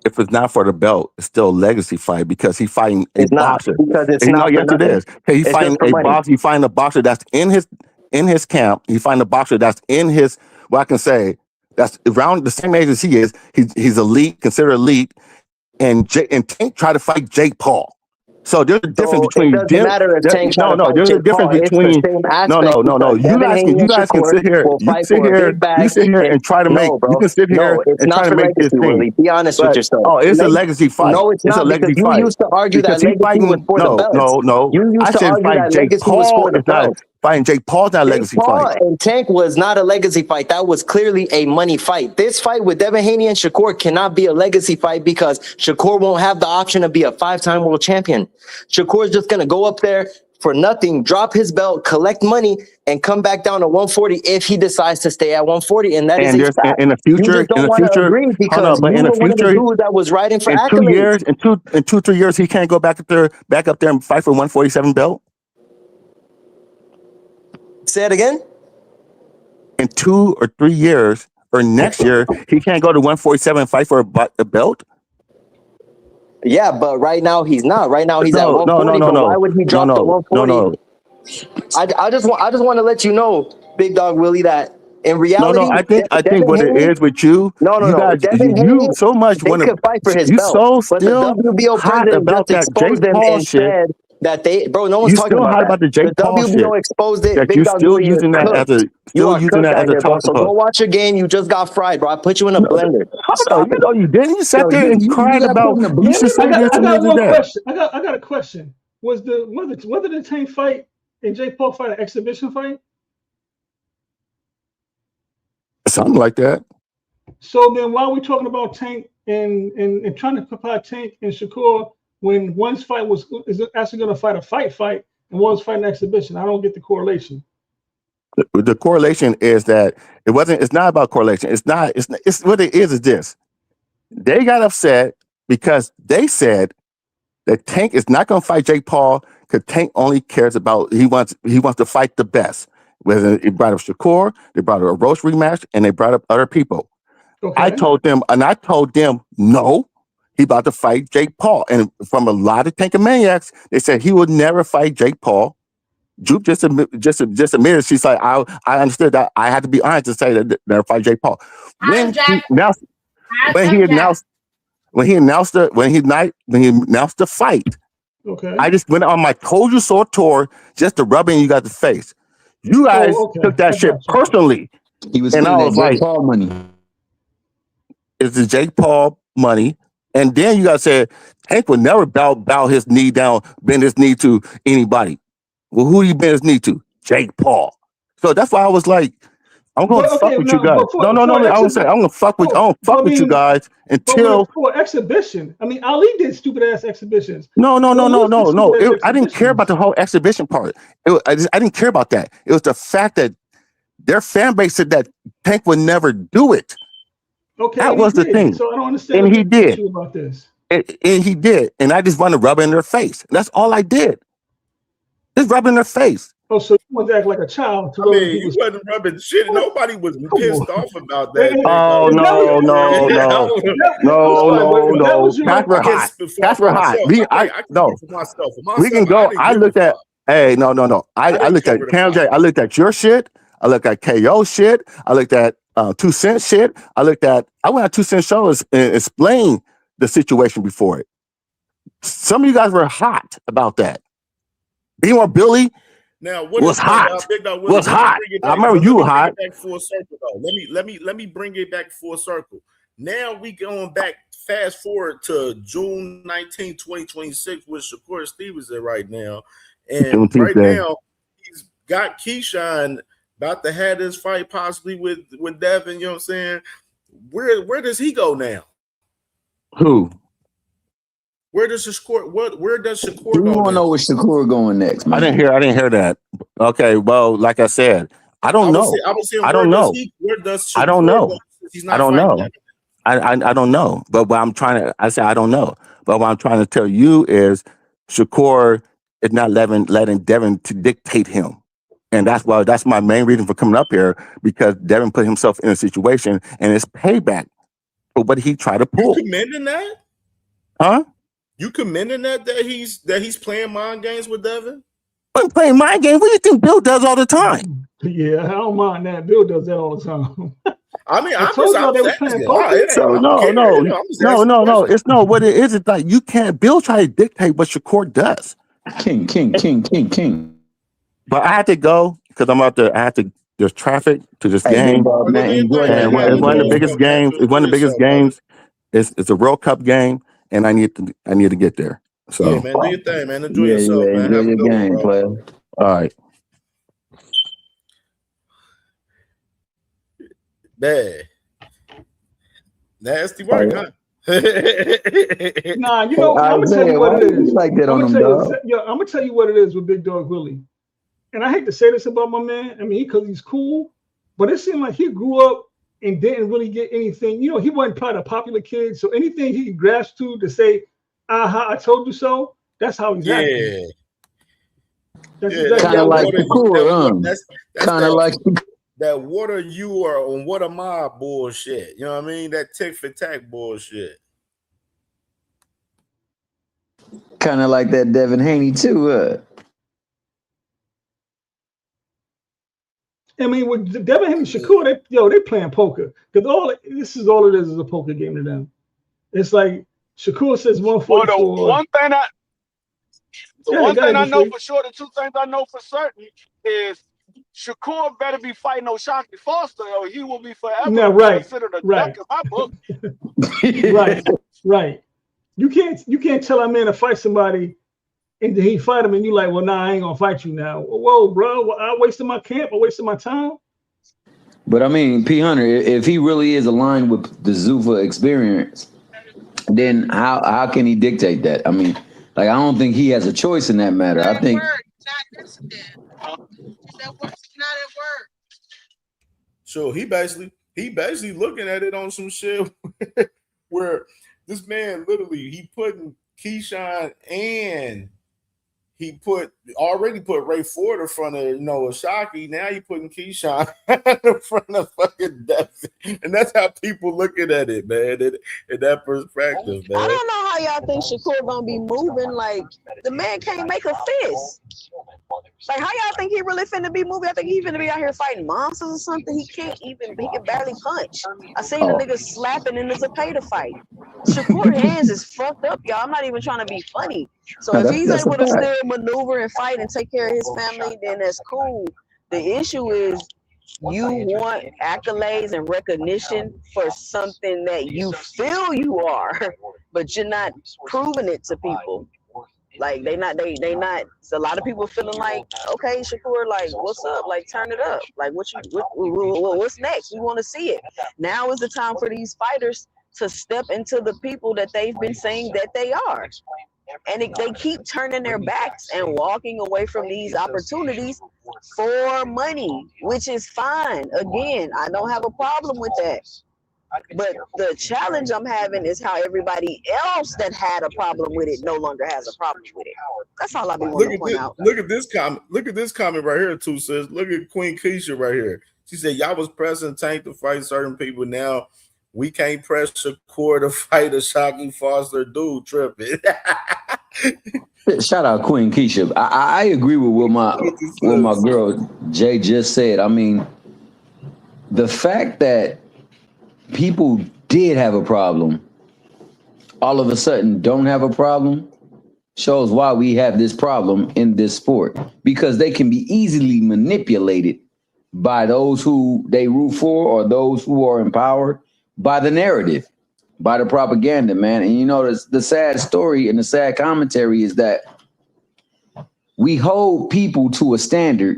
If it's not for the belt, it's still a legacy fight because he's fighting a boxer. Because it's not. Yes, it is. He's fighting a boxer. You find a boxer that's in his camp. You find a boxer that's in his. Well, I can say that's around the same age as he is. He's elite, considered elite, and Tank tried to fight Jake Paul. So there's a difference between it doesn't matter if Tank there's a difference between no. You guys can sit here. You sit here and try to make. You can sit here and try to make this thing. Be honest with yourself. Oh, it's a legacy fight. No, it's not. A legacy fight. You used to argue that legacy was for the belts. No. You used to argue that legacy was for the belts. Fighting Jake Paul's not a legacy fight. And Tank was not a legacy fight. That was clearly a money fight. This fight with Devin Haney and Shakur cannot be a legacy fight because Shakur won't have the option to be a 5-time world champion. Shakur's just going to go up there for nothing, drop his belt, collect money, and come back down to 140 if he decides to stay at 140. And that is in the future, that was riding for accolades. In 2-3 years, he can't go back up there and fight for 147 belt. Say it again. In 2 or 3 years, or next year, he can't go to 147 and fight for a belt. Yeah, but right now he's not. Right now he's at 140. No. Why would he drop to 140? No. I just want to let you know, Big Dog Willie, that in reality, I think what it is with you. You so much want to fight for his belt. So still the WBO hot about that Jake Paul shit. That no one's talking about the Jake Paul shit. WBO exposed it. That you're still using that as a talking So go watch your game. You just got fried, bro. I put you in a blender. You didn't. You sat there and cried about. You should say this. I got one question. I got a question. Was the Tank fight and Jake Paul fight an exhibition fight? Something like that. So then, why are we talking about Tank and trying to compare Tank and Shakur? When one's fight is actually going to fight a fight, and one's fighting an exhibition. I don't get the correlation. The correlation is that it's not about correlation. It's what it is this. They got upset because they said that Tank is not going to fight Jake Paul because Tank only cares about, he wants to fight the best. Whether it brought up Shakur, they brought up a Roach rematch, and they brought up other people. Okay. I told them no. He about to fight Jake Paul. And from a lot of Tankamaniacs, they said he would never fight Jake Paul. Jupe just admitted, she's like, I understood that. I had to be honest to say that never fight Jake Paul. When he announced the fight, okay. I just went on my Told You So tour just to rub in you guys' face. You guys took that shit personally. He was and I was like, Paul money. It's the Jake Paul money. And then you guys said Tank would never bow his knee down, bend his knee to anybody. Well, who he bend his knee to? Jake Paul. So that's why I was like, I'm gonna fuck with you guys. No. I was saying I'm gonna fuck with you guys until for exhibition. I mean, Ali did stupid ass exhibitions. No. I didn't care about the whole exhibition part. I didn't care about that. It was the fact that their fan base said that Tank would never do it. Okay, that was the thing. So I don't understand. And he did. About this. And he did. And I just want to rub it in their face. That's all I did. Just rub it in their face. Oh, so you want to act like a child? I mean, you wasn't rubbing shit. Nobody was pissed off about that. Oh, no. That's for hot. We can go. I looked at, hey, no. I looked at CamJ. I looked at your shit. I looked at KO shit. I looked at 2 Cent shit. I went on 2 Cent shows and explained the situation before it. Some of you guys were hot about that. B-More Billy now, what was hot. Was hot. I remember you were hot. Let me bring it back full circle. Now we going back, fast forward to June 19, 2026, with Shakur Stevenson right now. And right now, he's got Keyshawn about to have this fight possibly with Devin, you know what I'm saying? Where does he go now? Who? Where does Shakur go? You want to know where Shakur going next, man? I didn't hear that. Okay, well, like I said, I don't know. I don't know. I don't know. I don't know. I don't know. But what I'm trying to, I say I don't know. But what I'm trying to tell you is Shakur is not letting Devin to dictate him. And that's my main reason for coming up here, because Devin put himself in a situation and it's payback for what he tried to pull. You commending that? Huh? You commending that he's playing mind games with Devin? I'm playing mind games. What do you think Bill does all the time? Yeah, I don't mind that. Bill does that all the time. I mean, I told y'all they were playing poker. No. It's no what it is. It's like you can't. Bill try to dictate what Shakur does. King. But I had to go because I'm out there. I had to. There's traffic to this game. It's one of the biggest games. It's one of the biggest games. It's a World Cup game, and I need to get there. So, yeah, man, do your thing, man. Enjoy yourself, man. Have a good game, player. All right. Bad. Nasty work, huh? Nah, you know, I'm gonna tell you what it is. Like that on them, dog. I'm gonna tell you what it is with Big Dog Willie. And I hate to say this about my man. I mean, because he's cool, but it seemed like he grew up and didn't really get anything. You know, he wasn't probably a popular kid, so anything he grasped to say, "Aha, I told you so." That's how he's acting. Kind of like Shakur, kind of like that water you are on what am I bullshit. You know what I mean? That tick for tack bullshit. Kind of like that Devin Haney too. I mean, with Devin and Shakur, they playing poker, because this is all it is a poker game to them. It's like Shakur says 144. Well, the one thing I know for sure, the two things I know for certain is Shakur better be fighting O'Shaquie Foster, or he will be forever considered a duck in my book. Right. You can't tell a man to fight somebody and then he fight him, and you like, well, nah, I ain't gonna fight you now. Whoa, bro, I wasted my camp, I wasted my time. But I mean, P. Hunter, if he really is aligned with the Zuffa experience, then how can he dictate that? I mean, like, I don't think he has a choice in that matter. I think. So he basically looking at it on some shit where this man literally he putting Keyshawn and he already put Ray Ford in front of Ashaki. Now he putting Keyshawn in front of fucking Devin. And that's how people looking at it, man, in that perspective, man. I don't know how y'all think Shakur gonna be moving. Like, the man can't make a fist. Like, how y'all think he really finna be moving? I think he finna be out here fighting monsters or something. He can barely punch. I seen the nigga slapping and it's a pay to fight. Shakur hands is fucked up, y'all. I'm not even trying to be funny. So if he's able to still maneuver and fight and take care of his family, then that's cool. The issue is you want accolades and recognition for something that you feel you are, but you're not proving it to people. Like, they not. So a lot of people feeling like, okay, Shakur, like, what's up? Like, turn it up. Like, what's next? We want to see it. Now is the time for these fighters to step into the people that they've been saying that they are. And they keep turning their backs and walking away from these opportunities for money, which is fine. Again, I don't have a problem with that. But the challenge I'm having is how everybody else that had a problem with it no longer has a problem with it. That's all I be wanting to point out. Look at this comment. Look at this comment right here, too, sis. Look at Queen Keisha right here. She said, y'all was pressing Tank to fight certain people. Now we can't press Shakur to fight a Shocky Foster dude tripping. Shout out Queen Keisha. I agree with what my girl Jay just said. I mean, the fact that people did have a problem, all of a sudden don't have a problem, shows why we have this problem in this sport. Because they can be easily manipulated by those who they root for or those who are empowered by the narrative, by the propaganda, man. And you know, the sad story and the sad commentary is that we hold people to a standard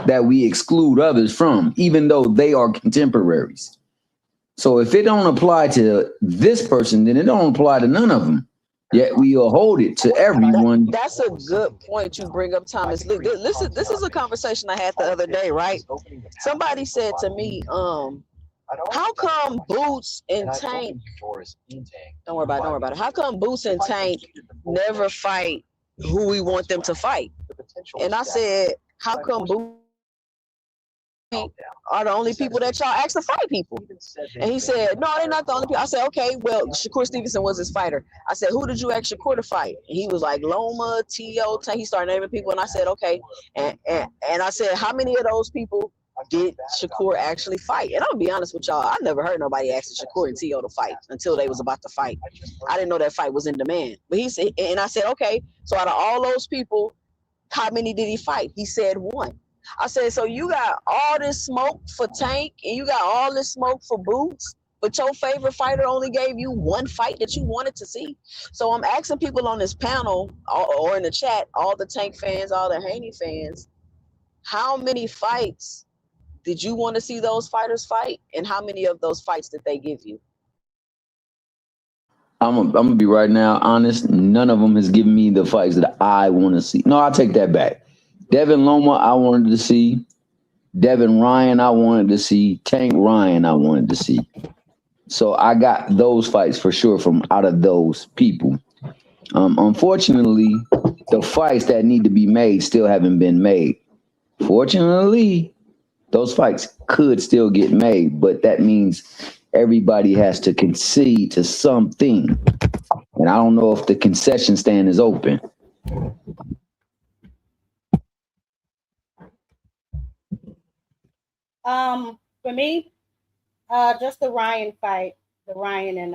that we exclude others from, even though they are contemporaries. So if it don't apply to this person, then it don't apply to none of them. Yet we will hold it to everyone. That's a good point you bring up, Thomas. Look, this is a conversation I had the other day, right? Somebody said to me, how come Boots and Tank, don't worry about it. How come Boots and Tank never fight who we want them to fight? And I said, how come Boots are the only people that y'all ask to fight people? And he said, no, they're not the only people. I said, okay, well, Shakur Stevenson was his fighter. I said, who did you ask Shakur to fight? And he was like, Loma, T.O., he started naming people. And I said, okay. And I said, how many of those people did Shakur actually fight? And I'm gonna be honest with y'all, I never heard nobody ask Shakur and T.O. to fight until they was about to fight. I didn't know that fight was in demand. But he said, and I said, okay, so out of all those people, how many did he fight? He said one. I said, so you got all this smoke for Tank and you got all this smoke for Boots, but your favorite fighter only gave you one fight that you wanted to see. So I'm asking people on this panel or in the chat, all the Tank fans, all the Haney fans, how many fights did you want to see those fighters fight? And how many of those fights did they give you? I'm gonna be right now honest. None of them has given me the fights that I want to see. No, I'll take that back. Devin Loma, I wanted to see. Devin Ryan, I wanted to see. Tank Ryan, I wanted to see. So I got those fights for sure from out of those people. Unfortunately, the fights that need to be made still haven't been made. Fortunately, those fights could still get made, but that means everybody has to concede to something. And I don't know if the concession stand is open. For me, just the Ryan fight, the Ryan and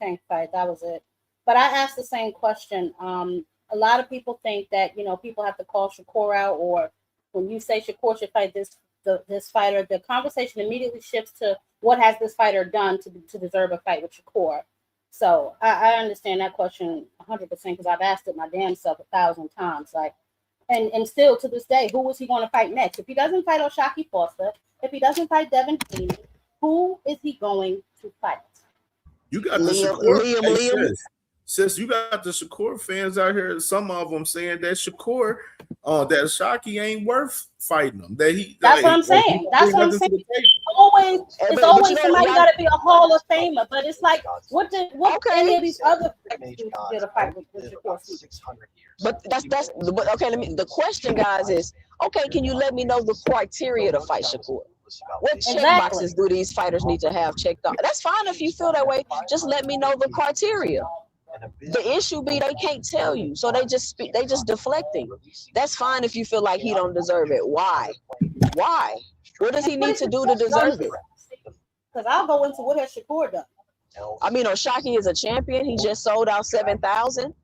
Tank fight, that was it. But I asked the same question. A lot of people think that, you know, people have to call Shakur out, or when you say Shakur should fight this fighter, the conversation immediately shifts to what has this fighter done to deserve a fight with Shakur. So I understand that question 100% because I've asked it my damn self 1,000 times. Like, and still to this day, who is he going to fight next? If he doesn't fight O'Shaquie Foster, if he doesn't fight Devin Haney, who is he going to fight? You got the Shakur. Sis, you got the Shakur fans out here. Some of them saying that Shakur, that Shockey ain't worth fighting him. That's what I'm saying. That's what I'm saying. It's always somebody got to be a Hall of Famer. But it's like, what any of these other did a fight with Shakur? But but okay. The question, guys, is okay. Can you let me know the criteria to fight Shakur? What check boxes do these fighters need to have checked off? That's fine if you feel that way. Just let me know the criteria. The issue be they can't tell you, so they just deflecting. That's fine if you feel like he don't deserve it. Why? What does he need to do to deserve it? Because I'll go into what has Shakur done. I mean, O'Shaquie is a champion. He just sold out 7,000.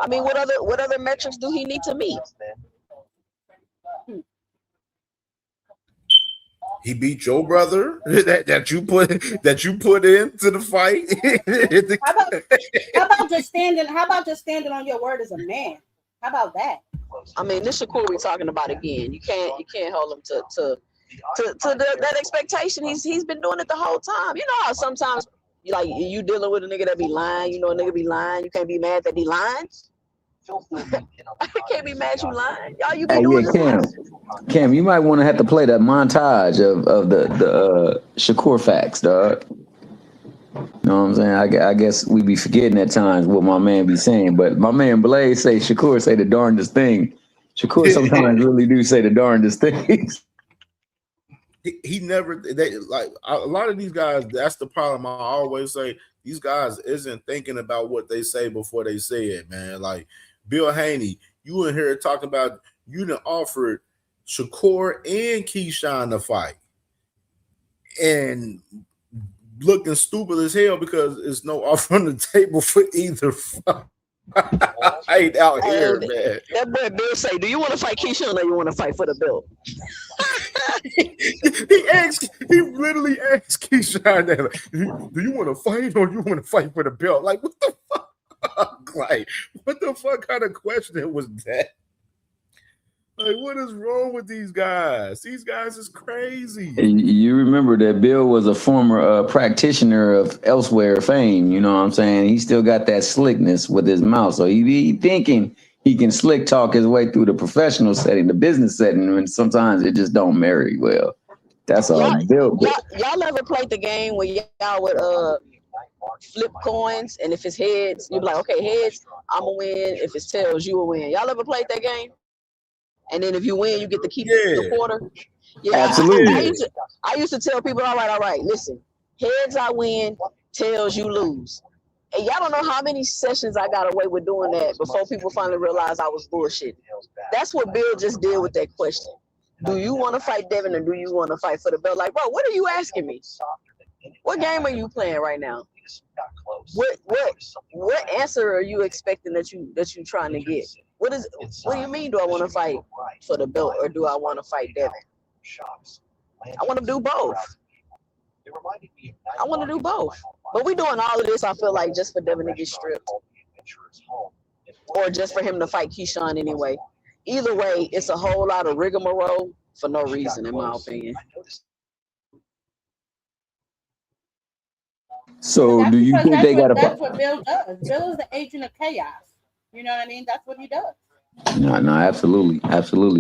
I mean, what other metrics do he need to meet? He beat your brother that you put into the fight. How about just standing on your word as a man? How about that? I mean, this Shakur we're talking about again. You can't hold him to that expectation. He's been doing it the whole time. You know how sometimes like you dealing with a nigga that be lying. You know a nigga be lying. You can't be mad that he lying. I can't be mad you lying. Y'all, you be Hey, doing yeah, this. Cam, you might want to have to play that montage of the Shakur facts, dog. You know what I'm saying? I guess we be forgetting at times what my man be saying, but my man Blaze say Shakur say the darndest thing. Shakur sometimes really do say the darndest things. He never, they like a lot of these guys. That's the problem. I always say these guys isn't thinking about what they say before they say it, man. Like Bill Haney, you in here talking about you done offered Shakur and Keyshawn to fight, and looking stupid as hell because there's no offer on the table for either fight out here, man. That boy Bill say, "Do you want to fight Keyshawn or you want to fight for the belt?" He literally asked Keyshawn that, like, do you want to fight or you want to fight for the belt? Like, what the fuck? Like, what the fuck kind of question was that? Like, what is wrong with these guys? These guys is crazy. You remember that Bill was a former practitioner of elsewhere fame. You know what I'm saying? He still got that slickness with his mouth. So he be thinking he can slick talk his way through the professional setting, the business setting, and sometimes it just don't marry well. That's all. Y'all ever played the game where y'all would flip coins, and if it's heads, you'd be like, okay, heads, I'm gonna win. If it's tails, you will win. Y'all ever played that game? And then if you win, you get to keep the quarter. Yeah, absolutely. I used to tell people, all right, listen, heads I win, tails you lose. And y'all don't know how many sessions I got away with doing that before people finally realized I was bullshit. That's what Bill just did with that question. Do you want to fight Devin or do you want to fight for the belt? Like, bro, what are you asking me? What game are you playing right now? What answer are you expecting that you trying to get? What do you mean? Do I want to fight for the belt or do I want to fight Devin? I want to do both. I want to do both. But we doing all of this, I feel like, just for Devin to get stripped. Or just for him to fight Keyshawn anyway. Either way, it's a whole lot of rigmarole for no reason, in my opinion. So do you think they got to? That's what Bill does. Bill is the agent of chaos. You know what I mean? That's what he does. No, absolutely.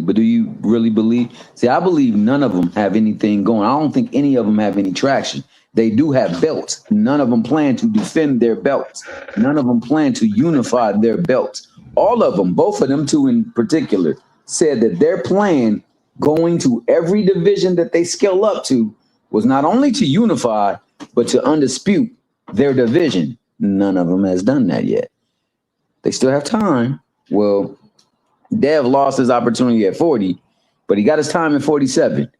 But do you really believe? See, I believe none of them have anything going. I don't think any of them have any traction. They do have belts. None of them plan to defend their belts. None of them plan to unify their belts. All of them, both of them two in particular, said that their plan going to every division that they scale up to was not only to unify, but to undispute their division. None of them has done that yet. They still have time. Well, Dev lost his opportunity at 40, but he got his time at 47.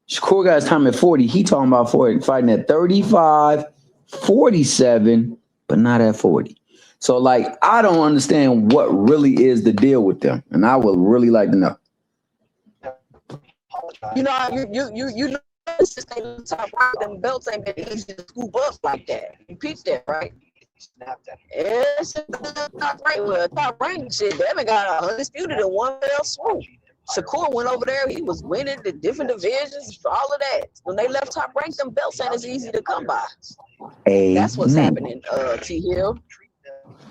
Shakur got his time at 40. He talking about fighting at 35, 47, but not at 40. So, like, I don't understand what really is the deal with them, and I would really like to know. You know, you know, them belts ain't been easy to scoop up like that. You peeped that, right? It's top rank. Well, top rank shit. Devin got undisputed in one fell swoop. Shakur went over there. He was winning the different divisions, all of that. When they left top rank, them belts ain't as easy to come by. That's what's happening, T Hill.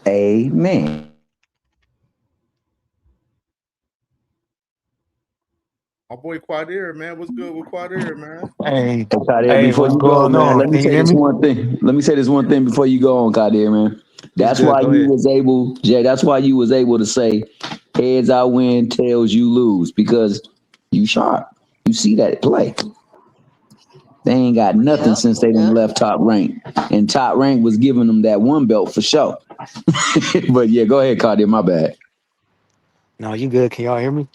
Amen. My boy Quadir, man. What's good with Quadir, man? Hey, Kadir, before you go, man, let me say this one thing. Let me say this one thing before you go on, Kadir, man. That's why you was able, Jay, that's why you was able to say, heads I win, tails you lose, because you sharp. You see that play. They ain't got nothing since they done left top rank. And top rank was giving them that one belt for sure. But yeah, go ahead, Kadir, my bad. No, you good. Can y'all hear me?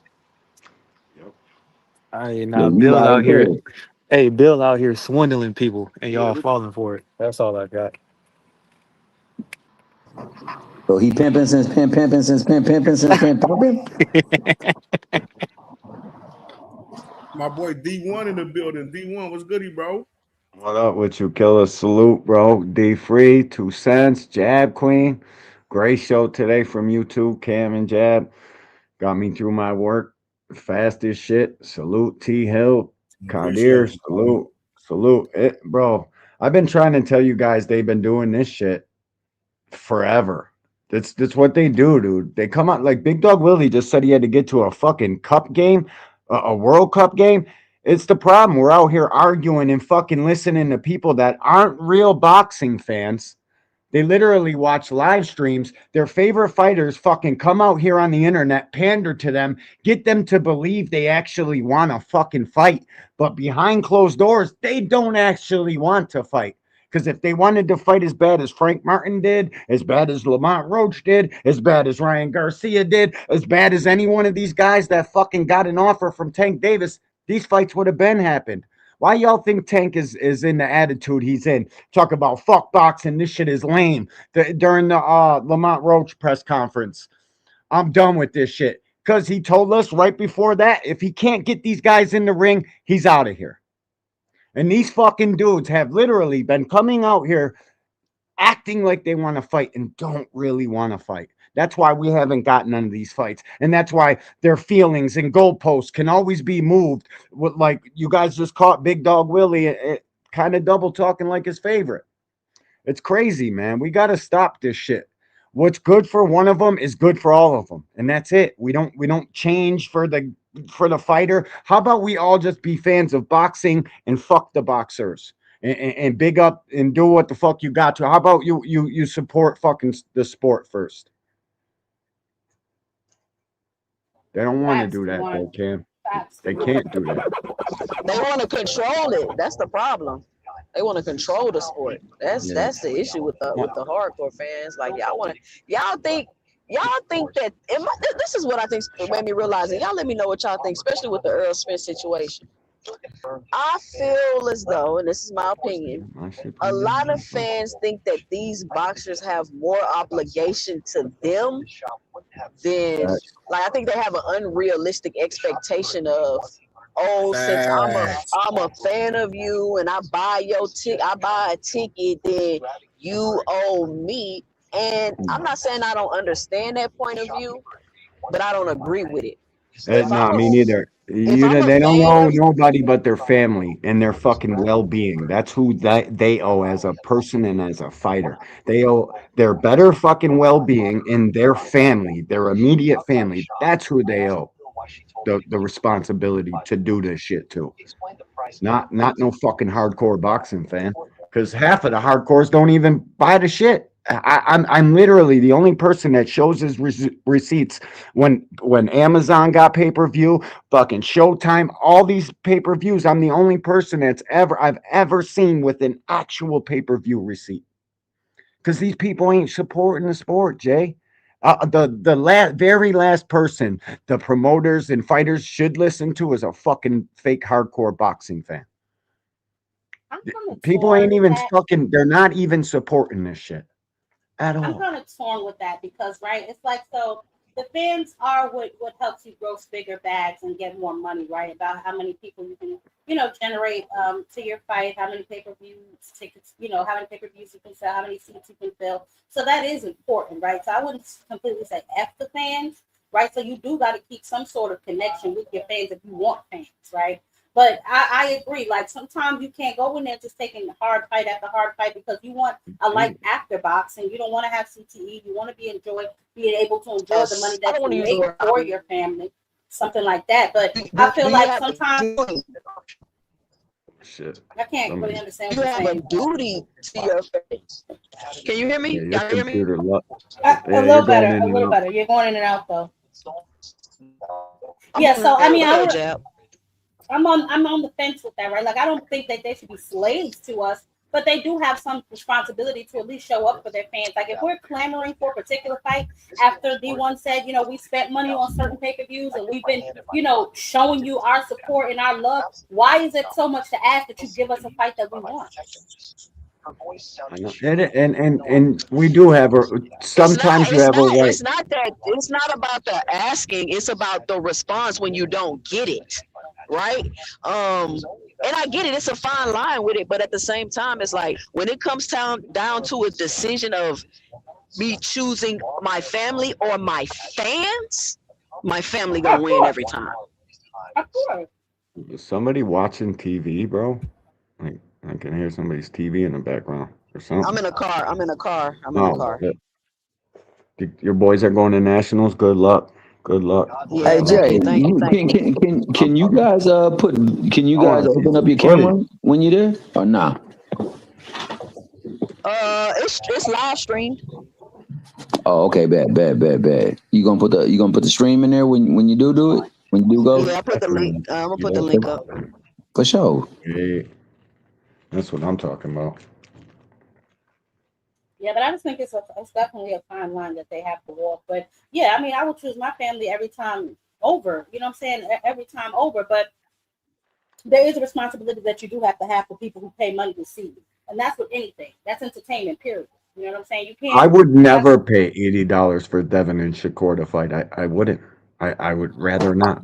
Hey, now Yeah, Bill out here. Hey, Bill out here swindling people, and y'all falling for it. That's all I got. So he pimping since pimping since pimping since pimping. My boy D1 in the building. D1, what's goody, bro? What up with you, killer? Salute, bro. D Free, 2 cents, Jab Queen. Great show today from you two, Cam and Jab. Got me through my work fast as shit. Salute, T Hill, Kadir. Salute. It, bro. I've been trying to tell you guys they've been doing this shit forever. That's what they do, dude. They come out like Big Dog Willie just said he had to get to a fucking cup game, a World Cup game. It's the problem. We're out here arguing and fucking listening to people that aren't real boxing fans. They literally watch live streams. Their favorite fighters fucking come out here on the internet, pander to them, get them to believe they actually want to fucking fight. But behind closed doors, they don't actually want to fight. Because if they wanted to fight as bad as Frank Martin did, as bad as Lamont Roach did, as bad as Ryan Garcia did, as bad as any one of these guys that fucking got an offer from Tank Davis, these fights would have been happened. Why y'all think Tank is in the attitude he's in? Talk about fuck boxing. This shit is lame. During the Lamont Roach press conference, I'm done with this shit. Because he told us right before that, if he can't get these guys in the ring, he's out of here. And these fucking dudes have literally been coming out here acting like they want to fight and don't really want to fight. That's why we haven't gotten none of these fights. And that's why their feelings and goalposts can always be moved. With, like, you guys just caught Big Dog Willie kind of double talking like his favorite. It's crazy, man. We got to stop this shit. What's good for one of them is good for all of them. And that's it. We don't change for the fighter. How about we all just be fans of boxing and fuck the boxers? And big up and do what the fuck you got to. How about you support fucking the sport first? They don't want to do that, though, Cam. They can't do that. They want to control it. That's the problem. They want to control the sport. That's the issue with the hardcore fans. Like y'all think that this is what I think made me realize it. Y'all let me know what y'all think, especially with the Earl Smith situation. I feel as though, and this is my opinion, a lot of fans think that these boxers have more obligation to them than, like, I think they have an unrealistic expectation of, oh, since I'm a fan of you and I buy a ticket, then you owe me. And I'm not saying I don't understand that point of view, but I don't agree with it. No, me neither. They don't know nobody but their family and their fucking well-being. That's who they owe as a person and as a fighter. They owe their better fucking well-being in their family, their immediate family. That's who they owe the responsibility to do this shit to. Not no fucking hardcore boxing fan, because half of the hardcores don't even buy the shit. I'm literally the only person that shows his receipts when Amazon got pay-per-view, fucking Showtime, all these pay-per-views. I'm the only person I've ever seen with an actual pay-per-view receipt. Because these people ain't supporting the sport, Jay. The very last person the promoters and fighters should listen to is a fucking fake hardcore boxing fan. People ain't even fucking, they're not even supporting this shit at all. I'm kind of torn with that because, right, it's like, so the fans are what helps you gross bigger bags and get more money, right? About how many people you can, generate to your fight, how many pay-per-views tickets, how many pay-per-views you can sell, how many seats you can fill. So that is important, right? So I wouldn't completely say F the fans, right? So you do got to keep some sort of connection with your fans if you want fans, right? But I agree. Like, sometimes you can't go in there just taking hard fight after hard fight because you want a life after boxing. You don't want to have CTE. You want to being able to enjoy the money that you make for your family, something like that. But I feel like sometimes shit. I can't really understand. You have a duty to your fans. Can you hear me? Yeah, Y'all hear me? A little better. You're going in and out though. Yeah. So I mean, I'm on the fence with that, right? Like, I don't think that they should be slaves to us, but they do have some responsibility to at least show up for their fans. Like, if we're clamoring for a particular fight after D1 said, we spent money on certain pay-per-views and we've been, showing you our support and our love, why is it so much to ask that you give us a fight that we want? And we do have sometimes you have a right. It's not about the asking, it's about the response when you don't get it. Right? And I get it, it's a fine line with it, but at the same time, it's like when it comes down to a decision of me choosing my family or my fans, my family gonna win every time. Is somebody watching TV, bro? Like, I can hear somebody's TV in the background or something. I'm in a car. Oh, Your boys are going to nationals. Good luck. Good luck. Yeah, Hey thank Jay, you, thank you, thank you. can you guys can you I want guys to see open up some your footage. camera when you're there or nah? It's live streamed. Oh, okay, bad. You gonna put the stream in there when you do it when you do go Yeah, I put the link. I'm gonna put the Yeah, link up. for sure. yeah, that's what I'm talking about. Yeah, but I just think it's definitely a fine line that they have to walk. But yeah, I mean, I would choose my family every time over. You know what I'm saying? Every time over. But there is a responsibility that you do have to have for people who pay money to see you, and that's with anything. That's entertainment, period. You know what I'm saying? You I can't. would never pay $80 for Devin and Shakur to fight. I wouldn't. I would rather not.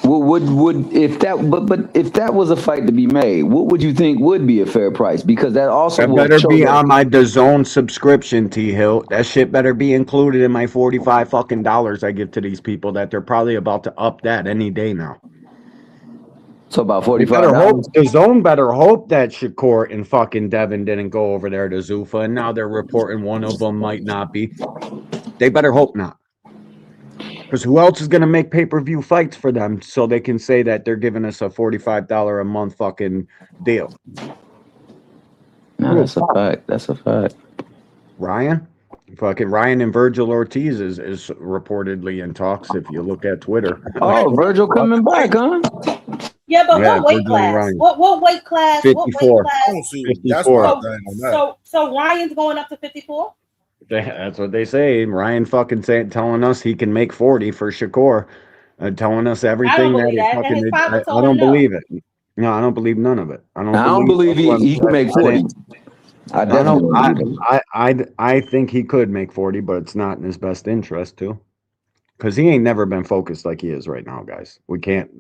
Would if that but if that was a fight to be made, what would you think would be a fair price? Because that also That will better show be that. on my DAZN subscription, T Hill. That shit better be included in my $45 fucking dollars I give to these people that they're probably about to up that any day now. So about They better hope $45. DAZN better hope that Shakur and fucking Devin didn't go over there to Zuffa, and now they're reporting one of them might not be. They better hope not. Because who else is going to make pay-per-view fights for them so they can say that they're giving us a $45 a month fucking deal? No, that's a fact. That's a fact. Ryan? Fucking Ryan and Virgil Ortiz is reportedly in talks if you look at Twitter. Oh, Virgil coming back, huh? Yeah, but Yeah, what weight Virgil and class? Ryan. What weight class? What weight 54. class? I don't see. That's 54. my So, thing on that. so Ryan's going up to 54. That's what they say. Ryan fucking telling us he can make 40 for Shakur. Telling us I don't everything that believe is that, and fucking. his father I told him don't no. believe it. No, I don't believe none of it. I don't I don't believe believe he can make 40. I I definitely don't. don't believe it. I think he could make 40, but it's not in his best interest to, because he ain't never been focused like he is right now, guys. We can't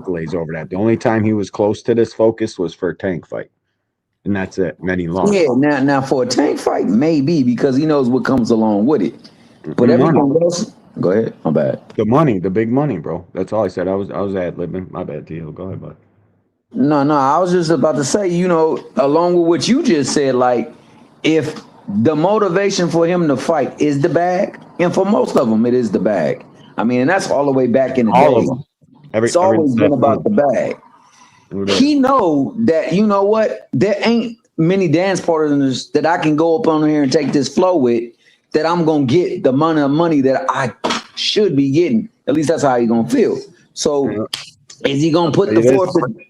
glaze over that. The only time he was close to this focus was for a Tank fight, and that's it. And then he lost. Yeah, now for a Tank fight, maybe because he knows what comes along with it. But everything else, go ahead. My bad. The money, the big money, bro. That's all I said. I was ad-libbing. My bad, Tio. Go ahead, bud. No, I was just about to say, along with what you just said, like if the motivation for him to fight is the bag, and for most of them, it is the bag. I mean, and that's all the way back in the All of day. them. It's always been about the bag. He know that, you know what, there ain't many dance partners that I can go up on here and take this flow with that I'm gonna get the amount of money that I should be getting. At least that's how he gonna feel. So is he gonna put the forfeit?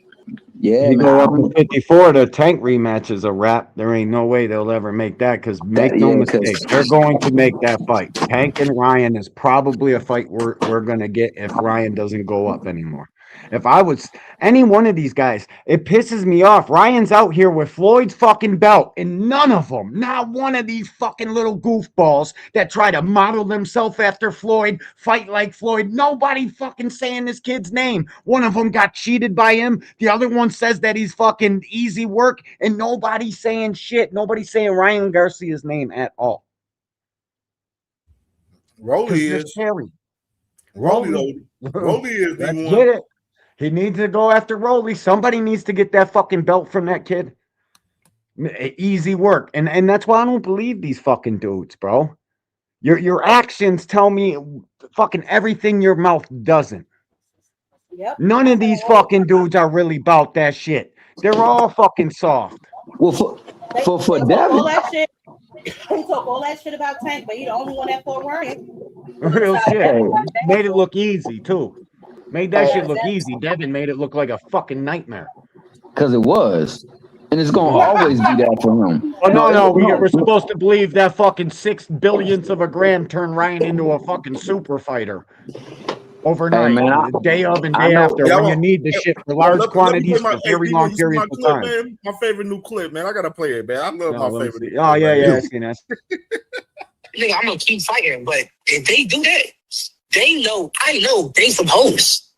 Yeah, he go up man. to 54. The Tank rematch is a wrap. There ain't no way they'll ever make that. Because make no mistake, they're going to make that fight. Tank and Ryan is probably a fight we're gonna get if Ryan doesn't go up anymore. If I was any one of these guys, it pisses me off. Ryan's out here with Floyd's fucking belt, and none of them, not one of these fucking little goofballs that try to model themselves after Floyd, fight like Floyd. Nobody fucking saying this kid's name. One of them got cheated by him. The other one says that he's fucking easy work, and nobody's saying shit. Nobody's saying Ryan Garcia's name at all. Rolly is scary. Rolly is the Let's one. get it. He needs to go after Rolly. Somebody needs to get that fucking belt from that kid. Easy work. And that's why I don't believe these fucking dudes, bro. Your actions tell me fucking everything your mouth doesn't. Yep. None of these fucking dudes are really about that shit. They're all fucking soft. Well, for They talk Devin, all that shit. He talk all that shit about Tank, but he the only one that fought Ryan. Real shit. Made it look easy too. Made that shit look easy. Devin made it look like a fucking nightmare. Because it was. And it's gonna always be that for him. Oh no, we're supposed to believe that fucking 6 billionths of a gram turned Ryan into a fucking super fighter overnight, Hey, man, day of and day after, when you need the shit for large quantities for very long periods of time. Man, my favorite new clip, man. I gotta play it, man. I love my favorite. Oh yeah, I've seen that. Nigga, I'm gonna keep fighting, but if they do that, they know, I know they some hoes.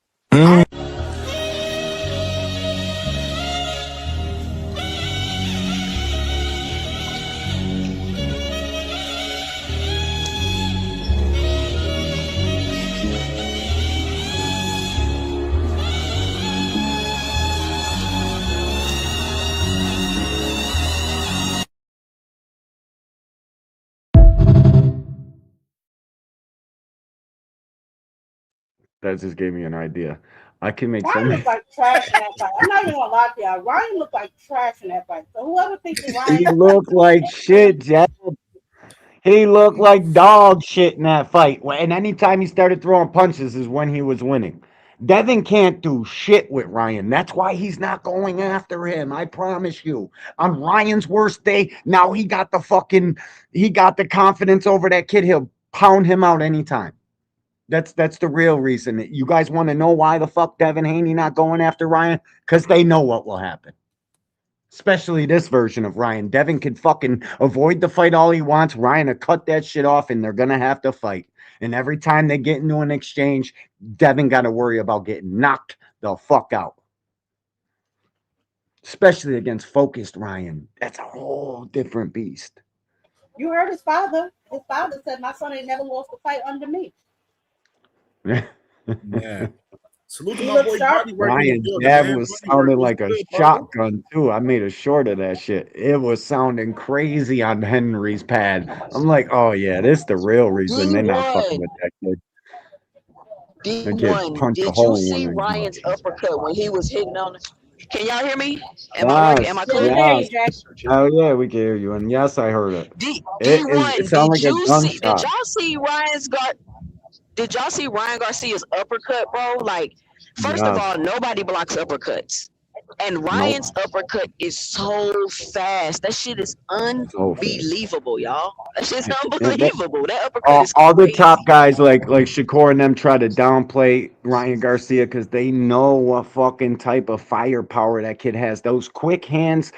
That just gave me an idea. I can make so Ryan many. looked like trash in that fight. I'm not even gonna lie to y'all. Ryan looked like trash in that fight. So whoever thinks that He Ryan, looked like shit, Jeff. He looked like dog shit in that fight. And anytime he started throwing punches is when he was winning. Devin can't do shit with Ryan. That's why he's not going after him. I promise you. On Ryan's worst day, now he got the confidence over that kid. He'll pound him out anytime. That's the real reason. You guys want to know why the fuck Devin Haney not going after Ryan? Because they know what will happen. Especially this version of Ryan. Devin can fucking avoid the fight all he wants. Ryan will cut that shit off and they're going to have to fight. And every time they get into an exchange, Devin got to worry about getting knocked the fuck out. Especially against focused Ryan. That's a whole different beast. you heard his father. His father said, "My son ain't never lost a fight under me." Man. Salute to He my looks boy sharp. Body Work in the Ryan building, jab man. was Body Work sounding was like a good, bro. shotgun too. I made a short of that shit. It was sounding crazy on Henry's pad. I'm like, oh yeah, this is the real reason they're not fucking D1, with that kid. That kid D1. punch a Did you hole in one see of these Ryan's motherfuckers. uppercut when he was hitting on? Can y'all hear me? Am I right? Am Yes, I Yeah, we clear? can hear you, yes. Jack. Oh yeah, we can hear you. And yes, I heard it. It D1. sounded Did like a you see? Did gunshot. y'all see Did y'all see Ryan Garcia's uppercut, bro? Like, first of Yes. all, nobody blocks uppercuts. And Nope. Ryan's uppercut is so fast. That shit is So fast. unbelievable, y'all. That shit's And that, unbelievable. That uppercut is all the crazy. top guys like Shakur and them try to downplay Ryan Garcia because they know what fucking type of firepower that kid has. Those quick hands,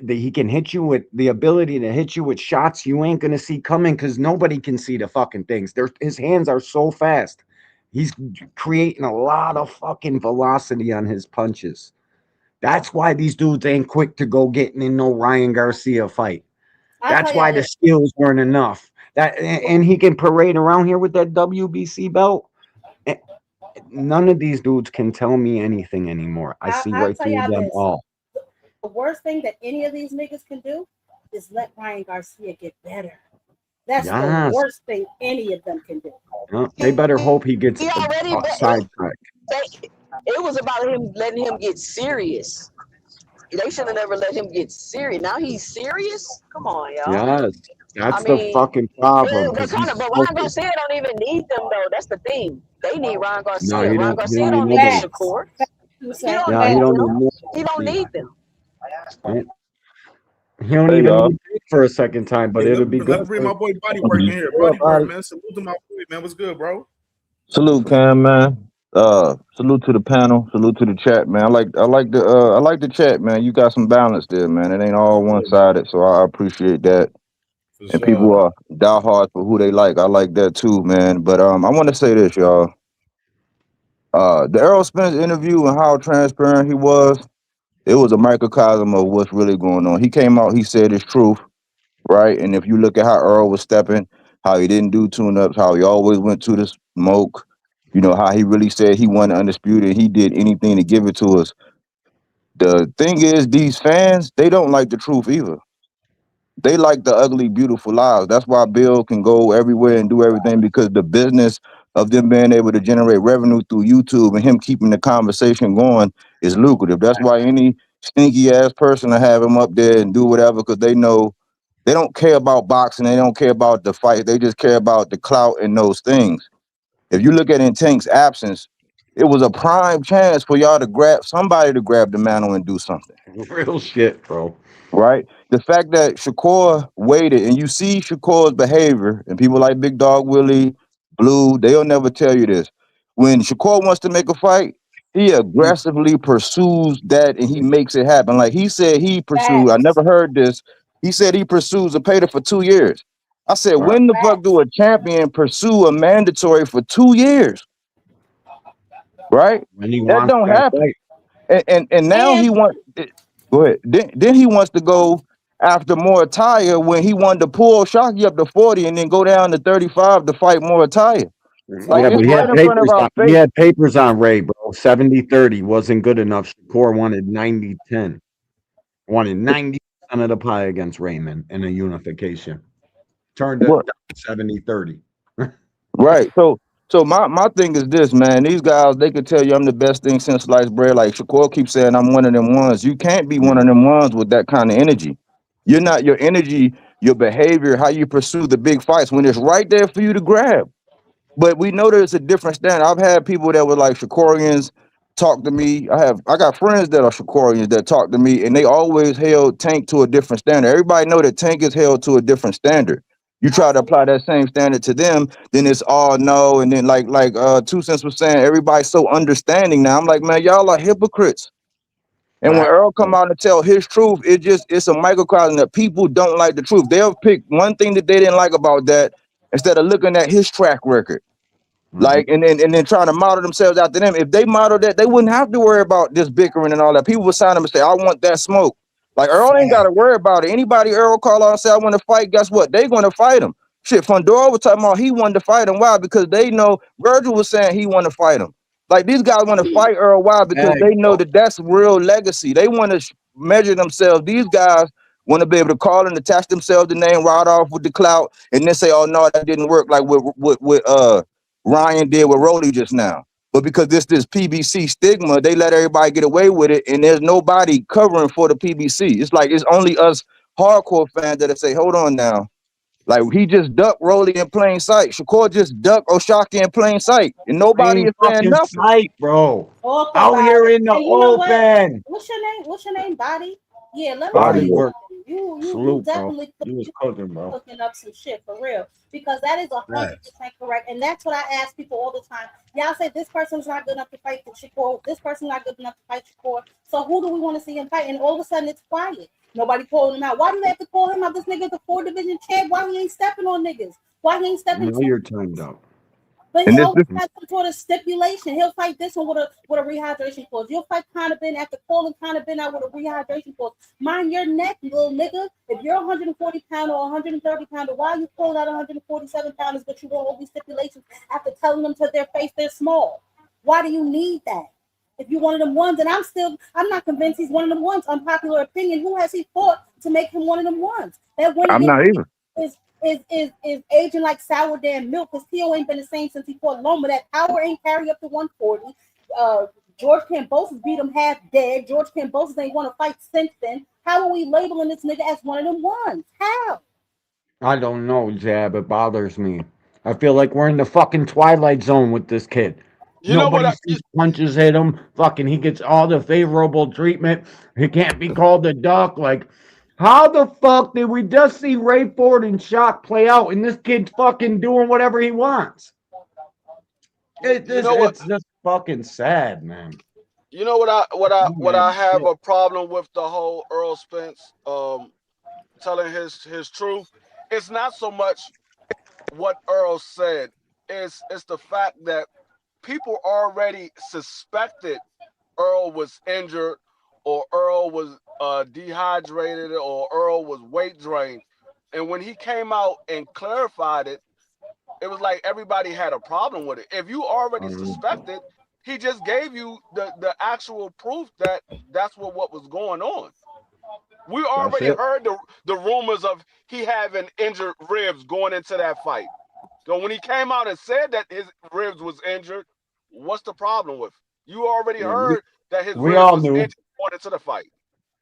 he can hit you with the ability to hit you with shots you ain't gonna see coming because nobody can see the fucking things. His hands are so fast. He's creating a lot of fucking velocity on his punches. That's why these dudes ain't quick to go getting in no Ryan Garcia fight. I'll That's tell y'all why the this. skills weren't enough. And he can parade around here with that WBC belt. None of these dudes can tell me anything anymore. I see I'll right tell through y'all them this. all. The worst thing that any of these niggas can do is let Ryan Garcia get better. That's the Yes. worst thing any of them can do. They better hope he gets He already, sidetracked. it was about him letting him get serious. They should have never let him get serious. Now he's serious? Come on, y'all. Yes. I That's the mean, fucking problem but because he's Ryan focused. Garcia don't even need them though. That's the thing. They need Ryan No, Garcia. he Ryan don't. He Garcia don't need don't need nobody. Facts. Shakur. You He said don't Yeah, need he facts. don't them. need He don't nobody. need them. Right? He don't Hey, even y'all. need it for a second time, but Hey, it'll be let me good bring for my him. boy Body Work in here. What up, Body Work, buddy? man. Salute to my boy, man. What's good, bro? Salute, Cam, man. Salute to the panel. Salute to the chat, man. I like the chat, man. You got some balance there, man. It ain't all one sided, so I appreciate that. For And sure. people are diehard for who they like. I like that too, man. But I want to say this, y'all. The Errol Spence interview and how transparent he was, it was a microcosm of what's really going on. He came out, he said his truth, right? And if you look at how Earl was stepping, how he didn't do tune-ups, how he always went to the smoke, you know, how he really said he wanted undisputed, he did anything to give it to us. The thing is, these fans, they don't like the truth either. They like the ugly, beautiful lies. That's why Bill can go everywhere and do everything because the business of them being able to generate revenue through YouTube and him keeping the conversation going is lucrative. That's why any stinky ass person will have him up there and do whatever because they know they don't care about boxing. They don't care about the fight. They just care about the clout and those things. If you look at in Tank's absence, it was a prime chance for y'all to grab somebody to grab the mantle and do something. Real shit, bro. Right? The fact that Shakur waited and you see Shakur's behavior, and people like Big Dog Willie, Blue, they'll never tell you this. When Shakur wants to make a fight, he aggressively pursues that and he makes it happen. Like he said, he pursued, I Facts. never heard this. He said he pursues a Pater for 2 years. I said, Right. when the fuck do a champion pursue a mandatory for 2 years? Right? When he That wants don't that happen. fight. And now And he wants. Go ahead. Then he wants to go after Morataya when he wanted to pull Shockey up to 40 and then go down to 35 to fight Morataya. Like Yeah, it's but right in front of our he face. had papers on Ray, bro. 70-30 wasn't good enough. Shakur wanted 90-10. Wanted 90% of the pie against Raymond in a unification. Turned it What? down 70-30. Right. So So my thing is this, man. These guys, they could tell you I'm the best thing since sliced bread. Like Shakur keeps saying, I'm one of them ones. You can't be one of them ones with that kind of energy. You're not your energy, your behavior, how you pursue the big fights when it's right there for you to grab. But we know there's a different standard. I've had people that were like Shakorians talk to me. I got friends that are Shakorians that talk to me, and they always held Tank to a different standard. Everybody know that Tank is held to a different standard. You try to apply that same standard to them, then it's all no. And then like 2 Cents was saying, everybody's so understanding now. I'm like, man, y'all are hypocrites. And when Earl come out and tell his truth, it's a microcosm that people don't like the truth. They'll pick one thing that they didn't like about that instead of looking at his track record. Like and then trying to model themselves after them. If they model that, they wouldn't have to worry about this bickering and all that. People would sign them and say, I want that smoke. Like Earl ain't gotta worry about it. Anybody Earl call out and say I want to fight, guess what? They gonna fight him. Shit, Fundora was talking about he wanted to fight him. Why? Because they know Virgil was saying he wanted to fight him. Like these guys want to fight Earl. Why? Because they know that that's real legacy. They want to measure themselves. These guys want to be able to call and attach themselves to name right off with the clout and then say, oh no, that didn't work. Like with Ryan did with Rolly just now. But because this PBC stigma, they let everybody get away with it, and there's nobody covering for the PBC. It's like it's only us hardcore fans that say, hold on now. Like he just ducked Rolly in plain sight. Shakur just ducked Oshaki in plain sight. And nobody is saying fucking nothing. sight, bro. Talk Out about here it. in the And you know what? open. What's your name? What's your name? Body? Yeah, let me Body tell you work. something. You Salute, bro. definitely You was cooking, bro. cooking up some shit for real, because that is 100% correct, and that's what I ask people all the time. Y'all say this person's not good enough to fight Shakur. This person's not good enough to fight Shakur. So who do we want to see him fight? And all of a sudden it's quiet. Nobody calling him out. Why do they have to call him out? This nigga's a 4-division champ. Why he ain't stepping on niggas? Why he ain't stepping? Now you're timed out. But And he this always has some sort of stipulation. He'll fight this one with a rehydration clause. You'll fight Conor Ben after calling Conor Ben out with a rehydration clause. Mind your neck, you little nigga. If you're 140 pounder or 130 pounder, why are you calling out 147 pounders, but you want all these stipulations after telling them to their face they're small? Why do you need that? If you're one of them ones, and I'm not convinced he's one of them ones. Unpopular opinion. Who has he fought to make him one of them ones? That winning I'm not either. is aging like sour damn milk, because Theo ain't been the same since he fought Loma. That power ain't carry up to 140. George Kambosos beat him half dead. George Kambosos ain't want to fight since then. How are we labeling this nigga as one of them ones? How? I don't know, Jab. It bothers me. I feel like we're in the fucking Twilight Zone with this kid. You know Nobody what? sees punches hit him. Fucking, he gets all the favorable treatment. He can't be called a duck. Like, how the fuck did we just see Ray Ford and Shock play out, and this kid's fucking doing whatever he wants? It's just fucking sad, man. You know what I have a problem with the whole Earl Spence telling his truth. It's not so much what Earl said. It's the fact that people already suspected Earl was injured, or Earl was dehydrated, or Earl was weight drained. And when he came out and clarified it, it was like everybody had a problem with it. If you already suspected, he just gave you the actual proof that that's what was going on. We already heard the rumors of he having injured ribs going into that fight. So when he came out and said that his ribs was injured, what's the problem with it? You already heard that his we ribs all was knew. injured going into the fight.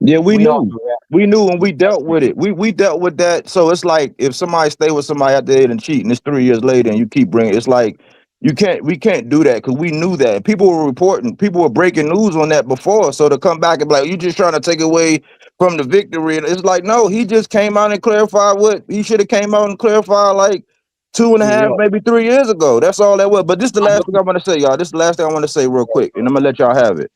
Yeah, we all knew. We knew and we dealt with it. We dealt with that. So it's like if somebody stay with somebody out there and cheat, and it's 3 years later and you keep bringing, it's like we can't do that because we knew that. People were reporting, people were breaking news on that before. So to come back and be like, you just trying to take away from the victory, and it's like, no, he just came out and clarified what he should have came out and clarified like 2.5, maybe 3 years ago. That's all that was. But this is the last thing I want to say, y'all. This is the last thing I want to say real quick, and I'm gonna let y'all have it.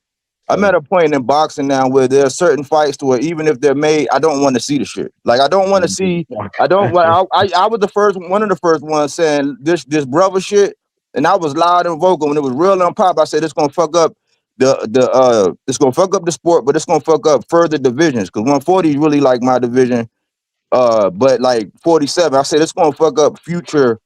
I'm at a point in boxing now where there are certain fights to where even if they're made, I don't want to see the shit. Like I don't want to see. I don't. I was one of the first ones saying this brother shit, and I was loud and vocal when it was real on pop. I said it's gonna fuck up it's gonna fuck up the sport, but it's gonna fuck up further divisions because 140 is really like my division. But like 47, I said it's gonna fuck up future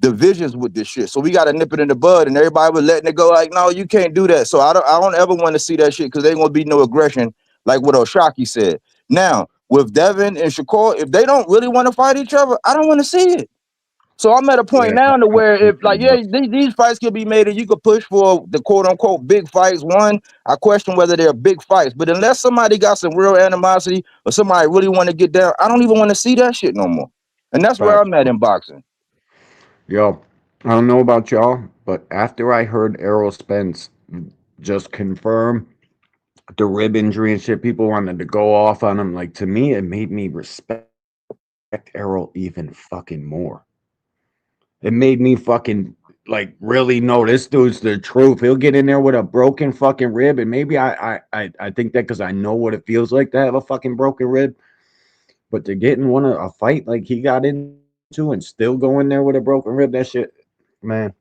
divisions with this shit. So we gotta nip it in the bud, and everybody was letting it go like, no, you can't do that. So I don't ever want to see that shit because there ain't gonna be no aggression like what Oshaki said. Now with Devin and Shakur, if they don't really want to fight each other, I don't want to see it. So I'm at a point Yeah, now to where if like but these fights could be made and you could push for the quote unquote big fights. One, I question whether they're big fights, but unless somebody got some real animosity or somebody really want to get down, I don't even want to see that shit no more. And that's where facts. I'm at in boxing. Yo, I don't know about y'all, but after I heard Errol Spence just confirm the rib injury and shit, people wanted to go off on him. Like, to me, it made me respect Errol even fucking more. It made me fucking like really know this dude's the truth. He'll get in there with a broken fucking rib, and maybe I think that because I know what it feels like to have a fucking broken rib. But to get in a fight like he got into and still go in there with a broken rib, that shit, man,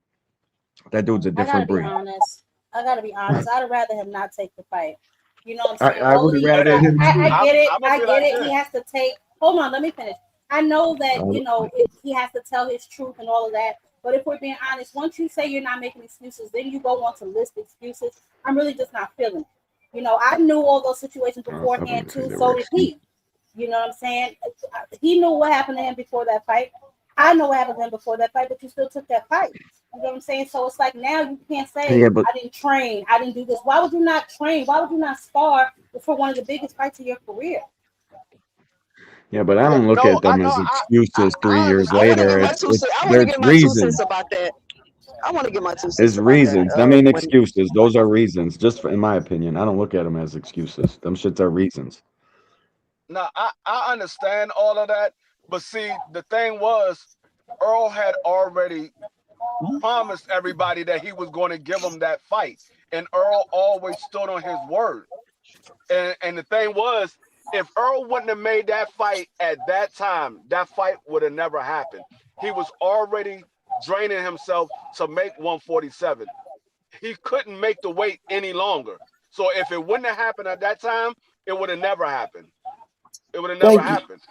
that dude's a I gotta different be breed. honest. I'd rather him not take the fight. You know what I'm saying? I would rather him too. I get it. I'm gonna I be get like it. this. He has to take. Hold on, let me finish. I know that he has to tell his truth and all of that. But if we're being honest, once you say you're not making excuses, then you go on to list excuses. I'm really just not feeling it. You know, I knew all those situations beforehand too. So did he. You know what I'm saying? He knew what happened to him before that fight. I know what happened to him before that fight, but you still took that fight. You know what I'm saying? So it's like now you can't say Yeah, but I didn't train, I didn't do this. Why would you not train? Why would you not spar for one of the biggest fights of your career? yeah, but I don't look No, at them as excuses 3 years I want to later. get my I want to There's get my 2 cents reasons. about that. I want to get my 2 It's cents about that. reasons. I mean When excuses. Those are reasons. In my opinion, I don't look at them as excuses. Them shits are reasons. now I understand all of that, but see, the thing was, Earl had already promised everybody that he was going to give him that fight, and Earl always stood on his word. And the thing was, if Earl wouldn't have made that fight at that time, that fight would have never happened. He was already draining himself to make 147. He couldn't make the weight any longer. So if it wouldn't have happened at that time, it would have never happened. It would have never Thank you. happened.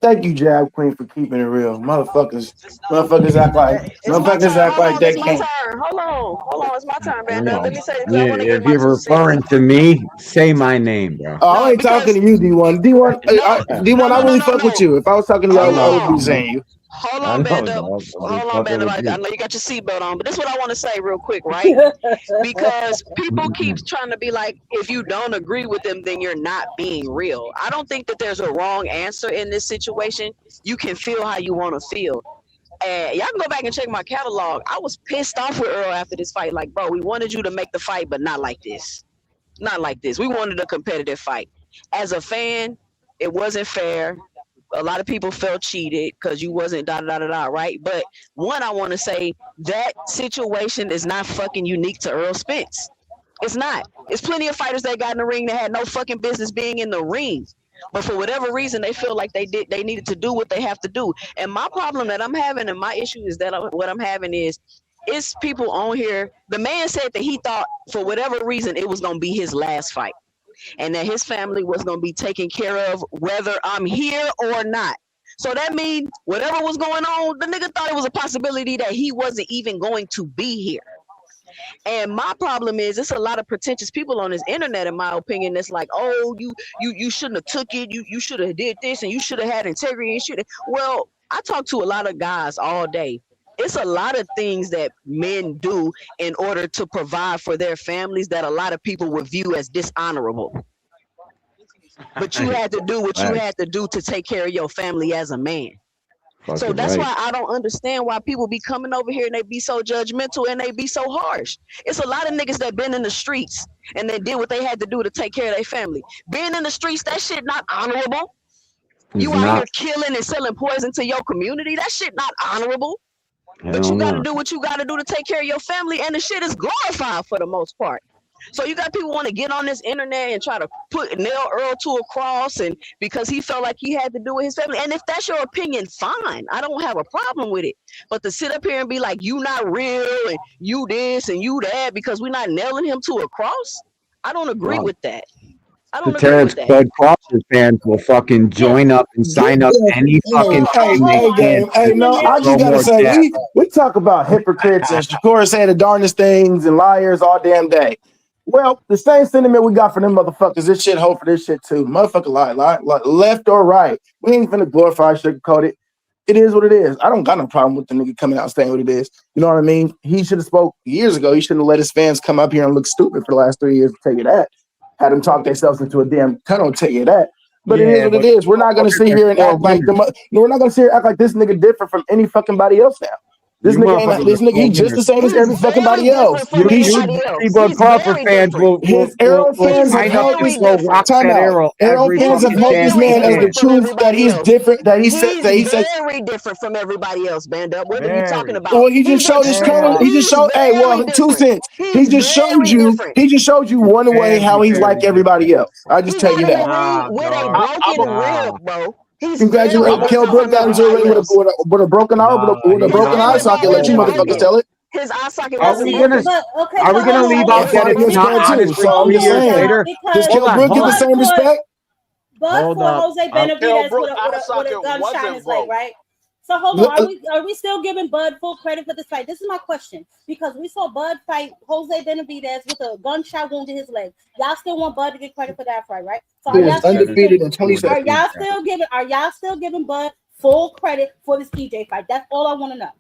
Thank you, Jab Queen, for keeping it real. Motherfuckers act it's my turn. they It's my can't. turn. Hold on. It's my turn, I Banda. know. Let me say because I want to get If my you're 2 cents. referring to me, say my name, bro. Oh, I No, ain't talking because to you, D1. D1, D1, I really fuck with no. you. If I was talking to you, I Hold I know, would be on. dog. saying you. Hold I on, know, Banda. dog. I'm just Hold on, fucking Banda. with I you. know you got your seatbelt on, but this is what I want to say real quick, right? Because people keep trying to be like, if you don't agree with them, then you're not being real. I don't think that there's a wrong answer in this situation. You can feel how you want to feel. And y'all can go back and check my catalog. I was pissed off with Earl after this fight. Like, bro, we wanted you to make the fight, but not like this. Not like this. We wanted a competitive fight. As a fan, it wasn't fair. A lot of people felt cheated because you wasn't right? But one, I want to say that situation is not fucking unique to Earl Spence. It's not. It's plenty of fighters that got in the ring that had no fucking business being in the ring. But for whatever reason, they feel like they needed to do what they have to do. And my problem that I'm having and my issue is that what I'm having is it's people on here. The man said that he thought for whatever reason it was gonna be his last fight, and that his family was gonna be taken care of whether I'm here or not. So that means whatever was going on, the nigga thought it was a possibility that he wasn't even going to be here. And my problem is, it's a lot of pretentious people on this internet, in my opinion, that's like, oh, you shouldn't have took it. You should have did this, and you should have had integrity and shit. Well, I talk to a lot of guys all day. It's a lot of things that men do in order to provide for their families that a lot of people would view as dishonorable. But you had to do what you had to do to take care of your family as a man. So that's why I don't understand why people be coming over here and they be so judgmental and they be so harsh. It's a lot of niggas that been in the streets and they did what they had to do to take care of their family. Being in the streets, that shit not honorable. You out here killing and selling poison to your community. That shit not honorable. But you gotta do what you gotta do to take care of your family, and the shit is glorified for the most part. So you got people want to get on this internet and try to nail Earl to a cross, and because he felt like he had to do with his family. And if that's your opinion, fine. I don't have a problem with it. But to sit up here and be like, you not real and you this and you that because we're not nailing him to a cross, I don't agree with that. I The don't agree Terrence with that. Bud Crawford fans will fucking join up and sign up any fucking team they can. Hey, no, I just gotta more say, jab. we talk about hypocrites and Shakur saying the darndest things and liars all damn day. Well, the same sentiment we got for them motherfuckers. This shit hold for this shit too. Motherfucker lie, left or right. We ain't finna glorify sugarcoat it. it is what it is. I don't got no problem with the nigga coming out saying what it is. You know what I mean? He should have spoke years ago. He shouldn't have let his fans come up here and look stupid for the last 3 years. To tell you that, had them talk themselves into a damn tunnel. Tell you that. But it is what it is. We're not gonna sit here and act like we're not gonna sit here and act like this nigga different from any fucking body else now. This nigga ain't this nigga. He just the same as every fucking body else. But Crawford fans will Arrow fans have held this time out. Arrow fans have held this man as the truth that he's different. That he said that he said very different from everybody else, Band Up. What are you talking about? Well, he just showed his color. He just showed. Hey, well, 2 cents. He just showed you. He just showed you one way how he's like everybody else. I just tell you that. With a broken rib, bro. Congratulations, Kel Brook got into a ring with a broken arm, with a broken eye socket. Let you motherfuckers tell it. His eye socket Are we gonna leave out that it's not honest so I'm just saying. Does Kel Brook get the same respect? But for Jose Benavidez with a gunshot in his leg, right? So hold on, are we still giving Bud full credit for this fight? This is my question, because we saw Bud fight Jose Benavidez with a gunshot wound in his leg. Y'all still want Bud to get credit for that fight, right? So are y'all undefeated in 27. Are y'all still giving Bud full credit for this TJ fight? That's all I want to know.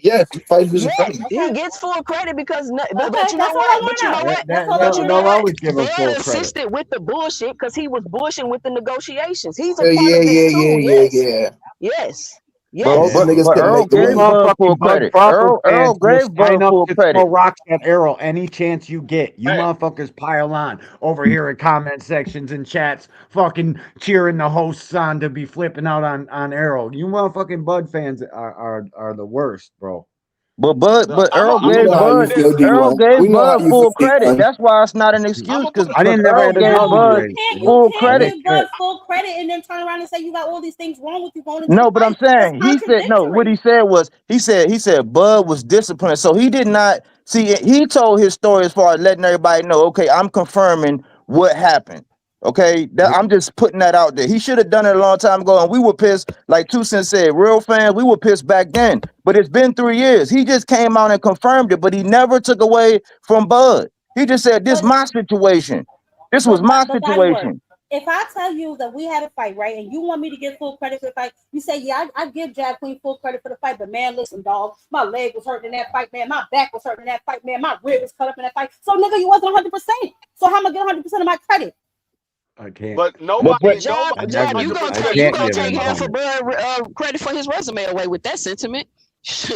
Yes, he fights his he gets full credit because, but you know what? But you know what? But you know what? They insisted with the bullshit because he was bullshitting with the negotiations. He's a Yeah, part of this too. yeah. Yes. Yes. But Earl gave Bud full credit. Earl gave Bud full credit. Throw rocks at Errol any chance you get. You motherfuckers pile on over here in comment sections and chats, fucking cheering the hosts on to be flipping out on Errol. You motherfucking Bud fans are the worst, bro. But Earl gave Bud full credit. That's why it's not an excuse, because I didn't Earl gave Bud full credit. Give Bud full credit and then turn around and say you got all these things wrong with you going into No, but I'm saying he said no. What he said was he said Bud was disciplined, so he did not see. He told his story as far as letting everybody know. Okay, I'm confirming what happened. Okay, I'm just putting that out there. He should have done it a long time ago, and we were pissed. Like 2 Cents said, real fans, we were pissed back then. But it's been 3 years. He just came out and confirmed it, but he never took away from Bud. He just said, "This is my situation. This was my situation." If I tell you that we had a fight, right, and you want me to give full credit for the fight, you say, yeah, I give Jab Queen full credit for the fight, but man, listen, dog, my leg was hurting in that fight, man, my back was hurting in that fight, man, my rib was cut up in that fight. So, nigga, you wasn't 100%. So how am I gonna get 100% of my credit? I can't. But nobody, Jab, you gonna take half of Bud credit for his resume away with that sentiment.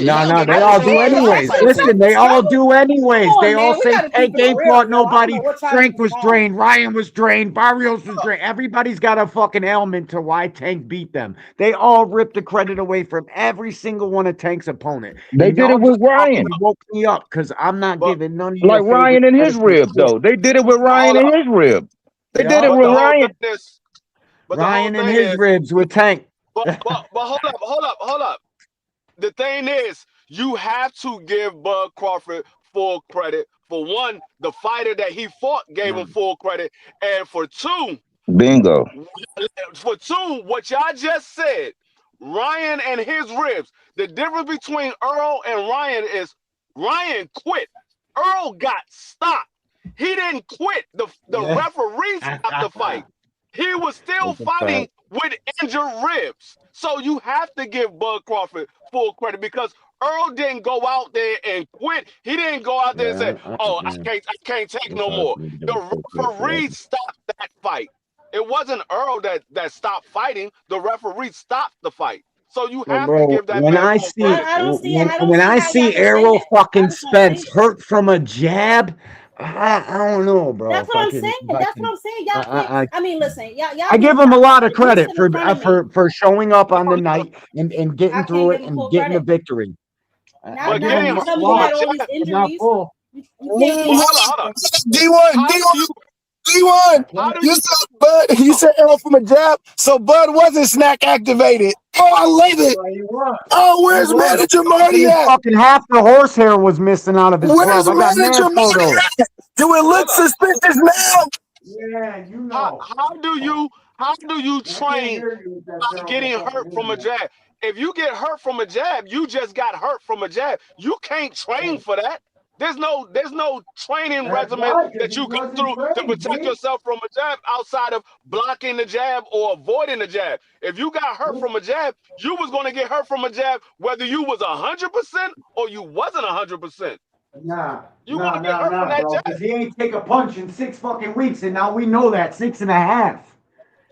No, they all do anyways. Listen, they all do anyways. They all say Tank ain't fought nobody. Frank was drained. Ryan was drained. Barrios was drained. Everybody's got a fucking element to why Tank beat them. They all ripped the credit away from every single one of Tank's opponent. They did it with Ryan. Woke me up because I'm not giving none of you. Like Ryan and his rib, though. They did it with Ryan and his rib. They did it with Ryan. Ryan and his ribs with Tank. But hold up. The thing is, you have to give Bud Crawford full credit. For one, the fighter that he fought gave him full credit. And for two, bingo. For two, what y'all just said, Ryan and his ribs. The difference between Earl and Ryan is Ryan quit. Earl got stopped. He didn't quit. The referee stopped the fight. He was still fighting with injured ribs. So you have to give Bud Crawford full credit because Earl didn't go out there and quit. He didn't go out there and say, "Oh, I can't take no more." The referee stopped that fight. It wasn't Earl that stopped fighting. The referee stopped the fight. So you have to give that when man I full see credit. when I see Errol fucking Spence hurt from a jab, I don't know, bro. That's what I'm saying. That's what I'm saying. Y'all, I mean, listen, y'all. I give him a lot of credit for showing up on the night and getting through it and getting the victory. Now you had all these injuries. Hold on. D1, you said Errol from a jab, so Bud wasn't snack activated. Oh, I love it. Oh, where's manager Marty at? Fucking half the horsehair was missing out of his Where's glove. I got manager Marty at? Do it look suspicious now? Yeah, you know. How do you train getting hurt from a jab? If you get hurt from a jab, you just got hurt from a jab. You can't train for that. There's no training regimen that you go through to protect yourself from a jab outside of blocking the jab or avoiding the jab. If you got hurt from a jab, you was going to get hurt from a jab whether you was 100% or you wasn't 100%. Nah, You gonna get hurt from that bro. jab. Because he ain't take a punch in 6 fucking weeks, and now we know that 6.5.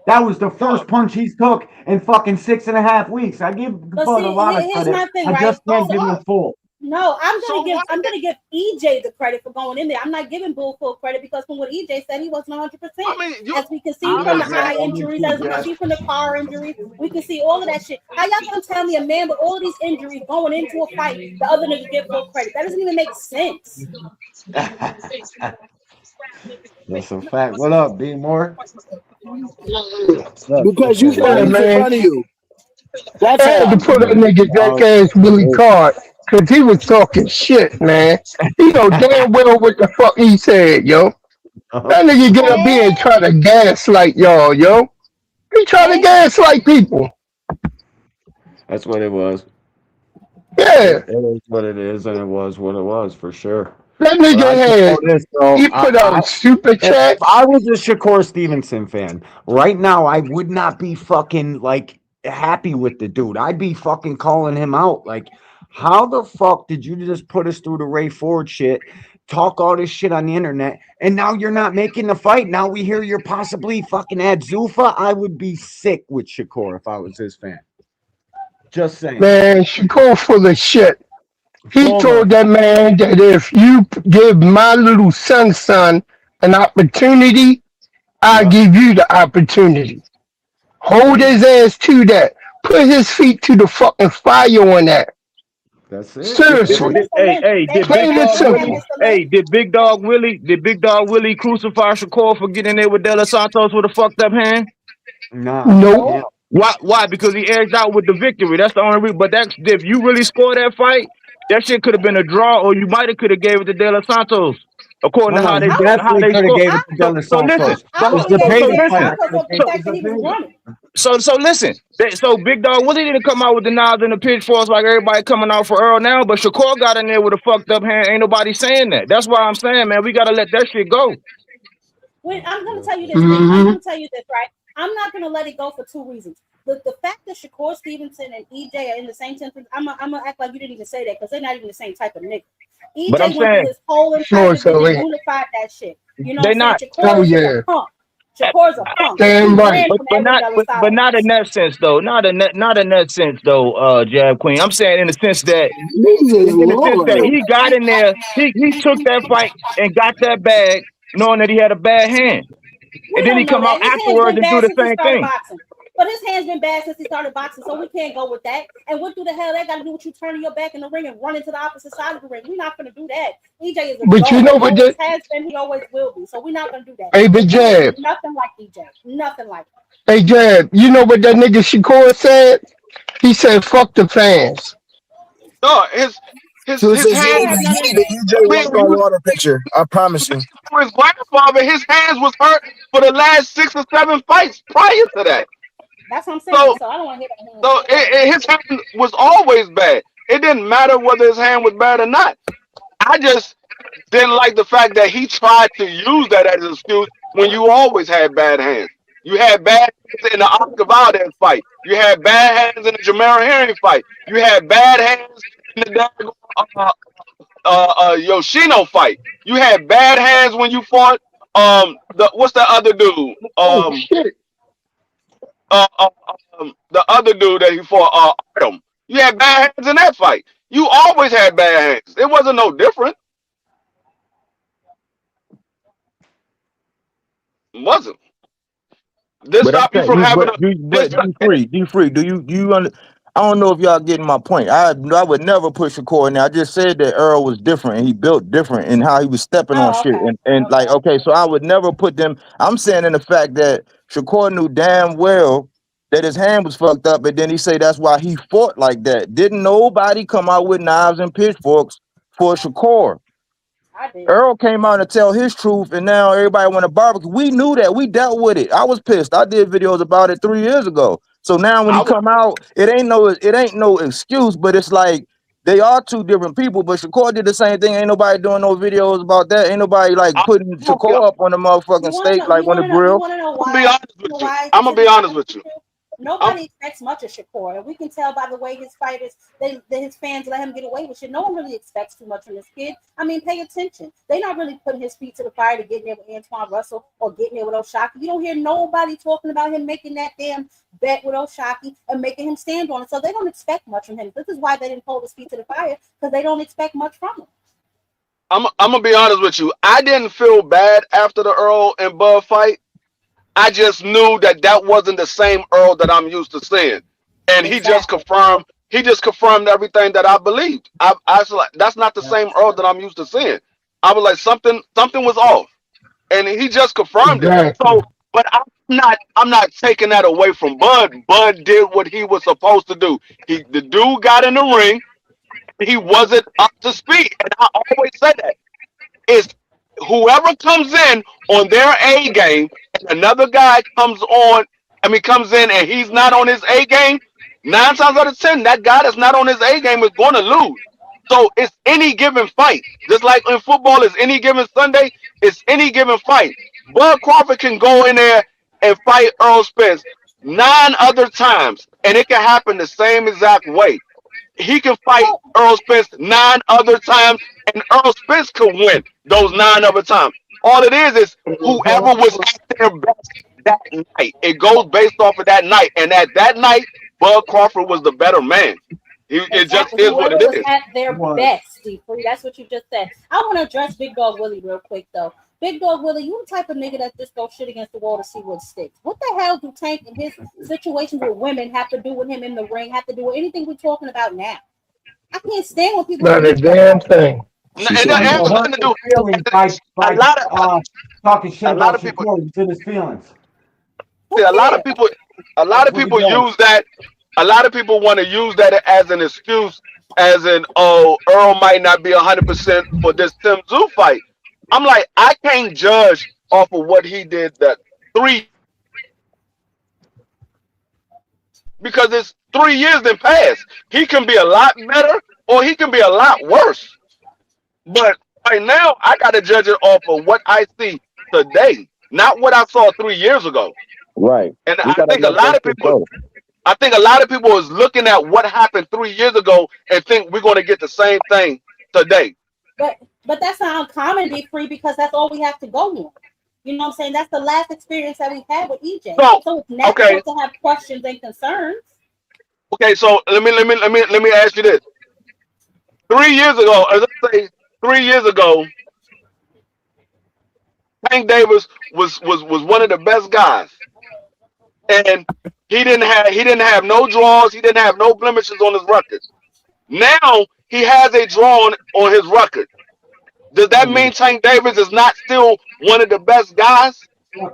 That was the first punch he's took in fucking 6.5 weeks. I give But Bud see, a lot of here's credit. my thing, I right? just can't give him full. No, I'm So gonna give EJ the credit for going in there. I'm not giving Bull full credit because from what EJ said, he wasn't 100%. I mean, As we can see from the eye injuries, as we can see from the car injuries, we can see all of that shit. How y'all gonna tell me a man with all of these injuries going into a fight, the other nigga get full credit? That doesn't even make sense. That's a fact. What up, B More? Because you said in man, front of you. I had to put that nigga Jake ass Willie Card because he was talking shit, man. He know damn well what the fuck he said, yo. That nigga get up here and try to gaslight y'all, yo. He try to gaslight people. That's what it was. Yeah. It is what it is, and it was what it was for sure. That But nigga I just had, know this, though. he put out super If chats. I was a Shakur Stevenson fan right now, I would not be fucking like happy with the dude. I'd be fucking calling him out. Like, how the fuck did you just put us through the Ray Ford shit, talk all this shit on the internet, and now you're not making the fight? Now we hear you're possibly fucking at Zuffa. I would be sick with Shakur if I was his fan. Just saying. Man, Shakur full of shit. He Hold told on. that man that if you give my little son an opportunity, I'll give you the opportunity. Hold his ass to that. Put his feet to the fucking fire on that. That's it. Seriously. Did Plain and simple. Big Dog Willie crucify Shakur for getting there with De Los Santos with a fucked up hand? Nah. Nope. Why? Because he edged out with the victory. That's the only reason. But that's if you really score that fight, that shit could have been a draw, or you might have could have gave it to De Los Santos. According to how You they definitely could have score. gave it to De Los So listen. Santos. It's debated fight. So listen. So Big Dog Willie didn't come out with the knives and the pitchforks like everybody coming out for Earl now, but Shakur got in there with a fucked up hand. Ain't nobody saying that. That's why I'm saying, man, we gotta let that shit go. Wait, I'm gonna tell you this. I'm gonna tell you this, right? I'm not gonna let it go for two reasons. The fact that Shakur Stevenson and EJ are in the same sentence, I'm gonna act like you didn't even say that because they're not even the same type of nigga. But I'm EJ went saying, through his whole entire thing and unified that shit. You know they what I'm not. saying? Shakur is a punk. Shakur's a punk. Damn right. But not in that sense though. Not in that sense though, Jab Queen. I'm saying in the sense that he got in there, he took that fight and got that bag, knowing that he had a bad hand. And then he come out afterwards and do the same thing. But his hand's been bad since he started boxing, so we can't go with that. And what through the hell that got to do with you turning your back in the ring and running to the opposite side of the ring? We're not going to do that. EJ is a But you know what? He always has been, he always will be. So we're not going to do that. Hey, but Jab. Nothing like EJ. Nothing like it. Hey, Jab. You know what that nigga Shakur said? He said, "Fuck the fans." No, his He needed the EJ walk on water picture. I promise you. His grandfather, his hands was hurt for the last 6 or 7 fights prior to that. That's what I'm saying. So I don't want to hear that. So his hand was always bad. It didn't matter whether his hand was bad or not. I just didn't like the fact that he tried to use that as an excuse when you always had bad hands. You had bad hands in the Oscar Valdez fight. You had bad hands in the Jamel Herring fight. You had bad hands in the Yoshino fight. You had bad hands when you fought what's the other dude? The other dude that he fought, Artem. You had bad hands in that fight. You always had bad hands. It wasn't no different. It wasn't. This stop you from having D free. Do you I don't know if y'all getting my point. I would never push Shakur in there. I just said that Earl was different and he built different in how he was stepping on shit. And like, okay, so I would never put them. I'm saying in the fact that Shakur knew damn well that his hand was fucked up, and then he say that's why he fought like that. Didn't nobody come out with knives and pitchforks for Shakur? Earl came out to tell his truth, and now everybody want to barbecue. We knew that. We dealt with it. I was pissed. I did videos about it 3 years ago. So now when he come out, it ain't no excuse, but it's like They are two different people, but Shakur did the same thing. Ain't nobody doing no videos about that. Ain't nobody like putting Shakur up on the motherfucking steak like on the grill. You want to know I'm gonna be why? honest You know with you. why? I'm gonna be honest with you. Nobody expects much of Shakur, and we can tell by the way his fighters, his fans let him get away with shit. No one really expects too much from this kid. I mean, pay attention. They're not really putting his feet to the fire to get there with Antoine Russell or getting there with O'Shaquie. You don't hear nobody talking about him making that damn bet with O'Shaquie and making him stand on it. So they don't expect much from him. This is why they didn't hold his feet to the fire, because they don't expect much from him. I'm gonna be honest with you. I didn't feel bad after the Earl and Bud fight. I just knew that that wasn't the same Earl that I'm used to seeing, and he just confirmed. He just confirmed everything that I believed. I was like, that's not the same Earl that I'm used to seeing. I was like, something was off, and he just confirmed it. So, but I'm not taking that away from Bud. Bud did what he was supposed to do. The dude got in the ring. He wasn't up to speed, and I always say that. Is whoever comes in on their A game and another guy comes in and he's not on his A game, 9 times out of 10, that guy that's not on his A game is going to lose. So it's any given fight. Just like in football, it's any given Sunday, it's any given fight. Bud Crawford can go in there and fight Earl Spence 9 other times, and it can happen the same exact way. He can fight Earl Spence 9 other times, and Earl Spence could win those 9 other times. All it is whoever was at their best that night. It goes based off of that night, and at that night, Bud Crawford was the better man. It just is what it is. At their best, D3. That's what you just said. I want to address Big Dog Willie real quick, though. Big Dog Willie, you the type of nigga that just throw shit against the wall to see what sticks. What the hell do Tank and his situations with women have to do with him in the ring, have to do with anything we're talking about now? I can't stand when people... Not a damn thing. Talking shit about Shakur to his feelings. See, a lot of people use that. A lot of people want to use that as an excuse, as in, oh, Earl might not be 100% for this Tim Tszyu fight. I'm like, I can't judge off of what he did that 3, because it's 3 years that passed. He can be a lot better or he can be a lot worse. But right now, I got to judge it off of what I see today, not what I saw 3 years ago. Right. And I think a lot of people is looking at what happened 3 years ago and think we're going to get the same thing today. But that's not uncommon, D3, because that's all we have to go on. You know what I'm saying? That's the last experience that we've had with EJ. So it's natural to have questions and concerns. Okay, so let me ask you this. 3 years ago, let's say 3 years ago, Tank Davis was one of the best guys, and he didn't have no draws, he didn't have no blemishes on his record. Now he has a draw on his record. Does that mean Tank Davis is not still one of the best guys?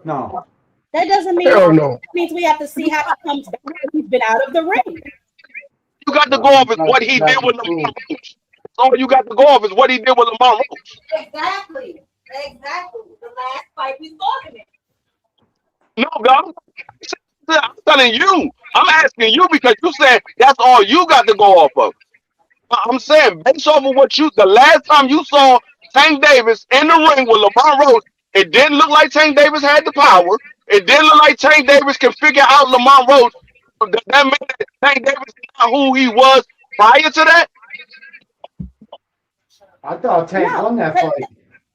No. That doesn't mean it means we have to see how he comes back. He's been out of the ring. You got to go off is what he did with Lamar Roach. All you got to go off is what he did with Lamar Roach. Exactly. The last fight we saw him in. No, God. I'm telling you. I'm asking you because you said that's all you got to go off of. I'm saying based off of the last time you saw Tank Davis in the ring with Lamar Roach, it didn't look like Tank Davis had the power. It didn't look like Tank Davis can figure out Lamar Roach. That meant that Tank Davis is not who he was prior to that. I thought Tank won that fight.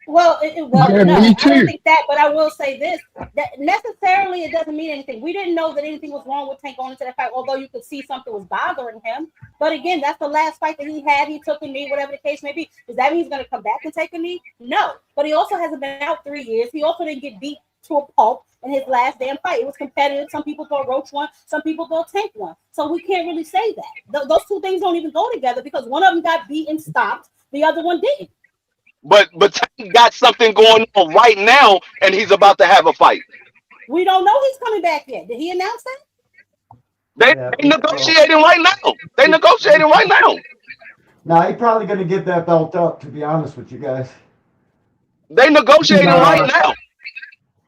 Well, no, me too. I don't think that, but I will say this: that necessarily it doesn't mean anything. We didn't know that anything was wrong with Tank going into that fight, although you could see something was bothering him. But again, that's the last fight that he had. He took a knee, whatever the case may be. Does that mean he's going to come back and take a knee? No. But he also hasn't been out 3 years. He also didn't get beat to a pulp in his last damn fight. It was competitive. Some people thought Roach won. Some people thought Tank won. So we can't really say that. Those two things don't even go together because one of them got beat and stopped. The other one didn't. But Tank got something going on right now, and he's about to have a fight. We don't know he's coming back yet. Did he announce that? They negotiating right now. They negotiating right now. Nah, he's probably going to get that belt up, to be honest with you guys. They negotiating right now.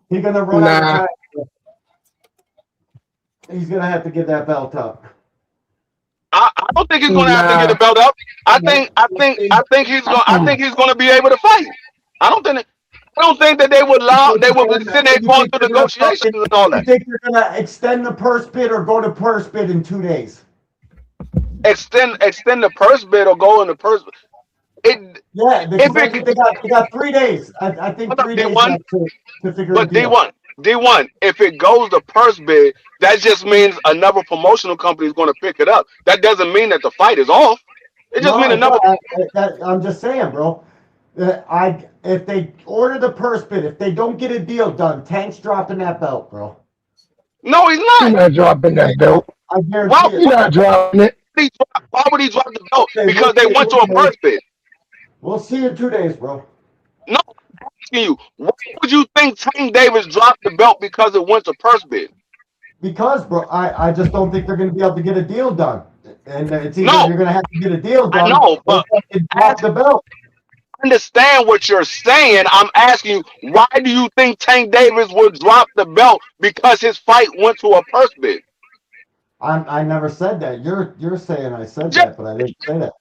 He's going to run out of time. He's going to have to get that belt up. I I don't think he's going to have to get a belt up. I think he's going to be able to fight. I don't think that they would be sitting there going through negotiations and all You that. think you're gonna extend the purse bid or go to purse bid in 2 days? Extend the purse bid or go in the purse. Yeah, because that's what they got. They got 3 days. I think 3 days left to figure But a deal. D1, if it goes to purse bid, that just means another promotional company is going to pick it up. That doesn't mean that the fight is off. It just means another. I'm just saying, bro. If they order the purse bid, if they don't get a deal done, Tank's dropping that belt, bro. No, he's not. He's not dropping that belt. I guarantee He's not dropping it. Why would he drop the belt? Because they went to a purse bid. We'll see in 2 days, bro. No, I'm asking you, why would you think Tank Davis dropped the belt because it went to purse bid? Because, bro, I just don't think they're going to be able to get a deal done. And it's either you're going to have to get a deal done. I know, but drop the belt. I understand what you're saying. I'm asking you, why do you think Tank Davis would drop the belt because his fight went to a purse bid? I never said that. You're saying I said that, but I didn't say that.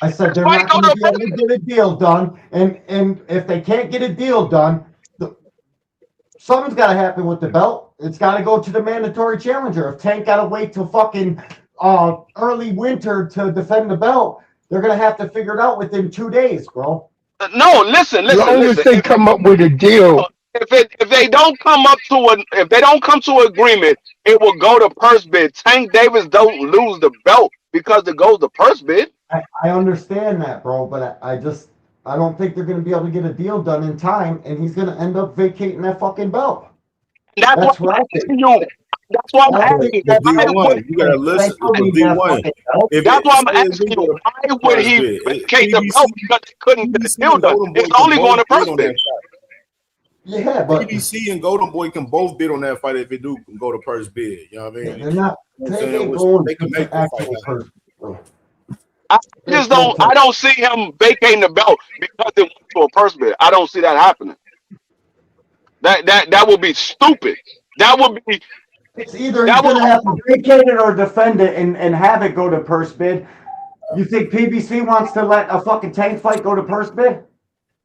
I said they're not going to be able to get a deal done, and if they can't get a deal done, something's got to happen with the belt. It's got to go to the mandatory challenger. If Tank got to wait till fucking early winter to defend the belt, they're going to have to figure it out within 2 days, bro. No, listen. As long as they come up with a deal. If they don't come to agreement, it will go to purse bid. Tank Davis don't lose the belt because it goes to purse bid. I understand that, bro, but I don't think they're going to be able to get a deal done in time, and he's going to end up vacating that fucking belt. That's what I'm asking you. That's why I'm asking you. D1, you gotta listen. D1. That's why I'm asking you. Why would he vacate the belt because he couldn't get the deal done? It's only going to purse bid. Yeah, but PBC and Golden Boy can both bid on that fight if it do go to purse bid. You know what I mean? They're not. They can make the fight happen. I don't see him vacating the belt because it went to a purse bid. I don't see that happening. That would be stupid. That would be. It's either he's going to have to vacate it or defend it and have it go to purse bid. You think PBC wants to let a fucking Tank fight go to purse bid?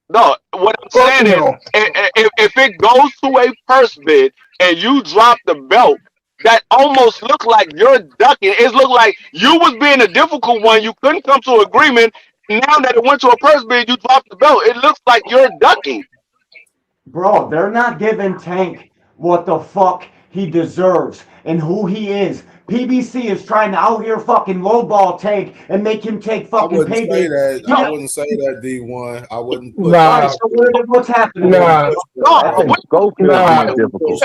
No, what I'm saying is, if it goes to a purse bid and you drop the belt, that almost look like you're ducking. It looked like you was being a difficult one. You couldn't come to agreement. Now that it went to a purse bid, you dropped the belt. It looks like you're ducking. Bro, they're not giving Tank what the fuck he deserves and who he is. PBC is trying to out here fucking lowball Tank and make him take fucking payday. I wouldn't say that, D1. I wouldn't put that. So what's happening? Schofield being difficult.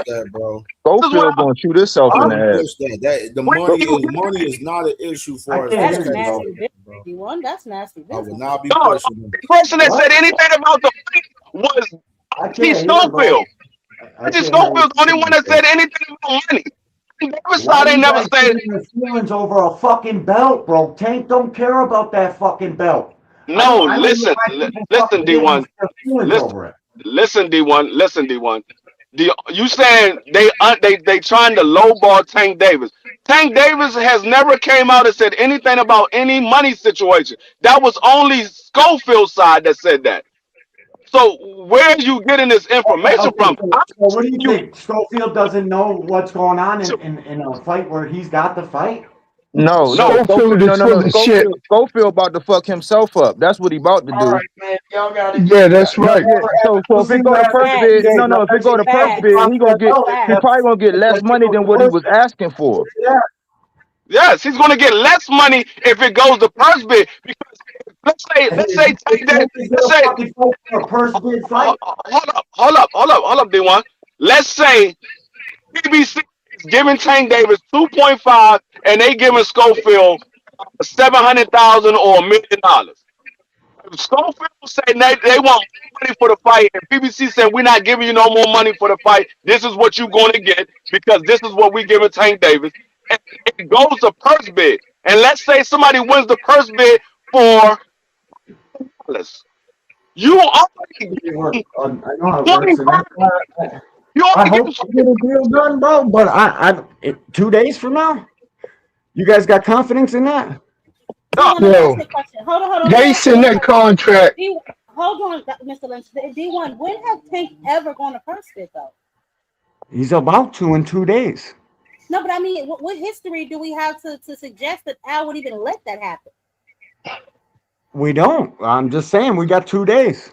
Schofield gonna shoot himself in the ass. The money is not an issue for us. That's nasty business, D1. That's nasty business. I would not be questioning. The person that said anything about the fight was Keith Schofield. Keith Schofield's the only one that said anything about money. Davis side ain't never said feelings over a fucking belt, bro. Tank don't care about that fucking belt. No, listen, D1. Listen, D1. You saying they trying to lowball Tank Davis? Tank Davis has never came out and said anything about any money situation. That was only Schofield's side that said that. So where are you getting this information from? So what do you think? Schofield doesn't know what's going on in a fight where he's got the fight? No. Schofield about to fuck himself up. That's what he about to do. All right, man. Y'all got it. Yeah, that's right. So if it go to purse bid, if it go to purse bid, he probably gonna get less money than what he was asking for. Yeah. Yes, he's gonna get less money if it goes to purse bid because let's say hold up, D1. Let's say PBC is giving Tank Davis 2.5 and they giving Schofield $700,000 or $1 million. If Schofield said they want money for the fight, and PBC said we're not giving you no more money for the fight, this is what you're going to get because this is what we giving Tank Davis. And it goes to purse bid. And let's say somebody wins the purse bid for you already. I know how it works. I hope to get a deal done, bro. But 2 days from now, You guys got confidence in that? Let me ask you a question. Hold on. They send that contract. Hold on, Mr. Lynch. D1, when have Tank ever gone to first bid though? He's about to in 2 days. No, but I mean, what history do we have to suggest that Al would even let that happen? We don't. I'm just saying we got 2 days.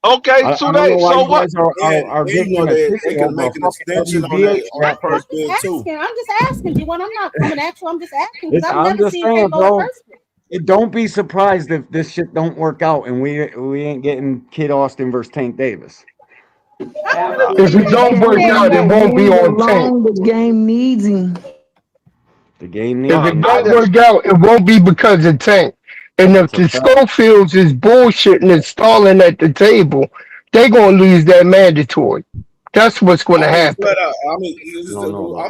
Okay, I don't know why so you what? guys are giving know a they shit can over make an fucking extension on WBA that crap. first bid too. I'm just asking, D1. I'm not coming at you. I'm just asking because I've I'm never just seen saying, Tank go to bro. first bid. Don't be surprised if this shit don't work out and we ain't getting Kid Austin versus Tank Davis. If it don't work out, it won't be on Tank. The game needs him. The game needs If it him. don't work out, it won't be because of Tank. And if the Schofields is bullshitting and stalling at the table, they gonna lose that mandatory. That's what's gonna happen. Flat out. I'm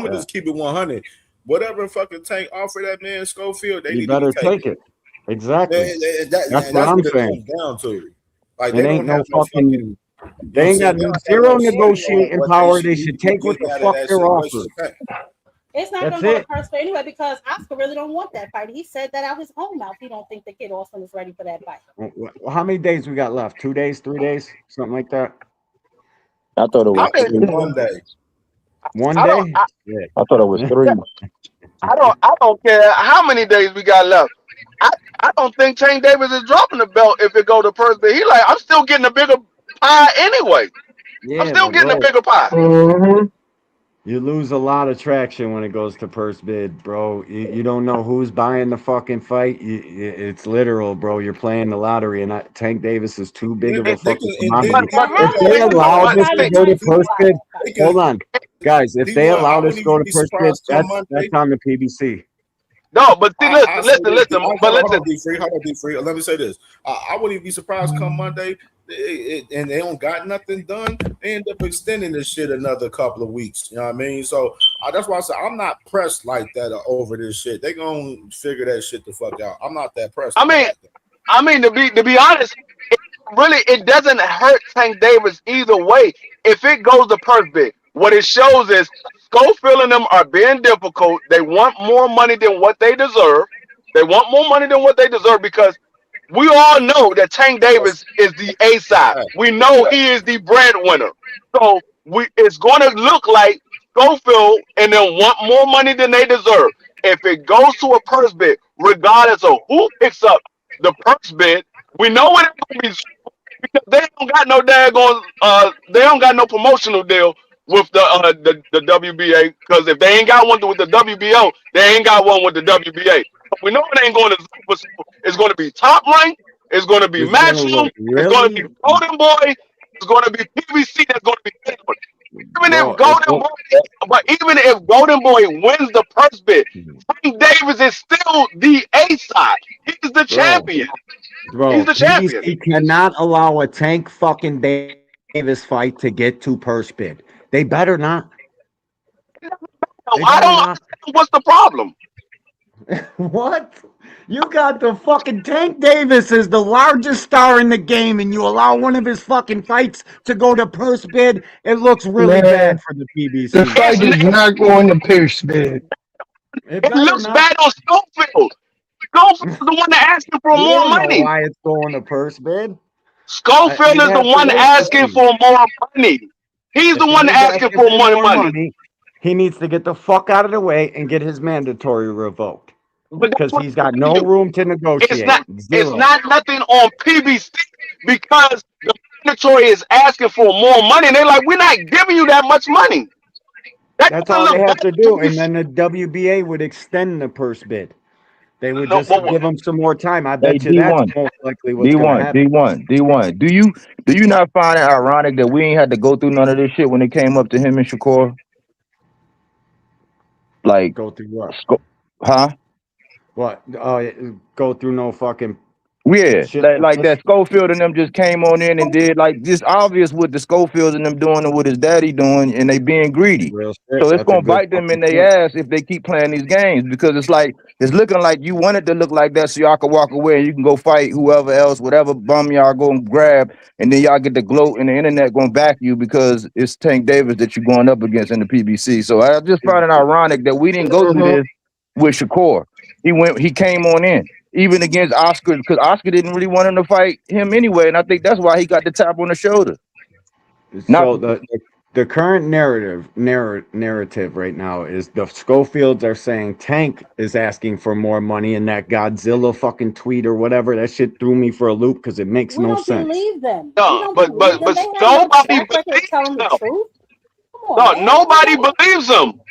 gonna just keep it 100. Whatever fucking Tank offer that man Schofield, they You need better to take take it. Exactly. That's what I'm what it saying. comes down to. Like It they ain't don't have no fucking. fucking. They ain't got zero negotiating power. They should take what the fuck they're offered. It's not going to go to first bid anyway because Oscar really don't want that fight. He said that out his own mouth. He don't think the Kid Austin is ready for that fight. Well, how many days we got left? 2 days, 3 days, something like that. I thought it was 1 day. 1 day. I thought it was 3. I don't care how many days we got left. I don't think Tank Davis is dropping the belt if it go to first bid. He like, I'm still getting a bigger pie anyway. Yeah, I'm still getting a bro, bigger pie. you lose a lot of traction when it goes to first bid, bro. You don't know who's buying the fucking fight. It's literal, bro. You're playing the lottery, and Tank Davis is too big of a fucking commodity. If they allow this to go to first bid, hold on, guys. If they allow this to go to first bid, that's on the PBC. No, but see, listen. But Hold listen. on, be free. Let me say this. I wouldn't even be surprised come Monday, and they don't got nothing done. They end up extending this shit another couple of weeks. You know what I mean? So that's why I said I'm not pressed like that over this shit. They gonna figure that shit the fuck out. I'm not that pressed. I mean, to be honest, it doesn't hurt Tank Davis either way. If it goes to first bid, what it shows is Schofield and them are being difficult. They want more money than what they deserve. They want more money than what they deserve because we all know that Tank Davis is the A side. We know he is the breadwinner. So it's going to look like Schofield and them want more money than they deserve. If it goes to a purse bid, regardless of who picks up the purse bid, we know what it's going to be. Because they don't got no daggone, they don't got no promotional deal with the WBA. Because if they ain't got one with the WBO, they ain't got one with the WBA. We know it ain't going to. It's going to be Top Rank. It's going to be Matchroom. It's going to be Golden Boy. It's going to be PBC. That's going to be even if Golden Boy wins the purse bid, Tank Davis is still the A side. He's the champion. Bro, he's the champion. PBC cannot allow a Tank fucking Davis fight to get to purse bid. They better not. I don't understand what's the problem. What? You got the fucking Tank Davis is the largest star in the game, and you allow one of his fucking fights to go to purse bid. It looks really bad for the PBC. The fight is not going to purse bid. It looks bad on Schofield. Schofield's the one that asking for more money. Why it's going to purse bid? Schofield is the one asking for more money. He's the one asking for more money. He needs to get the fuck out of the way and get his mandatory revoked. Because he's got no room to negotiate. It's not nothing on PBC because the mandatory is asking for more money. And they're like, we're not giving you that much money. That's all they have to do. And then the WBA would extend the purse bid. They would just give them some more time. I bet you that's most likely what's going to happen. D1. Do you not find it ironic that we ain't had to go through none of this shit when it came up to him and Shakur? Like, go through what? Huh? What? Go through no fucking. Yeah, like that Schofield and them just came on in and did like this obvious what the Schofields and them doing and what his daddy doing, and they being greedy. So it's gonna bite them in their ass if they keep playing these games because it's looking like you want it to look like that so y'all can walk away and you can go fight whoever else, whatever bum y'all go and grab, and then y'all get the gloat and the internet gonna back you because it's Tank Davis that you're going up against in the PBC. So I just find it ironic that we didn't go through this. with Shakur. He came on in. Even against Oscar, because Oscar didn't really want him to fight him anyway. And I think that's why he got the tap on the shoulder. Not So the current narrative right now is the Schofields are saying Tank is asking for more money, and that Godzilla fucking tweet or whatever, that shit threw me for a loop because it makes We no don't sense. believe them. No, We don't but believe them. They have no nobody track record of believes telling the them. truth. Come No, on, man. nobody believes him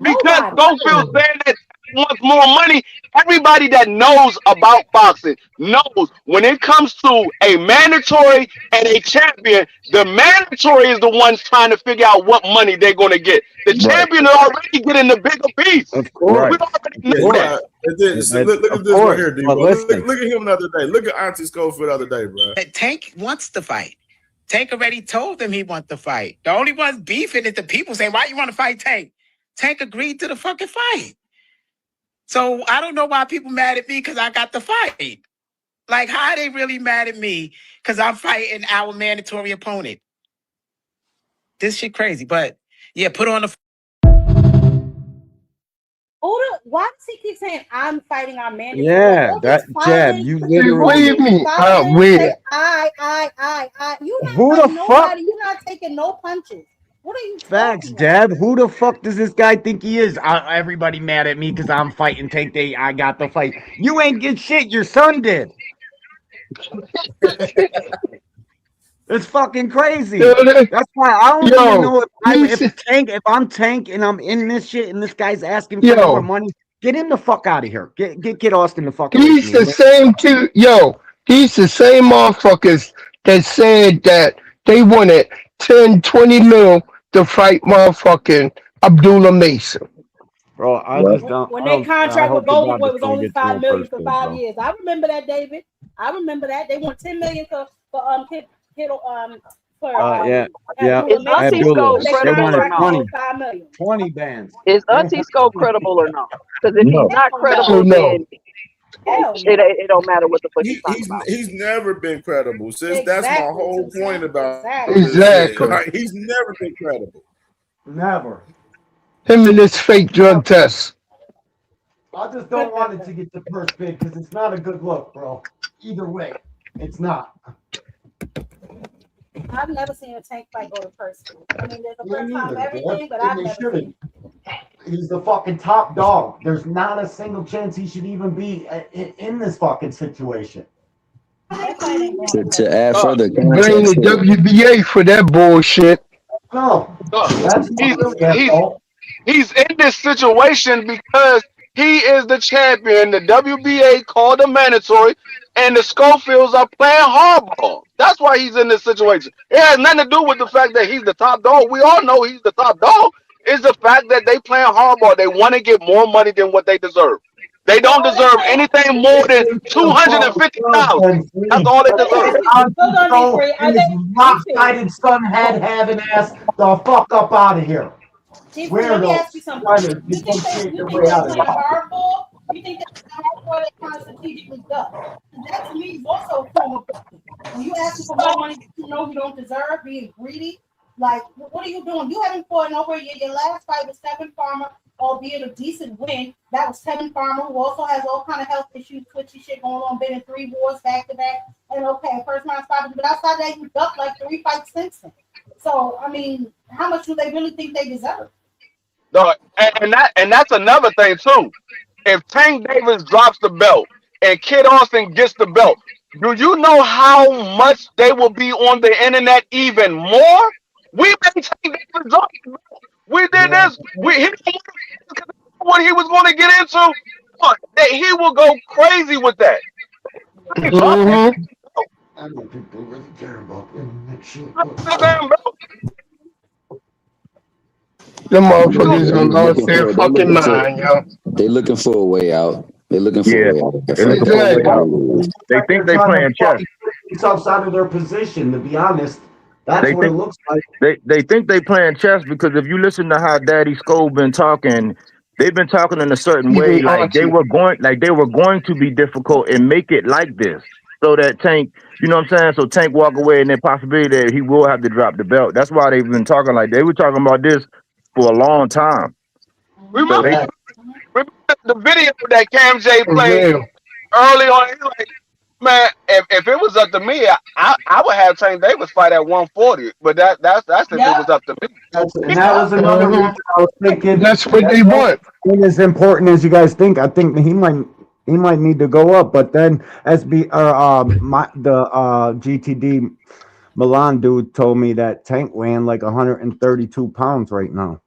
because Nobody. Schofield saying that he wants more money. Everybody that knows about boxing knows when it comes to a mandatory and a champion, the mandatory is the ones trying to figure out what money they're going to get. The right. champion is already getting the bigger piece. Of course. We already know Yeah, that. look at Of this course, right here, D. but Look listen. at him the other day. Look at Auntie Schofield the other day, bro. Tank wants to fight. Tank already told them he wants to fight. The only ones beefing is the people saying, why you want to fight Tank? Tank agreed to the fucking fight. So I don't know why people mad at me because I got the fight. Like, how are they really mad at me because I'm fighting our mandatory opponent? This shit crazy. But yeah, put on the Why does he keep saying I'm fighting our mandatory? Yeah, All that this Jab, filing, you What do literally. you mean? filing, Where? say I. You're not Who the fighting fuck? nobody. You're not taking no punches. What are you Facts, talking Jab. Who the fuck does this guy think he is? Everybody mad at me because I'm fighting Tank. I got the fight. You ain't get shit. Your son did. It's fucking crazy. That's why I don't even know if I'm Tank and I'm in this shit and this guy's asking for more money. Get him the fuck out of here. Get Austin the fuck away He's from me. the same two. He's the same motherfuckers that said that they wanted 10, 20 mil to fight motherfucking Abdullah Mason. Bro, I just don't. When I their don't- I contract hope with to Golden God Boy this was don't only get to no $5 million first for place, 5 bro. years. I remember that, David. I remember that. They want 10 million for Yeah. Is Auntie Abdullah. Scope They credible wanted or no? 20 bands. Is Auntie Scope credible or no? Because if he's No. not credible, then it don't matter what the fuck he's talking about. He's never been credible, sis. That's my whole point about Exactly. this shit. He's never been credible. Never. Him and this fake drug test. I just don't want it to get the purse big because it's not a good look, bro. Either way, it's not. I've never seen a Tank fight go to person. I mean, there's a first time neither, everything, but and I've they never shouldn't. seen. He's the fucking top dog. There's not a single chance he should even be in this fucking situation. To add further Blame context, the WBA for that bullshit. No, that's not really their fault. He's in this situation because he is the champion. The WBA called him mandatory, and the Schofields are playing hardball. That's why he's in this situation. It has nothing to do with the fact that he's the top dog. We all know he's the top dog. It's the fact that they playing hardball. They want to get more money than what they deserve. They don't deserve anything more than $250,000. That's all they deserve. And his lopsided son head having ass the fuck up out of here. Let me ask you something. You think they're playing hardball? You think they're playing hardball? They kind of strategically duck. That to me is also a form of ducking. When you ask for more money that you know you don't deserve, being greedy, like what are you doing? You haven't fought in over a year. Your last fight was Tevin Farmer, albeit a decent win. That was Tevin Farmer, who also has all kind of health issues, twitchy shit going on, been in 3 wars back to back. And okay, first round stoppage, but outside that, you ducked like 3 fights since then. So I mean, how much do they really think they deserve? No, and that's another thing too. If Tank Davis drops the belt and Kid Austin gets the belt, do you know how much they will be on the internet even more? We made Tank Davis drop the belt. We did this. What he was going to get into, that he will go crazy with that. I know people really care about that shit. The motherfuckers are lost their fucking mind, yo. They looking for a way out. They're looking for a way out. They think they playing chess. It's outside of their position, to be honest. That's what it looks like. They think they playing chess because if you listen to how Daddy Skull been talking, they've been talking in a certain way, like they were going to be difficult and make it like this, so that Tank, you know what I'm saying? So Tank walk away and the possibility that he will have to drop the belt. That's why they've been talking like they were talking about this for a long time. Remember, Remember the video that Cam J For played real. early on? He like, man, if it was up to me, I would have Tank Davis fight at 140. But that's if it was up to me. And that was another reason I was thinking That's what they want. ain't as important as you guys think. I think he might need to go up, but then SB GTD Milan dude told me that Tank weighing like 132 pounds right now.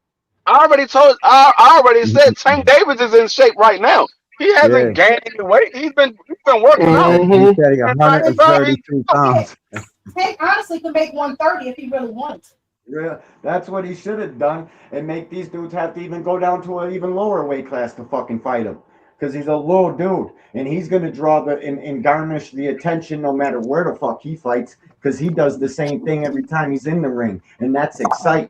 I already said Tank Davis is in shape right now. He hasn't gained any weight. He's been working out. He said he 132 pounds. Tank honestly could make 130 if he really wanted to. Yeah, that's what he should have done, and make these dudes have to even go down to an even lower weight class to fucking fight him, because he's a low dude, and he's gonna draw and garnish the attention no matter where the fuck he fights, because he does the same thing every time he's in the ring, and that's exciting.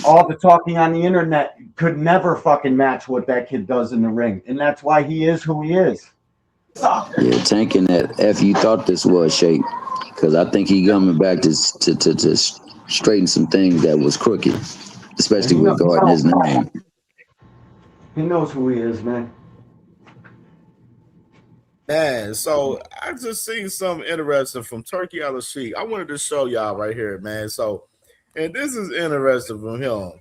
All the talking on the internet could never fucking match what that kid does in the ring, and that's why he is who he is. Yeah, Tank in that F you thought this was shape, because I think he coming back to straighten some things that was crooked, especially regarding his name. He knows who he is, man. Man, so I just seen something interesting from Turkey Al-Sheikh. I wanted to show y'all right here, man. So, and this is interesting from him.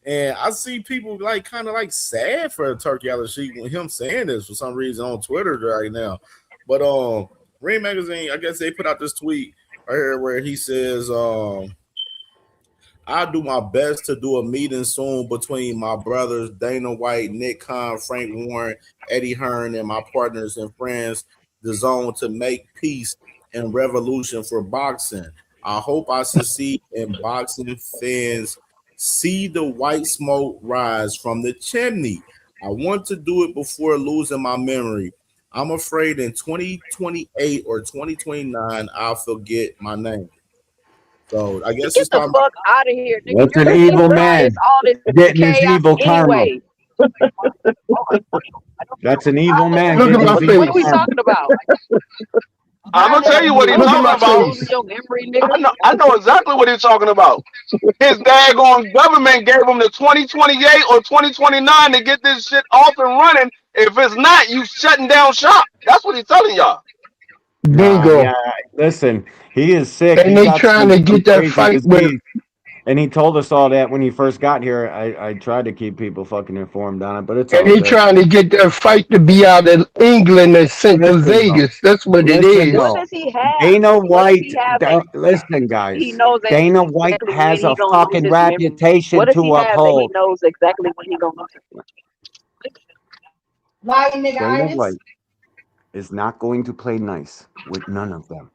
And I see people like kind of like sad for Turkey Al-Sheikh with him saying this for some reason on Twitter right now. But Ring Magazine, I guess they put out this tweet right here where he says, I'll do my best to do a meeting soon between my brothers, Dana White, Nick Khan, Frank Warren, Eddie Hearn, and my partners and friends, The Zone, to make peace and revolution for boxing. I hope I succeed in boxing fans see the white smoke rise from the chimney. I want to do it before losing my memory. I'm afraid in 2028 or 2029, I'll forget my name. So I guess Get the fuck out of here, nigga. That's an evil man getting his evil karma. That's an evil man. Look at my face. What are we talking about? I'm gonna tell you what he's Look at talking my about. face. Your memory, nigga. I know exactly what he's talking about. His daggone government gave him the 2028 or 2029 to get this shit off and running. If it's not, you shutting down shop. That's what he's telling y'all. Bingo. Yeah, listen, he is sick. And He they got trying to get that crazy fight with disease. And he told us all that when he first got here. I tried to keep people fucking informed on it, but it's all and they good. trying to get that fight to be out of England and sent to Vegas. That's what it is. What does he have? Dana What does White, he have? listen, guys. He knows Dana White exactly has when a he gonna lose fucking his memory. reputation What does to he have that he uphold. knows exactly when he gonna lose it? Lying nigga Dana itis. White is not going to play nice with none of them.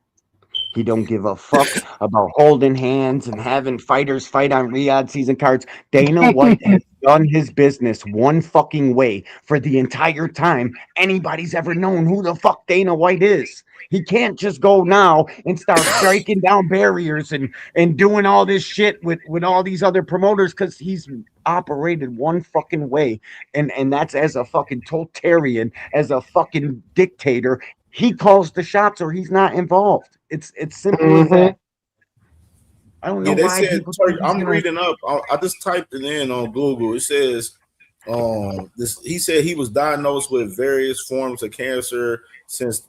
He don't give a fuck about holding hands and having fighters fight on Riyadh season cards. Dana White has done his business one fucking way for the entire time anybody's ever known who the fuck Dana White is. He can't just go now and start breaking down barriers and doing all this shit with all these other promoters, because he's operated one fucking way. And that's as a fucking totalitarian, as a fucking dictator. He calls the shots or he's not involved. It's simple as that. I don't know Yeah, they why said people Turkey, I'm reading up. I just typed it in on Google. It says he said he was diagnosed with various forms of cancer since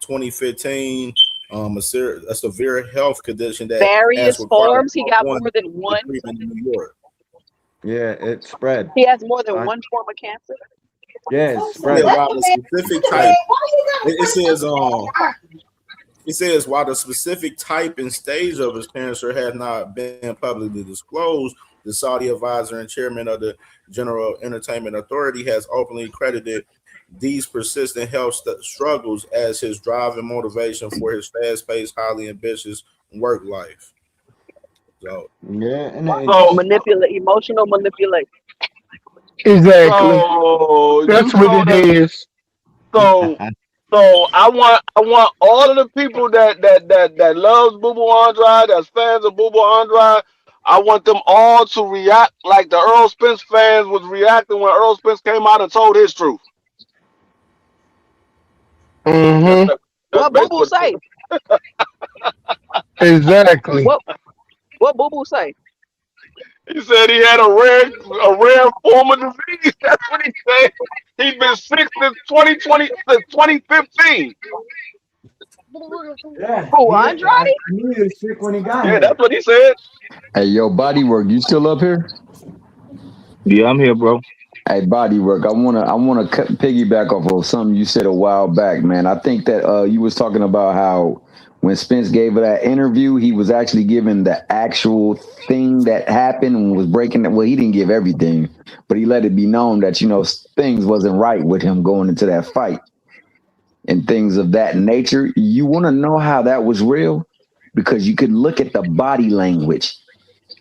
2015. A severe health condition that Various has required forms. He got more ongoing than one. treatment in New York. Yeah, it spread. He has more than one form of cancer. Yeah, it Yeah, spread. while the specific type, it says while the specific type and stage of his cancer has not been publicly disclosed, the Saudi advisor and chairman of the General Entertainment Authority has openly credited these persistent health struggles as his drive and motivation for his fast-paced, highly ambitious work life. So yeah, and emotional manipulation. Exactly. So That's you what told it us. is. So I want all of the people that loves Boo Boo Andrade, that's fans of Boo Boo Andrade. I want them all to react like the Earl Spence fans was reacting when Earl Spence came out and told his truth. Mm-hmm. What Boo Boo say? Exactly. What Boo Boo say? He said he had a rare form of disease. That's what he said. He's been sick since 2020, since 2015. Yeah, Who, Andrade? I knew he was sick when he got Yeah, here. that's what he said. Hey, yo, Bodywork, you still up here? Yeah, I'm here, bro. Hey, Bodywork, I wanna piggyback off of something you said a while back, man. I think that you was talking about how when Spence gave that interview, he was actually giving the actual thing that happened and was breaking it. Well, he didn't give everything, but he let it be known that things wasn't right with him going into that fight and things of that nature. You want to know how that was real because you could look at the body language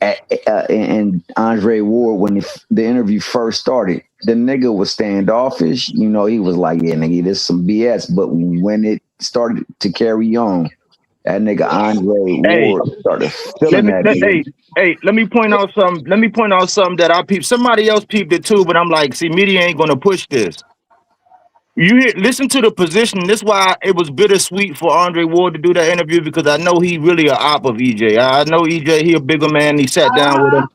and Andre Ward when the interview first started. The nigga was standoffish. He was like, "Yeah, nigga, this some BS." But when it started to carry on, that nigga Andre Hey, Ward started let feeling me that let, nigga. hey, let me point out something. Let me point out something that I peeped. Somebody else peeped it too, but I'm like, see, media ain't gonna push this. Listen to the position. This is why it was bittersweet for Andre Ward to do that interview because I know he really a op of EJ. I know EJ, he a bigger man. He sat down with him.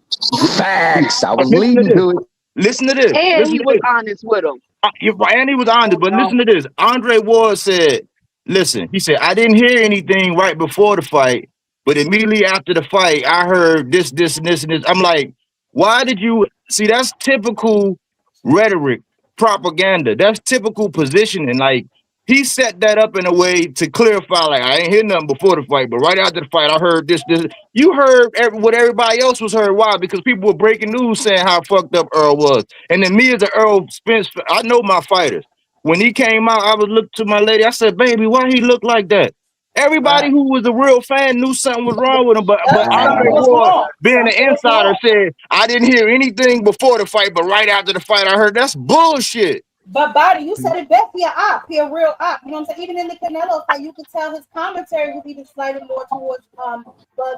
Facts. I was Listen to leading this. to it. Listen to this. And Listen he to was this. honest with him. You're right, and he was honest, but listen to this. Andre Ward said, listen, he said, I didn't hear anything right before the fight, but immediately after the fight, I heard this, this, and this, and this. I'm like, why did you see that's typical rhetoric, propaganda. That's typical positioning. Like he set that up in a way to clarify, like, I ain't hear nothing before the fight, but right after the fight, I heard this, this. You heard what everybody else was heard. Why? Because people were breaking news saying how fucked up Earl was. And then me as an Earl Spence, I know my fighters. When he came out, I would look to my lady. I said, baby, why he look like that? Everybody who was a real fan knew something was wrong with him. But Andre Something was Ward, wrong. being an Something was insider, wrong. said, I didn't hear anything before the fight, but right after the fight, I heard that's bullshit. But Body, you said it best. He a op. He a real op. You know what I'm saying? Even in the Canelo fight, you could tell his commentary was even slightly more towards Bud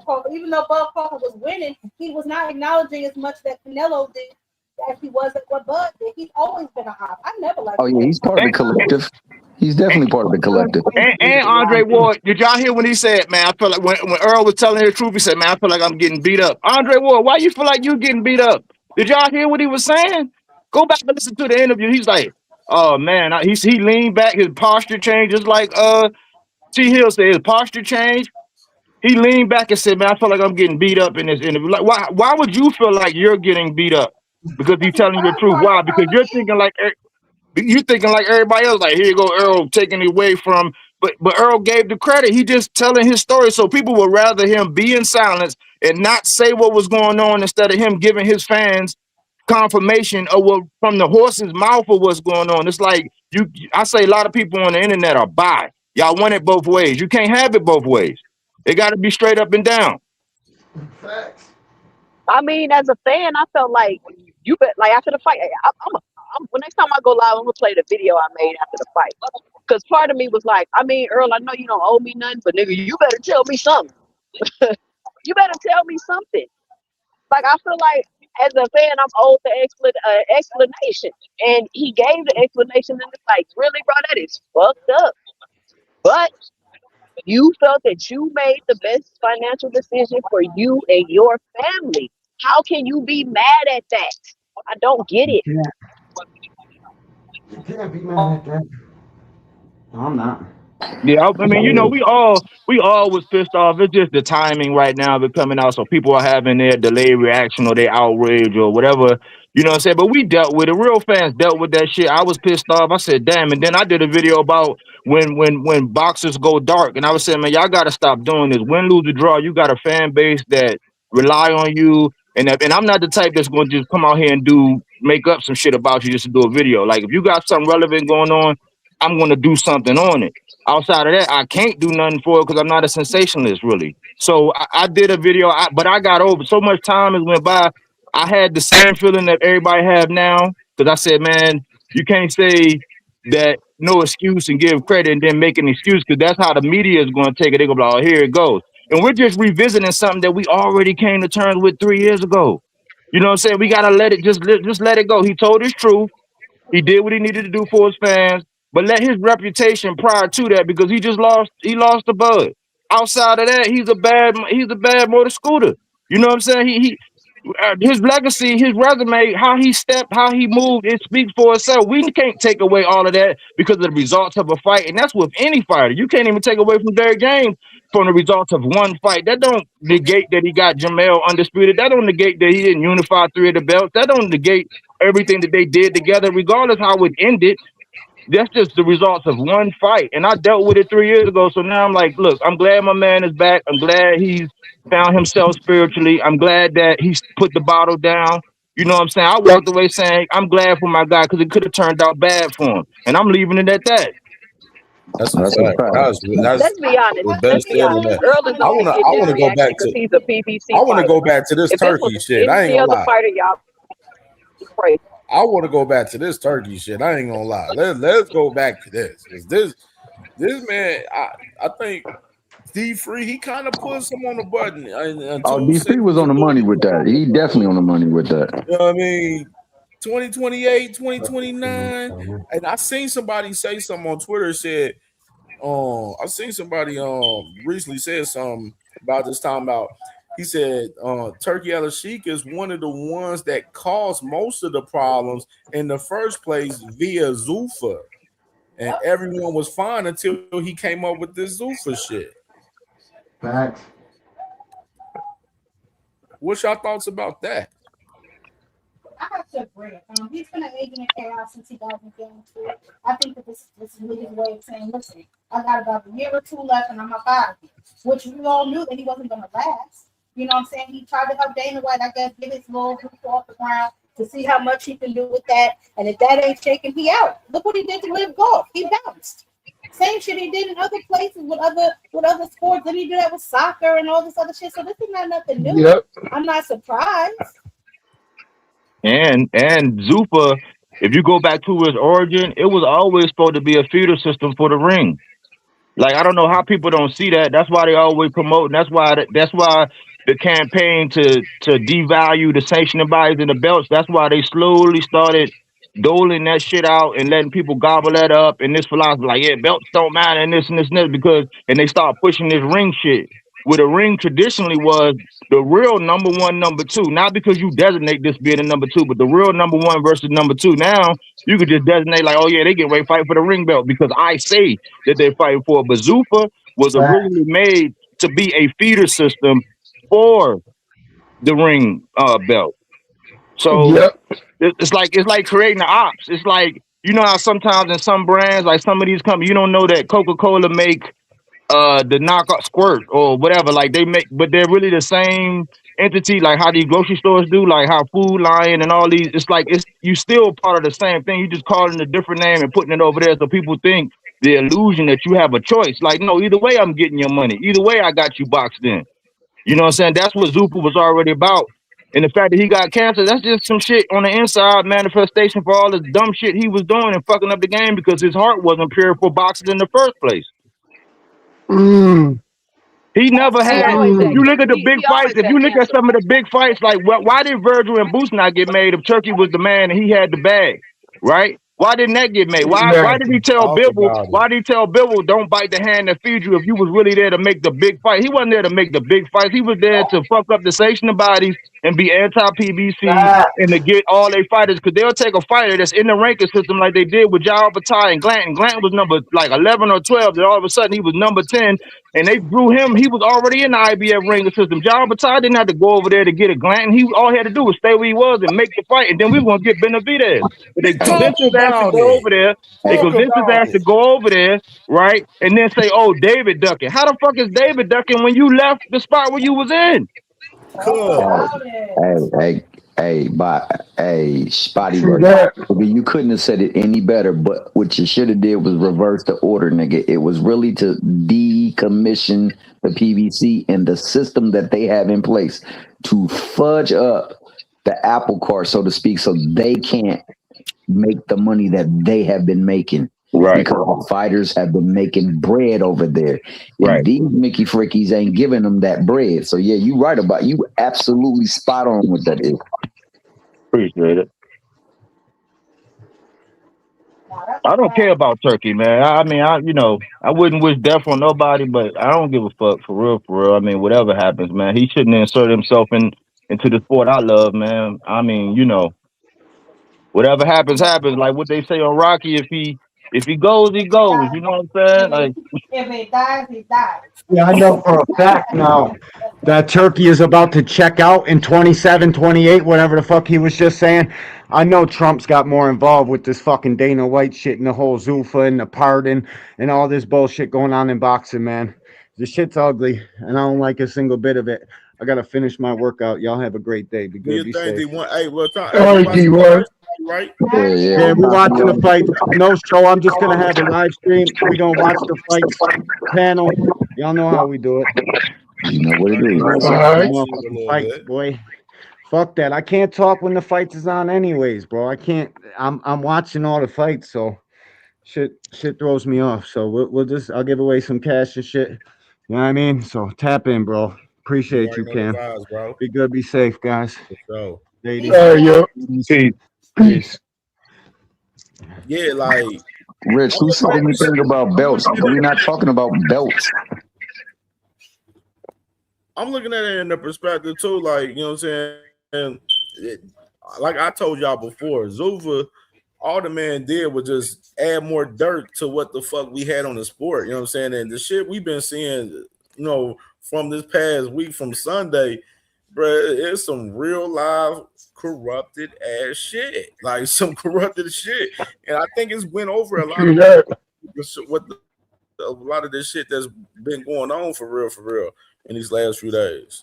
Crawford. Even though Bud Crawford was winning, he was not acknowledging as much that Canelo did as he was at what Bud did. He's always been a op. I never liked Oh yeah, he's part of the collective. He's definitely part of the collective. And Andre Ward, did y'all hear when he said, man, I feel like when Earl was telling the truth, he said, man, I feel like I'm getting beat up. Andre Ward, why you feel like you getting beat up? Did y'all hear what he was saying? Go back and listen to the interview. He's like, oh man, he leaned back, his posture changed, just like T. Hill said, his posture changed. He leaned back and said, man, I feel like I'm getting beat up in this interview. Like, why would you feel like you're getting beat up? Because he's telling you the truth. Why? Because you're thinking like everybody else, like here you go, Earl taking it away from, but Earl gave the credit. He just telling his story, so people would rather him be in silence and not say what was going on instead of him giving his fans confirmation of what from the horse's mouth of what's going on. It's like I say a lot of people on the internet are bi. Y'all want it both ways. You can't have it both ways. It got to be straight up and down. I mean, as a fan, I felt like you bet. Like after the fight, when next time I go live, I'm gonna play the video I made after the fight. Because part of me was like, I mean, Earl, I know you don't owe me nothing, but nigga, you better tell me something. You better tell me something. Like I feel like as a fan, I'm owed the explanation, and he gave the explanation, and it's like, really, bro, that is fucked up. But you felt that you made the best financial decision for you and your family. How can you be mad at that? I don't get it. You can't be mad at that. No, I'm not. Yeah, I mean, we all was pissed off. It's just the timing right now of it coming out, so people are having their delayed reaction or their outrage or whatever. You know what I'm saying? But we dealt with it. Real fans dealt with that shit. I was pissed off. I said, damn. And then I did a video about when boxers go dark, and I was saying, man, y'all got to stop doing this. Win, lose, or draw, you got a fan base that rely on you, and I'm not the type that's going to just come out here and make up some shit about you just to do a video. Like if you got something relevant going on, I'm going to do something on it. Outside of that, I can't do nothing for it because I'm not a sensationalist, really. So I did a video, but I got over. So much time has went by. I had the same feeling that everybody have now because I said, man, you can't say that no excuse and give credit and then make an excuse because that's how the media is going to take it. They're going to be like, oh, here it goes. And we're just revisiting something that we already came to terms with 3 years ago. You know what I'm saying? We got to let it go. He told his truth. He did what he needed to do for his fans, but let his reputation prior to that because he lost the bud. Outside of that, he's a bad motor scooter. You know what I'm saying? his legacy, his resume, how he stepped, how he moved, it speaks for itself. We can't take away all of that because of the results of a fight, and that's with any fighter. You can't even take away from Derrick James from the results of one fight. That don't negate that he got Jamel undisputed. That don't negate that he didn't unify 3 of the belts. That don't negate everything that they did together, regardless how it ended. That's just the results of one fight. And I dealt with it 3 years ago. So now I'm like, look, I'm glad my man is back. I'm glad he's found himself spiritually. I'm glad that he's put the bottle down. You know what I'm saying? I walked away saying, I'm glad for my guy because it could have turned out bad for him. And I'm leaving it at that. That's a That's a fact. fact. That's Let's be honest. was better Let's be said than honest. that. Earl is I only wanna getting this go reaction back because to he's a PBC I wanna fighter. go back to this If this was turkey shit. I ain't any gonna other lie. fighter, y'all crazy. I want to go back to this turkey shit. I ain't gonna lie. Let's go back to this. 'Cause this man, I think D Free, he kind of puts him on the button. Oh, Until DC was on the money with that. He definitely on the money with that. you know what I mean? 2028, 2029. And I seen somebody say something on Twitter, said, I seen somebody recently said something about this time about, he said Turkey Al Sheikh is one of the ones that caused most of the problems in the first place via Zuffa. And everyone was fine until he came up with this Zuffa shit. Facts. What's your thoughts about that? I have to agree. He's been an agent of chaos since 2022. I think that this is really his way of saying, listen, I got about a year or 2 left and I'm up out of here. Which we all knew that he wasn't going to last. You know what I'm saying? He tried to help Dana White, I guess, get his little group off the ground to see how much he can do with that. And if that ain't shaking, he out. Look what he did to Live Golf. He bounced. Same shit he did in other places with other sports. Then he do that with soccer and all this other shit. So this is not nothing new. Yep. I'm not surprised. And Zuffa, if you go back to his origin, it was always supposed to be a feeder system for the ring. Like, I don't know how people don't see that. That's why they always promote. And that's why the campaign to devalue the sanctioning bodies and the belts. That's why they slowly started doling that shit out and letting people gobble that up. And this philosophy, like, yeah, belts don't matter and this and this and this, because, and they start pushing this ring shit. Where the ring traditionally was the real number 1, number 2, not because you designate this being a number 2, but the real number 1 versus number 2. Now you could just designate like, oh yeah, they get ready to fight for the ring belt because I say that they're fighting for it. But Zuffa was originally made to be a feeder system for the ring belt. So Yep. it's like creating the ops. It's like, you know how sometimes in some brands, like some of these companies, you don't know that Coca-Cola make the knockout squirt or whatever, like they make, but they're really the same entity, like how these grocery stores do, like how Food Lion and all these, it's like, it's, you still part of the same thing, you just calling it a different name and putting it over there so people think the illusion that you have a choice. Like, no, either way I'm getting your money, either way I got you boxed in. You know what I'm saying? That's what Zuffa was already about. And the fact that he got cancer, that's just some shit on the inside manifestation for all the dumb shit he was doing and fucking up the game because his heart wasn't pure for boxing in the first place. He never had. If you look at the big fights, if you look at some of the big fights, like why did Virgil and Boots not get made if Turkey was the man and he had the bag, right? Why didn't that get made? Why did he tell Bibble? Why did he tell Bibble, don't bite the hand that feeds you if you was really there to make the big fight? He wasn't there to make the big fights. He was there to fuck up the sanctioning bodies and be anti-PBC and to get all their fighters, because they'll take a fighter that's in the ranking system like they did with Jao Batai and Glanton. Glanton was number like 11 or 12, and all of a sudden he was number 10, and they drew him. He was already in the IBF ranking system. Jao Batai didn't have to go over there to get a Glanton. All he had to do was stay where he was and make the fight, and then we were going to get Benavidez. But they convinced his ass to go over there. They convinced his ass to go over there, right? And then say, oh, David ducking. How the fuck is David ducking when you left the spot where you was in? Spotty work. You couldn't have said it any better, but what you should have did was reverse the order, nigga. It was really to decommission the PVC and the system that they have in place to fudge up the apple cart, so to speak, so they can't make the money that they have been making. Right. Because the fighters have been making bread over there. And these Mickey Frickies ain't giving them that bread. So yeah, you right about, you absolutely spot on with that is. Appreciate it. I don't care about Turkey, man. I mean, I wouldn't wish death on nobody, but I don't give a fuck for real. I mean, whatever happens, man, he shouldn't insert himself in into the sport I love, man. I mean, whatever happens, happens. Like what they say on Rocky, if he goes, he goes. You know what I'm saying? Like If it dies, it dies. Yeah, I know for a fact now that Turkey is about to check out in 27, 28, whatever the fuck he was just saying. I know Trump's got more involved with this fucking Dana White shit and the whole Zuffa and the pardon and all this bullshit going on in boxing, man. The shit's ugly, and I don't like a single bit of it. I gotta finish my workout. Y'all have a great day. Be good, be safe. Hey, well, All right, D1. right? Yeah, we're watching the fight. No show. I'm just gonna have a live stream. We're gonna watch the fights panel. Y'all know how we do it. You know what it is. Motherfucking fight, boy. Fuck that. I can't talk when the fights is on anyways, bro. I can't. I'm watching all the fights, so shit throws me off. So we'll just I'll give away some cash and shit. You know what I mean? So tap in, bro. Appreciate you, Cam. Be good, be safe, guys. Ladies. Yo. Peace. Yeah, like Rich, who said anything about belts? We're not talking about belts. I'm looking at it in the perspective too, like, you know what I'm saying? Like I told y'all before, Zuffa, all the man did was just add more dirt to what the fuck we had on the sport. You know what I'm saying? And the shit we've been seeing, from this past week, from Sunday, bro, it's some real live corrupted ass shit, like some corrupted shit. And I think it's went over a lot of a lot of this shit that's been going on for real in these last few days.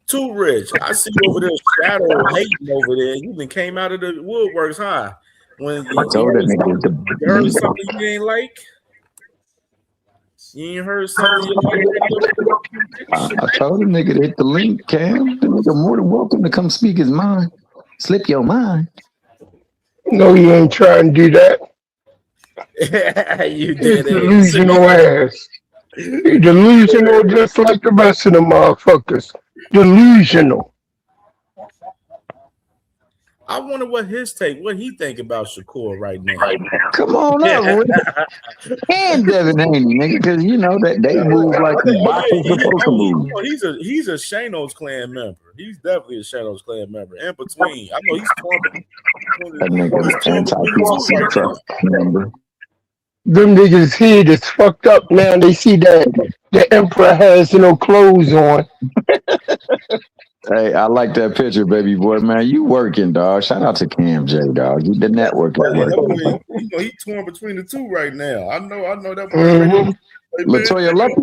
Too Rich, I see you over there shadow hating over there. You been came out of the woodworks, huh? When I told that nigga you heard something you ain't like. You ain't heard something you like. I told the nigga to hit the link, Cam. The nigga more than welcome to come speak his mind. Slip your mind. No, you ain't trying to do that. You did it. Delusional ass. You delusional just like the rest of the motherfuckers. Delusional. I wonder what he think about Shakur right now. Come on up, and Devin Haney, nigga, because you know that they move like the boxers supposed to move. He's a Shano's Clan member. He's definitely a Shano's Clan member. And between, I know he's torn. That nigga's anti-PC truck member. Them niggas here that's fucked up now. They see that the emperor has no clothes on. Hey, I like that picture, baby boy, man. You working, dog. Shout out to CamJ, dog. You the network at work. He torn between the two right now. I know that. Latoya Lucky.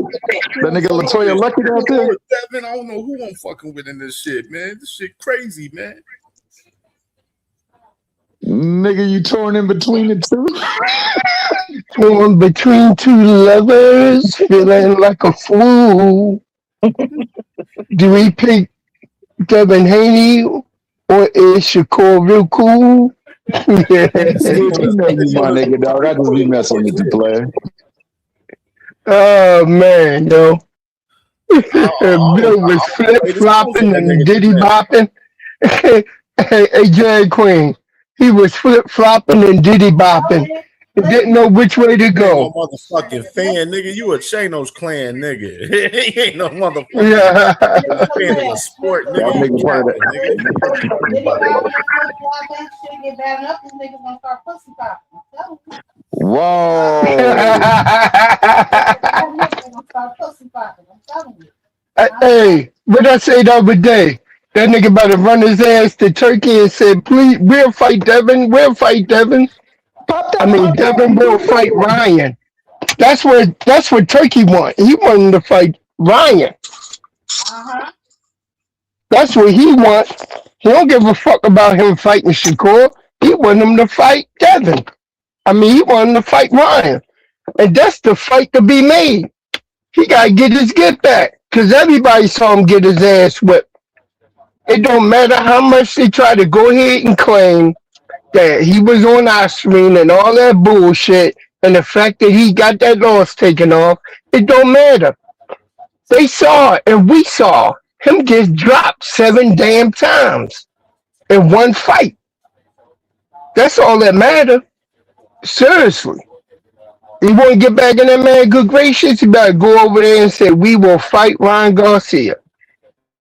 That nigga Latoya Lucky out there. Devin, I don't know who I'm fucking with in this shit, man. This shit crazy, man. Nigga, you torn in between the two? Torn between two lovers, feeling like a fool. Do we pick Devin Haney or is Shakur real cool? You know you my nigga, dog. I just be messing with the player. Oh man, yo. Bill was flip flopping and diddy bopping. Hey, Drag Queen. He was flip flopping and diddy bopping. He didn't know which way to go. No motherfucking fan, nigga. You a Shano's Clan, nigga. He ain't no motherfucking fan of a sport, nigga. Diddy get bad enough, these niggas gonna start pussy popping. Whoa. Hey, what I say the other day? That nigga about to run his ass to Turkey and said, please, we'll fight Devin. I mean, Devin will fight Ryan. That's what Turkey want. He wanted him to fight Ryan. That's what he wants. He don't give a fuck about him fighting Shakur. He want him to fight Devin. I mean, he want him to fight Ryan. And that's the fight to be made. He got to get his get back because everybody saw him get his ass whipped. It don't matter how much they try to go ahead and claim that he was on our screen and all that bullshit, and the fact that he got that loss taken off, it don't matter. They saw it, and we saw him get dropped 7 damn times in one fight. That's all that matters. Seriously. You want to get back in that man good gracious? You better go over there and say we will fight Ryan Garcia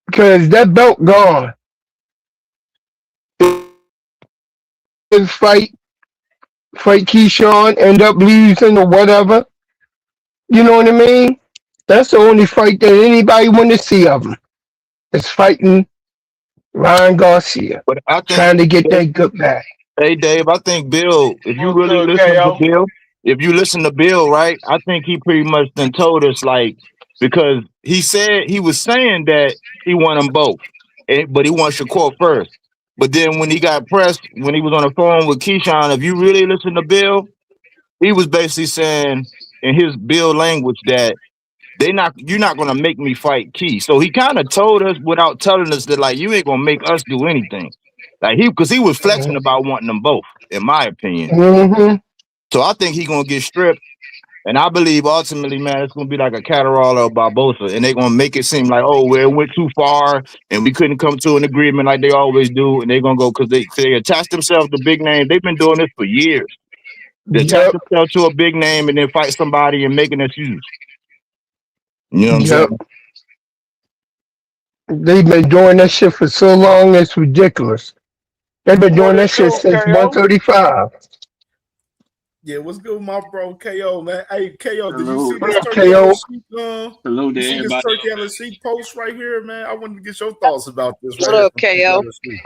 because that belt gone. Fight, fight Keyshawn, end up losing or whatever. You know what I mean? That's the only fight that anybody want to see of him. Is fighting Ryan Garcia, But I think, trying to get that good back. hey Dave, I think Bill, if you What's really good, listen to KO? Bill, if you listen to Bill, right, I think he pretty much then told us like because he was saying that he won them both, but he won Shakur first. But then when he got pressed, when he was on the phone with Keyshawn, if you really listen to Bill, he was basically saying in his Bill language that you're not gonna make me fight Key. So he kind of told us without telling us that like you ain't gonna make us do anything. Like because he was flexing about wanting them both, in my opinion. Mm-hmm. So I think he gonna get stripped, and I believe ultimately, man, it's gonna be like a Catterall or a Barbosa, and they're gonna make it seem like well, it went too far, and we couldn't come to an agreement like they always do, and they're gonna go because they attach themselves to big names. They've been doing this for years. They attach Yep. themselves to a big name and then fight somebody and make an excuse. You know what I'm Yep. saying? They've been doing that shit for so long, it's ridiculous. They've been What doing it that shit do, since KO? 135. Yeah, what's good with my bro KO, man? Hey, KO, did you see Salute. What this up, turkey on the KO? sheet? Salute to You see this everybody. turkey on the sheet post right here, man? I wanted to get your thoughts about this What right here up, from Turkey KO? on the Street.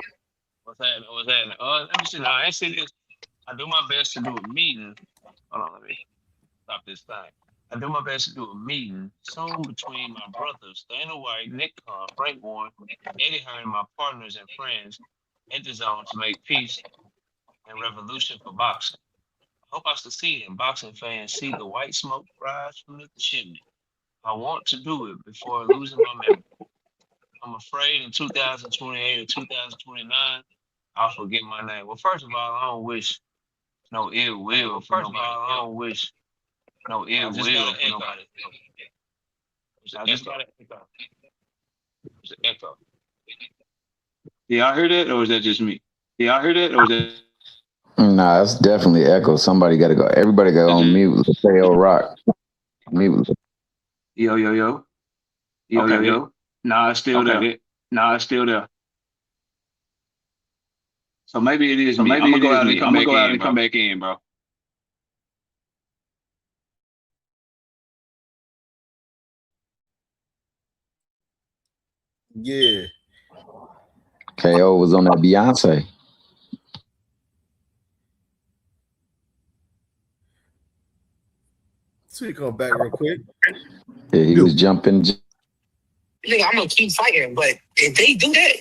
What's happening? What's happening? Let me see now. I see this. I do my best to do a meeting. Hold on, let me stop this thing. I do my best to do a meeting soon between my brothers, Dana White, Nick Khan, Frank Warren, Eddie Hearn, my partners and friends in the zone to make peace and revolution for boxing. I hope I succeed and boxing fans see the white smoke rise from the chimney. I want to do it before losing my memory. I'm afraid in 2028 or 2029, I'll forget my name. Well, first of all, I don't wish no ill will for nobody. I don't wish no ill will for nobody. I just got an echo. It's an echo. Y'all hear that, or is that just me? Y'all hear that, or is that? Nah, it's definitely echo. Somebody got to go. Everybody got on mute. KO Rock. Mute. Yo, yo, yo. Yo, yo, yo. Nah, it's still there. Nah, it's still there. So maybe it is me. I'm gonna go out and come back in, bro. Yeah. KO was on that Beyonce. So you come back real quick. Yeah, he was jumping. Nigga, I'm gonna keep fighting, but if they do that,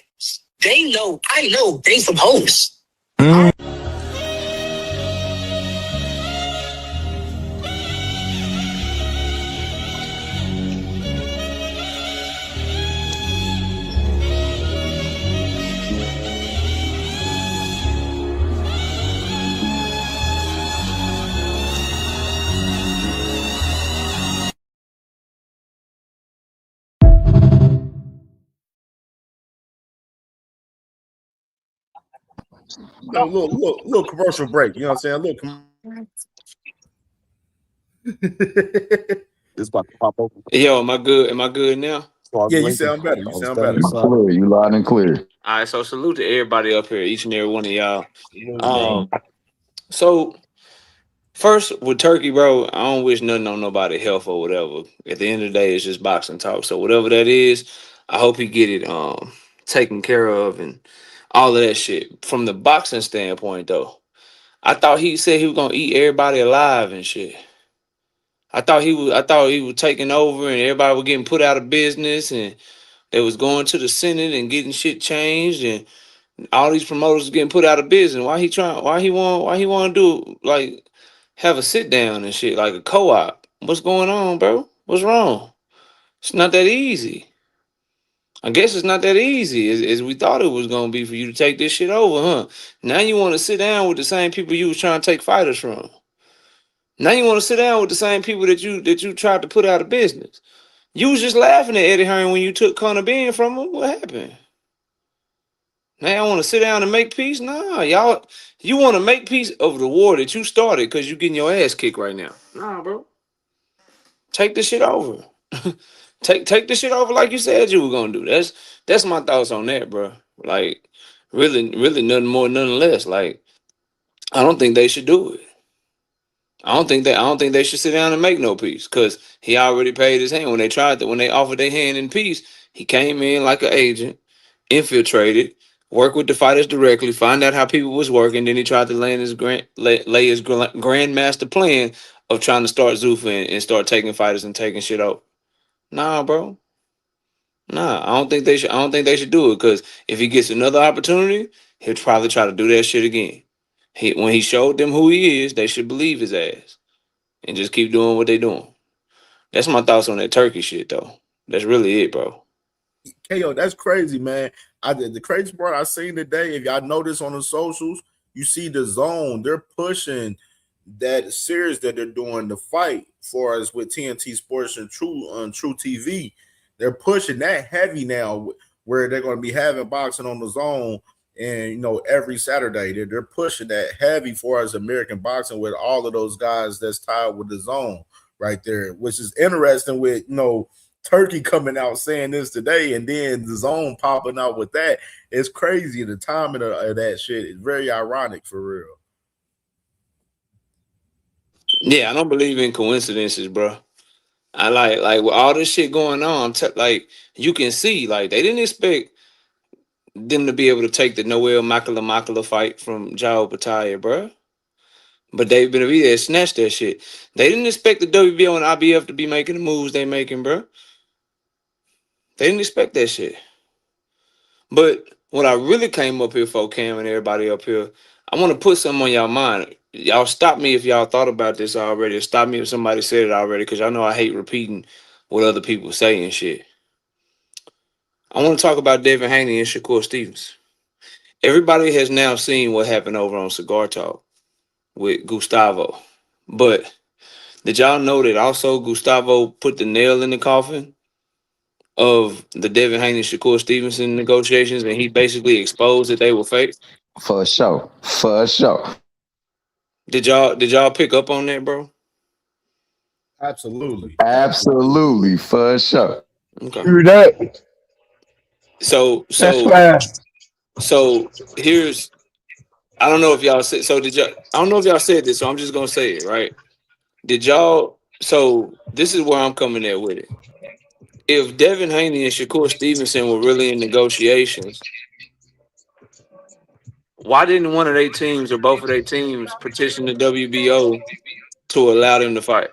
they know, I know they some hoes. No, little commercial break. You know what I'm saying? A little. It's about to pop open. Yo, am I good? Am I good now? Yeah, you sound better. You sound better. Clear. You loud and clear. All right, so salute to everybody up here, each and every one of y'all. So first with Turkey, bro, I don't wish nothing on nobody health or whatever. At the end of the day, it's just boxing talk. So whatever that is, I hope he get it taken care of and all of that shit. From the boxing standpoint, though, I thought he said he was gonna eat everybody alive and shit. I thought he was taking over and everybody was getting put out of business and they was going to the Senate and getting shit changed and all these promoters getting put out of business. Why he want to do like have a sit down and shit like a co-op? What's going on, bro? What's wrong? It's not that easy. I guess it's not that easy as we thought it was gonna be for you to take this shit over, huh? Now you want to sit down with the same people you was trying to take fighters from. Now you want to sit down with the same people that you tried to put out of business. You was just laughing at Eddie Hearn when you took Conor Ben from him. What happened? Man, I want to sit down and make peace. Nah, y'all, you want to make peace over the war that you started because you getting your ass kicked right now. Nah, bro. Take this shit over. take this shit over like you said you were gonna do. That's my thoughts on that, bro. Like, really nothing more, nothing less. Like, I don't think they should do it. I don't think they should sit down and make no peace because he already paid his hand when they tried to. When they offered their hand in peace, he came in like an agent, infiltrated, worked with the fighters directly, find out how people was working. Then he tried to lay his grandmaster plan of trying to start Zuffa and start taking fighters and taking shit out. Nah, bro. Nah, I don't think they should. I don't think they should do it because if he gets another opportunity, he'll probably try to do that shit again. When he showed them who he is, they should believe his ass and just keep doing what they doing. That's my thoughts on that turkey shit, though. That's really it, bro. KO, that's crazy, man. The crazy part I seen today, if y'all notice on the socials, you see the zone. They're pushing that series that they're doing the fight for us with TNT Sports and True TV. They're pushing that heavy now, where they're going to be having boxing on the zone, and every Saturday they're pushing that heavy for us American boxing with all of those guys that's tied with the zone right there, which is interesting with Turkey coming out saying this today, and then the zone popping out with that. It's crazy. The timing of that shit is very ironic for real. Yeah, I don't believe in coincidences, bro. I like with all this shit going on. Like you can see, like they didn't expect them to be able to take the Noel Makala fight from Jao Pataya, bro. But David Benavidez snatched that shit. They didn't expect the WBO and IBF to be making the moves they making, bro. They didn't expect that shit. But what I really came up here for, Cam and everybody up here, I want to put something on y'all mind. Y'all stop me if y'all thought about this already. Or stop me if somebody said it already, because y'all know I hate repeating what other people say and shit. I want to talk about Devin Haney and Shakur Stevens. Everybody has now seen what happened over on Cigar Talk with Gustavo. But did y'all know that also Gustavo put the nail in the coffin of the Devin Haney Shakur Stevenson negotiations, and he basically exposed that they were fake? For sure. For sure. Did y'all pick up on that, bro? Absolutely. Absolutely. For sure. Okay. Through that. So here's, I don't know if y'all said, I don't know if y'all said this, so I'm just gonna say it, right? Did y'all, so this is where I'm coming at with it. If Devin Haney and Shakur Stevenson were really in negotiations, why didn't one of their teams or both of their teams petition the WBO to allow them to fight?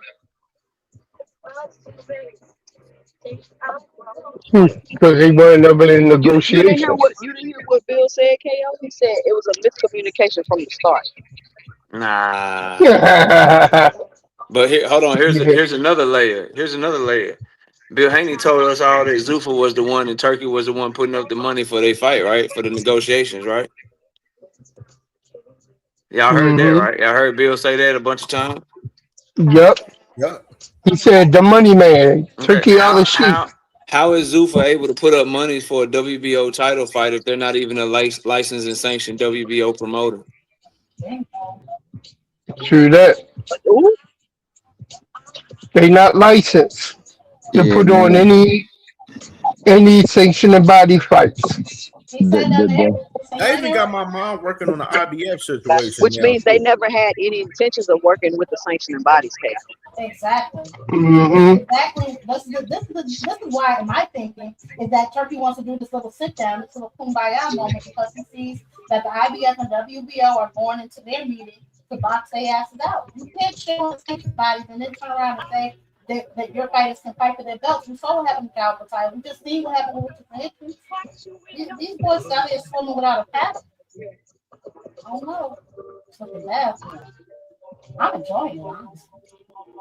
Because they weren't ever in You didn't hear negotiations. what Bill said, KO? He said it was a miscommunication from the start. Nah. Yeah. But here, hold on. Here's another layer. Here's another layer. Bill Haney told us all that Zuffa was the one and Turkey was the one putting up the money for their fight, right? For the negotiations, right? Y'all heard that, right? Y'all heard Bill say that a bunch of times. Yep. Yep. He said the money man, Okay. Turkey all the sheep. How is Zuffa able to put up money for a WBO title fight if they're not even a licensed and sanctioned WBO promoter? True that. They not licensed to Yeah, put on man. any sanctioned body fights. I even got my mom working on the IBF situation, Which means they never had any intentions of working with the sanctioning bodies, KO. Exactly. Mm-hmm. Exactly. This is why, in my thinking, is that Turkey wants to do this little sit down, this little kumbaya moment, because he sees that the IBF and WBO are going into their meeting to box their asses out. You can't shit on the sanctioned bodies and then turn around and say that your fighters can fight for their belts. We saw what happened to Calvin Tyler. We just seen what happened with Richard Henry. These boys out here swimming without a paddle. I don't know. It's looking bad. I'm enjoying it, honestly.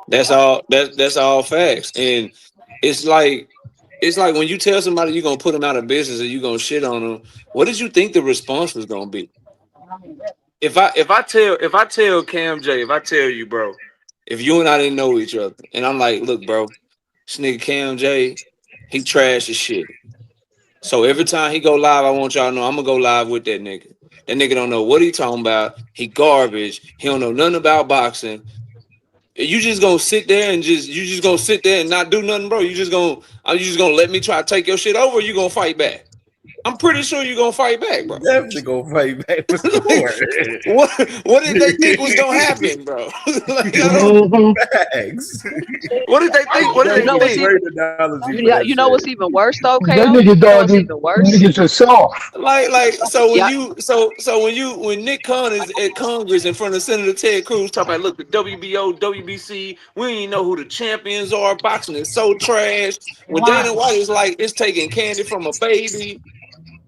That's all. That's all facts, and it's like when you tell somebody you're gonna put them out of business or you're gonna shit on them. What did you think the response was gonna be? If I tell Cam J, if I tell you, bro, if you and I didn't know each other, and I'm like, look, bro, this nigga Cam J, he trash as shit. So every time he go live, I want y'all to know I'm gonna go live with that nigga. That nigga don't know what he talking about. He garbage. He don't know nothing about boxing. You just gonna sit there and you just gonna sit there and not do nothing, bro. Are you just gonna let me try to take your shit over, or you gonna fight back? I'm pretty sure you're gonna fight back, bro. Definitely gonna fight back for sure. What did they think was gonna happen, bro? Like, I don't. Facts. What did they think? What did You know they what's think? even you know what's even worse though, That Kale? nigga You know dog, what's even worse? niggas are soft. Like so when Yeah. you when Nick Khan is at Congress in front of Senator Ted Cruz talking about, look, the WBO, WBC, we don't even know who the champions are. Boxing is so trash. When Dana White is like, it's taking candy from a baby.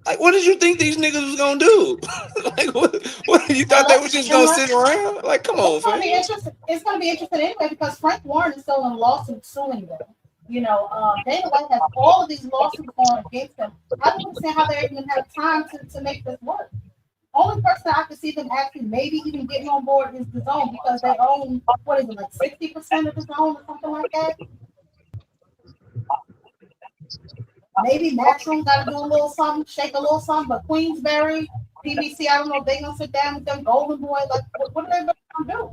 Like, what did you think these niggas was gonna do? Like, what you thought they was just gonna sit around? Like, come on, It's gonna fam. be interesting. It's gonna be interesting anyway because Frank Warren is still in lawsuit suing them. You know, Dana White has all of these lawsuits going against them. I don't understand how they even have time to make this work. Only person I can see them actually maybe even getting on board is the Zone because they own what is it, like 60% of the Zone or something like that. Maybe Matchroom got to do a little something, shake a little something, but Queensberry, PBC, I don't know if they gonna sit down with them Golden Boy. Like, what are they gonna do?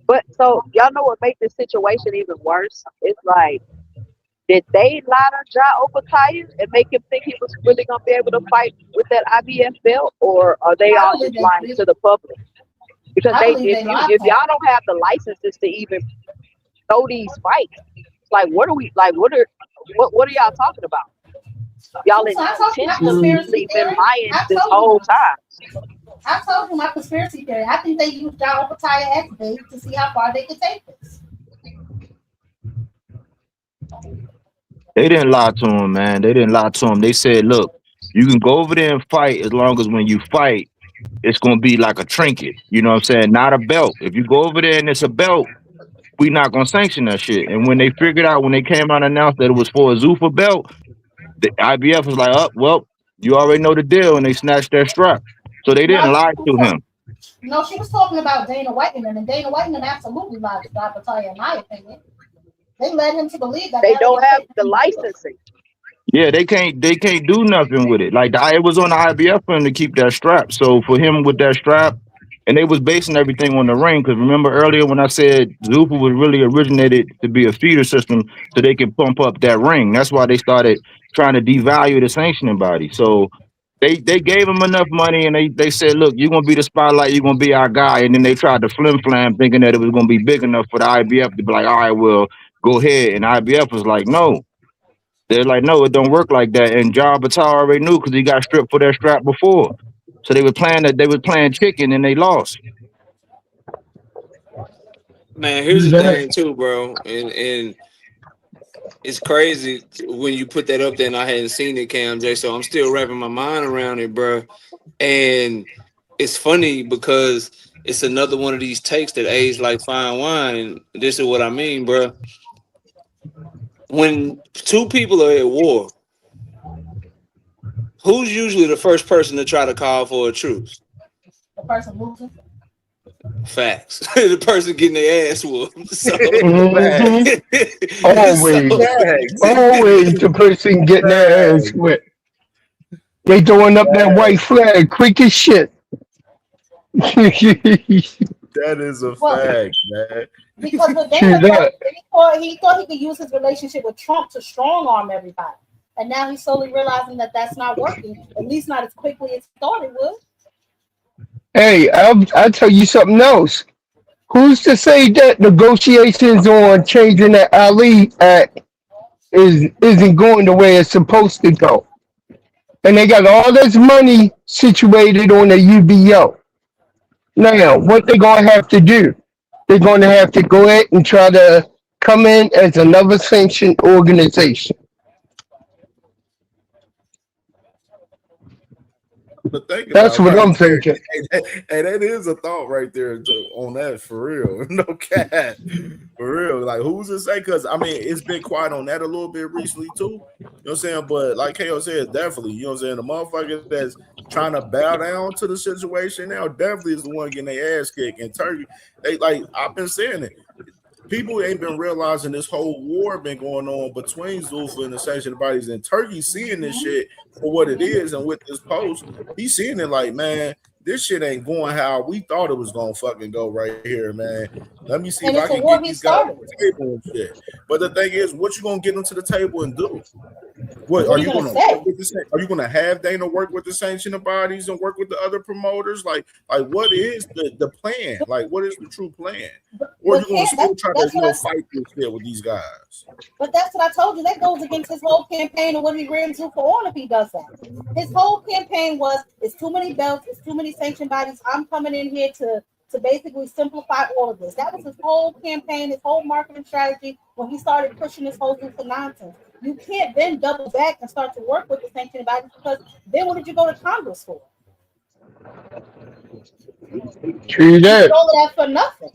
But so y'all know what makes this situation even worse? It's like, did they lie to Ja Opataya and make him think he was really gonna be able to fight with that IBF belt, or are they all just lying to the public? Because if y'all don't have the licenses to even throw these fights, like what are y'all talking about? Y'all intentionally been lying this whole time. I told you my conspiracy theory. I think they used Ja Opataya as bait to see how far they could take this. They didn't lie to him, man. They didn't lie to him. They said, look, you can go over there and fight as long as when you fight, it's going to be like a trinket. You know what I'm saying? Not a belt. If you go over there and it's a belt, we not going to sanction that shit. And when they figured out, when they came out and announced that it was for a Zuffa belt, the IBF was like, oh, well, you already know the deal. And they snatched their strap. So they didn't lie to him. No, she was talking about Dana Whiteman, and Dana Whiteman absolutely lied to Ja Opataya, in my opinion. They led him to believe that they don't have the licensing. Yeah, they can't do nothing with it. Like it was on the IBF for him to keep that strap. So for him with that strap, and they was basing everything on the ring. Because remember earlier when I said Zuffa was really originated to be a feeder system so they can pump up that ring. That's why they started trying to devalue the sanctioning body. So they gave him enough money and they said, look, you're gonna be the spotlight, you're gonna be our guy. And then they tried to flim flam thinking that it was gonna be big enough for the IBF to be like, all right, well, go ahead. And IBF was like, no. They're like, no, it don't work like that. And John Batal already knew because he got stripped for that strap before. So they were playing chicken and they lost. Man, here's the thing too, bro, and it's crazy when you put that up there, and I hadn't seen it, CamJ, so I'm still wrapping my mind around it, bro. And it's funny because it's another one of these takes that aged like fine wine. And this is what I mean, bro. When two people are at war, who's usually the first person to try to call for a truce? The person losing. Facts. The person getting their ass whooped. So, always the person getting their ass whipped. They throwing up that white flag quick as shit. That is a fact, man. Because the Dana, he thought he could use his relationship with Trump to strong arm everybody. And now he's slowly realizing that that's not working, at least not as quickly as he thought it would. Hey, I'll tell you something else. Who's to say that negotiations on changing the Ali Act isn't going the way it's supposed to go? And they got all this money situated on the UBO. Now, what they're going to have to do, they're going to have to go ahead and try to come in as another sanctioned organization. But that's what I'm thinking. Hey, that is a thought right there on that, for real. No cat. For real. Like, who's to say? Because, I mean, it's been quiet on that a little bit recently, too. You know what I'm saying? But like KO said, definitely, you know what I'm saying? The motherfucker that's trying to bow down to the situation now definitely is the one getting their ass kicked. And Turkey, I've been saying it. people ain't been realizing this whole war been going on between Zulfa and the sanctioned bodies, and Turkey seeing this shit for what it is. And with this post, he's seeing it like, man, this shit ain't going how we thought it was gonna fucking go right here, man. Let me see if I can get these guys to the table and shit. But the thing is, what you gonna get them to the table and do? What are you gonna work with the, are you gonna have Dana work with the sanctioned bodies and work with the other promoters? Like what is the plan? Like, what is the true plan? Or are you gonna still try to fight this shit with these guys? But that's what I told you. That goes against his whole campaign and what he ran to for all if he does that. His whole campaign was, it's too many belts, it's too many sanctioned bodies. I'm coming in here to basically simplify all of this. That was his whole campaign, his whole marketing strategy when he started pushing this whole thing for nonsense. You can't then double back and start to work with the sanctioned bodies, because then what did you go to Congress for? True that. All of that for nothing.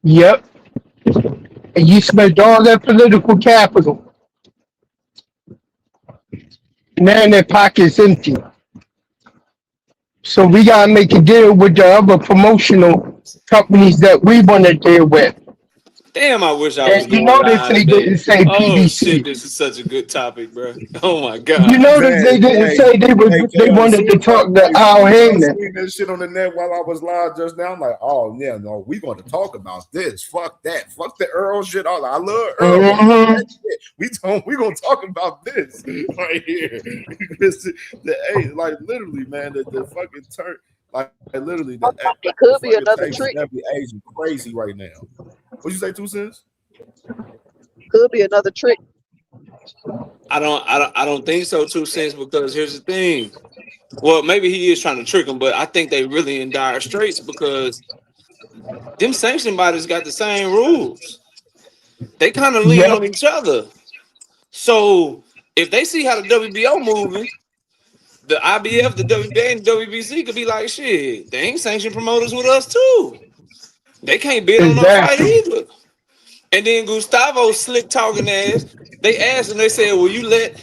Yep. And you spent all that political capital. Now their pocket's empty. So we gotta make a deal with the other promotional companies that we want to deal with. Damn, I wish I was And you going notice live they today. didn't say Oh shit, PBC. this is such a good topic, bro. Oh my god. You notice they didn't say they wanted to talk to Al I Heyman. seen that shit on the net while I was live just now. I'm like, oh yeah, no, we going to talk about this. Fuck that. Fuck the Earl shit. I love Earl. We gonna talk about this right here. Like literally, man, the fucking turn. Like literally, it could be another trick. Aging crazy right now. What you say, 2 cents? Could be another trick. I don't think so, 2 cents, because here's the thing. Well, maybe he is trying to trick them, but I think they really in dire straits because them sanctioned bodies got the same rules. They kind of lean on each other. So if they see how the WBO moving, the IBF, the WBA, and WBC could be like, shit, they ain't sanctioned promoters with us too. They can't bid on our fight either. And then Gustavo slick talking ass, they asked him, they said, will you let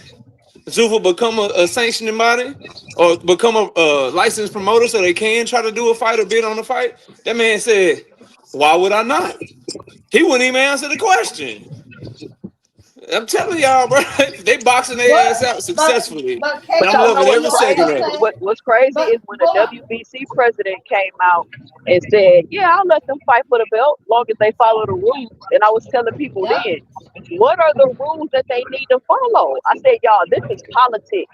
Zuffa become a sanctioning body or become a licensed promoter so they can try to do a fight or bid on a fight? That man said, why would I not? He wouldn't even answer the question. I'm telling y'all, bro, they boxing their ass out successfully. But I'm loving every second of it. What's crazy is when the WBC president came out and said, yeah, I'll let them fight for the belt as long as they follow the rules. And I was telling people then, what are the rules that they need to follow? I said, y'all, this is politics.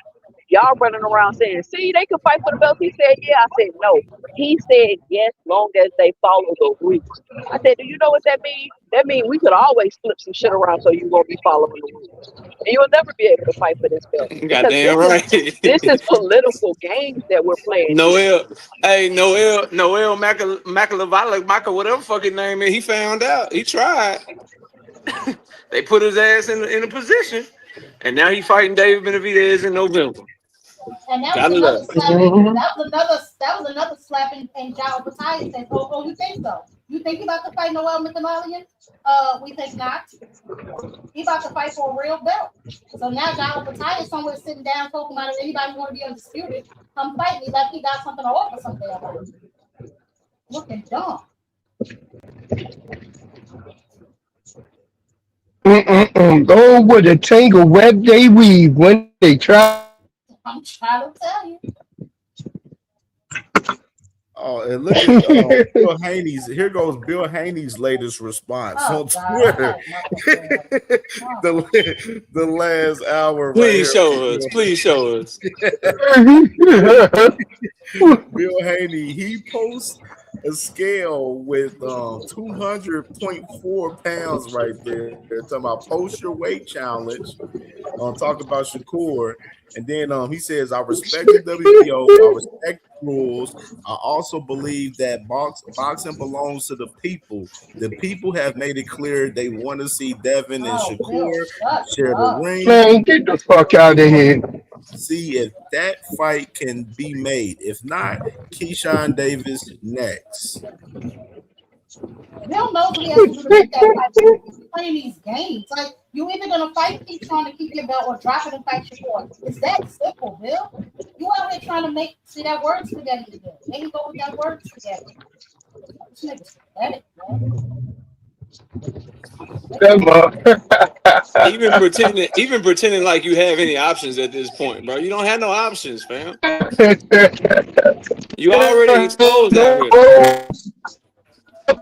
Y'all running around saying, see, they can fight for the belt. He said, yeah. I said, no. He said, yes, long as they follow the rules. I said, do you know what that means? That means we could always flip some shit around so you won't be following the rules. And you'll never be able to fight for this belt. Goddamn right. This is political games that we're playing. Noel Macalavalla, whatever fucking name is, he found out. He tried. They put his ass in a position, and now he fighting David Benavidez in November. And that was another slap in Jao Bataille said, oh, you think so? You think he about to fight Noel McCamalian? We think not. He about to fight for a real belt. So now Jao Bataille is somewhere sitting down talking about if anybody want to be undisputed, come fight me like he got something to offer something about it. Looking dumb. Go with a tangle web they weave when they try. I'm trying to tell you. Oh, and look at Bill Haney's. Here goes Bill Haney's latest response on Twitter. the last hour. Please show us. Please show us. Bill Haney, he posts a scale with 200.4 pounds right there. They're talking about post your weight challenge. Talk about Shakur. And then he says, I respect the WBO, I respect rules. I also believe that boxing belongs to the people. The people have made it clear they want to see Devin and Shakur share the ring. Man, get the fuck out of here. See if that fight can be made. If not, Keyshawn Davis next. Bill knows what he has to do to make that fight. He's playing these games. Like, you either gonna fight Keyshawn to keep your belt or drop it and fight Shakur. It's that simple, Bill. You out here trying to see that word spaghetti again. Maybe go with that word spaghetti. This nigga's pathetic, man. Even pretending like you have any options at this point, bro. You don't have no options, fam. You already exposed out here.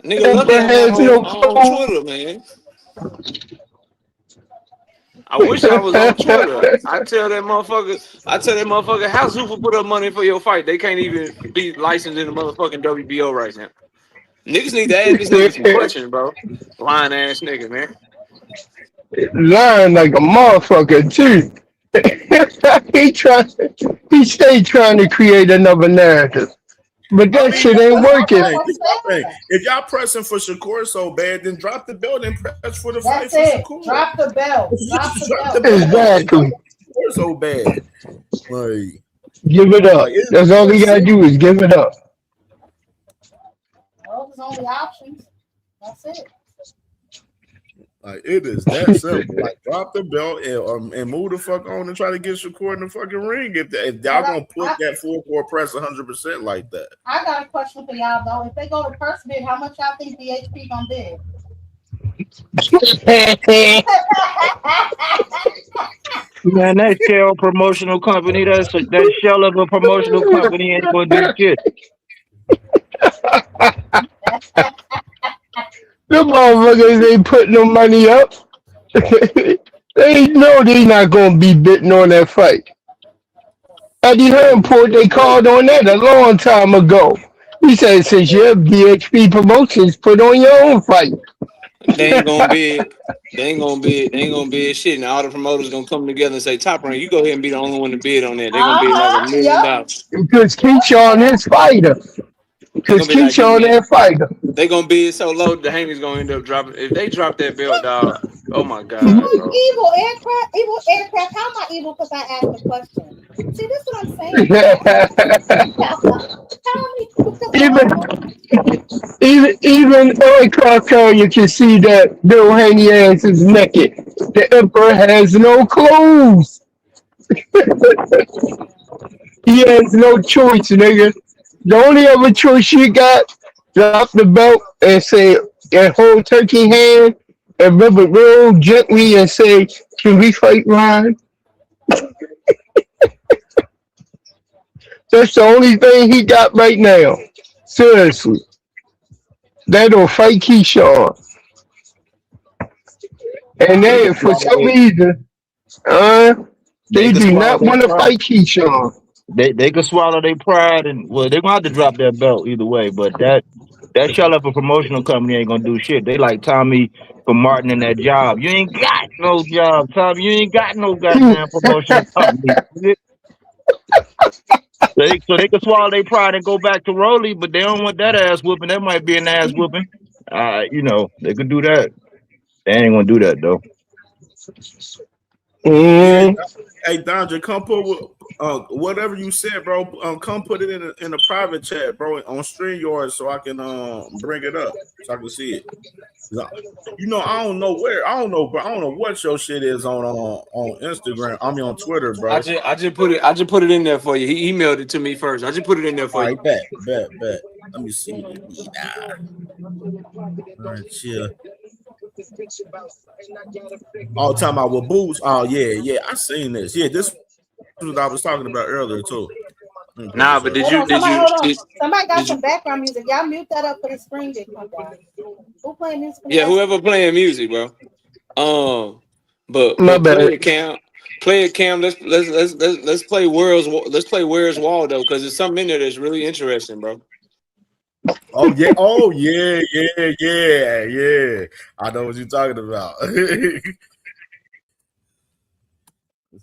Nigga, lucky I'm not on Twitter, man. I wish I was on Twitter. I tell that motherfucker, how Zufa put up money for your fight? They can't even be licensed in the motherfucking WBO right now. Niggas need to ask this nigga some questions, bro. Lying ass nigga, man. Lying like a motherfucker too. He stay trying to create another narrative. But that shit ain't working. If y'all pressing for Shakur so bad, then drop the belt and press for the That's fight it. for Shakur. Drop the belt. Drop the belt. Exactly. So bad. Like, Give it up. That's all he gotta do is give it up. Those are only options. That's it. Like, it is that simple. Like, drop the belt and move the fuck on and try to get Shakur in the fucking ring. If y'all gonna put that full court press 100% like that. I got a question for y'all though. If they go to first bid, how much y'all think BHP gonna bid? Man, that shell promotional company, that shell of a promotional company ain't gonna do shit. The motherfuckers ain't putting no money up. They know they not gonna be bidding on that fight. Eddie Hermport, they called on that a long time ago. He said, since you're BHP Promotions, put on your own fight. They ain't gonna bid shit. And all the promoters gonna come together and say, Top Rank, you go ahead and be the only one to bid on that. They're gonna bid like $1 million. Because Keyshawn is fighter. Because Keyshawn that fighter. They gonna bid so low, the Haney's gonna end up dropping. If they drop that belt, dog, oh my god, bro. Evil aircraft. How am I evil? Because I asked the question. See, this is what I'm saying. even aircraft carrier can see that Bill Haney ass is naked. The Emperor has no clothes. He has no choice, nigga. The only other choice you got, drop the belt and say, and hold turkey hand and rub it real gently and say, can we fight Ryan? That's the only thing he got right now. Seriously. They don't fight Keyshawn. And then for some reason, they do not want to fight Keyshawn. They could swallow their pride, and well, they're gonna have to drop that belt either way. But that shell up a promotional company ain't gonna do shit. They like Tommy from Martin in that job. You ain't got no job, Tommy. You ain't got no goddamn promotional company. So they can swallow their pride and go back to Rolly, but they don't want that ass whooping. That might be an ass whooping. They could do that. They ain't gonna do that though. Hey, Dondre, come put whatever you said, bro. Come put it in a private chat, bro, on StreamYard, so I can bring it up, so I can see it. I don't know where. I don't know what your shit is on Instagram. I mean on Twitter, bro. I just put it in there for you. He emailed it to me first. I just put it in there for you. Bet. Let me see. All right, chill. All the time I with boots. Oh yeah. I seen this. Yeah, this is what I was talking about earlier too. Nah, but somebody got some background music. Y'all mute that up for the screen to come down. Who playing music? Yeah, whoever playing music, bro. But play Cam. Let's play Let's play Where's Waldo, because there's something in there that's really interesting, bro. Oh yeah. I know what you're talking about. Let's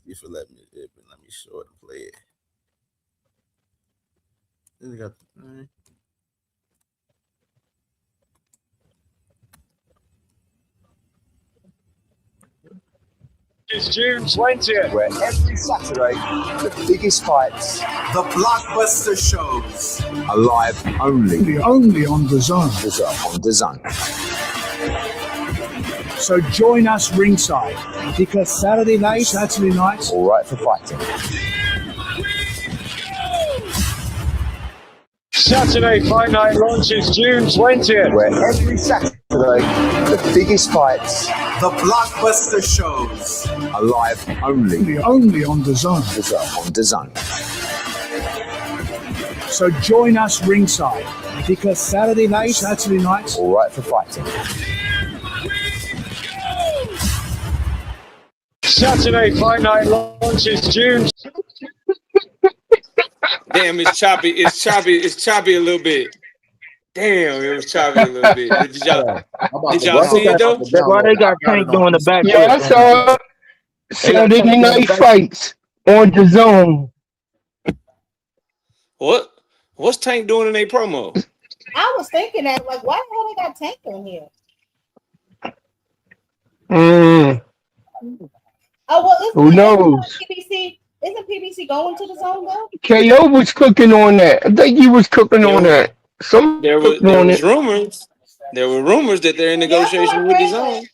see if it let me show it and play it. Then we got It's June 20th, where every Saturday, the biggest fights, the blockbuster shows, are live only on The Zone. On The Zone. So join us ringside, because Saturday nights, all right for fighting. Saturday Fight Night launches June 20th. Where every Saturday, the biggest fights, the blockbuster shows are live only on the Zone. On the Zone. So join us ringside because Saturday nights, all right for fighting. Saturday Fight Night launches June. Damn, it's choppy. It's choppy a little bit. Damn, it was choppy a little bit. Did y'all see it though? That's why they got Tank doing the backflip. Yeah, I saw Saturday night fights on the Zone. What's Tank doing in a promo? I was thinking that, like, why the hell they got Tank on here? Oh well, Who knows? Isn't PBC going to the Zone though? KO was cooking on that. I think he was cooking on that. There was rumors. There were rumors that they're in negotiation with the Zone.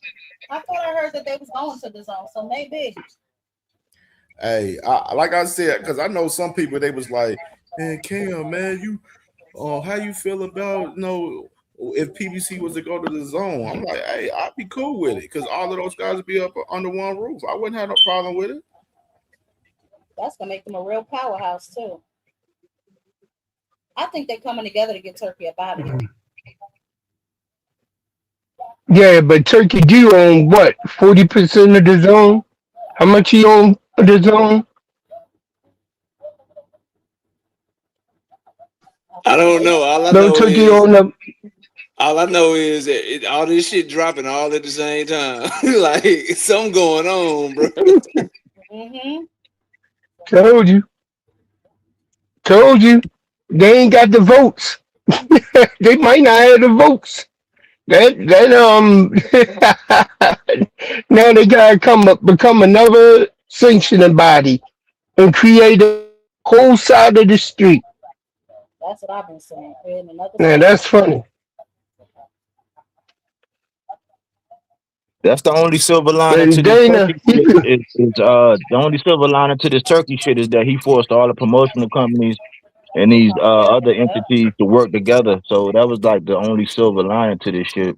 I thought I heard that they was going to the Zone, so maybe. Hey, like I said, because I know some people, they was like, man, Cam, man, you, how you feel about, if PBC was to go to the Zone? I'm like, hey, I'd be cool with it because all of those guys would be up under one roof. I wouldn't have no problem with it. That's gonna make them a real powerhouse too. I think they're coming together to get Turkey up out of here. Yeah, but Turkey do own what? 40% of the Zone? How much he own the Zone? I don't know. All I know is that all this shit dropping all at the same time. Like something going on, bro. Mm-hmm. Told you. They ain't got the votes. They might not have the votes. Now they gotta become another sanctioning body and create a whole side of the street. That's what I've been saying. Man, that's funny. That's the only silver lining to this turkey shit. The only silver lining to this turkey shit is that he forced all the promotional companies and these other entities to work together. So that was like the only silver lining to this shit.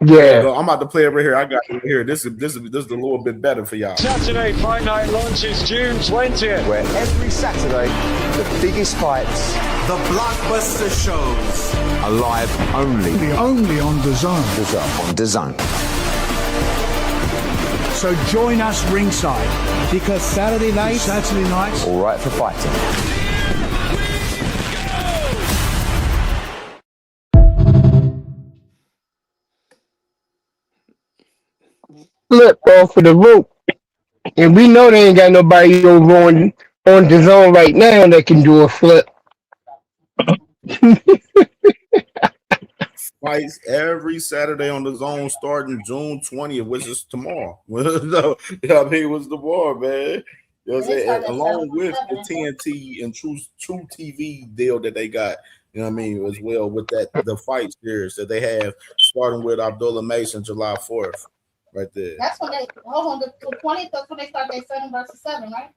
Yeah. I'm about to play it right here. I got it here. This is a little bit better for y'all. Saturday Fight Night launches June 20th. Where every Saturday, the biggest fights, the blockbuster shows are live only on the Zone. On the Zone. So join us ringside because Saturday nights, all right for fighting. Flip off of the rope. And we know they ain't got nobody over on the Zone right now that can do a flip. Fights every Saturday on the Zone starting June 20th, which is tomorrow. No, I mean, it was tomorrow, man. You know what I'm saying? Along with the TNT and True TV deal that they got, you know what I mean, as well with the fight series that they have starting with Abdullah Mason July 4th. Right there. That's when they hold on the 20th. That's when they start their 7 versus 7, right?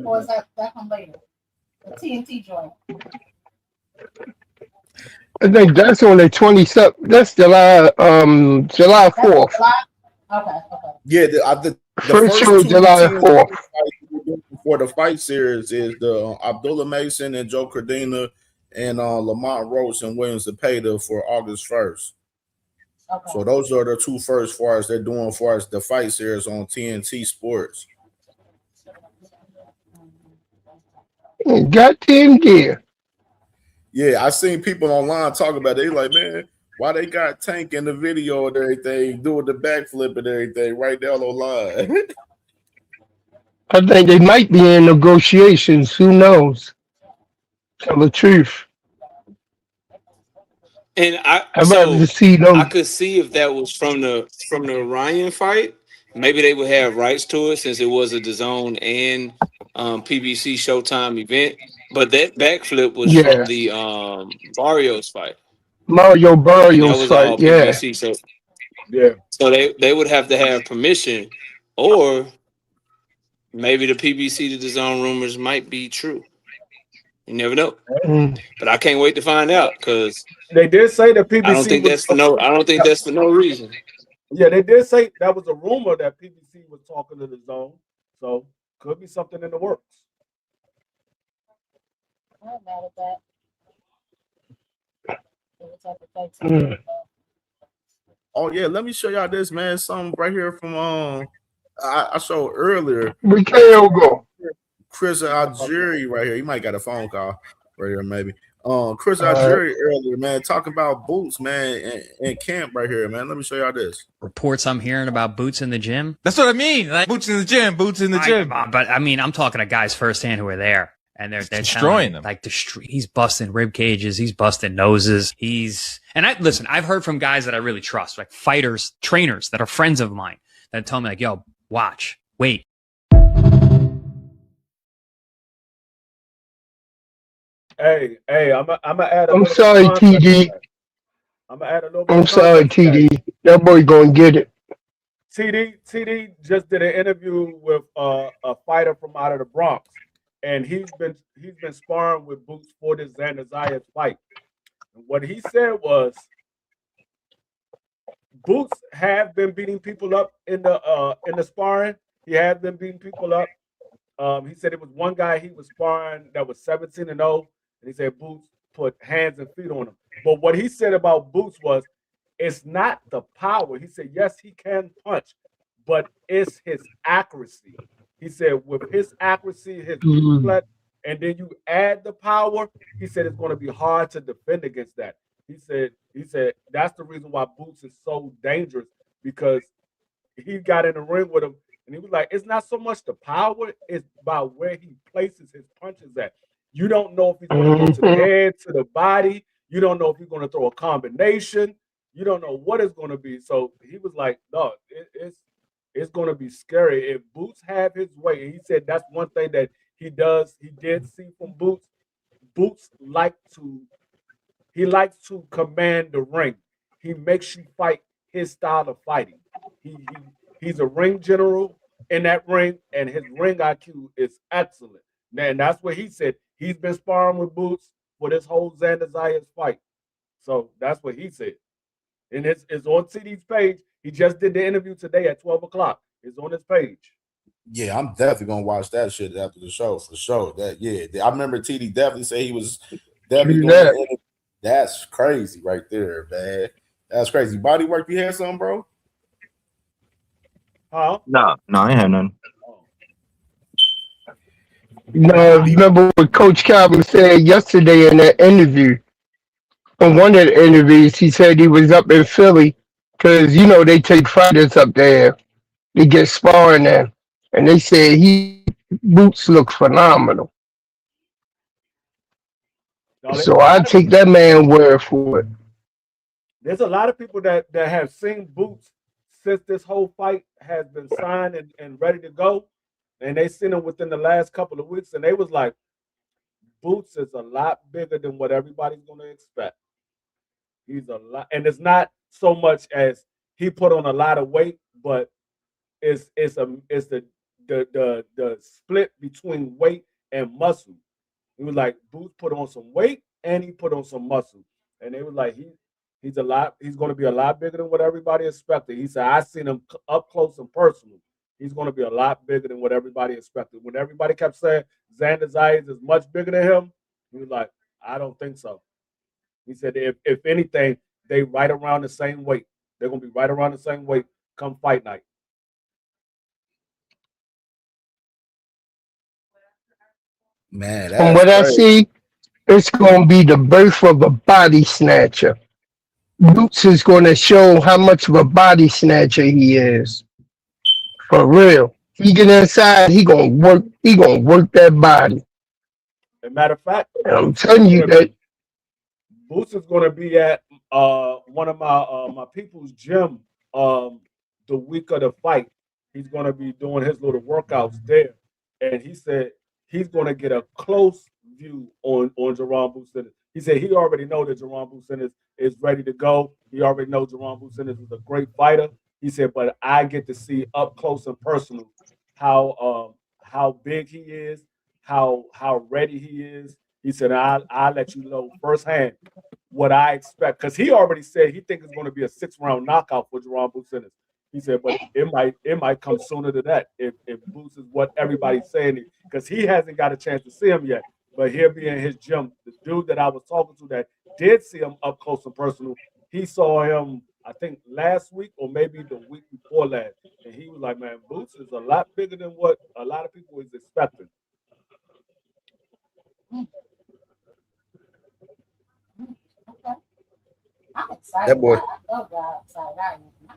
Or is that come later? The TNT joint. I think that's on the 27th. That's July 4th. Okay. Yeah, the first show is July 4th. For the fight series is the Abdullah Mason and Joe Cardina and Lamont Roach and Williams Zepeda for August 1st. Okay. So those are the two first far as they're doing far as the fight series on TNT Sports. Goddamn gear. Yeah, I seen people online talking about it. They like, man, why they got Tank in the video and everything, doing the backflip and everything right down online. I think they might be in negotiations. Who knows? Tell the truth. And I could see if that was from the Ryan fight. Maybe they would have rights to it since it was a DAZN and PBC Showtime event. But that backflip was from the Barrios fight. Mario Barrios fight, PBC, so they would have to have permission, or maybe the PBC to DAZN rumors might be true. You never know. Mm. But I can't wait to find out because They did say that I don't PBC think was. that's for no. I don't think that's for no reason. Yeah, they did say that was a rumor that PBC was talking to the zone. So could be something in the works. I'm not mad at that. What type of fights? Mm. Oh yeah, let me show y'all this, man. Something right here from I showed earlier. We can't go. Chris Algieri right here. You might got a phone call right here, maybe. Chris All right. Algieri earlier, man, talking about Boots, man, in camp right here, man. Let me show y'all this. Reports I'm hearing about Boots in the gym. That's what I mean. Like boots in the gym, boots in the gym. But I mean, I'm talking to guys firsthand who are there, and they're destroying them. Like he's busting rib cages, he's busting noses. I've heard from guys that I really trust, like fighters, trainers that are friends of mine that tell me like, "Yo, watch, wait." Hey, I'm gonna add a I'm little sorry, context to TD. that. I'm gonna add a little bit I'm of sorry, context to that. TD. That boy gonna get it. TD just did an interview with a fighter from out of the Bronx, and he's been sparring with Boots for this Xander Zayas fight. And what he said was, Boots have been beating people up in the sparring. He has been beating people up. He said it was one guy he was sparring that was 17-0, and he said Boots put hands and feet on him. But what he said about Boots was, it's not the power. He said, yes, he can punch, but it's his accuracy. He said with his accuracy, his reflex, and then you add the power, he said it's going to be hard to defend against that. He said that's the reason why Boots is so dangerous, because he got in the ring with him and he was like, it's not so much the power, it's about where he places his punches at. You don't know if he's going to go to the head, to the body. You don't know if he's going to throw a combination. You don't know what it's going to be. So he was like, no, it's going to be scary. If Boots have his way, and he said that's one thing that he did see from Boots. Boots likes to command the ring. He makes you fight his style of fighting. He's a ring general in that ring, and his ring IQ is excellent. And that's what he said. He's been sparring with Boots for this whole Xander Zayas fight. So that's what he said. And it's on TD's page. He just did the interview today at 12 o'clock. It's on his page. Yeah, I'm definitely gonna watch that shit after the show for sure. I remember TD definitely say he was definitely doing the interview. That's crazy right there, man. That's crazy. Body work, you had something, bro? Huh? No, I ain't had none. Remember what Coach Calvin said yesterday in that interview? In one of the interviews, he said he was up in Philly because, they take fighters up there to get sparring there. And they said Boots look phenomenal. So I take that man word for it. There's a lot of people that have seen Boots since this whole fight has been signed and ready to go. And they seen him within the last couple of weeks, and they was like, Boots is a lot bigger than what everybody's going to expect. He's a lot, and it's not so much as he put on a lot of weight, but it's the split between weight and muscle. He was like, Boots put on some weight and he put on some muscle, and they was like, he's going to be a lot bigger than what everybody expected. He said, I seen him up close and personal. He's going to be a lot bigger than what everybody expected. When everybody kept saying Xander Zayas is much bigger than him, he was like, I don't think so. He said, if anything, they right around the same weight. They're going to be right around the same weight come fight night. Man, from what I see, it's going to be the birth of a body snatcher. Boots is going to show how much of a body snatcher he is. For real. He get inside, he gonna work that body. As a matter of fact, and I'm telling you that Boots is going to be at one of my people's gym the week of the fight. He's going to be doing his little workouts there, and he said he's going to get a close view on Jerron Boots. He said he already know that Jerron Boots is ready to go. He already knows Jerron Boots is a great fighter. He said, but I get to see up close and personal how big he is, how ready he is, He said, I'll let you know firsthand what I expect. Because he already said he thinks it's going to be a 6-round knockout for Jerome Boots Ennis. He said, but it might come sooner than that if Boots is what everybody's saying, because he hasn't got a chance to see him yet. But he'll be in his gym. The dude that I was talking to that did see him up close and personal, he saw him, I think, last week or maybe the week before last. And he was like, man, Boots is a lot bigger than what a lot of people is expecting. Okay. I'm excited. That boy. I love God outside. I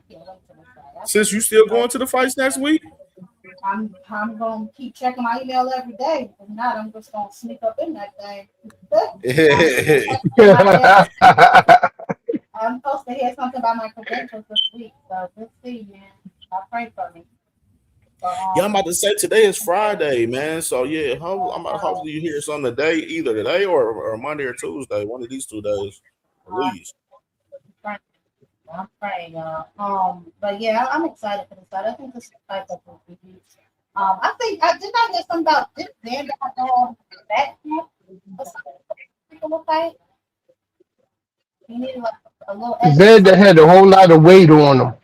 can't wait till it's Friday. Since you still going to the fights next week? I'm gonna keep checking my email every day. If not, I'm just gonna sneak up in that thing. I'm supposed to hear something about my credentials this week, so let's see, man. I'll pray for me. Yeah, I'm about to say today is Friday, man. So yeah, hopefully you hear something today, either today or Monday or Tuesday, one of these 2 days, at least. I'm praying, y'all. But yeah, I'm excited for this fight. I think this fight will be huge. I think I did not hear something about this Xander back or something. Fight. He needed like a little. Xander had a whole lot of weight on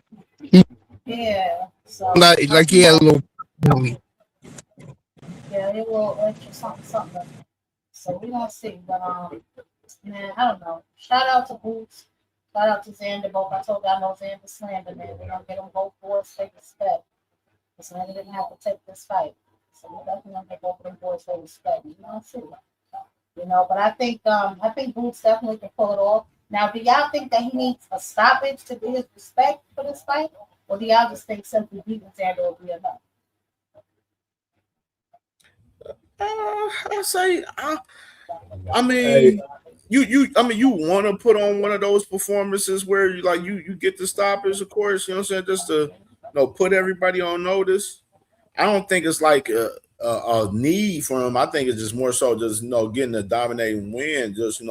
him. Yeah. So Like he had a little belly. Yeah, it will extra something. So we're gonna see. But man, I don't know. Shout out to Boots. Shout out to Xander. Both I told you I know Xander slander, man. We're gonna get them both boys take respect. Because Xander didn't have to take this fight. So we're definitely gonna get both of them boys take respect. You know, see. You know, but I think Boots definitely can pull it off. Now, do y'all think that he needs a stoppage to get his respect for this fight? Or do y'all just think simply beating Xander will be enough? I say, I mean, you want to put on one of those performances where you get the stoppage, of course. You know what I'm saying, just to put everybody on notice. I don't think it's like a need for him. I think it's just more so just getting a dominating win, just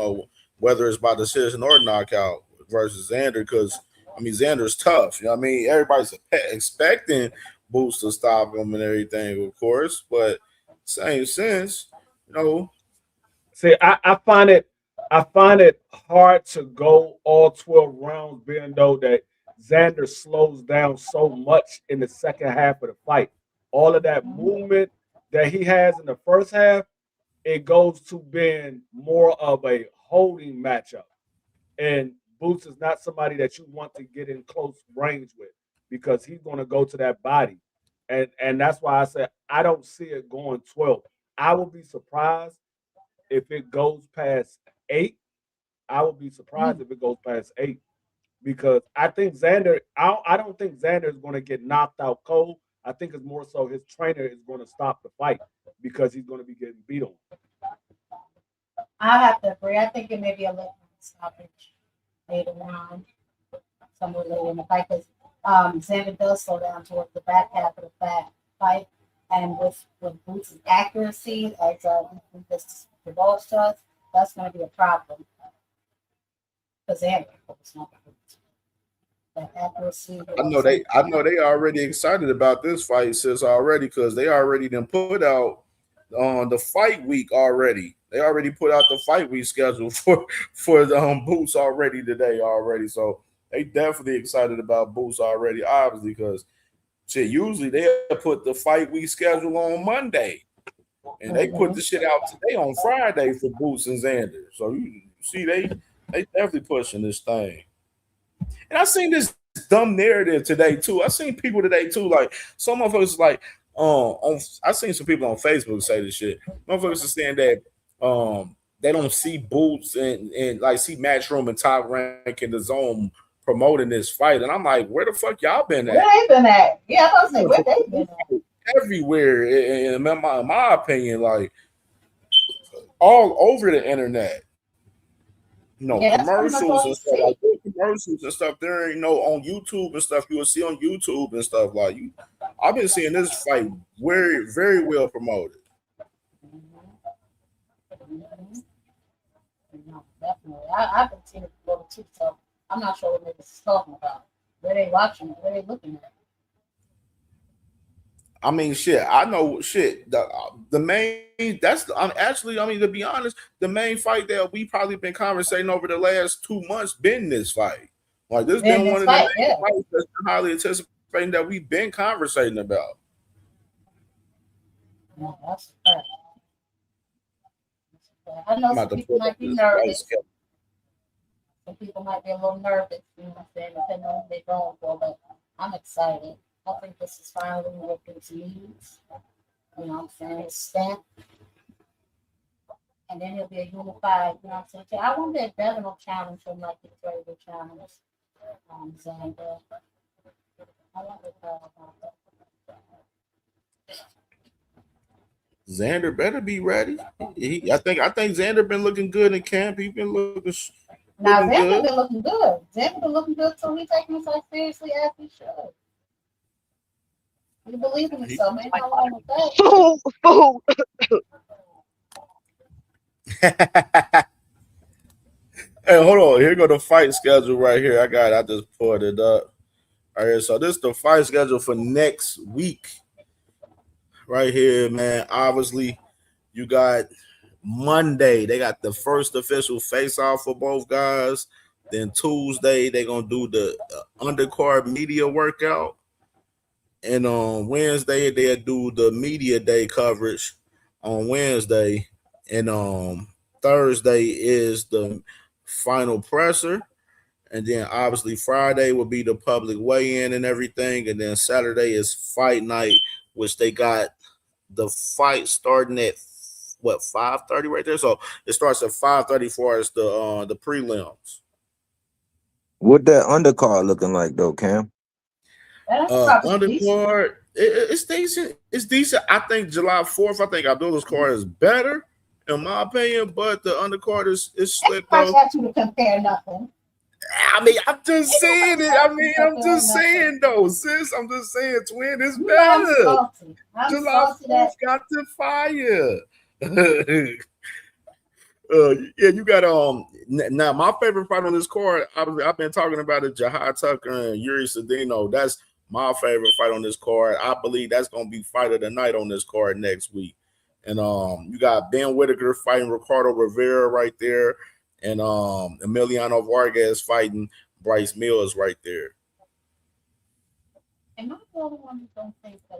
whether it's by decision or knockout versus Xander, because I mean Xander's tough. You know what I mean? Everybody's expecting Boots to stop him and everything, of course, but same sense, See, I find it hard to go all 12 rounds, being though that Xander slows down so much in the second half of the fight. All of that movement that he has in the first half, it goes to being more of a holding matchup. And Boots is not somebody that you want to get in close range with, because he's going to go to that body. And that's why I said I don't see it going 12. I will be surprised if it goes past 8. I will be surprised if it goes past 8, because I think Xander. I don't think Xander is going to get knocked out cold. I think it's more so his trainer is going to stop the fight because he's going to be getting beat on. I have to agree. I think it may be a little stoppage later on, somewhere later in the fight, because Xander does slow down towards the back half of the fight, and with Boots' accuracy, as the boss does, that's going to be a problem. Because Xander, it's not Boots. That accuracy. I know they already excited about this fight, sis, already, because they already done put out on the fight week already. They already put out the fight week schedule for Boots already today already. So they definitely excited about Boots already, obviously, because usually they put the fight week schedule on Monday, and they put the shit out today on Friday for Boots and Xander. So you see, they definitely pushing this thing. And I seen this dumb narrative today too. I seen people today too, like some motherfuckers like I seen some people on Facebook say this shit. Motherfuckers are saying that they don't see Boots and like see Matchroom and Top Rank in the zone promoting this fight. And I'm like, where the fuck y'all been at? Where they been at? Yeah, I was saying, where they been at? Everywhere, in my opinion, like all over the internet. Commercials and stuff like commercials and stuff. There ain't on YouTube and stuff. You will see on YouTube and stuff like you. I've been seeing this fight very, very well promoted. Definitely, I've been seeing it before too. So I'm not sure what niggas is talking about. Where they watching it? Where they looking at? I mean, shit. I know shit. The main. That's actually. I mean, to be honest, the main fight that we probably been conversating over the last 2 months been this fight. Like this been one of the main fights that's been highly anticipating that we've been conversating about. No, that's fair. I know some people might be nervous. Some people might be a little nervous, you know what I'm saying, depending on what they're going for, but I'm excited. I think this is finally what it needs. You know what I'm saying? It's stamp. And then he'll be a unified, you know what I'm saying? I wonder if Devin will challenge him like he's ready to challenge Xander. I wonder if Xander better be ready. I think Xander been looking good in camp. He been looking. Now Xander been looking good. Xander been looking good, so he's taking himself seriously as he should. You believe in himself, man. How long with that? Hey, hold on. Here go the fight schedule right here. I just pulled it up. All right, so this is the fight schedule for next week. Right here, man. Obviously, you got Monday. They got the first official face-off for both guys. Then Tuesday, they're going to do the undercard media workout. And on Wednesday, they'll do the media day coverage on Wednesday. And Thursday is the final presser. And then obviously Friday will be the public weigh-in and everything. And then Saturday is fight night, which they got the fight starting at 5:30 right there. So it starts at 5:30 for us the prelims. What that undercard looking like though, Cam? Undercard, it's decent. It's decent. I think July 4th. I think Abdullah's card is better, in my opinion. But the undercard is slick though. I got you to compare nothing. I mean, I'm just saying it. I'm just saying though, sis. I'm just saying, twin, it's better. July 4th got the fire. Yeah, you got now my favorite fight on this card. Obviously, I've been talking about it. Jahad Tucker and Yuri Cedeno. That's my favorite fight on this card. I believe that's gonna be fight of the night on this card next week. And you got Ben Whitaker fighting Ricardo Rivera right there. And Emiliano Vargas fighting Bryce Mills right there. Am I the only one who don't think that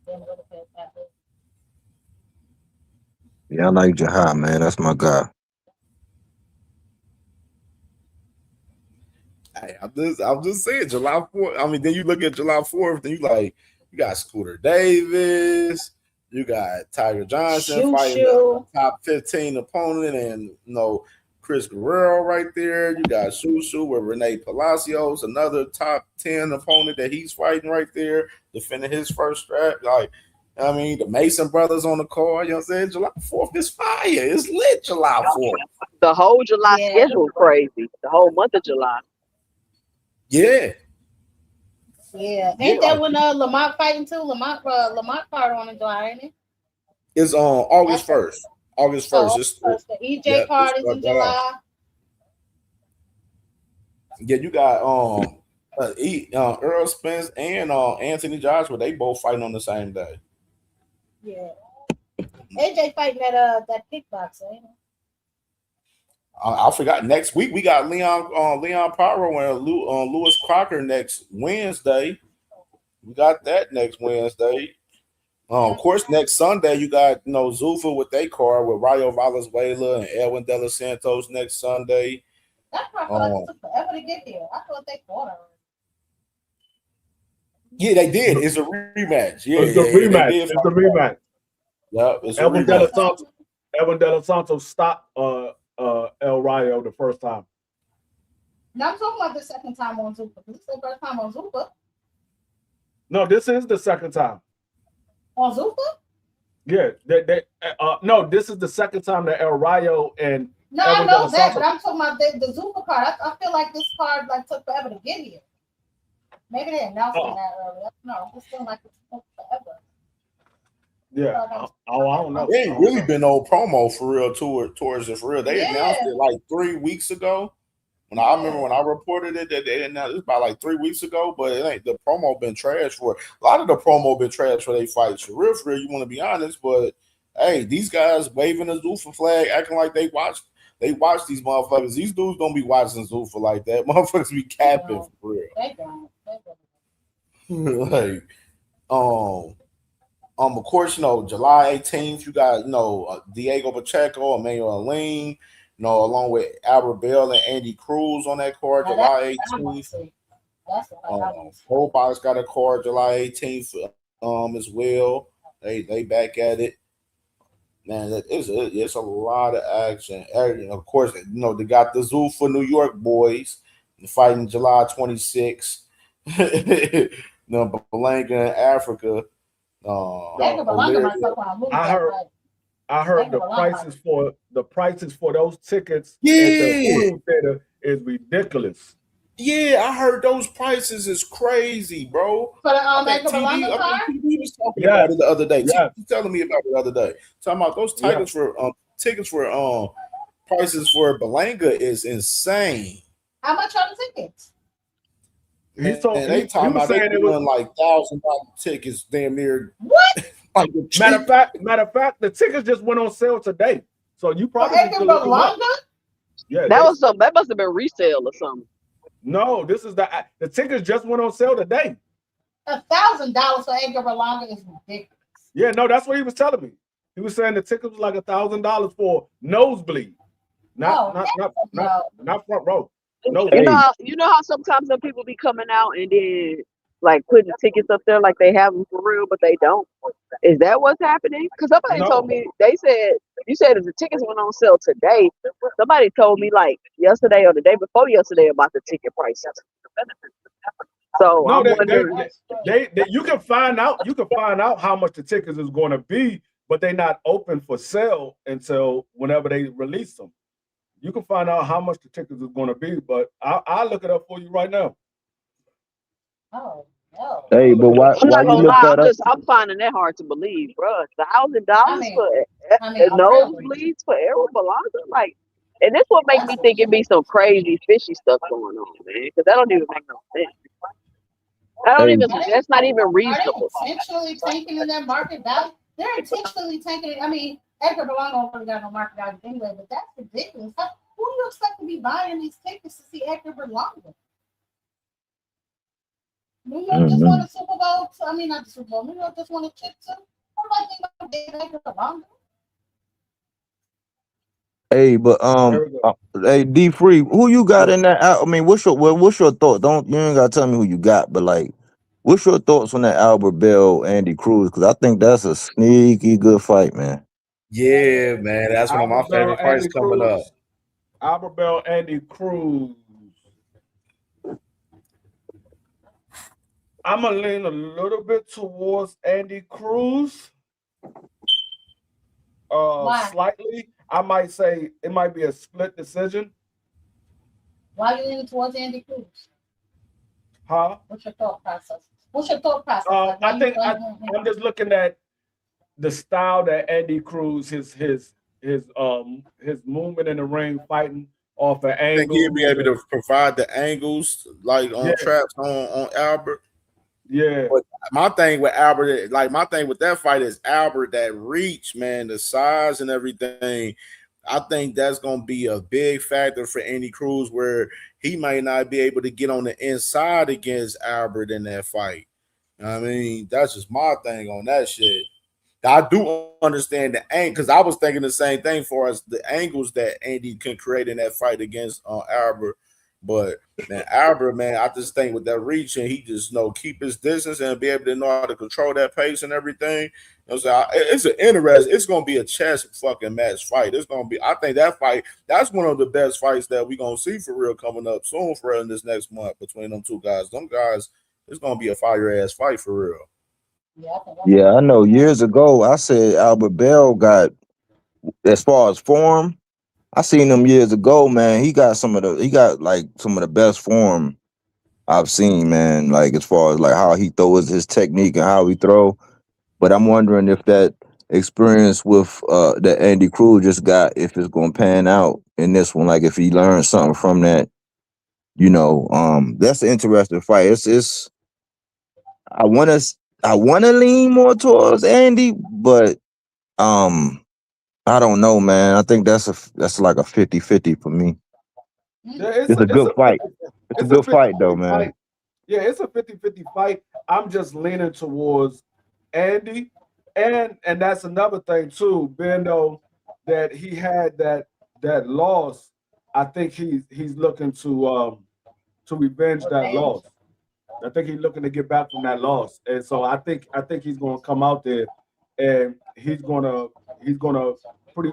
Ben Whitaker that way? Yeah, I like Jahad, man. That's my guy. Hey, I'm just saying July 4th. I mean, then you look at July 4th, then you got Scooter Davis, you got Tiger Johnson fighting the top 15 opponent, and Chris Guerrero right there. You got Shushu with Renee Palacios, another top 10 opponent that he's fighting right there, defending his first strap. I mean, the Mason brothers on the card, you know what I'm saying? July 4th is fire. It's lit July 4th. The whole July schedule crazy. The whole month of July. Yeah. Yeah. Ain't that when Lamont fighting too? Lamont card on in July, ain't it? It's on August 1st. August 1st. The EJ card is in July. Yeah, you got Earl Spence and Anthony Joshua. They both fighting on the same day. Yeah. AJ fighting that kickboxer, ain't it? I forgot. Next week we got Leon Pyro and Lewis Crocker next Wednesday. We got that next Wednesday. Of course, next Sunday you got Zuffa with their card with Rayo Valenzuela and Edwin De Los Santos next Sunday. That card took forever to get here. I thought they fought already. Yeah, they did. It's a rematch. Yeah, it's a rematch. It's a rematch. Yeah, it's Edwin De Los Santos stopped El Rayo the first time. Now I'm talking about the second time on Zuffa. This is the first time on Zuffa. No, this is the second time. On Zuffa? Yeah, no, this is the second time that El Rayo and no, I know that, but I'm talking about the Zuffa card. I feel like this card took forever to get here. Maybe they announced that earlier. No, it's still like it took forever. Yeah, I don't know. They ain't really been no promo for real towards it for real. They announced it like 3 weeks ago. I remember when I reported it that they announced it's about like 3 weeks ago, but it ain't the promo been trash for it. A lot of the promo been trash for they fights. For real, you want to be honest, but hey, these guys waving the Zuffa flag, acting like they watch these motherfuckers. These dudes don't be watching Zuffa like that. Motherfuckers be capping for real. They don't. Like, of course, July 18th, you got, Diego Pacheco, Emmanuel Aline, along with Albert Bell and Andy Cruz on that card, July 18th. Hope's got a card July 18th, as well. They back at it. Man, it's a lot of action. And of course, they got the Zuffa New York boys fighting July 26th. Belanga in Africa. I heard the prices for those tickets at the Hulu Theater is ridiculous. Yeah, I heard those prices is crazy, bro. For the TV was talking about it the other day. Yeah. He's telling me about it the other day. Talking about those tickets for prices for Belanga is insane. How much are the tickets? They talking about they doing like $1,000 tickets damn near. What? Like matter of fact, the tickets just went on sale today. So you probably that must have been resale or something. No, this is the tickets just went on sale today. $1,000 for Edgar Berlanga is ridiculous. Yeah, no, that's what he was telling me. He was saying the ticket was like $1,000 for nosebleed, not front row. You know how sometimes some people be coming out and then like putting tickets up there like they have them for real, but they don't. Is that what's happening? Because somebody told me you said if the tickets went on sale today. Somebody told me like yesterday or the day before yesterday about the ticket prices. So no, I'm wondering. You can find out how much the tickets is going to be, but they're not open for sale until whenever they release them. You can find out how much the tickets is going to be, but I'll look it up for you right now. Oh, no. Hey, but why you look that up? I'm finding that hard to believe, bro. $1,000 for nosebleeds for Errol Belanga, like, and this what make me think it be some crazy fishy stuff going on, man. Because that don't even make no sense. That's not even reasonable. Are they intentionally tanking in their market value? They're intentionally tanking it. I mean, Edgar Belanga don't really got no market value anyway, but that's ridiculous. Who do you expect to be buying these tickets to see Edgar Berlanga? New York just won a Super Bowl. I mean, not the Super Bowl. New York just won a chip too. What do I think about Edgar Berlanga? Hey, but hey, D Free, who you got in that? I mean, what's your thought? You ain't gotta tell me who you got, but like, what's your thoughts on that Albert Bell, Andy Cruz? Because I think that's a sneaky good fight, man. Yeah, man, that's one of my favorite fights coming up. Albert Bell, Andy Cruz. I'm gonna lean a little bit towards Andy Cruz. Slightly. I might say it might be a split decision. Why are you leaning towards Andy Cruz? Huh? What's your thought process? I think I'm just looking at the style that Andy Cruz, his movement in the ring, fighting off an angle. I think he'll be able to provide the angles like on traps on Albert. Yeah. But my thing with Albert, that fight is Albert, that reach, man, the size and everything. I think that's going to be a big factor for Andy Cruz, where he might not be able to get on the inside against Albert in that fight. I mean, that's just my thing on that shit. I do understand the angle, because I was thinking the same thing for us, the angles that Andy can create in that fight against Albert. But man, Albert, man, I just think with that reach, and he just keep his distance and be able to know how to control that pace and everything. It's gonna be a chess fucking match fight. It's gonna be, I think that fight, that's one of the best fights that we're gonna see for real coming up soon for real in this next month between them two guys. Them guys, it's gonna be a fire ass fight for real. Yeah, I know. Years ago, I said Albert Bell got, as far as form, I seen him years ago, man. He got like some of the best form I've seen, man. Like as far as like how he throws, his technique and how he throw. But I'm wondering if that experience with that Andy Cruz just got, if it's gonna pan out in this one. Like if he learned something from that That's an interesting fight. It's I wanna lean more towards Andy, but I don't know, man. I think that's like a 50-50 for me. Yeah, It's a good fight. It's a good fight though, 50-50 man. fight. Yeah, it's a 50-50 fight. I'm just leaning towards Andy. And that's another thing too, being though that he had that loss, I think he's looking to revenge that loss. I think he's looking to get back from that loss. And so I think he's gonna come out there and he's gonna pretty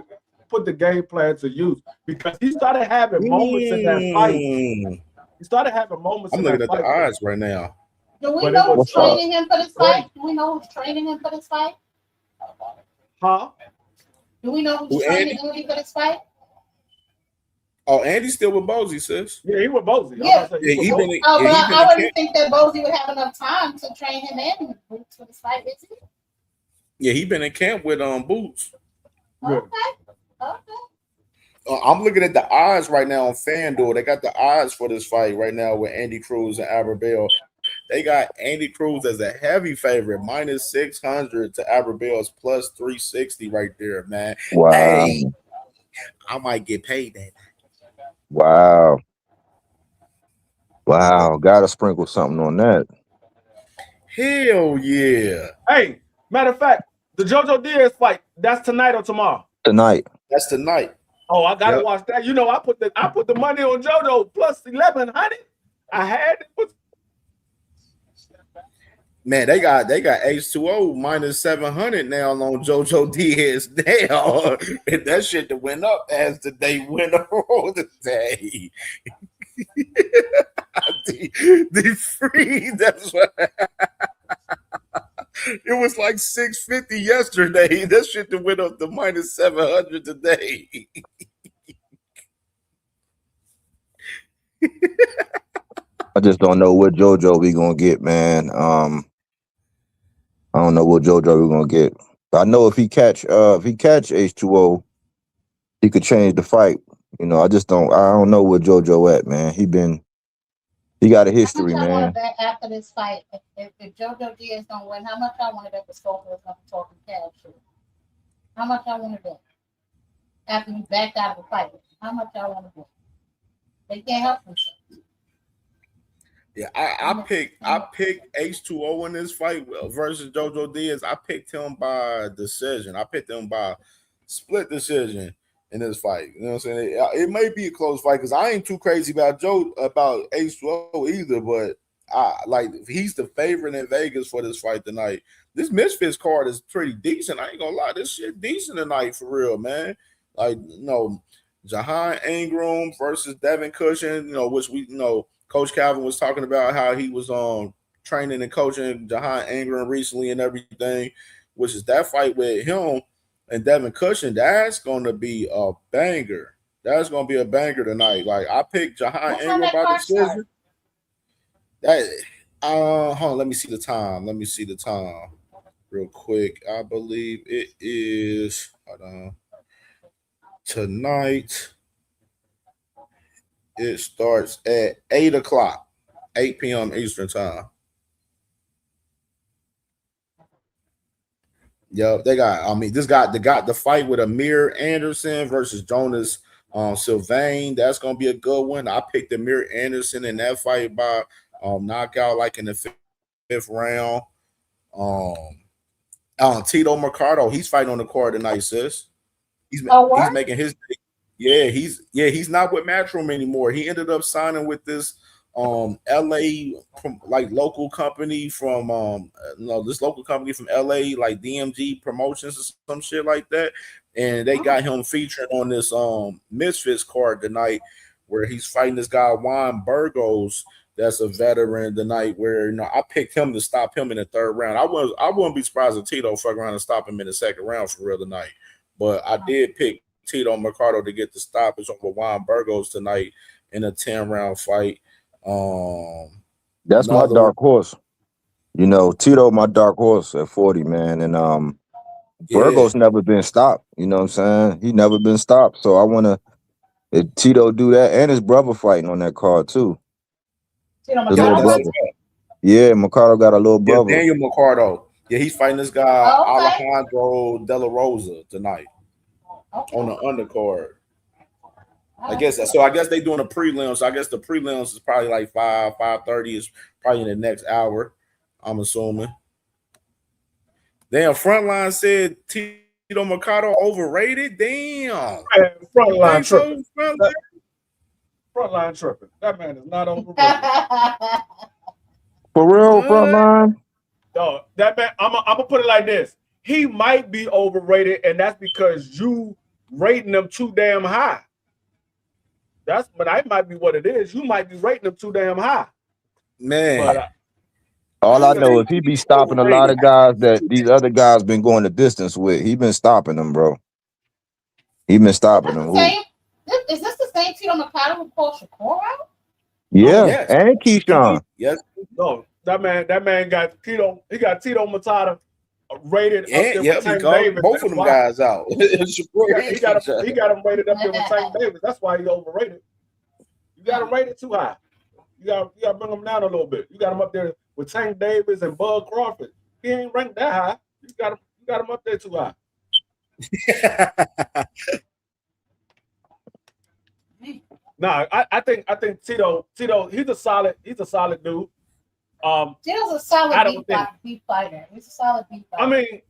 put the game plan to use because he started having moments in that fight. He started having moments I'm in looking that at the fight. odds right now. Do we But it know was who's training him for this fight? Do we know who's training him for this fight? Huh? Do we know Who, who's Andy? training him for this fight? Oh, Andy's still with Bozy, sis. Yeah, he with Bozy. Yeah. Yeah, he been in, Oh, yeah, but he been I in wouldn't camp. think that Bozy would have enough time to train him in Boots for this fight, is he? Yeah, he been in camp with Boots. Okay. I'm looking at the odds right now on FanDuel. They got the odds for this fight right now with Andy Cruz and Abrabel. They got Andy Cruz as a heavy favorite, minus 600 to Abrabel's plus 360 right there, man. Wow. Hey, I might get paid that. Wow. Gotta sprinkle something on that. Hell yeah. Hey, matter of fact, the JoJo Diaz fight, that's tonight or tomorrow? Tonight. That's tonight. Oh, I gotta watch that. I put the money on JoJo plus 1100. I had it. Man, they got H2O minus 700 now on JoJo Diaz now. And that shit that went up as the day went on today. the free, that's what it was like 650 yesterday. That shit that went up to minus 700 today. I just don't know what JoJo we gonna get, man. I don't know what JoJo we're gonna get. But I know if he catch H2O, he could change the fight. I don't know where JoJo at, man. He got a history, How much I want man. to bet after this fight? If JoJo Diaz don't win, how much I want to bet the Scorpio is going to talk cash? How much I want to bet after he backed out of the fight? How much I want to bet? They can't help themselves. Yeah, I picked H2O in this fight versus JoJo Diaz. I picked him by decision. I picked him by split decision in this fight. You know what I'm saying? It may be a close fight because I ain't too crazy about H2O either, but he's the favorite in Vegas for this fight tonight. This Misfits card is pretty decent. I ain't gonna lie, this shit decent tonight for real, man. Jahan Ingram versus Devin Cushion, which we Coach Calvin was talking about how he was training and coaching Jahan Ingram recently and everything, which is that fight with him and Devin Cushion. That's going to be a banger. That's going to be a banger tonight. Like, I picked Jahan Ingram by decision. Hold on, let me see the time. Real quick. I believe it is tonight. It starts at 8 o'clock, 8 p.m. Eastern time. Yep, they got. The fight with Amir Anderson versus Jonas Sylvain. That's gonna be a good one. I picked Amir Anderson in that fight by knockout, like in the fifth round. Tito Mercado, he's fighting on the card tonight, sis. He's making his. He's not with Matchroom anymore. He ended up signing with this LA local company from this local company from LA, like DMG Promotions or some shit like that. And they got him featuring on this Misfits card tonight, where he's fighting this guy Juan Burgos, that's a veteran tonight, where I picked him to stop him in the third round. I wouldn't be surprised if Tito fuck around and stop him in the second round for real tonight. But I did pick Tito Mercado to get the stoppage over Juan Burgos tonight in a 10-round fight. That's my dark horse. Tito, my dark horse at 40, man. And Burgos never been stopped. You know what I'm saying? He never been stopped. So I want to Tito do that, and his brother fighting on that card too. Tito His little Mercado. brother. Yeah, Mercado got a little Yeah, brother. Daniel Mercado. Yeah, he's fighting this guy Oh, okay. Alejandro De La Rosa tonight on the undercard. I guess so. I guess they doing a prelim. So I guess the prelims is probably like 5:30 is probably in the next hour. I'm assuming. Damn, Frontline said Tito Mercado overrated. Damn, Man, Frontline so? tripping. Frontline tripping. That man is not overrated. For real, Frontline? No, that man, I'm gonna put it like this. He might be overrated, and that's because you rating them too damn high. But that might be what it is. You might be rating them too damn high. Man. But All I know is he be stopping a lot of guys that these other guys been going the distance with. He been stopping them, bro. He been stopping them. Is this the same Tito Mercado who called Shakur out? Yeah, yes. and Keyshawn. Yes. No, that man got Tito. He got Tito Mercado rated up there Yeah, with Tank because Davis. both of them guys out. he got him rated up there with Tank Davis. That's why he overrated. You got him rated too high. You got to bring him down a little bit. You got him up there with Tank Davis and Bud Crawford. He ain't ranked that high. You got him up there too high. Nah, I think Tito, he's a solid dude. Tito's a solid beat fighter. He's a solid beat fighter. I mean,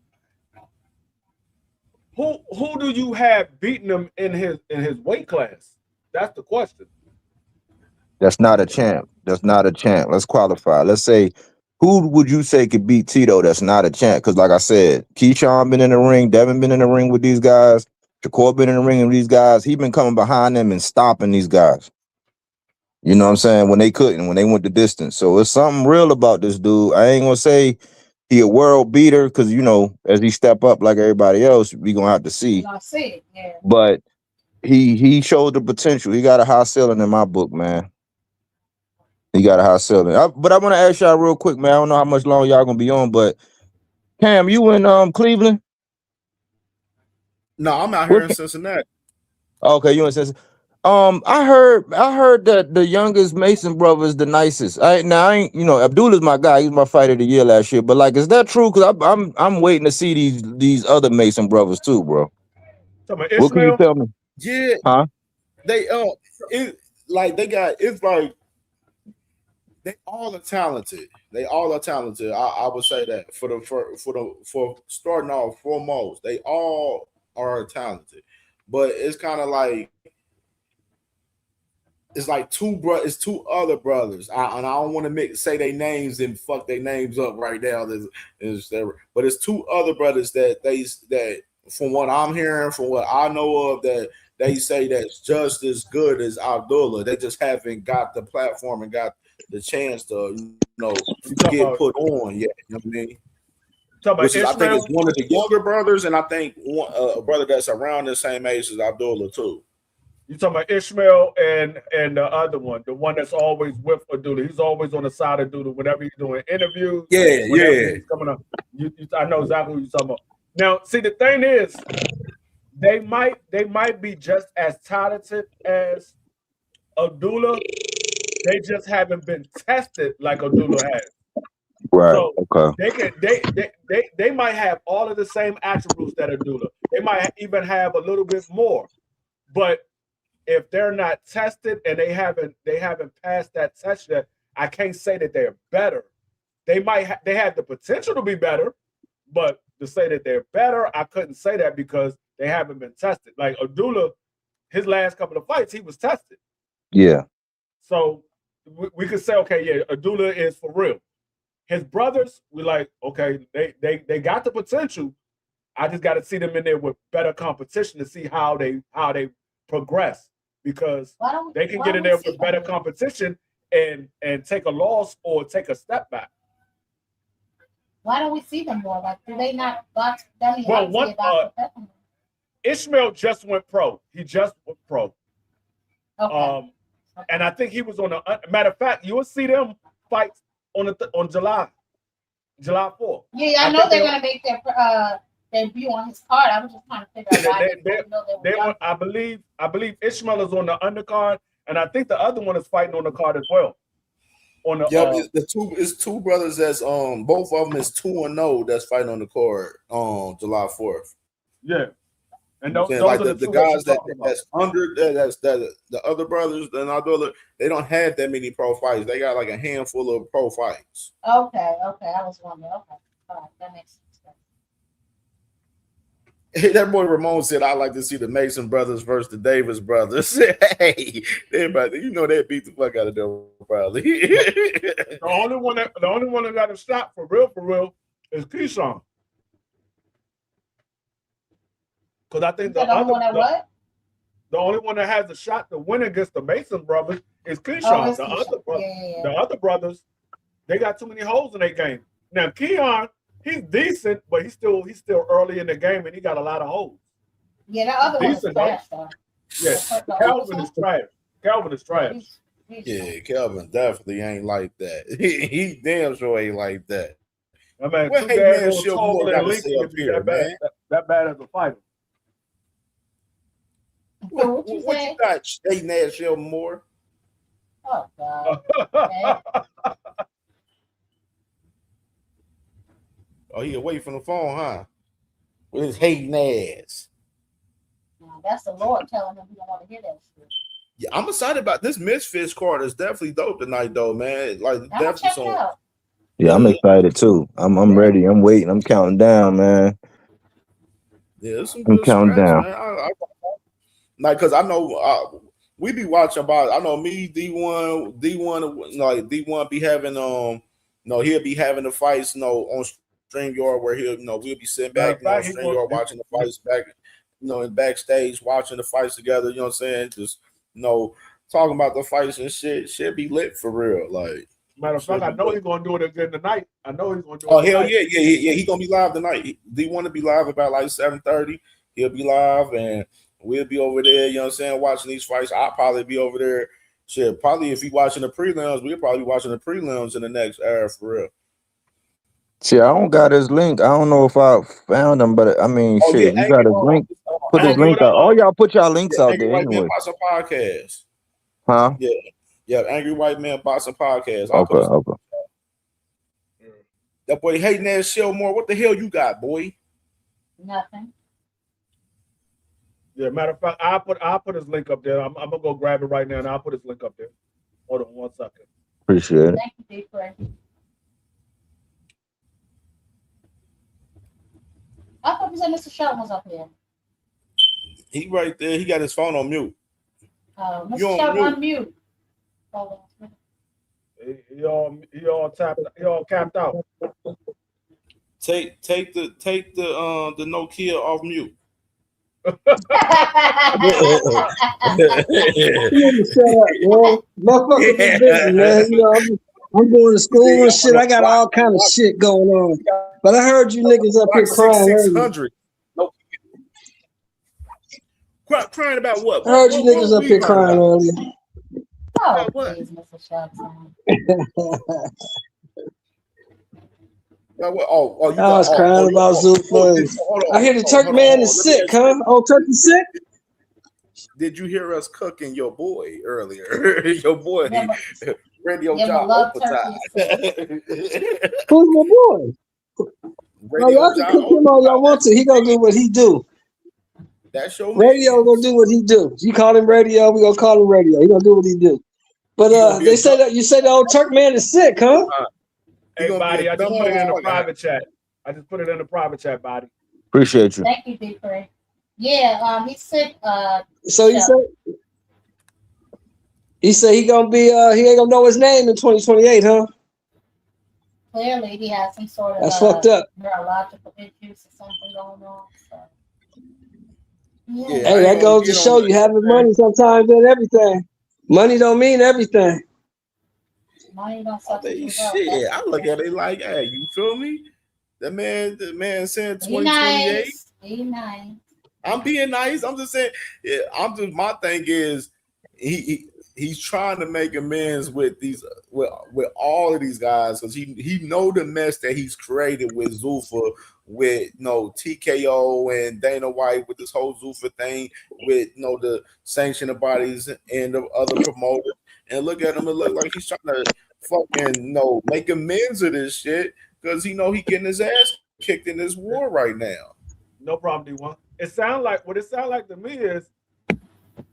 who do you have beating him in his weight class? That's the question. That's not a champ. That's not a champ. Let's qualify. Let's say, who would you say could beat Tito that's not a champ? Because like I said, Keyshawn been in the ring, Devin been in the ring with these guys, Shakur been in the ring with these guys. He been coming behind them and stopping these guys. You know what I'm saying? When they went the distance. So it's something real about this dude. I ain't gonna say he a world beater because, you know, as he step up like everybody else, we gonna have to see. Yeah. But he showed the potential. He got a high ceiling in my book, man. He got a high ceiling. But I want to ask y'all real quick, man. I don't know how much longer y'all gonna be on, but Cam, you in Cleveland? No, I'm out here in Cincinnati. Okay, you in Cincinnati. I heard that the youngest Mason brother is the nicest. I ain't, you know, Abdullah's my guy. He's my fighter of the year last year. But like, is that true? Because I'm waiting to see these other Mason brothers too, bro. What can you tell me? Yeah. Huh? They they all are talented. They all are talented. I would say that for starting off foremost, they all are talented. But it's kind of like it's like it's two other brothers. And I don't want to say their names and fuck their names up right now. But it's two other brothers that from what I'm hearing, from what I know of, that they say that's just as good as Abdullah. They just haven't got the platform and got the chance to, get put on yet. You know what I mean? I think it's one of the younger brothers, and I think a brother that's around the same age as Abdullah too. You talking about Ishmael and the other one, the one that's always with Abdullah. He's always on the side of Abdullah whenever he's doing interviews. Yeah. He's coming up. I know exactly what you're talking about. Now, see, the thing is, they might be just as talented as Abdullah. They just haven't been tested like Abdullah has. Right. So okay. they might have all of the same attributes that Abdullah. They might even have a little bit more. But if they're not tested and they haven't passed that test yet, I can't say that they're better. They have the potential to be better, but to say that they're better, I couldn't say that because they haven't been tested. Like Abdullah, his last couple of fights, he was tested. Yeah. So we could say, okay, yeah, Abdullah is for real. His brothers, we like, okay, they got the potential. I just got to see them in there with better competition to see how they progress, because they can get in there with better competition and take a loss or take a step back. Why don't we see them more? Like, do they not box? Ishmael just went pro. He just went pro. Okay. And I think he was on the matter of fact, you'll see them fight on July 4th. Yeah, I know they're gonna make their debut on his card. I was just trying to figure out why I believe Ishmael is on the undercard, and I think the other one is fighting on the card as well. on the. It's two brothers that's both of them is 2-0 that's fighting on the card on July 4th. Yeah. And those like the guys that's under that's the other brothers and our brother, they don't have that many pro fights. They got like a handful of pro fights. Okay. I was wondering. Okay. All right, that makes sense. That boy Ramon said, "I like to see the Mason brothers versus the Davis brothers." Hey, everybody, you know they beat the fuck out of them probably. the only one that got a shot for real is Keyshawn. Because I think the only one that has a shot to win against the Mason brothers is Keyshawn. The other brothers, they got too many holes in their game. Now Keon, he's decent, but he's still early in the game and he got a lot of holes. Yeah, that other one is trash though. Yeah, Calvin is trash. Calvin is trash. Yeah, Calvin definitely ain't like that. He damn sure ain't like that. I mean, well, hey man, she'll more got to say up here, man. That bad as a fighter. What you got, State Nashville Moore? Oh God. Oh, he away from the phone, huh? With his hating ass. Now, that's the Lord telling him he don't want to hear that shit. Yeah, I'm excited about this Misfits card. It's definitely dope tonight, though, man. Like definitely so. Yeah, I'm excited too. I'm ready. I'm waiting. I'm counting down, man. Yeah, there's some good counting down. Man. Like, cause I know we be watching about. I know me, D1, like D1 be having he'll be having the fights, on StreamYard where we'll be sitting back, on StreamYard watching the fights back, in backstage watching the fights together. You know what I'm saying? Just talking about the fights and shit. Shit be lit for real. Like, matter of fact, I know he's gonna do it again tonight. I know he's gonna do it. Oh hell yeah. He gonna be live tonight. D1 to be live about like 7:30. He'll be live and we'll be over there, you know what I'm saying, watching these fights. I'll probably be over there. Shit, probably if you watching the prelims, we'll probably be watching the prelims in the next hour for real. See, I don't got his link. I don't know if I found him, but I mean, shit, you got his link. Put his link out. All y'all put y'all links out there anyway. Boxing podcast. Huh? Yeah, Angry White Man Boxing Podcast. Okay. That boy hating ass show more. What the hell you got, boy? Nothing. Yeah, matter of fact, I'll put his link up there. I'm gonna go grab it right now, and I'll put his link up there. Hold on 1 second. Appreciate it. Thank you, Big Fred. I thought you said Mr. Shelton was up here. He right there. He got his phone on mute. Mr. Shelton on mute. He all tapped. He all capped out. Take the Nokia off mute. You need to shut up, man. Motherfucker be busy, man. I'm going to school and shit. I got all kind of shit going on. But I heard you niggas up here crying earlier. Crying about what? I heard you niggas up here crying earlier. Oh, please, Mr. Shelton. I was crying about Zuffa. I hear the turkey man is sick, huh? Oh, turkey sick? Did you hear us cooking your boy earlier? Your boy, Radio Job. Who's my boy? Y'all can cook him all y'all want to. He gonna do what he do. That's your Radio gonna do what he do. You call him Radio, we gonna call him Radio. He gonna do what he do. But they say that you say the old turkey man is sick, huh? Hey, Body, I just put it in the private chat. I just put it in the private chat, Body. Appreciate you. Thank you, Big Fred. Yeah, he's sick. So he said he gonna be he ain't gonna know his name in 2028, huh? Clearly, he has some sort of that's fucked up. Neurological issues or something going on. So. Yeah. Hey, that goes to show you having money sometimes and everything. Money don't mean everything. Money don't shit. I look at it like, hey, you feel me? The man said 2028. Be nice. I'm being nice. I'm just saying. Yeah, my thing is he's trying to make amends with all of these guys because he know the mess that he's created with Zuffa, with TKO and Dana White with this whole Zuffa thing, with the sanctioning bodies and the other promoters. And look at him, it look like he's trying to fucking make amends of this shit because he getting his ass kicked in this war right now. No problem, D1. It sounds like what it sounds like to me is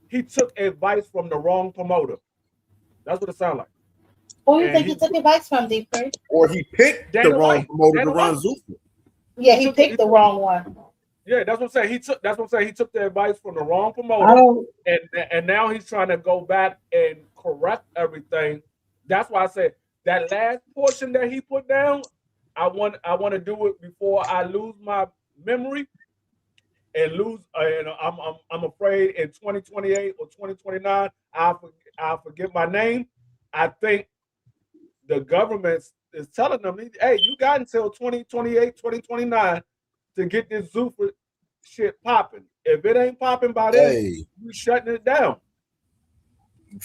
he took advice from the wrong promoter. That's what it sounds like. Who do you think he took advice from, D3? Or he picked the wrong promoter to run Zuffa. Yeah, he picked the wrong one. Yeah, that's what I'm saying. That's what I'm saying. He took the advice from the wrong promoter, and now he's trying to go back and correct everything. That's why I said that last portion that he put down, I want to do it before I lose my memory and lose. And I'm afraid in 2028 or 2029 I'll forget my name. I think the government is telling them, hey, you got until 2028, 2029 to get this Zuffa shit popping. If it ain't popping by then, you shutting it down.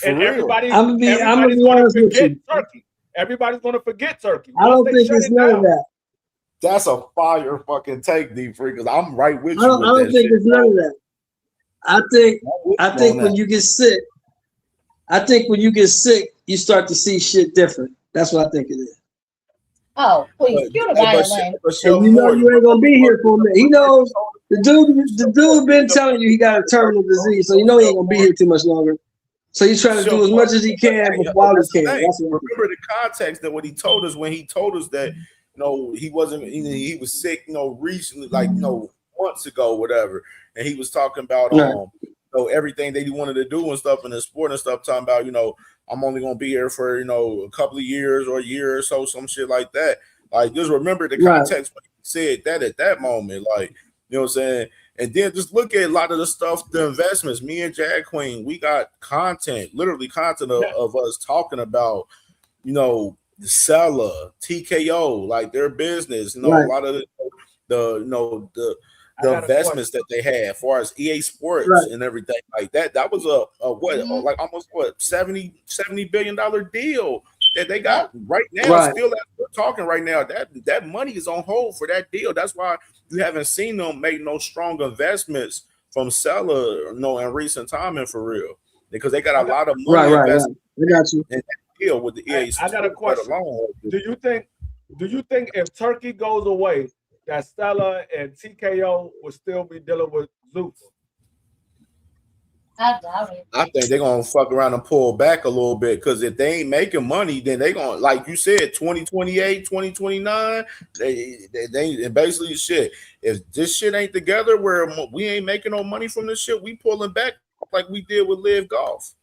And everybody's going to forget Turkey. Everybody's going to forget Turkey. I don't think it's none of that. That's a fire fucking take, D3, because I'm right with you. I don't think it's none of that. I think when you get sick, you start to see shit different. That's what I think it is. Oh, please, cue the violin. And you know you ain't gonna be here for a minute. He knows the dude been telling you he got a terminal disease, so you know he ain't gonna be here too much longer. So he's trying to do as much as he can while he can. Remember the context that what he told us when he told us that he wasn't, he was sick, recently, like months ago, whatever, and he was talking about everything that he wanted to do and stuff in the sport and stuff, talking about I'm only gonna be here for a couple of years or a year or so, some shit like that. Like, just remember the context when he said that at that moment, like, you know what I'm saying. And then just look at a lot of the stuff, the investments. Me and Jag Queen, we got literally content of us talking about, the seller, TKO, like their business, a lot of the investments that they had as far as EA Sports and everything like that. That was like almost $70 billion deal that they got right now. Still, as we're talking right now, that money is on hold for that deal. That's why you haven't seen them make no strong investments from seller, in recent time and for real, because they got a lot of money invested. I got you. In that deal with the EA. I got a question. Do you think if Turkey goes away, that Stella and TKO will still be dealing with Zuffa? I doubt it. I think they're gonna fuck around and pull back a little bit, because if they ain't making money, then they gonna, like you said, 2028, 2029, they basically shit. If this shit ain't together where we ain't making no money from this shit, we pulling back like we did with Live Golf.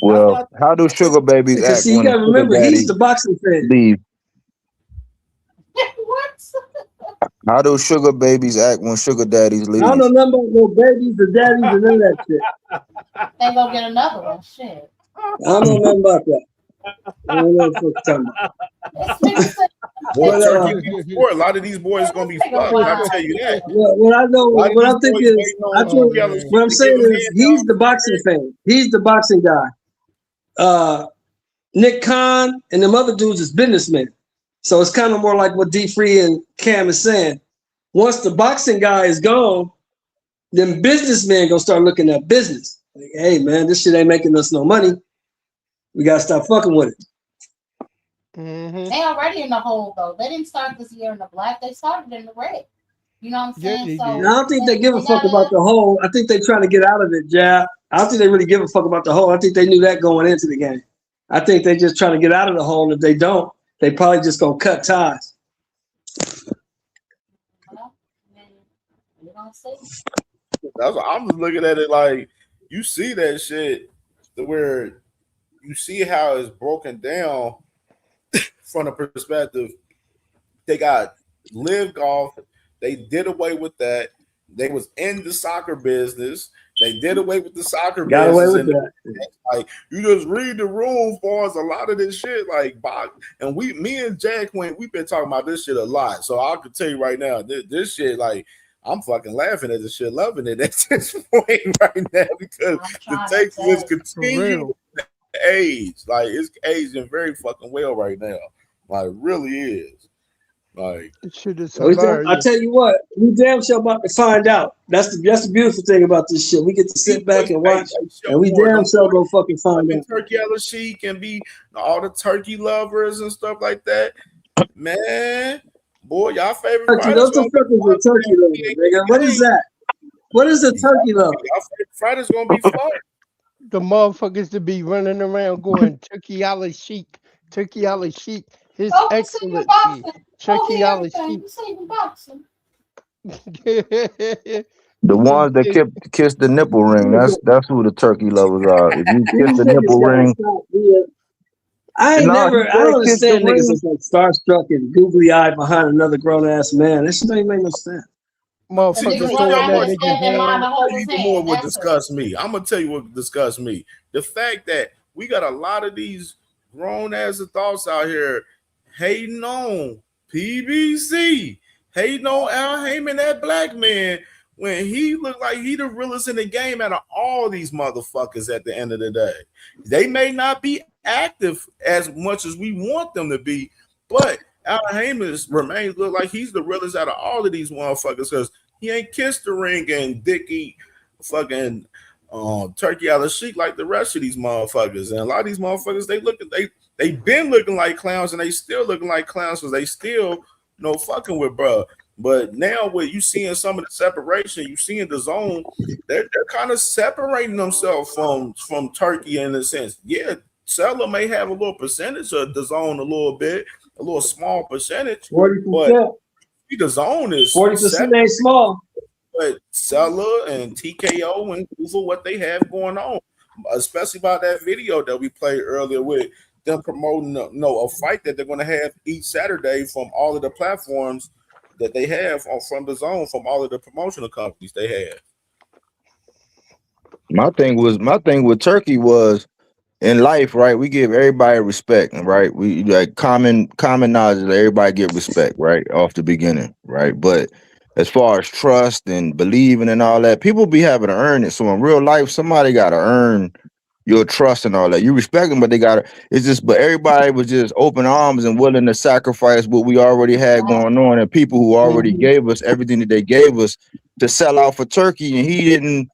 Well, how do sugar babies act? See, you gotta remember, he's the boxing fan. Leave. What? How do sugar babies act when sugar daddies leave? I don't know nothing about no babies or daddies or none of that shit. They gonna get another one. Shit. I don't know nothing about that. I don't know what you're talking about. A lot of these boys gonna be fucked. I'll tell you that. What I know, what I think is, what I'm saying is, he's the boxing fan. He's the boxing guy. Nick Khan and them other dudes is businessmen. So it's kind of more like what D3 and Cam is saying. Once the boxing guy is gone, then businessmen gonna start looking at business. Like, hey man, this shit ain't making us no money. We gotta stop fucking with it. They already in the hole though. They didn't start this year in the black. They started in the red. You know what I'm saying? I don't think they give a fuck about the hole. I think they trying to get out of it, Jab. I don't think they really give a fuck about the hole. I think they knew that going into the game. I think they just trying to get out of the hole. And if they don't, they probably just gonna cut ties. I'm just looking at it like, you see that shit where you see how it's broken down from the perspective. They got Live Golf. They did away with that. They was in the soccer business. They did away with the soccer Got business. away with that. Like, you just read the room for us. A lot of this shit, like, and me and Jack Quinn, we've been talking about this shit a lot. So I could tell you right now, this shit, like, I'm fucking laughing at this shit, loving it at this point right now, because the takes just continue to age. Like, it's aging very fucking well right now. Like, it really is. Like, shit is I hilarious. tell you what, we damn sure about to find out. That's the beautiful thing about this shit. We get to sit back and watch, and we damn sure go fucking find out. Turkey Yellow Sheik and be all the turkey lovers and stuff like that. Man, boy, y'all favorite Turkey, fighters those the fuckers with turkey lovers, nigga. What is that? What is a turkey lover? Y'all favorite fighters gonna be fun. The motherfuckers to be running around going Turkey Allah Sheik, Turkey Allah Sheik, His Oh, you see the Excellency, boxing. Turkey Oh, Allah everything. Sheik. You see the boxing. The ones that kiss the nipple ring, that's who the turkey lovers are. If you kiss These the niggas nipple gotta ring, stop. I nah, he don't said kiss the understand niggas ring. that's like starstruck and googly eyed behind another grown ass man. That shit don't even make no sense. See, Motherfuckers you throwing know that what? nigga Stand in line hand. to hold his Even hand. more would That's disgust me. I'm gonna tell you what disgusts me. The fact that we got a lot of these grown ass adults out here hating on PBC, hating on Al Heyman, that black man, when he looked like he the realest in the game out of all these motherfuckers at the end of the day. They may not be active as much as we want them to be, but Al Heyman remains look like he's the realest out of all of these motherfuckers because he ain't kissed the ring and dick eat fucking turkey out of sheik like the rest of these motherfuckers. And a lot of these motherfuckers, they been looking like clowns and they still looking like clowns because they still fucking with bruh. But now with you seeing some of the separation, you seeing the zone, they're kind of separating themselves from Turkey in a sense. Yeah, Seller may have a little percentage of the zone, a little small percentage, 40%. but the zone is 40% ain't small. But Seller and TKO and Google what they have going on, especially about that video that we played earlier with them promoting a fight that they're going to have each Saturday from all of the platforms that they have from the zone, from all of the promotional companies they have. My thing with Turkey was in life, right? We give everybody respect, right? We like common knowledge that everybody get respect, right? Off the beginning, right? But as far as trust and believing and all that, people be having to earn it. So in real life, somebody gotta earn your trust and all that. You respect them, but but everybody was just open arms and willing to sacrifice what we already had going on, and people who already gave us everything that they gave us to sell out for Turkey, and he didn't.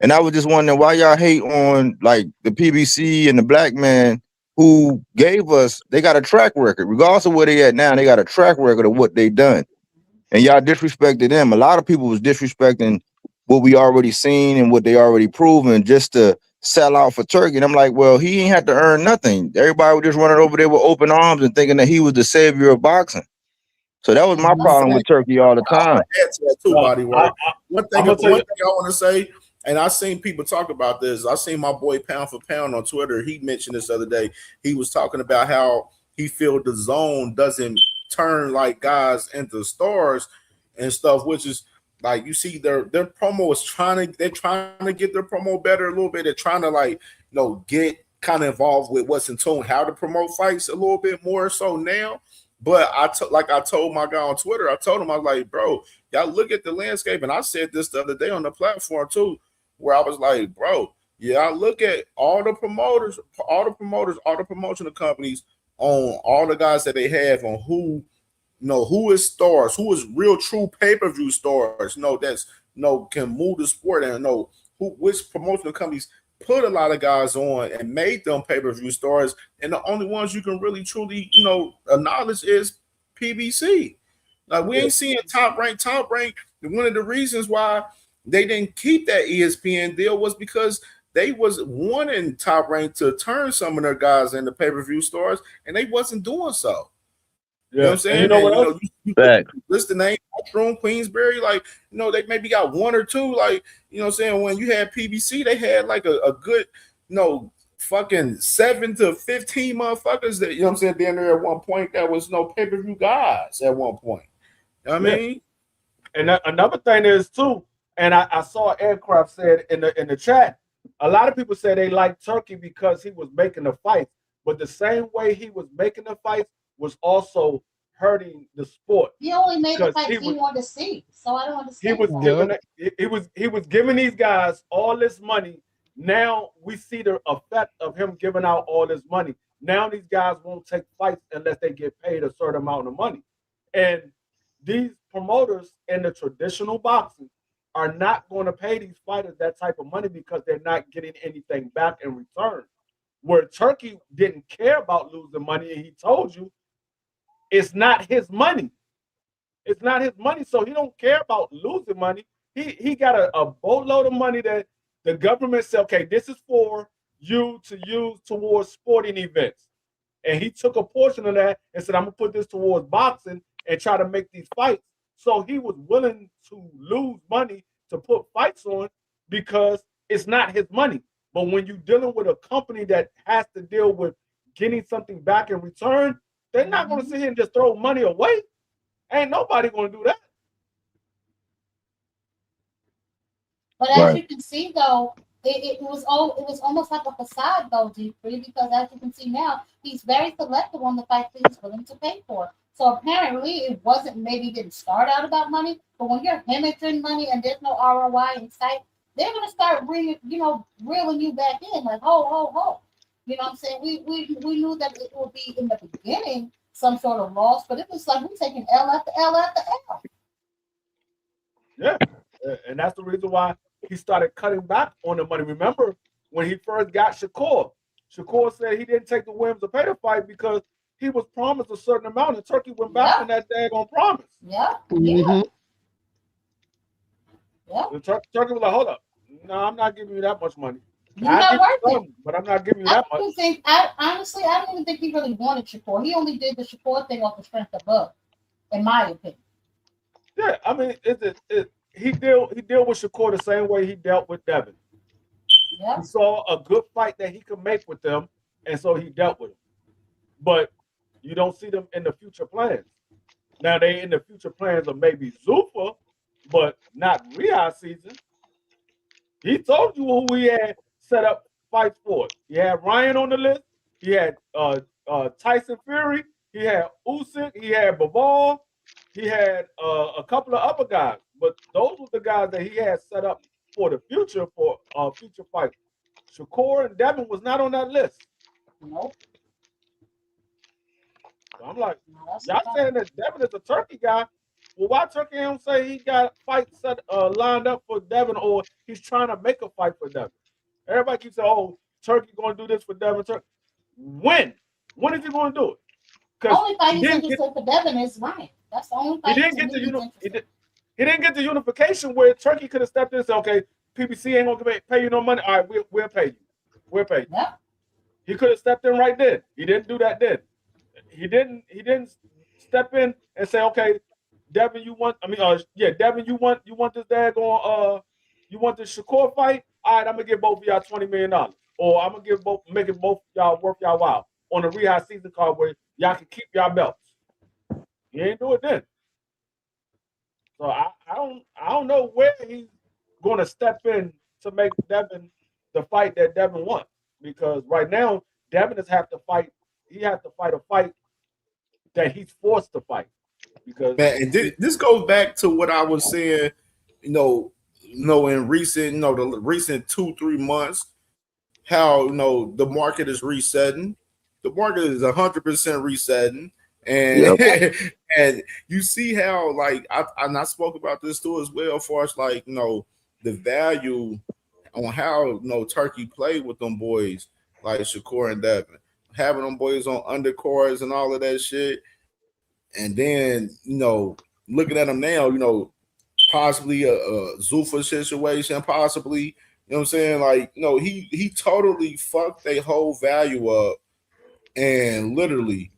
And I was just wondering why y'all hate on like the PBC and the black man who gave us, they got a track record. Regardless of where they at now, they got a track record of what they done. And y'all disrespected them. A lot of people was disrespecting what we already seen and what they already proven just to sell out for Turkey. And I'm like, well, he ain't had to earn nothing. Everybody was just running over there with open arms and thinking that he was the savior of boxing. So that was my problem with Turkey all the time. Add to that too, body work. One thing I want to say, and I seen people talk about this. I seen my boy Pound for Pound on Twitter. He mentioned this the other day. He was talking about how he feel the zone doesn't turn like guys into stars and stuff, which is like you see their promo is they're trying to get their promo better a little bit. They're trying to get kind of involved with what's in tune, how to promote fights a little bit more so now. But I told my guy on Twitter, I told him, I was like, bro, y'all look at the landscape. And I said this the other day on the platform too, where I was like, bro, yeah, look at all the promoters, all the promotional companies on all the guys that they have on who is stars, who is real true pay-per-view stars, that's can move the sport and which promotional companies put a lot of guys on and made them pay-per-view stars, and the only ones you can really truly acknowledge is PBC. Like we ain't seeing top rank. One of the reasons why they didn't keep that ESPN deal was because they was wanting Top Rank to turn some of their guys into pay-per-view stars, and they wasn't doing so. You know what I'm saying? You know what else? You list the name, Mushroom, Queensberry, they maybe got one or two, you know what I'm saying? When you had PBC, they had like a good, fucking 7 to 15 motherfuckers that, you know what I'm saying, down there at one point that was no pay-per-view guys at one point. You know what I mean? And another thing is too, and I saw Aircraft said in the chat, a lot of people say they like Turkey because he was making the fights, but the same way he was making the fights was also hurting the sport. He only made the fights he wanted to see, so I don't understand. He was giving these guys all this money. Now we see the effect of him giving out all this money. Now these guys won't take fights unless they get paid a certain amount of money. And these promoters in the traditional boxing are not going to pay these fighters that type of money because they're not getting anything back in return. Where Turkey didn't care about losing money, and he told you it's not his money. It's not his money, so he don't care about losing money. He got a boatload of money that the government said, okay, this is for you to use towards sporting events. And he took a portion of that and said, I'm going to put this towards boxing and try to make these fights. So he was willing to lose money to put fights on because it's not his money. But when you're dealing with a company that has to deal with getting something back in return, they're not going to sit here and just throw money away. Ain't nobody going to do that. But as you can see, though, it was almost like a facade, though, G3, because as you can see now, he's very selective on the fights that he's willing to pay for. So apparently, it wasn't, maybe it didn't start out about money, but when you're hemorrhaging money and there's no ROI in sight, they're going to start reeling you back in, like, ho. You know what I'm saying? We knew that it would be in the beginning some sort of loss, but it was like we're taking L after L after L. Yeah, and that's the reason why he started cutting back on the money. Remember when he first got Shakur? Shakur said he didn't take the Williams to pay the fight because he was promised a certain amount, and Turkey went back on that daggone promise. Yeah. Turkey was like, hold up. No, I'm not giving you that much money. You're not worth it. But I'm not giving you that much. Honestly, I don't even think he really wanted Shakur. He only did the Shakur thing off the strength of Bug, in my opinion. Yeah, I mean, he deal with Shakur the same way he dealt with Devin. Yeah. He saw a good fight that he could make with them, and so he dealt with him. But you don't see them in the future plans. Now they in the future plans of maybe Zuffa, but not Riyadh season. He told you who he had set up fights for. He had Ryan on the list. He had Tyson Fury. He had Usyk. He had Bivol. He had a couple of other guys. But those were the guys that he had set up for the future, for future fights. Shakur and Devin was not on that list. Nope. So I'm like, y'all saying that Devin is a Turkey guy. Well, why Turkey don't say he got fights set lined up for Devin, or he's trying to make a fight for Devin? Everybody keeps saying, "Oh, Turkey going to do this for Devin." When? When is he going to do it? The only fight he's interested for Devin is Ryan. That's the only fight he didn't get the unification where Turkey could have stepped in and said, "Okay, PBC ain't going to pay you no money. All right, we'll pay you. We'll pay you." Yeah. He could have stepped in right then. He didn't do that then. He didn't step in and say, "Okay, Devin, Devin, you want this daggone you want this Shakur fight? All right, I'm gonna give both of y'all $20 million, or I'm gonna make it both y'all worth y'all while on the Riyadh season card where y'all can keep y'all belts." He ain't do it then. So I don't know where he's gonna step in to make Devin the fight that Devin wants, because right now Devin has to fight. He has to fight a fight that he's forced to fight. Because and this goes back to what I was saying, in recent, the recent 2-3 months, how the market is resetting. The market is 100% resetting, and and you see how I spoke about this too as well, as far as the value on how Turkey played with them boys like Shakur and Devin, having them boys on undercards and all of that shit. And then, looking at him now, possibly a Zuffa situation, possibly, you know what I'm saying? He totally fucked their whole value up. And literally,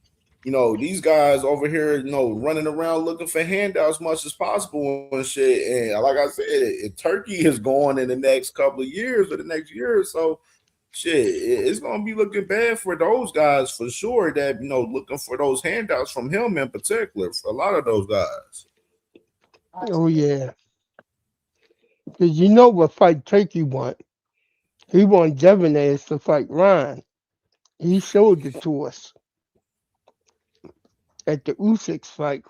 these guys over here, running around looking for handouts as much as possible and shit. And like I said, Turkey is going in the next couple of years or the next year or so. Shit, it's gonna be looking bad for those guys for sure. That looking for those handouts from him in particular. For a lot of those guys. Oh yeah, because you know what fight Turkey want? He want Devin ass to fight Ryan. He showed it to us at the Usyk fight.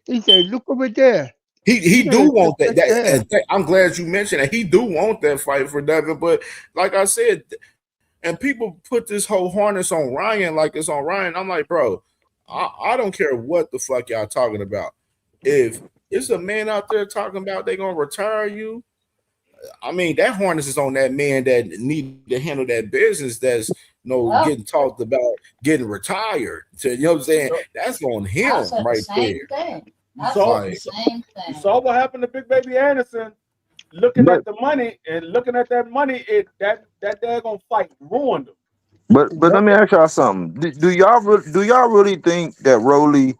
He said, "Look over there." He do want that. I'm glad you mentioned that. He do want that fight for Devin, but like I said, and people put this whole harness on Ryan like it's on Ryan. I'm like, bro, I don't care what the fuck y'all talking about. If it's a man out there talking about they gonna retire you, I mean that harness is on that man that need to handle that business. That's getting talked about getting retired. So, you know what I'm saying? That's on him right there. I saw the same thing. You saw what happened to Big Baby Anderson. Looking at the money and looking at that money, that daggone fight ruined him. But let me ask y'all something. Do y'all really think that Rolly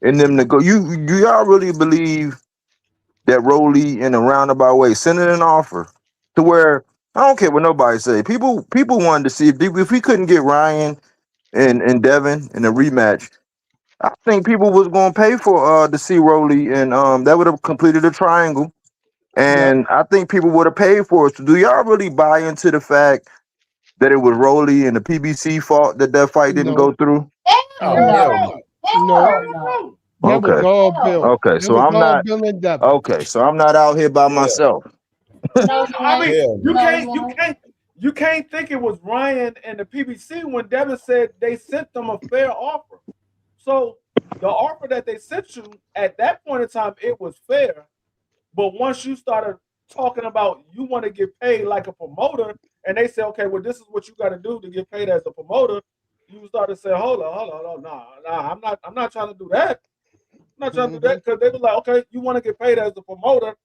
and them do y'all really believe that Rolly in a roundabout way sent an offer to where I don't care what nobody say. People wanted to see if we couldn't get Ryan and Devin in a rematch. I think people was gonna pay for to see Rolly and that would have completed a triangle. And I think people would have paid for it. So do y'all really buy into the fact that it was Rolly and the PBC fault that fight didn't go through? No. That was all Bill. Okay, so I'm not. Okay, so I'm not out here by myself. I mean, you can't think it was Ryan and the PBC when Devin said they sent them a fair offer. So the offer that they sent you at that point in time, it was fair. But once you started talking about you want to get paid like a promoter, and they say, okay, well, this is what you got to do to get paid as a promoter, you started to say, hold on, nah, I'm not trying to do that. I'm not trying to do that because they were like, okay, you want to get paid as a promoter,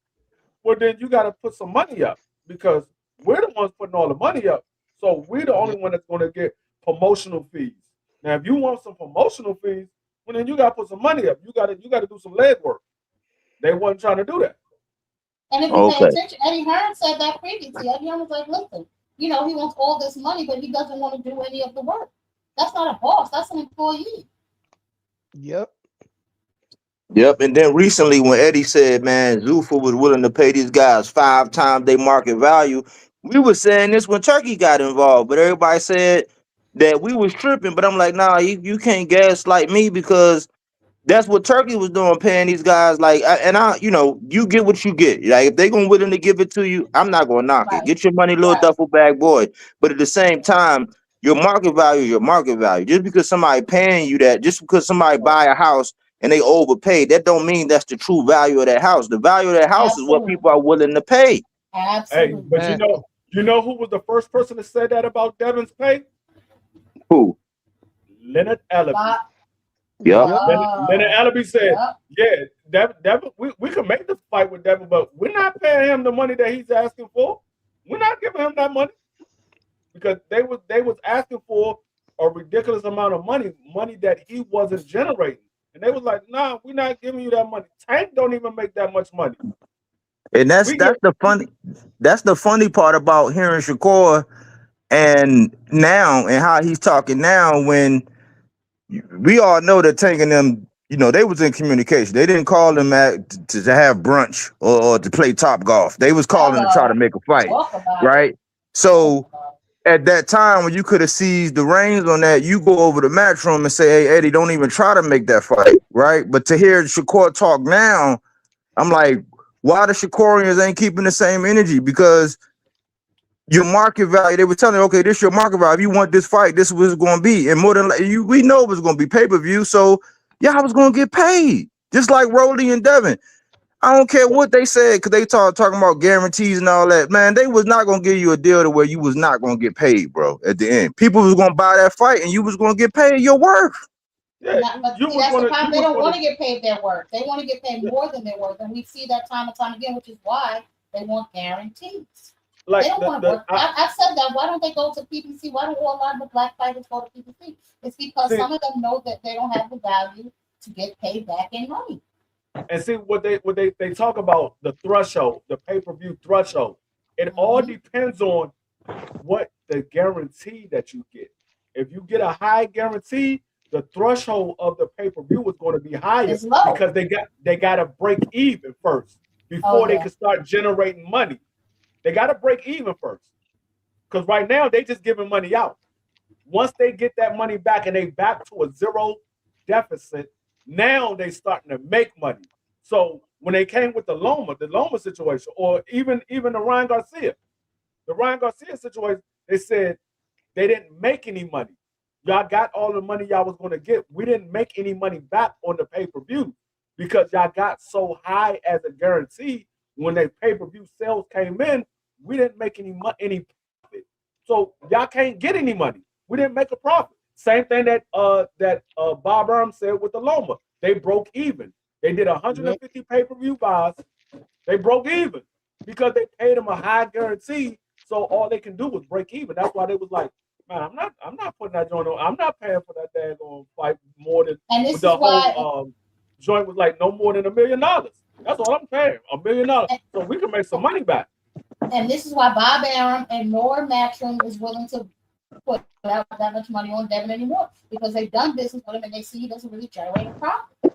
well, then you got to put some money up because we're the ones putting all the money up. So we're the only one that's going to get promotional fees. Now, if you want some promotional fees, well, then you got to put some money up. You got to do some leg work. They wasn't trying to do that. And if you pay attention, Eddie Hearn said that previously. Eddie Hearn was like, listen, he wants all this money, but he doesn't want to do any of the work. That's not a boss. That's an employee. Yep. And then recently when Eddie said, man, Zuffa was willing to pay these guys 5 times their market value, we were saying this when Turkey got involved, but everybody said that we was tripping. But I'm like, nah, you can't gaslight me because that's what Turkey was doing, paying these guys. Like, you get what you get. Like, if they gonna willing to give it to you, I'm not gonna knock it. Get your money, little duffel bag boy. But at the same time, your market value is your market value. Just because somebody paying you that, just because somebody buy a house and they overpay, that don't mean that's the true value of that house. The value of that house is what people are willing to pay. Absolutely. Hey, but you know who was the first person to say that about Devin's pay? Who? Leonard Ellaby. Yep. Leonard Ellaby said, Devin, we can make the fight with Devin, but we're not paying him the money that he's asking for. We're not giving him that money. Because they was asking for a ridiculous amount of money that he wasn't generating. And they was like, nah, we're not giving you that money. Tank don't even make that much money. And that's the funny part about hearing Shakur and how he's talking now, when we all know that Tank and them, they was in communication. They didn't call them to have brunch or to play top golf. They was calling to try to make a fight, right? So at that time, when you could have seized the reins on that, you go over the Matchroom and say, hey, Eddie, don't even try to make that fight, right? But to hear Shakur talk now, I'm like, why the Shakurians ain't keeping the same energy? Because your market value, they were telling you, okay, this is your market value. If you want this fight, this is what it's going to be. And more than likely, we know it was going to be pay-per-view, so y'all was going to get paid. Just like Rolly and Devin. I don't care what they said, because they talking about guarantees and all that. Man, they was not going to give you a deal to where you was not going to get paid, bro, at the end. People was going to buy that fight, and you was going to get paid your worth. Yeah, but that's the problem. They don't want to get paid their worth. They want to get paid more than their worth. And we see that time and time again, which is why they want guarantees. They don't want work. I've said that. Why don't they go to PBC? Why don't a lot of the black fighters go to PBC? It's because some of them know that they don't have the value to get paid back in money. And see what they talk about, the threshold, the pay-per-view threshold. It all depends on what the guarantee that you get. If you get a high guarantee, the threshold of the pay-per-view is going to be higher because they got to break even first before they can start generating money. They got to break even first, because right now they just giving money out. Once they get that money back and they back to a zero deficit, now they starting to make money. So when they came with the Loma situation, or even the Ryan Garcia situation, they said they didn't make any money. Y'all got all the money y'all was going to get. We didn't make any money back on the pay-per-view because y'all got so high as a guarantee when the pay-per-view sales came in. We didn't make any profit, so y'all can't get any money. We didn't make a profit. Same thing that Bob Arm said with the Loma. They broke even. They did 150 pay-per-view buys. They broke even because they paid them a high guarantee. So all they can do was break even. That's why they was like, man, I'm not putting that joint on. I'm not paying for that daggone fight more than. And this is the why whole joint was like no more than $1 million. That's all I'm paying, $1 million, so we can make some money back. And this is why Bob Arum and nor Matchroom is willing to put out that much money on Devin anymore because they've done business with him and they see he doesn't really generate a profit.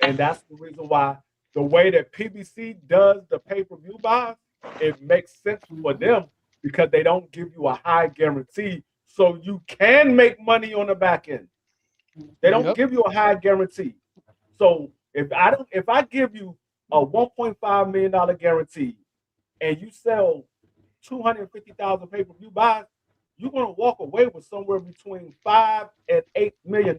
And that's the reason why the way that PBC does the pay-per-view buys, it makes sense for them because they don't give you a high guarantee, so you can make money on the back end. They don't give you a high guarantee. So if I give you a $1.5 million guarantee and you sell 250,000 pay-per-view buys, you're gonna walk away with somewhere between $5 and $8 million.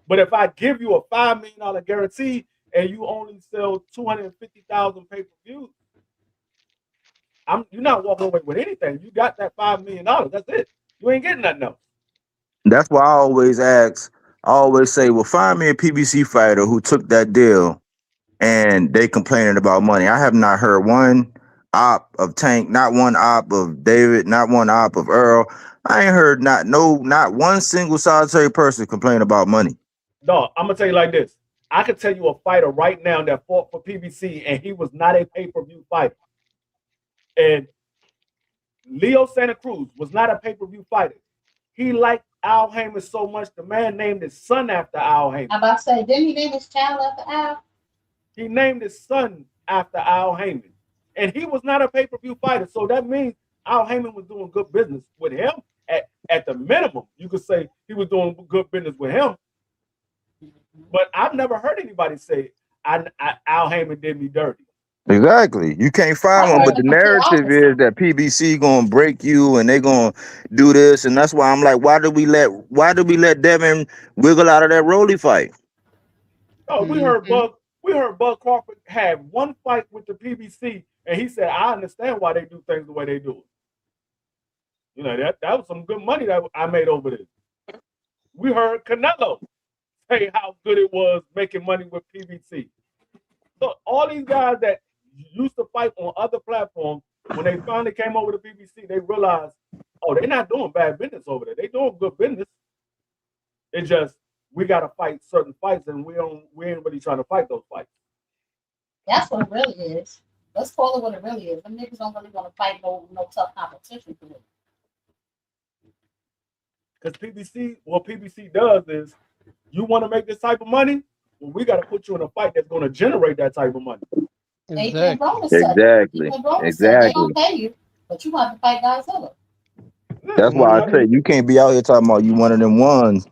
But if I give you a $5 million guarantee and you only sell 250,000 pay-per-views, you're not walking away with anything. You got that $5 million. That's it. You ain't getting nothing else. That's why I always say, well, find me a PBC fighter who took that deal and they complaining about money. I have not heard one op of Tank, not one op of David, not one op of Earl. I ain't heard not one single solitary person complain about money. No, I'm gonna tell you like this. I could tell you a fighter right now that fought for PBC and he was not a pay-per-view fighter. And Leo Santa Cruz was not a pay-per-view fighter. He liked Al Heyman so much, the man named his son after Al Heyman. I'm about to say, didn't he name his child after Al? He named his son after Al Heyman. And he was not a pay-per-view fighter. So that means Al Heyman was doing good business with him. At the minimum, you could say he was doing good business with him. But I've never heard anybody say Al Heyman did me dirty. Exactly. You can't find one, but the narrative is that PBC gonna break you and they gonna do this, and that's why I'm like, why did we let Devin wiggle out of that Rolly fight? Oh, we heard Bud Crawford had one fight with the PBC, and he said, I understand why they do things the way they do it. You know, that was some good money that I made over this. We heard Canelo say how good it was making money with PBC. So all these guys that used to fight on other platforms, when they finally came over to PBC, they realized, oh, they're not doing bad business over there. They're doing good business. It's just we got to fight certain fights, and we ain't really trying to fight those fights. That's what it really is. Let's call it what it really is. Them niggas don't really want to fight no tough competition for it. Because what PBC does is, you want to make this type of money, well, we got to put you in a fight that's going to generate that type of money. Exactly. They don't pay you, but you have to fight Godzilla. That's why I say you can't be out here talking about you one of them ones,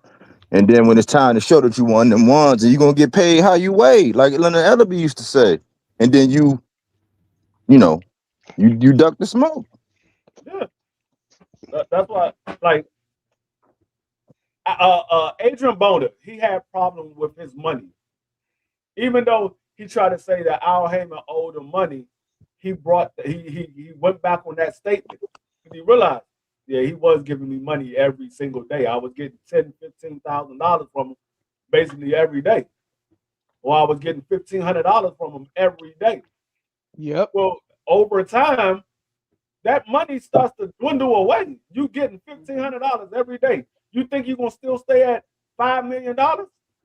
and then when it's time to show that you one of them ones, and you're gonna get paid how you weigh, like Leonard Ellerby used to say, and then you duck the smoke. Yeah, that's why. Like Adrian Bona, he had problems with his money, even though he tried to say that Al Heyman owed him money. He went back on that statement because he realized, yeah, he was giving me money every single day. I was getting $10,000-$15,000 from him basically every day, or I was getting $1,500 from him every day. Yep. Well, over time, that money starts to dwindle away. You getting $1,500 every day. You think you're gonna still stay at $5 million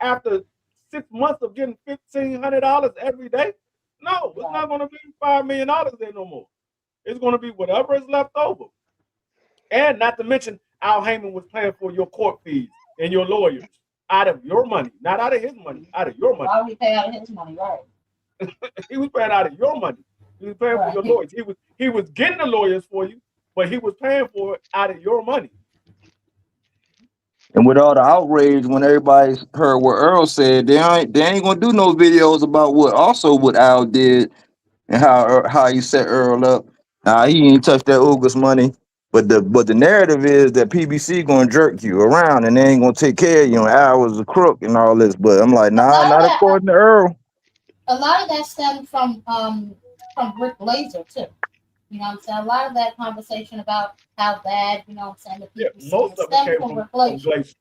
after 6 months of getting $1,500 every day? No, it's not gonna be $5 million there no more. It's gonna be whatever is left over. And not to mention, Al Heyman was paying for your court fees and your lawyers out of your money, not out of his money, out of your money. Why would he pay out of his money, right? He was paying out of your money. He was paying for your lawyers. He was getting the lawyers for you, but he was paying for it out of your money. And with all the outrage, when everybody heard what Earl said, they ain't gonna do no videos about what Al did and how he set Earl up. Nah, he ain't touched that Ugas money. But the narrative is that PBC gonna jerk you around and they ain't gonna take care of you, and Al was a crook and all this. But I'm like, nah, not according to Earl. A lot of that stemmed from Rick Laser too. You know what I'm saying? A lot of that conversation about how bad, you know what I'm saying, the people Most of it came from Glacier.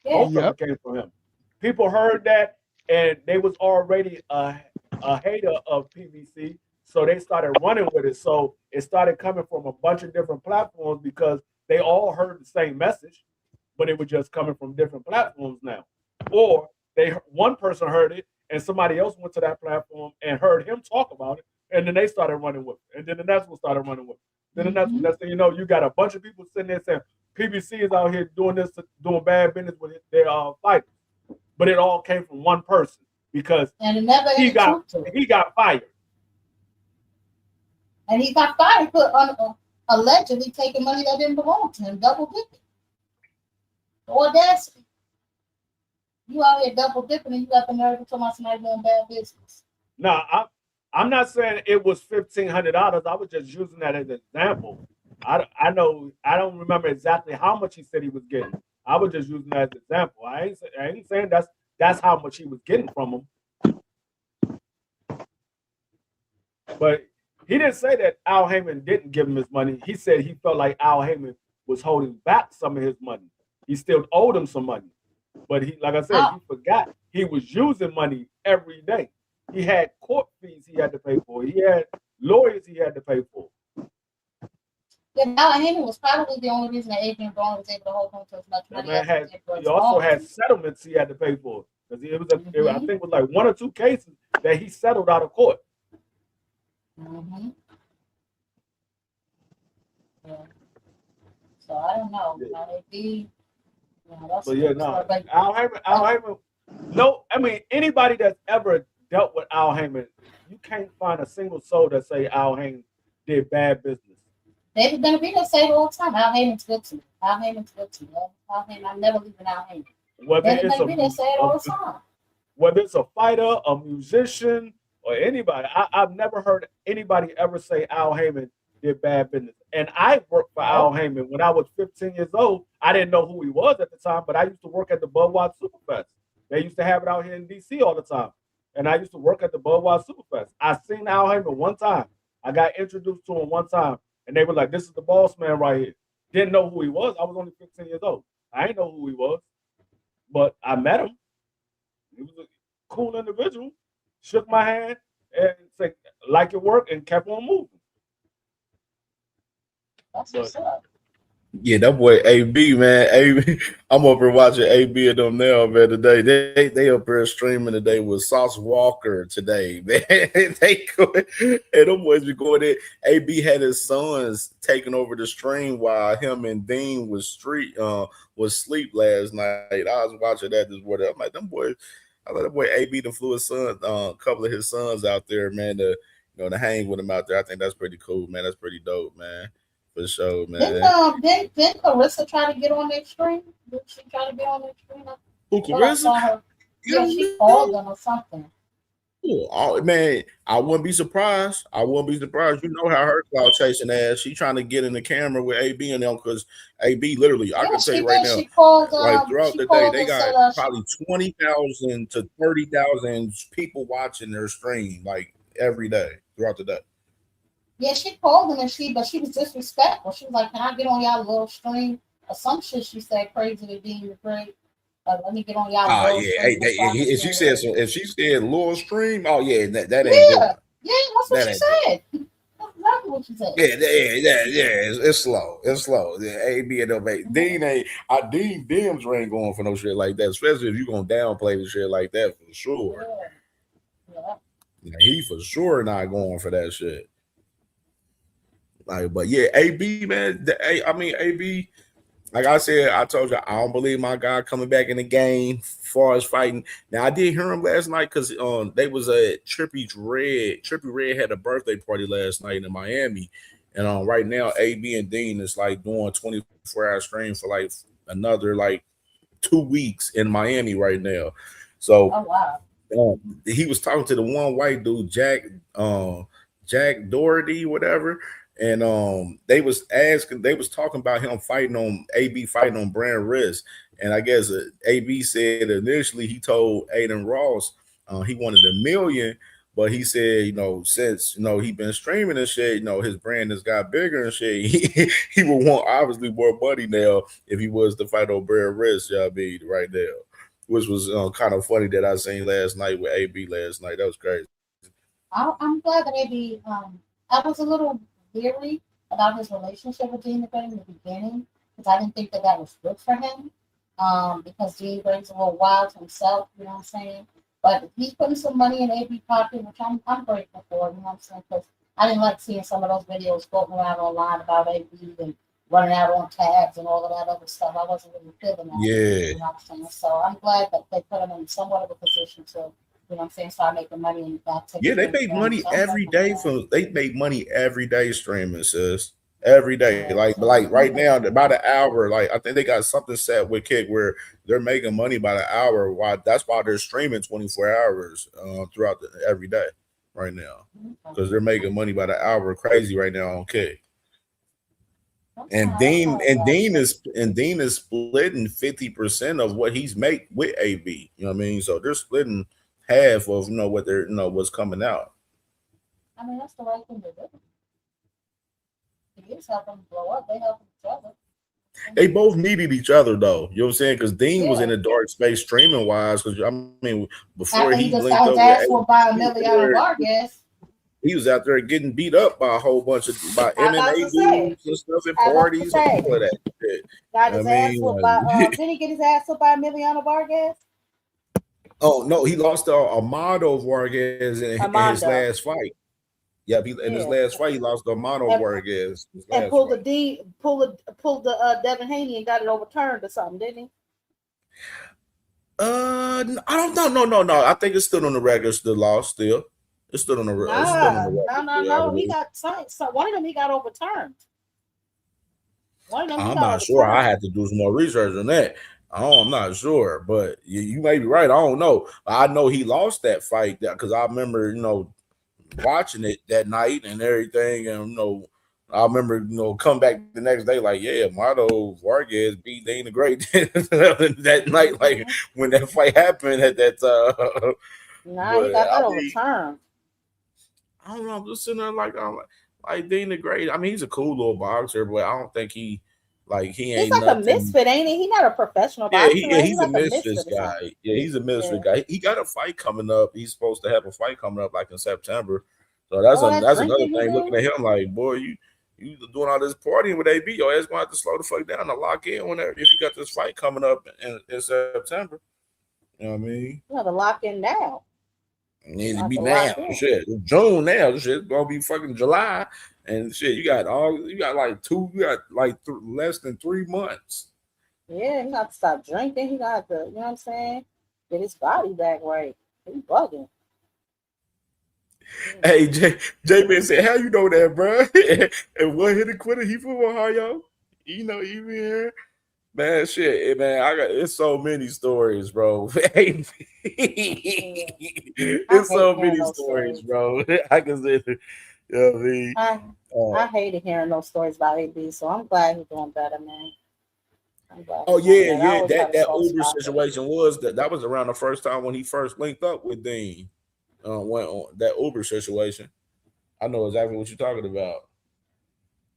Yeah. Most of it came from him. People heard that and they was already a hater of PVC, so they started running with it. So it started coming from a bunch of different platforms because they all heard the same message, but it was just coming from different platforms now. Or one person heard it and somebody else went to that platform and heard him talk about it, and then they started running with it. And then the next one started running with it. Then the next thing you know, you got a bunch of people sitting there saying PBC is out here doing doing bad business with their fighters. But it all came from one person because he got fired. And he got fired for allegedly taking money that didn't belong to him, double dipping. The audacity. You out here double dipping and you got the nerve to tell me somebody doing bad business. No, I'm not saying it was $1,500. I was just using that as an example. I know I don't remember exactly how much he said he was getting. I was just using that as an example. I ain't saying that's how much he was getting from him. But he didn't say that Al Heyman didn't give him his money. He said he felt like Al Heyman was holding back some of his money. He still owed him some money. But he, like I said, he forgot he was using money every day. He had court fees he had to pay for. He had lawyers he had to pay for. Yeah, Al Heyman was probably the only reason that Adrian Broner was able to hold on to as much money. He also had settlements he had to pay for. Because I think it was like 1 or 2 cases that he settled out of court. Mm-hmm. Yeah. So I don't know. But yeah, no. Al Heyman. No, I mean anybody that's ever dealt with Al Heyman, you can't find a single soul that say Al Heyman did bad business. David Benavidez say it all the time. Al Heyman's good to me. Al Heyman's good to me. Al Heyman, I'm never leaving Al Heyman. David Benavidez say it all the time. Whether it's a fighter, a musician, or anybody, I've never heard anybody ever say Al Heyman did bad business. And I worked for Al Heyman when I was 15 years old. I didn't know who he was at the time, but I used to work at the Budweiser Superfest. They used to have it out here in D.C. all the time. And I used to work at the Budweiser Superfest. I seen Al Heyman one time. I got introduced to him one time. And they were like, this is the boss man right here. Didn't know who he was. I was only 15 years old. I didn't know who he was. But I met him. He was a cool individual. Shook my hand and said, like your work, and kept on moving. That's what's up. Yeah, that boy AB, man. AB, I'm up here watching AB and them now, man. Today they up here streaming today with Sauce Walker today, man. They go and them boys be going in. AB had his sons taking over the stream while him and Dean was sleep last night. I was watching that this morning. I'm like, them boys. I let that boy AB done flew his son, a couple of his sons out there, man, to hang with him out there. I think that's pretty cool, man. That's pretty dope, man. For sure, man. Didn't Carissa try to get on that stream? Did she try to get on that stream? Who, Carissa? Yeah, she called them or something. Oh, man, I wouldn't be surprised. You know how her cloud chasing ass. She trying to get in the camera with AB and them because AB literally, I can say right now, like throughout the day, they got probably 20,000 to 30,000 people watching their stream like every day throughout the day. Yeah, she called them but she was disrespectful. She was like, "Can I get on y'all little stream?" Or some shit she said crazy to Dean the Great. Let me get on y'all little stream. If she said little stream, that ain't good. Yeah, that's what she said. That's exactly what she said. Yeah, it's slow. Yeah, AB and them, Dean Dims ain't going for no shit like that, especially if you gonna downplay the shit like that for sure. Yeah. He for sure not going for that shit. Like, but yeah, AB, man. AB. Like I said, I told you, I don't believe my guy coming back in the game as far as fighting. Now, I did hear him last night because they was at Trippy Red. Trippy Red had a birthday party last night in Miami. And right now, AB and Dean is like doing 24-hour stream for like another like 2 weeks in Miami right now. So he was talking to the one white dude, Jack Doherty, whatever. and they was talking about him fighting on AB fighting on Brand Risk, and I guess AB said initially he told Aiden Ross he wanted $1 million, but he said, since he been streaming and shit, his brand has got bigger and shit. He would want obviously more money now if he was to fight on Brand Risk, right now, which was kind of funny that I seen last night with AB last night. That was crazy. I'm glad that AB. I was a little leery about his relationship with Dean McGregor in the beginning because I didn't think that was good for him. Because Dean brings a little wild to himself, you know what I'm saying? But he's putting some money in AB pocket, which I'm grateful for, you know what I'm saying? Because I didn't like seeing some of those videos floating around online about AB and running out on tags and all of that other stuff. I wasn't really feeling that. Yeah. You know what I'm saying? So I'm glad that they put him in somewhat of a position to, you know what I'm saying, start making money and back Yeah, they make money every day streaming, sis. Every day. Like right now, about an hour. Like I think they got something set with Kick where they're making money by the hour. That's why they're streaming 24 hours throughout every day right now. Because they're making money by the hour. Crazy right now on Kick. And Dean is splitting 50% of what he's make with AB. You know what I mean? So they're splitting half of what they're what's coming out. I mean, that's the right thing to do. He is helping them blow up. They help each other. They both needed each other though. You know what I'm saying? Because Dean was in the dark space streaming wise. Because I mean, before he just linked got up his ass with by Emiliano Vargas. he was out there getting beat up by a whole bunch of MMA dudes and stuff at parties and all of that shit. Got his ass whooped by didn't he get his ass whooped by Emiliano Vargas? Oh no, he lost to Armando Vargas in his last fight. Yeah, in his last fight, he lost to Armando Vargas. And pulled the Devin Haney and got it overturned or something, didn't he? I don't know. No. I think it's still on the record. Still lost. Still, it's still on the record. No. He got one of them. He got overturned. I'm not sure. I had to do some more research on that. I'm not sure, but you may be right. I don't know. I know he lost that fight because I remember, watching it that night and everything, and I remember, come back the next day like, yeah, Mato Vargas beat Dean the Great that night, like when that fight happened at that. He got that overturned. I don't know. I'm just sitting there like Dean the Great. I mean, he's a cool little boxer, but I don't think he ain't. He's like a misfit, ain't he? He's not a professional boxer. Yeah, he's a misfit guy. Yeah, he's a misfit guy. He got a fight coming up. He's supposed to have a fight coming up like in September. So that's another thing. Looking at him like, boy, you doing all this partying with AB, your ass gonna have to slow the fuck down to lock in whenever if you got this fight coming up in September. You know what I mean? You have to lock in now. It needs to be now. Shit, it's June now. This shit's gonna be fucking July, and shit. You got less than 3 months. Yeah, he got to stop drinking. He got to, you know what I'm saying, get his body back right. He's bugging. Hey, J-Man said, how you know that, bro? And one hit a quitter, he from Ohio. You been here. Man, shit, man, it's so many stories, bro. It's so many stories, bro. I can say, you know what I mean? I hated hearing those stories about AB, so I'm glad he's doing better, man. Oh yeah. That Uber situation that was around the first time when he first linked up with Dean. Went on that Uber situation. I know exactly what you're talking about.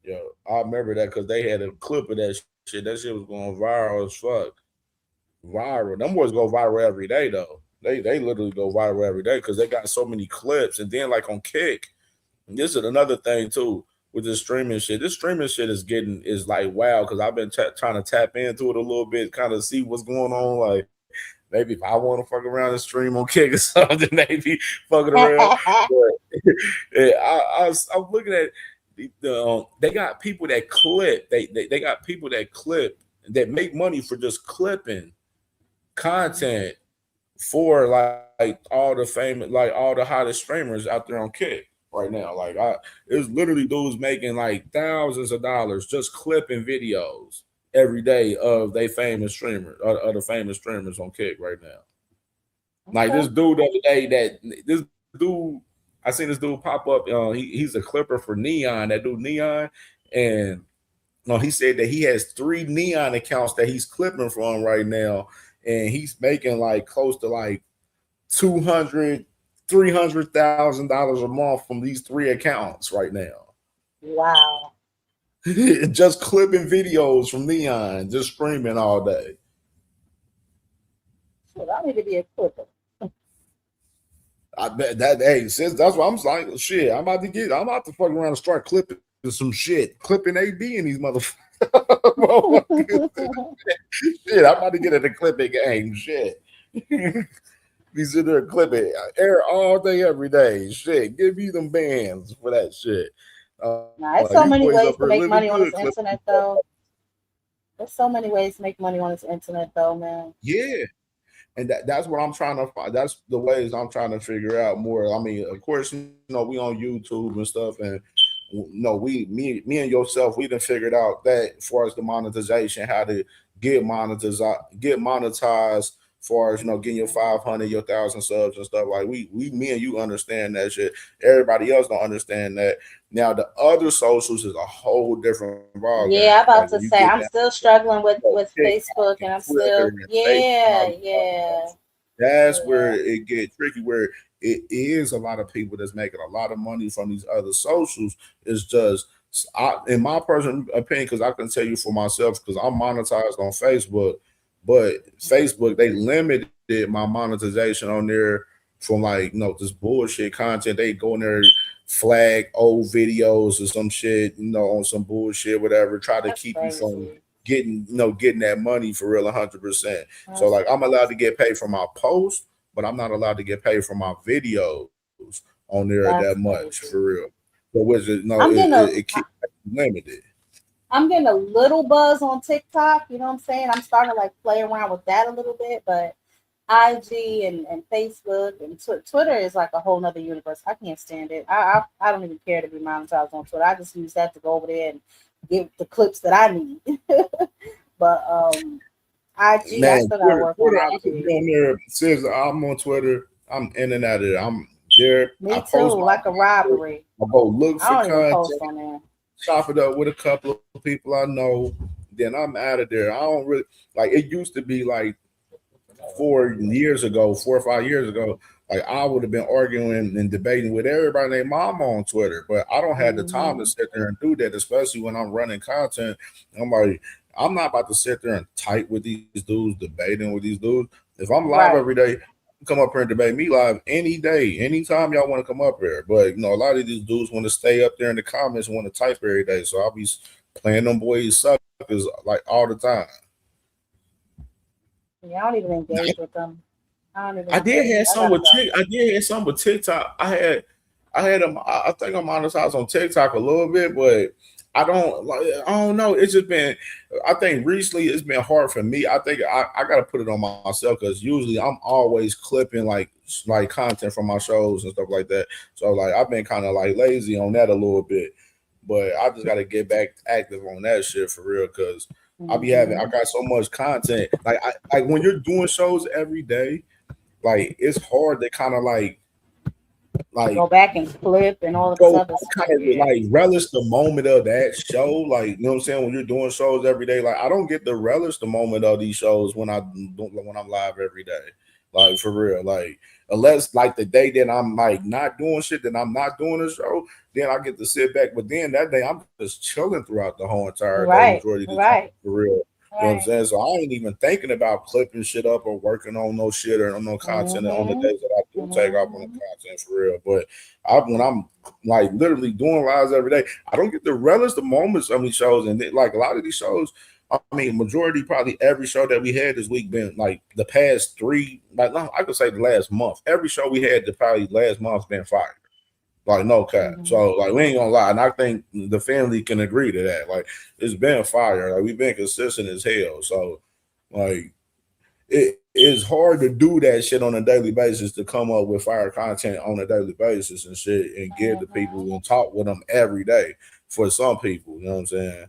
Yo, I remember that because they had a clip of that shit. That shit was going viral as fuck. Viral. Them boys go viral every day though. They literally go viral every day because they got so many clips. And then like on Kick, this is another thing too with this streaming shit. This streaming shit is like wow because I've been trying to tap into it a little bit, kind of see what's going on. Like maybe if I want to fuck around and stream on Kick or something, maybe fucking around. But I'm looking at they got people that clip. They got people that clip that make money for just clipping content for like all the famous, like all the hottest streamers out there on Kick right now. Like it's literally dudes making like thousands of dollars just clipping videos every day of they famous streamers, of the famous streamers on Kick right now. Like this dude the other day, I seen this dude pop up. He's a clipper for Neon. That dude Neon, and he said that he has 3 Neon accounts that he's clipping from right now, and he's making like close to like $300,000 a month from these 3 accounts right now. Wow. Just clipping videos from Neon, just streaming all day. Shit, I need to be a clipper. I bet that, hey, sis, that's what I'm like. Shit, I'm about to fuck around and start clipping some shit, clipping AB in these motherfuckers. Shit, I'm about to get in the clipping game. Shit, be sitting there clipping air all day, every day. Shit, give me them bands for that shit. There's so many ways to make money on this internet, though. There's so many ways to make money on this internet, though, man. Yeah. And that's what I'm trying to find. That's the ways I'm trying to figure out more. I mean, of course, we on YouTube and stuff, and me and yourself, we done figured out that as far as the monetization, how to get monetized, as far as getting your 500, your 1,000 subs and stuff. Like me and you understand that shit. Everybody else don't understand that. Now the other socials is a whole different ballgame. Yeah, I'm about to say I'm still struggling with Facebook, and I'm still That's where it get tricky. Where it is a lot of people that's making a lot of money from these other socials. It's just, in my personal opinion, because I can tell you for myself, because I'm monetized on Facebook, but Facebook, they limited my monetization on there from this bullshit content. They go in there, flag old videos or some shit, on some bullshit, whatever, try to keep you from getting that money for real 100%. So I'm allowed to get paid for my post, but I'm not allowed to get paid for my videos on there that much for real. So which is it keeps limited. I'm getting a little buzz on TikTok, you know what I'm saying? I'm starting to play around with that a little bit, but IG and Facebook and Twitter is like a whole nother universe. I can't stand it. I don't even care to be monetized on Twitter. I just use that to go over there and get the clips that I need. But IG, Man, I still gotta work on I IG. be on there. Since I'm on Twitter, I'm in and out of there. I'm there. Me too, like a robbery. I go look for I don't even content, post on there. chop it up with a couple of people I know, then I'm out of there. I don't really it used to be 4 or 5 years ago, I would have been arguing and debating with everybody named Mama on Twitter, but I don't have the time to sit there and do that, especially when I'm running content. I'm like, I'm not about to sit there and type with these dudes, debating with these dudes. If I'm live every day, come up here and debate me live any day, anytime y'all want to come up here. But a lot of these dudes want to stay up there in the comments and want to type every day. So I'll be playing them boys suckers all the time. Yeah, I don't even engage with them. I did have some with TikTok. I think I'm monetized on TikTok a little bit, but I don't know. It's just been, I think recently it's been hard for me. I think I got to put it on myself, because usually I'm always clipping like content from my shows and stuff like that. So I've been kind of lazy on that a little bit, but I just got to get back active on that shit for real, because I got so much content. When you're doing shows every day, it's hard to kind of go back and clip and all of this other stuff. Kind of relish the moment of that show. You know what I'm saying? When you're doing shows every day, I don't get to relish the moment of these shows when I'm live every day. For real. Unless the day that I'm not doing shit, then I'm not doing a show, then I get to sit back. But then that day I'm just chilling throughout the whole entire day, majority of the time, for real. You know what I'm saying? So I ain't even thinking about clipping shit up or working on no shit or on no content on the days that I do take off on the content, for real. But when I'm literally doing lives every day, I don't get to relish the moments of these shows. And a lot of these shows, I mean, majority, probably every show that we had this week been the past 3, I could say the last month. Every show we had probably last month been fire. No cap. So we ain't gonna lie. And I think the family can agree to that. It's been fire. We've been consistent as hell. So it is hard to do that shit on a daily basis, to come up with fire content on a daily basis and shit, and give to people and talk with them every day. For some people, you know what I'm saying?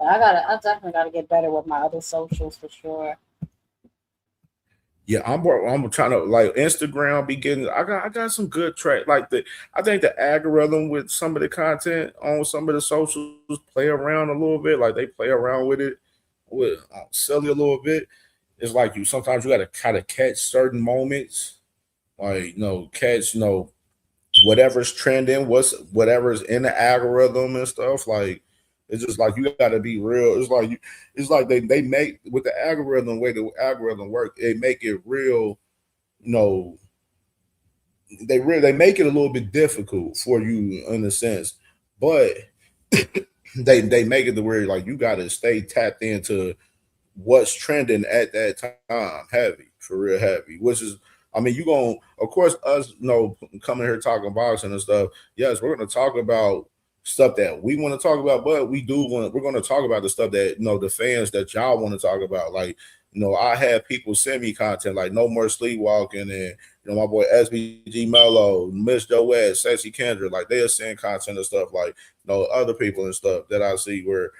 I definitely gotta get better with my other socials for sure. Yeah, I'm trying to like Instagram be getting. I got some good track like I think the algorithm with some of the content on some of the socials play around a little bit. Like they play around with it with silly a little bit. It's like sometimes you got to kind of catch certain moments, like catch whatever's trending, whatever's in the algorithm and stuff. Like it's just like you got to be real. It's like they make with the algorithm way the algorithm work. They make it real. They make it a little bit difficult for you in a sense, but they make it to where like you got to stay tapped into what's trending at that time, heavy, for real heavy, which is, I mean, of course, us, coming here talking boxing and stuff. Yes, we're going to talk about stuff that we want to talk about, but we're going to talk about the stuff that, the fans that y'all want to talk about. Like, I have people send me content like No More Sleepwalking and, my boy SBG Mello, Miss Joette, Sexy Kendra, like they'll send content and stuff like, other people and stuff that I see where,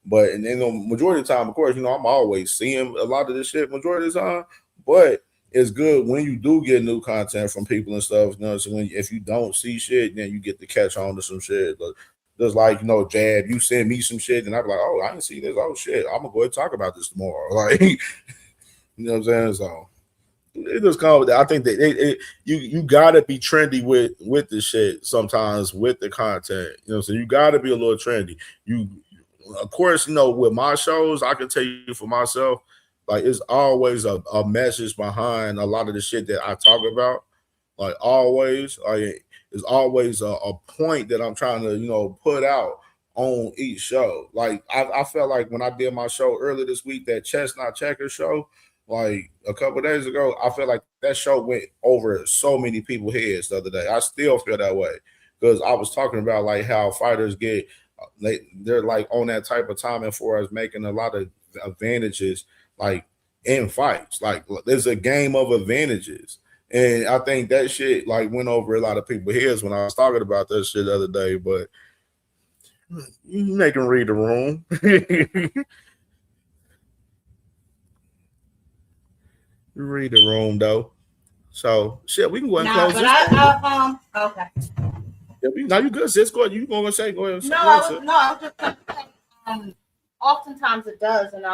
but and then the majority of the time, of course, I'm always seeing a lot of this shit majority of the time, but it's good when you do get new content from people and stuff. So if you don't see shit, then you get to catch on to some shit. But there's like, Jab, you send me some shit, and I'm like, oh, I didn't see this. Oh shit, I'm gonna go ahead and talk about this tomorrow. Like, you know what I'm saying? So it just comes. I think that you gotta be trendy with the shit sometimes with the content. So you gotta be a little trendy. Of course, with my shows, I can tell you for myself, like it's always a message behind a lot of the shit that I talk about. Like always, there's always a point that I'm trying to, put out on each show. Like I felt like when I did my show earlier this week, that Chestnut Checker show, like a couple of days ago, I felt like that show went over so many people's heads the other day. I still feel that way because I was talking about like how fighters they're like on that type of timing for us making a lot of advantages like in fights. Like there's a game of advantages. And I think that shit like went over a lot of people's heads when I was talking about that shit the other day, but you make them read the room. You read the room though. So shit, we can go ahead and close this. Okay. Yeah, now you good, sis. Go ahead. You gonna say? Go ahead. I was just saying, oftentimes it does, and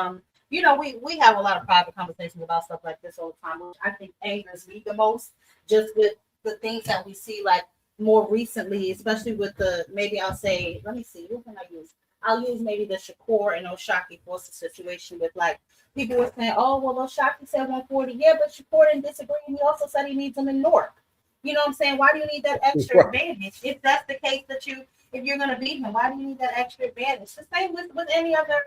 we have a lot of private conversations about stuff like this all the time, which I think angers me the most, just with the things that we see like more recently, especially with maybe I'll say, let me see, what can I use? I'll use maybe the Shakur and Oshaki Foster situation with like people were saying, oh well, Oshaki said 140, yeah, but Shakur didn't disagree, and he also said he needs him in Newark. You know what I'm saying? Why do you need that extra advantage? If that's the case if you're going to beat him, why do you need that extra advantage? The same with any other,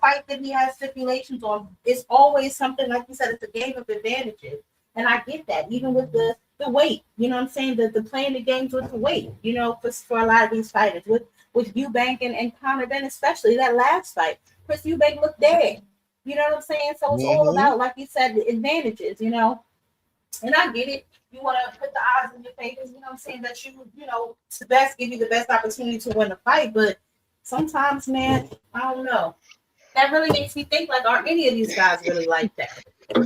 fight that he has stipulations on. It's always something, like you said, it's a game of advantages. And I get that, even with the weight, you know what I'm saying? The playing the games with the weight, for a lot of these fighters. With Eubank and Conor Ben, especially that last fight. Chris Eubank looked dead. You know what I'm saying? So it's all about, like you said, the advantages, And I get it. You want to put the odds in your favors, you know what I'm saying, that give you the best opportunity to win a fight. But sometimes, man, I don't know. That really makes me think, like, are any of these guys really like that? I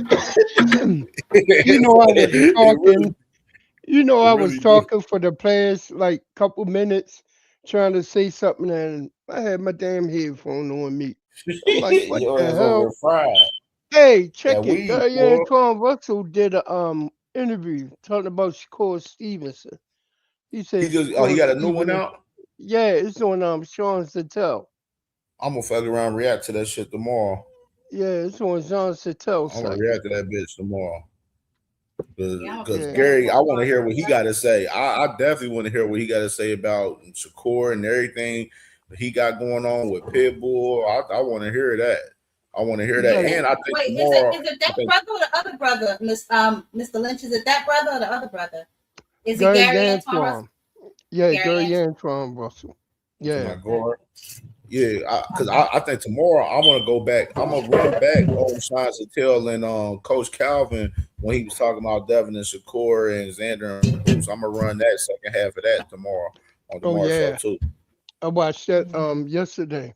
was talking for the players like a couple minutes, trying to say something, and I had my damn headphone on me. I'm like, what the hell? Hey, check it. Antoine Russell did a interview talking about Shakur Stevenson. He said he got a new one out? Yeah, it's on Sean Sattel. I'm gonna fuck around and react to that shit tomorrow. Yeah, it's on Sean Sattel. I'm gonna react to that bitch tomorrow. Because Gary, I want to hear what he got to say. I definitely want to hear what he got to say about Shakur and everything that he got going on with Pitbull. I want to hear that. I want to hear that. And I think is it that brother or the other brother, Mr. Lynch? Is it that brother or the other brother? Is it Gary Antoine? Yeah, Gary Antoine Russell. Yeah. Yeah, because I think tomorrow I'm gonna go back. I'm gonna run back on Sean Sattel and Coach Calvin when he was talking about Devin and Shakur and Xander and Bruce. I'm gonna run that second half of that tomorrow on tomorrow's show too. I watched that yesterday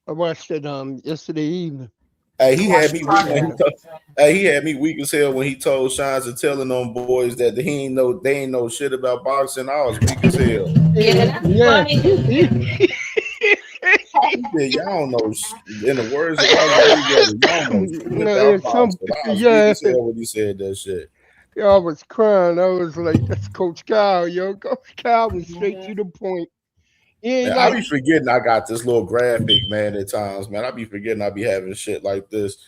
I watched it yesterday evening. Hey, he had me weak. Yeah. He had me weak as hell when he told Shines and telling them boys that they ain't know shit about boxing. I was weak as hell. Yeah, that's Yeah. funny. He said, y'all don't know. In the words of Roger Mayweather, y'all don't know shit No, about it's some boxing. I was weak yeah. as hell when he said that shit. I was crying. I was like, that's Coach Kyle, yo. Coach Kyle was straight to the point. He ain't Man, I like be forgetting I got this little graphic, man, at times, man. I be forgetting I be having shit like this.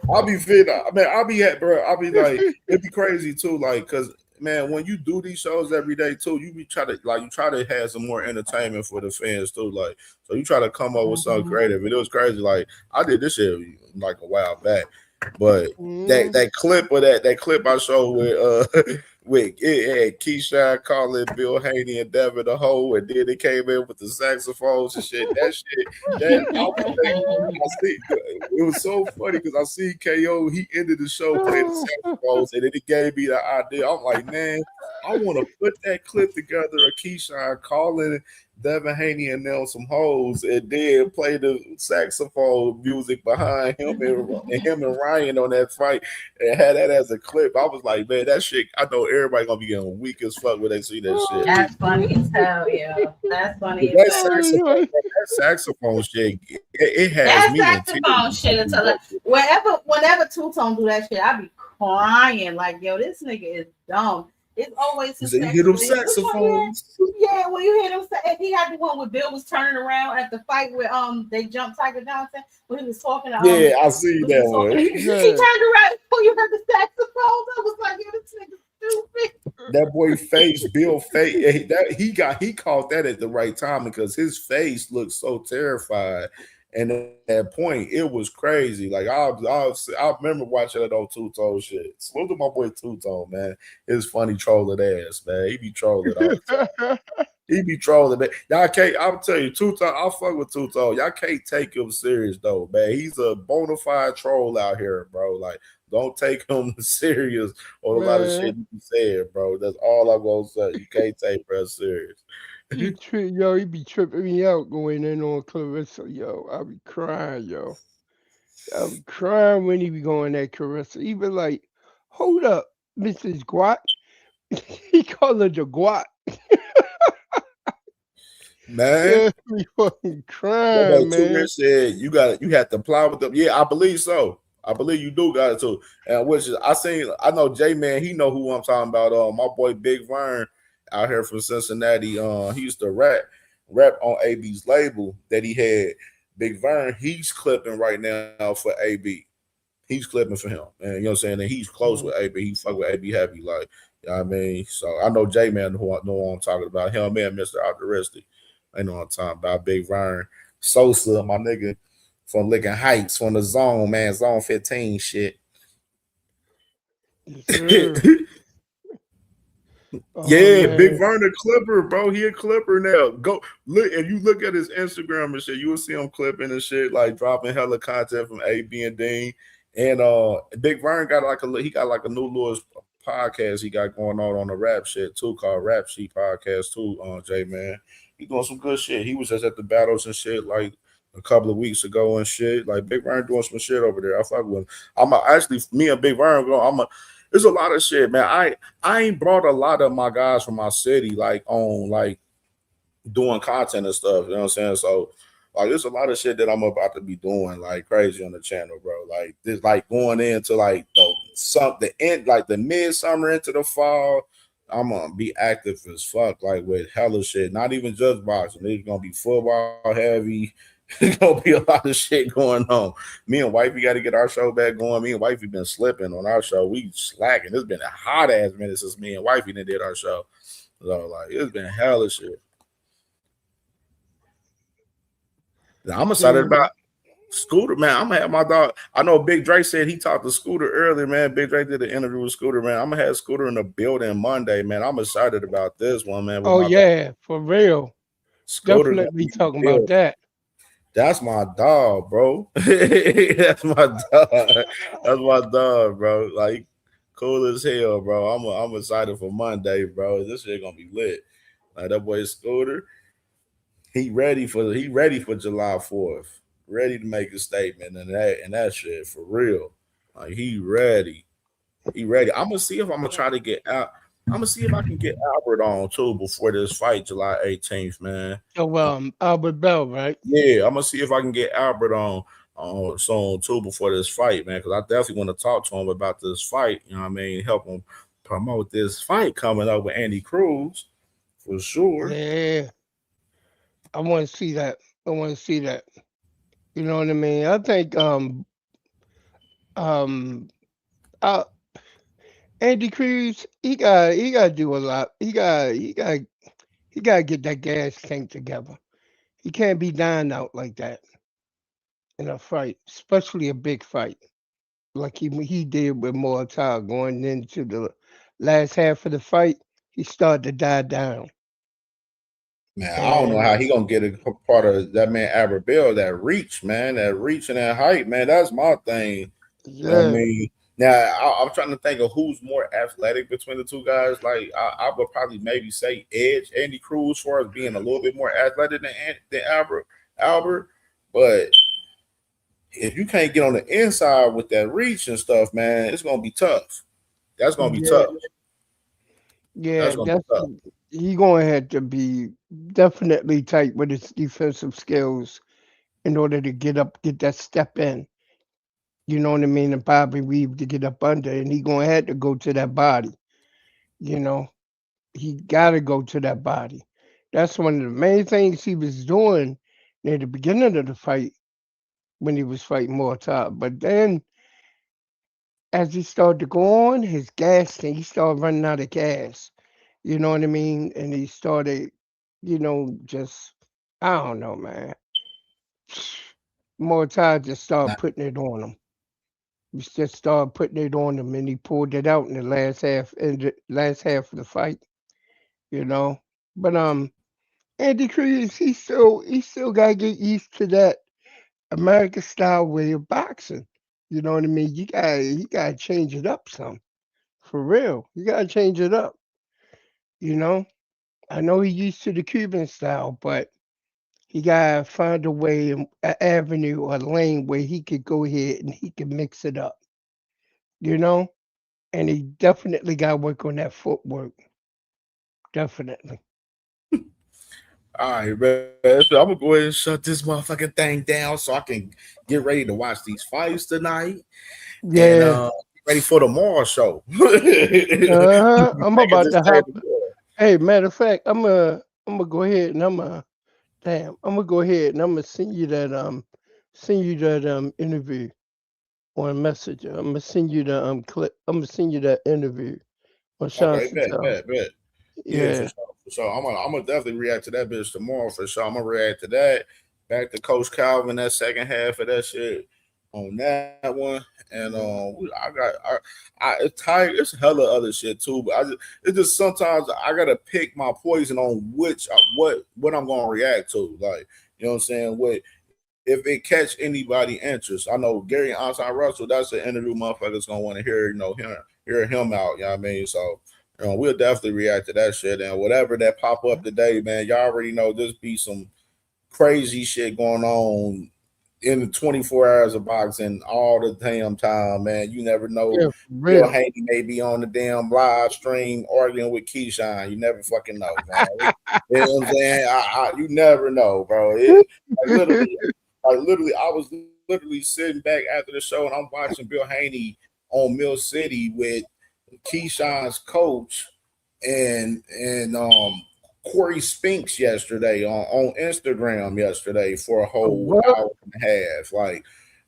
I'll be fit. I mean, I'll be at, bro. I'll be like, it'd be crazy too, like, cause man, when you do these shows every day too, you try to have some more entertainment for the fans too, like, so you try to come up with something creative. And it was crazy, like I did this shit like a while back, but that clip of that clip I showed with with it had Keyshawn calling Bill Haney and Devin a hoe, and then they came in with the saxophones and shit. It was so funny because I see KO, he ended the show playing the saxophones, and then it gave me the idea. I'm like, man, I want to put that clip together of Keyshawn calling Devin Haney and them some hoes, and then play the saxophone music behind him and Ryan on that fight, and had that as a clip. I was like, man, that shit. I know everybody gonna be getting weak as fuck when they see that shit. That's funny as hell, yeah. That's funny. That saxophone shit, it has me. That saxophone shit until whenever Two Tone do that shit, I be crying like, yo, this nigga is dumb. It's always his you hear them saxophones. Yeah, when you hear them, he had the one where Bill was turning around at the fight where they jumped Tiger Johnson when he was talking. Yeah, I see that one. He turned around when you heard the saxophones. I was like, yo, this nigga stupid. That boy face, Bill face, he caught that at the right time because his face looked so terrified. And at that point, it was crazy. Like I remember watching that on Two Tone shit. Salute to my boy Two Tone, man. His funny trolling ass, man. He be trolling all the time. He be trolling, man. Y'all can't. I'll tell you, Two Tone. I'll fuck with Two Tone. Y'all can't take him serious though, man. He's a bona fide troll out here, bro. Like, don't take him serious on a lot of shit he be saying, bro. That's all I'm gonna say. You can't take bro serious. he be tripping me out going in on Clarissa, yo. I be crying, yo. I be crying when he be going at Clarissa. He be like, hold up, Mrs. Guat. He call her the Guat. Man, yeah, be fucking crying, man. Said you have to apply with them. Yeah, I believe so. I believe you do got it too. And which is I know J-Man, he know who I'm talking about. My boy Big Vern out here from Cincinnati. He used to rap on AB's label that he had. Big Vern, he's clipping right now for AB. He's clipping for him. And you know what I'm saying? And he's close with AB. He fuck with AB heavy. Like, you know what I mean? So I know J-Man know who I'm talking about. Him and Mr. Optimistic. I know what I'm talking about. Big Vern. Sosa, my nigga from Licking Heights, from the zone, man. Zone 15 shit. Yeah, Big Vern Clipper, bro. He a Clipper now. Go look if you look at his Instagram and shit, you will see him clipping and shit, like dropping hella content from AB and Dean. And Big Vern got like a new little podcast he got going on the rap shit too, called Rap Sheet Podcast too. J-Man, he doing some good shit. He was just at the battles and shit like a couple of weeks ago and shit. Like Big Vern doing some shit over there. I fuck with him. Me and Big Vern there's a lot of shit, man. I ain't brought a lot of my guys from my city like on like doing content and stuff. You know what I'm saying? So like there's a lot of shit that I'm about to be doing like crazy on the channel, bro. Like this, like going into like the end, like the midsummer into the fall. I'm gonna be active as fuck, like with hella shit. Not even just boxing. It's gonna be football heavy. There's gonna be a lot of shit going on. Me and Wifey got to get our show back going. Me and Wifey been slipping on our show. We slacking. It's been a hot ass minute since me and Wifey did our show. So like it's been hella shit. Now, I'm excited about Scooter, man. I'm gonna have my dog. I know Big Dre said he talked to Scooter earlier, man. Big Dre did an interview with Scooter, man. I'm gonna have Scooter in the building Monday, man. I'm excited about this one, man. Oh yeah, for real. Scooter definitely talking about that. That's my dog, bro. That's my dog. That's my dog, bro. Like cool as hell, bro. I'm excited for Monday, bro. This shit gonna be lit. Like that boy Scooter. he ready for July 4th. Ready to make a statement and that shit for real. Like he ready. He ready. I'm gonna see if I'm gonna try to get out. I'm gonna see if I can get Albert on too before this fight, July 18th, man. So Albert Bell, right? Yeah, I'm gonna see if I can get Albert on soon too before this fight, man. Because I definitely want to talk to him about this fight. You know what I mean? Help him promote this fight coming up with Andy Cruz for sure. Yeah. I want to see that. I want to see that. You know what I mean? I think um Andy Cruz, he got to do a lot. He got to get that gas tank together. He can't be dying out like that in a fight, especially a big fight like he did with Mortal going into the last half of the fight. He started to die down. Man, I don't know how he gonna get a part of that man Albert Bell, that reach, man, that reach and that height, man. That's my thing. You know what I mean? Now I'm trying to think of who's more athletic between the two guys. Like I would probably maybe say Edge, Andy Cruz, for us being a little bit more athletic than Albert. But if you can't get on the inside with that reach and stuff, man, it's gonna be tough. That's gonna be tough. Yeah, he going to have to be definitely tight with his defensive skills in order to get that step in. You know what I mean? And Bobby Reeve to get up under, and he going to have to go to that body. You know, he got to go to that body. That's one of the main things he was doing near the beginning of the fight when he was fighting Mortal. But then, as he started to go on, his gas tank, he started running out of gas. You know what I mean? And he started, just, I don't know, man. Mortal just started putting it on him. He just started putting it on him, and he pulled it out in the last half of the fight. But Andy Cruz, he still gotta get used to that American style way of boxing. You know what I mean? You gotta change it up some. For real. You gotta change it up. I know he's used to the Cuban style, but he gotta find a way, an avenue or lane where he could go ahead and he can mix it up. And he definitely gotta work on that footwork. Definitely. All right, man. So I'm gonna go ahead and shut this motherfucking thing down so I can get ready to watch these fights tonight. Yeah. And ready for tomorrow's show. I'm about to hop. Hey, matter of fact, I'm gonna go ahead and I'm gonna go ahead and I'm gonna send you that interview on Messenger. I'm gonna send you the clip. I'm gonna send you that interview on Sean. Okay, bet. Yeah, for sure. I'm gonna definitely react to that bitch tomorrow for sure. I'm gonna react to that. Back to Coach Calvin, that second half of that shit on that one. And it's tight. It's hella other shit too. But it's just sometimes I gotta pick my poison on which what I'm gonna react to. Like, you know what I'm saying? What if it catch anybody interest? I know Gary Anson Russell, that's an interview motherfuckers gonna want to hear, hear him out. You know what I mean? So we'll definitely react to that shit. And whatever that pop up today, man, y'all already know there's be some crazy shit going on in the 24 hours of boxing all the damn time, man. You never know. Bill Haney may be on the damn live stream arguing with Keyshawn. You never fucking know, man. You know what I'm saying? You never know, bro. Literally, I was literally sitting back after the show and I'm watching Bill Haney on Mill City with Keyshawn's coach and Corey Spinks yesterday on Instagram yesterday for a whole hour and a half. Like,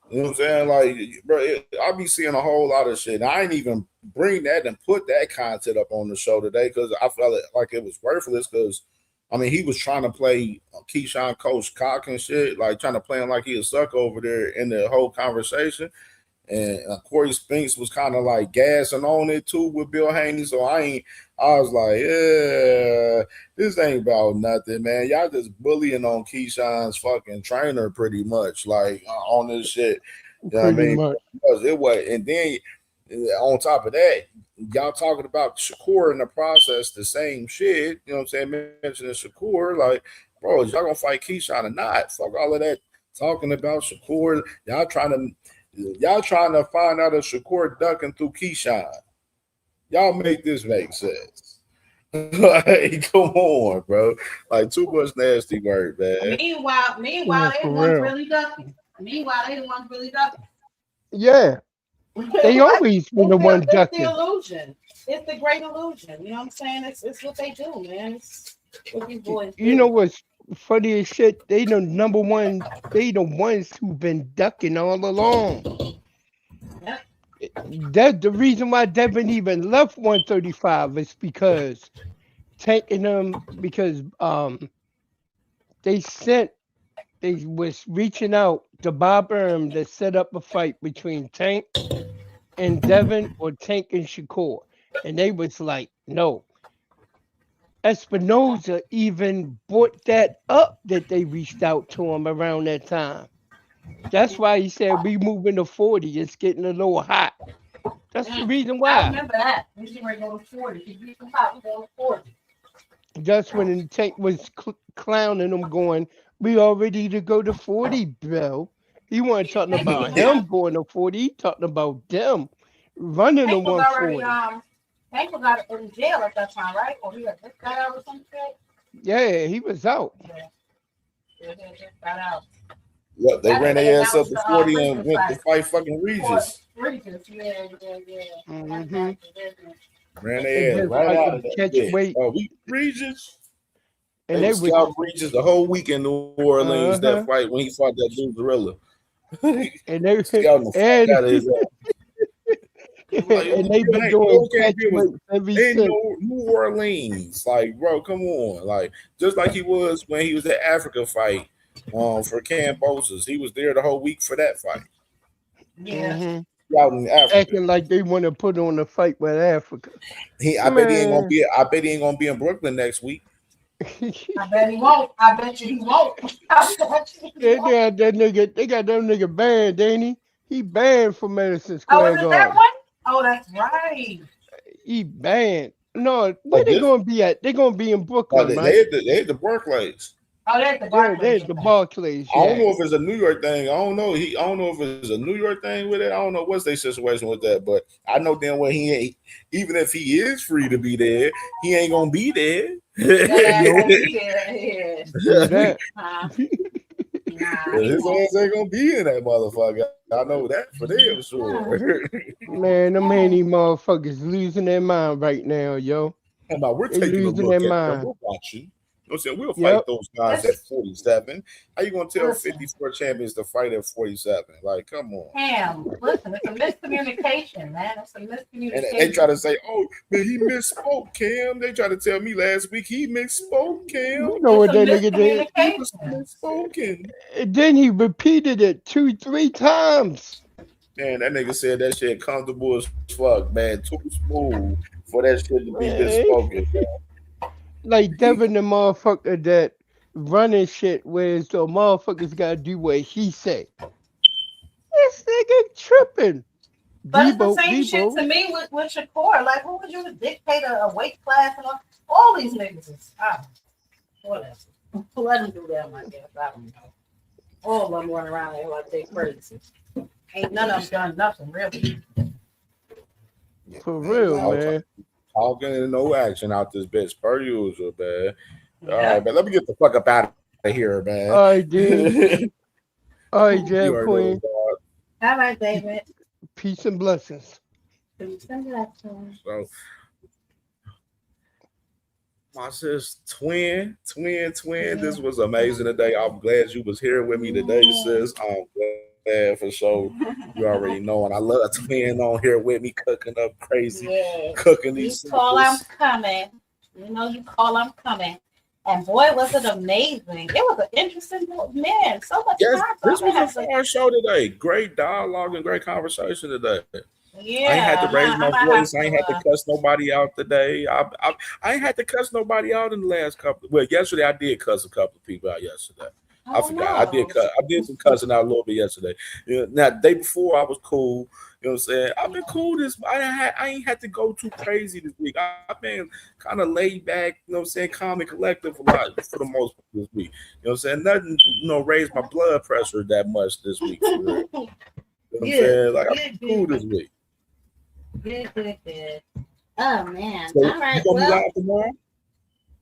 you know what I'm saying? Like, bro, I'll be seeing a whole lot of shit. I ain't even bring that and put that content up on the show today because I felt like it was worthless because, I mean, he was trying to play Keyshawn coach cock and shit, like trying to play him like he was suck over there in the whole conversation. And Corey Spinks was kind of like gassing on it too with Bill Haney. So I was like, yeah, this ain't about nothing, man. Y'all just bullying on Keyshawn's fucking trainer pretty much, like on this shit. You know what I mean? Because it was, and then On top of that, y'all talking about Shakur in the process, the same shit. You know what I'm saying? Mentioning Shakur, like, bro, is y'all gonna fight Keyshawn or not? Fuck all of that talking about Shakur. Y'all trying to find out if Shakur ducking through Keyshawn. Y'all make this make sense. Like, come on, bro. Like, too much nasty word, man. Meanwhile, they the ones really ducking. Yeah, they always been the one It's the ducking. illusion. It's the great illusion. You know what I'm saying? It's what they do, man. It's what these boys do. You know what's funny as shit? They the number one. They the ones who've been ducking all along. Yep. That's the reason why Devin even left 135 is because taking them because they was reaching out to Bob Erm to set up a fight between Tank and Devin or Tank and Shakur, and they was like, no. Espinoza even brought that up that they reached out to him around that time. That's why he said we moving to 40. It's getting a little hot. That's the reason I why. remember that. We should go to 40. If you come out, we go to 40. That's when the Tank was clowning him, going, "We all ready to go to 40, bro." He wasn't talking about him going to 40. He talking about them running to Tank was already 140. Tank was out in jail at that time, right? Or he had just got out or some shit. Yeah, he was out. Yeah, he just got out. Look, they ran their ass up to 40 and went to fight fucking Regis. Regis, yeah. Mm-hmm. Ran their ass right out of that bitch. Oh, we Regis. And they they was was scouting Regis the whole week in New Orleans. That fight when he fought that dude Gorilla. And they scouting the fuck out of his ass. Like, and they've been doing catch weights ever since. New Orleans, like, bro, come on, like, just like he was when he was at Africa fight, for Cambosos. He was there the whole week for that fight. Yeah, out in Africa, acting like they want to put on a fight with Africa. I bet he ain't gonna be. I bet he ain't gonna be in Brooklyn next week. I bet he won't. I bet you he won't. They got that nigga. They got that nigga banned, ain't he? He banned from Madison Square is it Garden. that one? Oh, that's right. He banned. No, where they gonna be at? They gonna be in Brooklyn, right? They had the Barclays. Oh, there's the Barclays. There's the Barclays. I don't know if it's a New York thing. I don't know. I don't know if it's a New York thing with it. I don't know what's their situation with that. But I know damn well he ain't. Even if he is free to be there, he ain't gonna be there. His ass ain't gonna be in that motherfucker. I know that for damn sure. Man, them handy motherfuckers losing their mind right now, yo. We're taking a look at them. We're watching. You know what I'm saying? We'll fight those guys at 47. How you gonna tell 54 champions to fight at 47? Like, come on. Damn, listen, it's a miscommunication, man. It's a miscommunication. And they try to say, "Oh, man, he misspoke, Cam." They tried to tell me last week he misspoke, Cam. You know what that nigga did? He was misspoken. And then he repeated it 2-3 times. Man, that nigga said that shit comfortable as fuck, man. Too smooth for that shit to be misspoken, man. Like Devin, the motherfucker that running shit, where the motherfuckers gotta do what he say. This nigga tripping. But it's the same shit to me with Shakur. Like, who would you dictate a weight class and all these niggas is whatever. Let them do that, I guess. I don't know. All of them running around there like they crazy. Ain't none of them done nothing really. For real, man. Talking and no action out this bitch per usual, man. Yeah. All right, man. Let me get the fuck up out of here, man. All right, dude. All right, Jam Queen. All right, David. Peace and blessings. Peace and blessings. So, my sis, twin. This was amazing today. I'm glad you was here with me today, sis. I'm glad for sure. You already know, and I love a twin on here with me cooking up crazy, cooking these. You call, I'm coming. You know, you call, I'm coming. And boy, was it amazing! It was an interesting man. So much yes, time. This was a fun show today. Great dialogue and great conversation today. Yeah, I ain't had to raise my voice. I ain't had to cuss nobody out today. I ain't had to cuss nobody out in the last couple. Well, yesterday I did cuss a couple of people out yesterday. I forgot. No. I did some cussing out a little bit yesterday. Now, the day before I was cool. You know know what I'm saying? I've been cool this. I ain't had to go too crazy this week. I've been kind of laid back, you know what I'm saying, calm and collective a lot for the most part this week. You know what I'm saying? Nothing, raised my blood pressure that much this week for real. You know what I'm saying? Like, I'm cool this week. Good. Oh man. So, all right. You gonna be live tomorrow?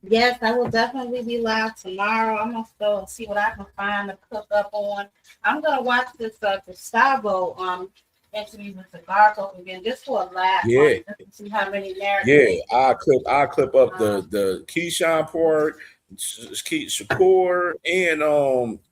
Yes, I will definitely be live tomorrow. I'm gonna go and see what I can find to cook up on. I'm gonna watch this Gustavo interview with the Garco again, just for a laugh. Yeah. Just to see how many narratives. Yeah, I clip up the Keyshawn part, Shakur, and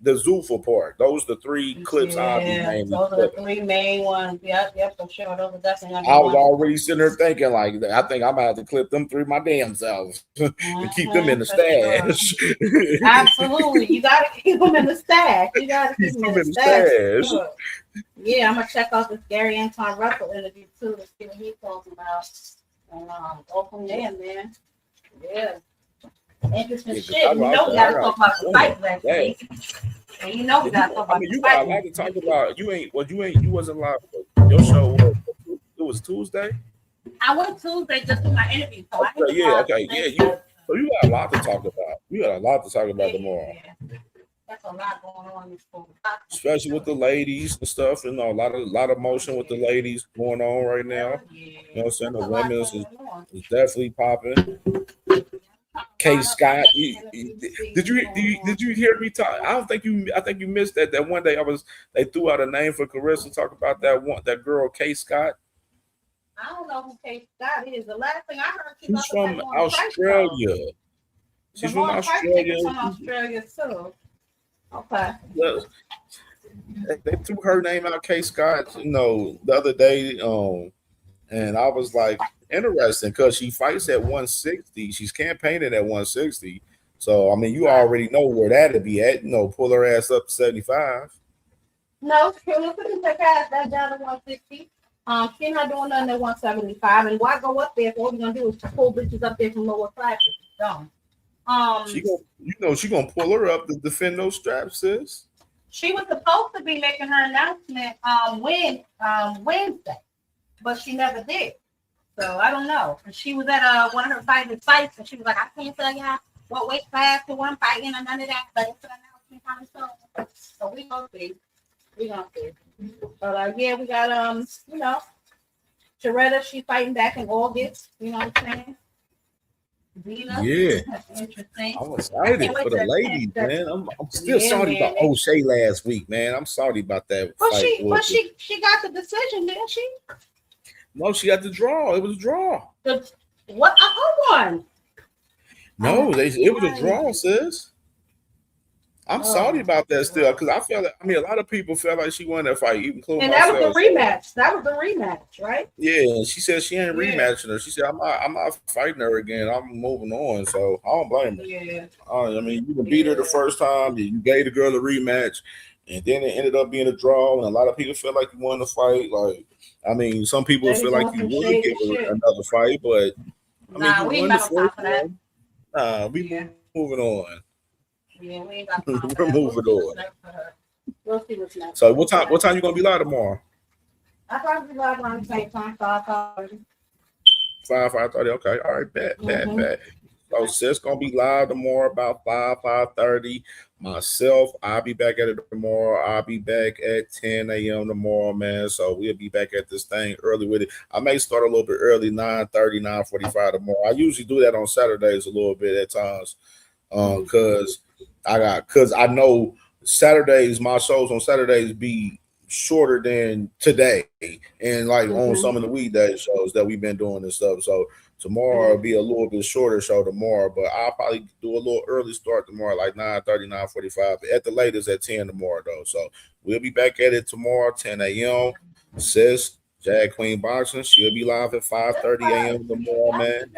the Zulfa part. Those are the three clips I'll be mainly those are the clipping. three main ones. Yep, for sure. Those are definitely gonna be I was ones. already sitting there thinking like, I think I'm gonna have to clip them three my damn selves and keep them in the stash. Sure. Absolutely, you gotta keep them in the stash. You gotta keep them in the stash. Sure. Yeah, I'm gonna check out this Gary Anton Russell interview too to see what he's talking about, and go from there, man. Yeah, interesting shit. You know we gotta talk about the fight last week. And you know we gotta talk about you got a lot to talk about. You wasn't live. Your show it was Tuesday. I went Tuesday just for my interview. So So you got a lot to talk about. You got a lot to talk about tomorrow. That's a lot going on in this school. Especially with the ladies and stuff, a lot of motion with the ladies going on right now. You know what I'm saying? The women's is definitely popping. K. Scott, did you hear me talk? I think you missed that one day they threw out a name for Carissa, talk about that girl K. Scott. I don't know who K. Scott is. The last thing I heard, she's from Australia. She's from Australia. From Australia too. Okay. They threw her name out, K. Scott, the other day, and I was like, interesting, because she fights at 160. She's campaigning at 160. So, I mean, you already know where that'd be at. Pull her ass up to 75. No, she can take her ass back down to 160. She's not doing nothing at 175. And why go up there if all we're going to do is pull bitches up there from lower classes? Dumb. She gonna pull her up to defend those straps, sis. She was supposed to be making her announcement Wednesday, but she never did. So I don't know. And she was at one of her fights, and she was like, "I can't tell y'all what weight class to one fighting or none of that, but it's an announcement coming soon." So we gonna see. But yeah, we got Sharetta. She's fighting back in August. You know what I'm saying? Yeah, interesting. I'm excited for the ladies, man. I'm still salty about O'Shea last week, man. I'm salty about that. But she got the decision, didn't she? No, she got the draw. It was a draw. What? Who won? No, it was a draw, sis. I'm salty about that still, because I felt like, a lot of people felt like she won that fight, even including myself. And that was the rematch. That was the rematch, right? Yeah, she said she ain't rematching her. She said, I'm not fighting her again. I'm moving on. So I don't blame her. Yeah. You beat her the first time. You gave the girl a rematch, and then it ended up being a draw. And a lot of people felt like you won the fight. Like, some people feel like you would give her another fight, but we ain't got no time for that. Moving on. Yeah, we ain't got time for We're moving on. We'll see what's next. So what time you gonna be live tomorrow? I probably be live around the same time, 5:30. 5:30. Okay, all right, bet. So sis gonna be live tomorrow about 5:30. Myself, I'll be back at it tomorrow. I'll be back at 10 a.m. tomorrow, man. So we'll be back at this thing early with it. I may start a little bit early, 9:30, 9:45 tomorrow. I usually do that on Saturdays a little bit at times, because I know Saturdays, my shows on Saturdays be shorter than today, and on some of the weekday shows that we've been doing and stuff. So tomorrow will be a little bit shorter show tomorrow, but I'll probably do a little early start tomorrow, like 9:30, 9:45, at the latest at 10 tomorrow though. So we'll be back at it tomorrow, 10 a.m. Sis, Jag Queen Boxing, she'll be live at 5:30 a.m. tomorrow, man.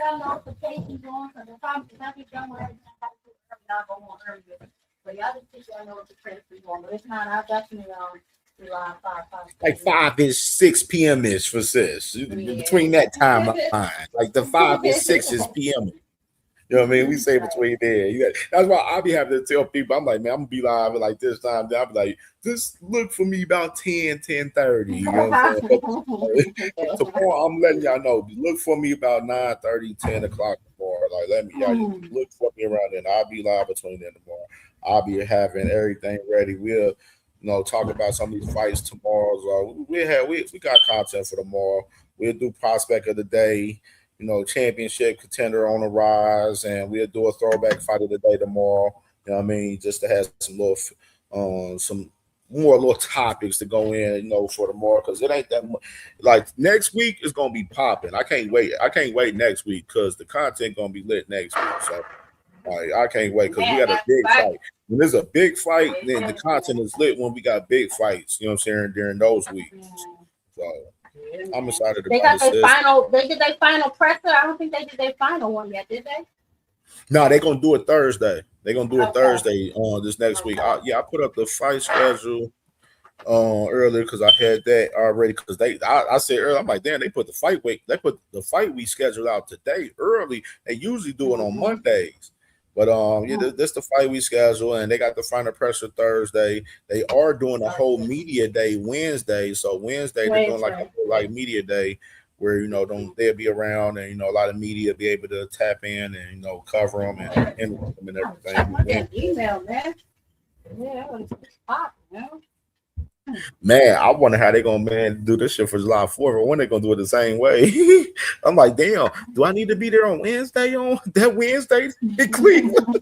So y'all just think y'all know what the trend is going, but it's not. I'll definitely be live 5. Like 5-ish, 6 p.m.-ish for sis. Between that time line. Like the 5 and 6 is p.m. You know what I mean? We say between there. That's why I be having to tell people, I'm like, man, I'm going to be live at like this time. Then I'll be like, just look for me about 10:30. You know what I'm saying? Tomorrow, I'm letting y'all know. Look for me about 9:30, 10 o'clock tomorrow. Like, let me, y'all look for me around then. I'll be live between then tomorrow. I'll be having everything ready. We'll, talk about some of these fights tomorrow. So we got content for tomorrow. We'll do prospect of the day, championship contender on the rise, and we'll do a throwback fight of the day tomorrow. You know what I mean? Just to have some more little topics to go in, for tomorrow, because it ain't that much. Like next week is gonna be popping. I can't wait. I can't wait next week because the content gonna be lit next week. So I can't wait because we got a big fight. When there's a big fight, then the content is lit when we got big fights. You know what I'm saying? During those weeks. So I'm excited They about got this. They did their final presser. I don't think they did their final one yet, did they? No, they're gonna do it Thursday. They're gonna do it Thursday this next week. I put up the fight schedule earlier because I had that already. Because I said earlier, I'm like, damn, they put the fight week we scheduled out today early. They usually do it on Mondays. But this the fight we schedule, and they got the final pressure Thursday. They are doing a whole media day Wednesday. So Wednesday they're doing like a whole media day where they'll be around, and a lot of media be able to tap in and cover them and interview them and everything. Email, man. Yeah, that was hot, Man, I wonder how they gonna do this shit for July 4th, or when they gonna do it the same way. I'm like, damn, do I need to be there on Wednesday in Cleveland?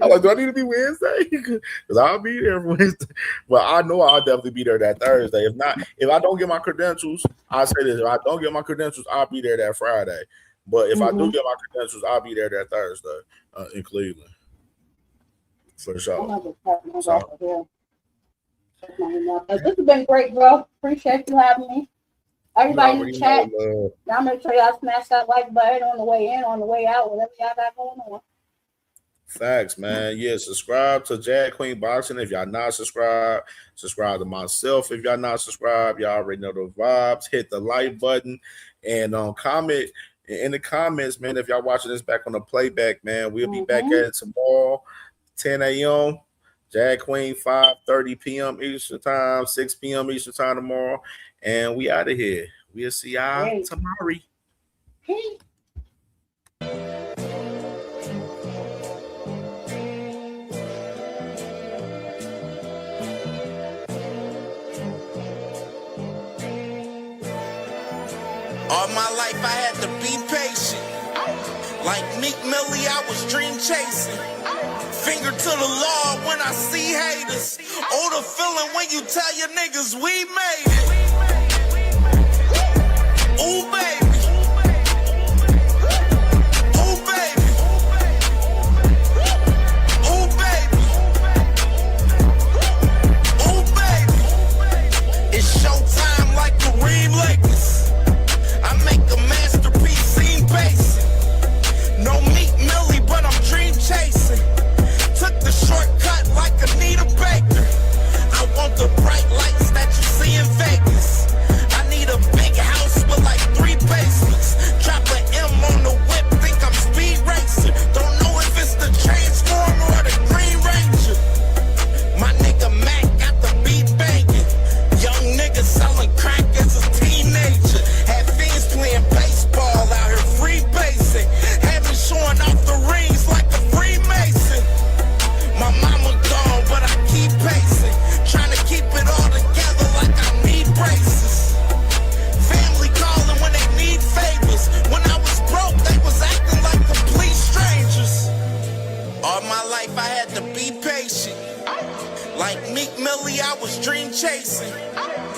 I'm like, do I need to be Wednesday? Because I'll be there Wednesday. Well, I know I'll definitely be there that Thursday. If I don't get my credentials, I'll say this: if I don't get my credentials, I'll be there that Friday. But if I do get my credentials, I'll be there that Thursday in Cleveland for sure. So, this has been great, bro. Appreciate you having me. Everybody in the chat, y'all make sure y'all smash that like button on the way in, on the way out, whatever y'all got going on. Facts, man. Yeah, subscribe to Jag Queen Boxing if y'all not subscribed. Subscribe to myself if y'all not subscribed. Y'all already know the vibes. Hit the like button and comment in the comments, man. If y'all watching this back on the playback, man, we'll be back at it tomorrow, 10 a.m. Jag Queen, 5:30 p.m. Eastern time, 6 p.m. Eastern time tomorrow. And we out of here. We'll see y'all tomorrow. All my life I had to be patient. Like Meek Millie, I was dream chasing. Finger to the law when I see haters. Oh, the feeling when you tell your niggas we made it. Ooh, baby. Ooh, baby. Ooh, baby. Ooh, baby. It's showtime like Kareem Lakers. I make a masterpiece, seem basic. No Meek Millie, but I'm dream chasing. Took the shortcut like Anita Baker. I want the bright lights that you see in Vegas. I need a big house with like 3 basements. Drop an M on the whip, think I'm speed racing. Don't know if it's the Transformer or the Green Ranger. My nigga Mac got the beat banging. Young nigga selling crack as a teenager. Had fiends playing baseball out here free basing. Had me showing off the rings like a Freemason. My mama gone, but I keep pacing. Trying to keep it all together like I need braces. Family calling when they need favors. When I was broke, they was acting like complete strangers. All my life I had to be patient. Like Meek Millie, I was dream chasing.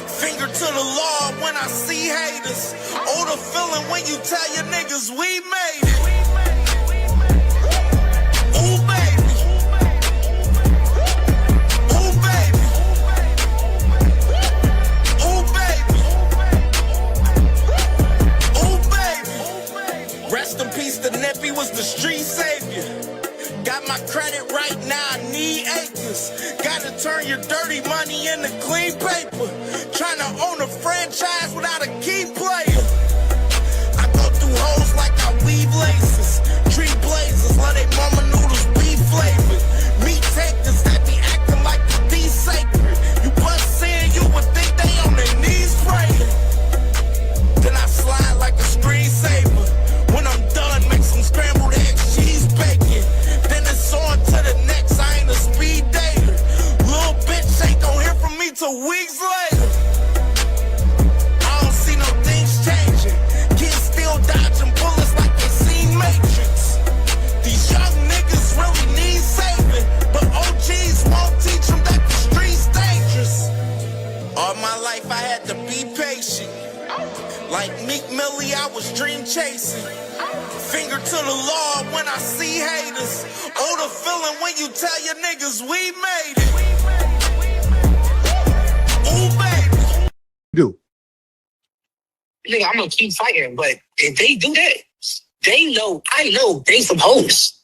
Finger to the law when I see haters. Oh, the feeling when you tell your niggas we made it. Ooh, baby. Ooh, baby. Ooh, baby. Ooh, baby. Rest in peace, the Nippy was the street savior. Got my credit right now, I need acres. Gotta turn your dirty money into clean paper. Trying to own a franchise without a key player. I go through holes like I weave laces. Tree blazers, chasing. Finger to the Lord when I see haters. Oh, the feeling when you tell your niggas we made it. Ooh, baby. Do. Nigga, I'm gonna keep fighting, but if they do that, they know, I know they some hoes.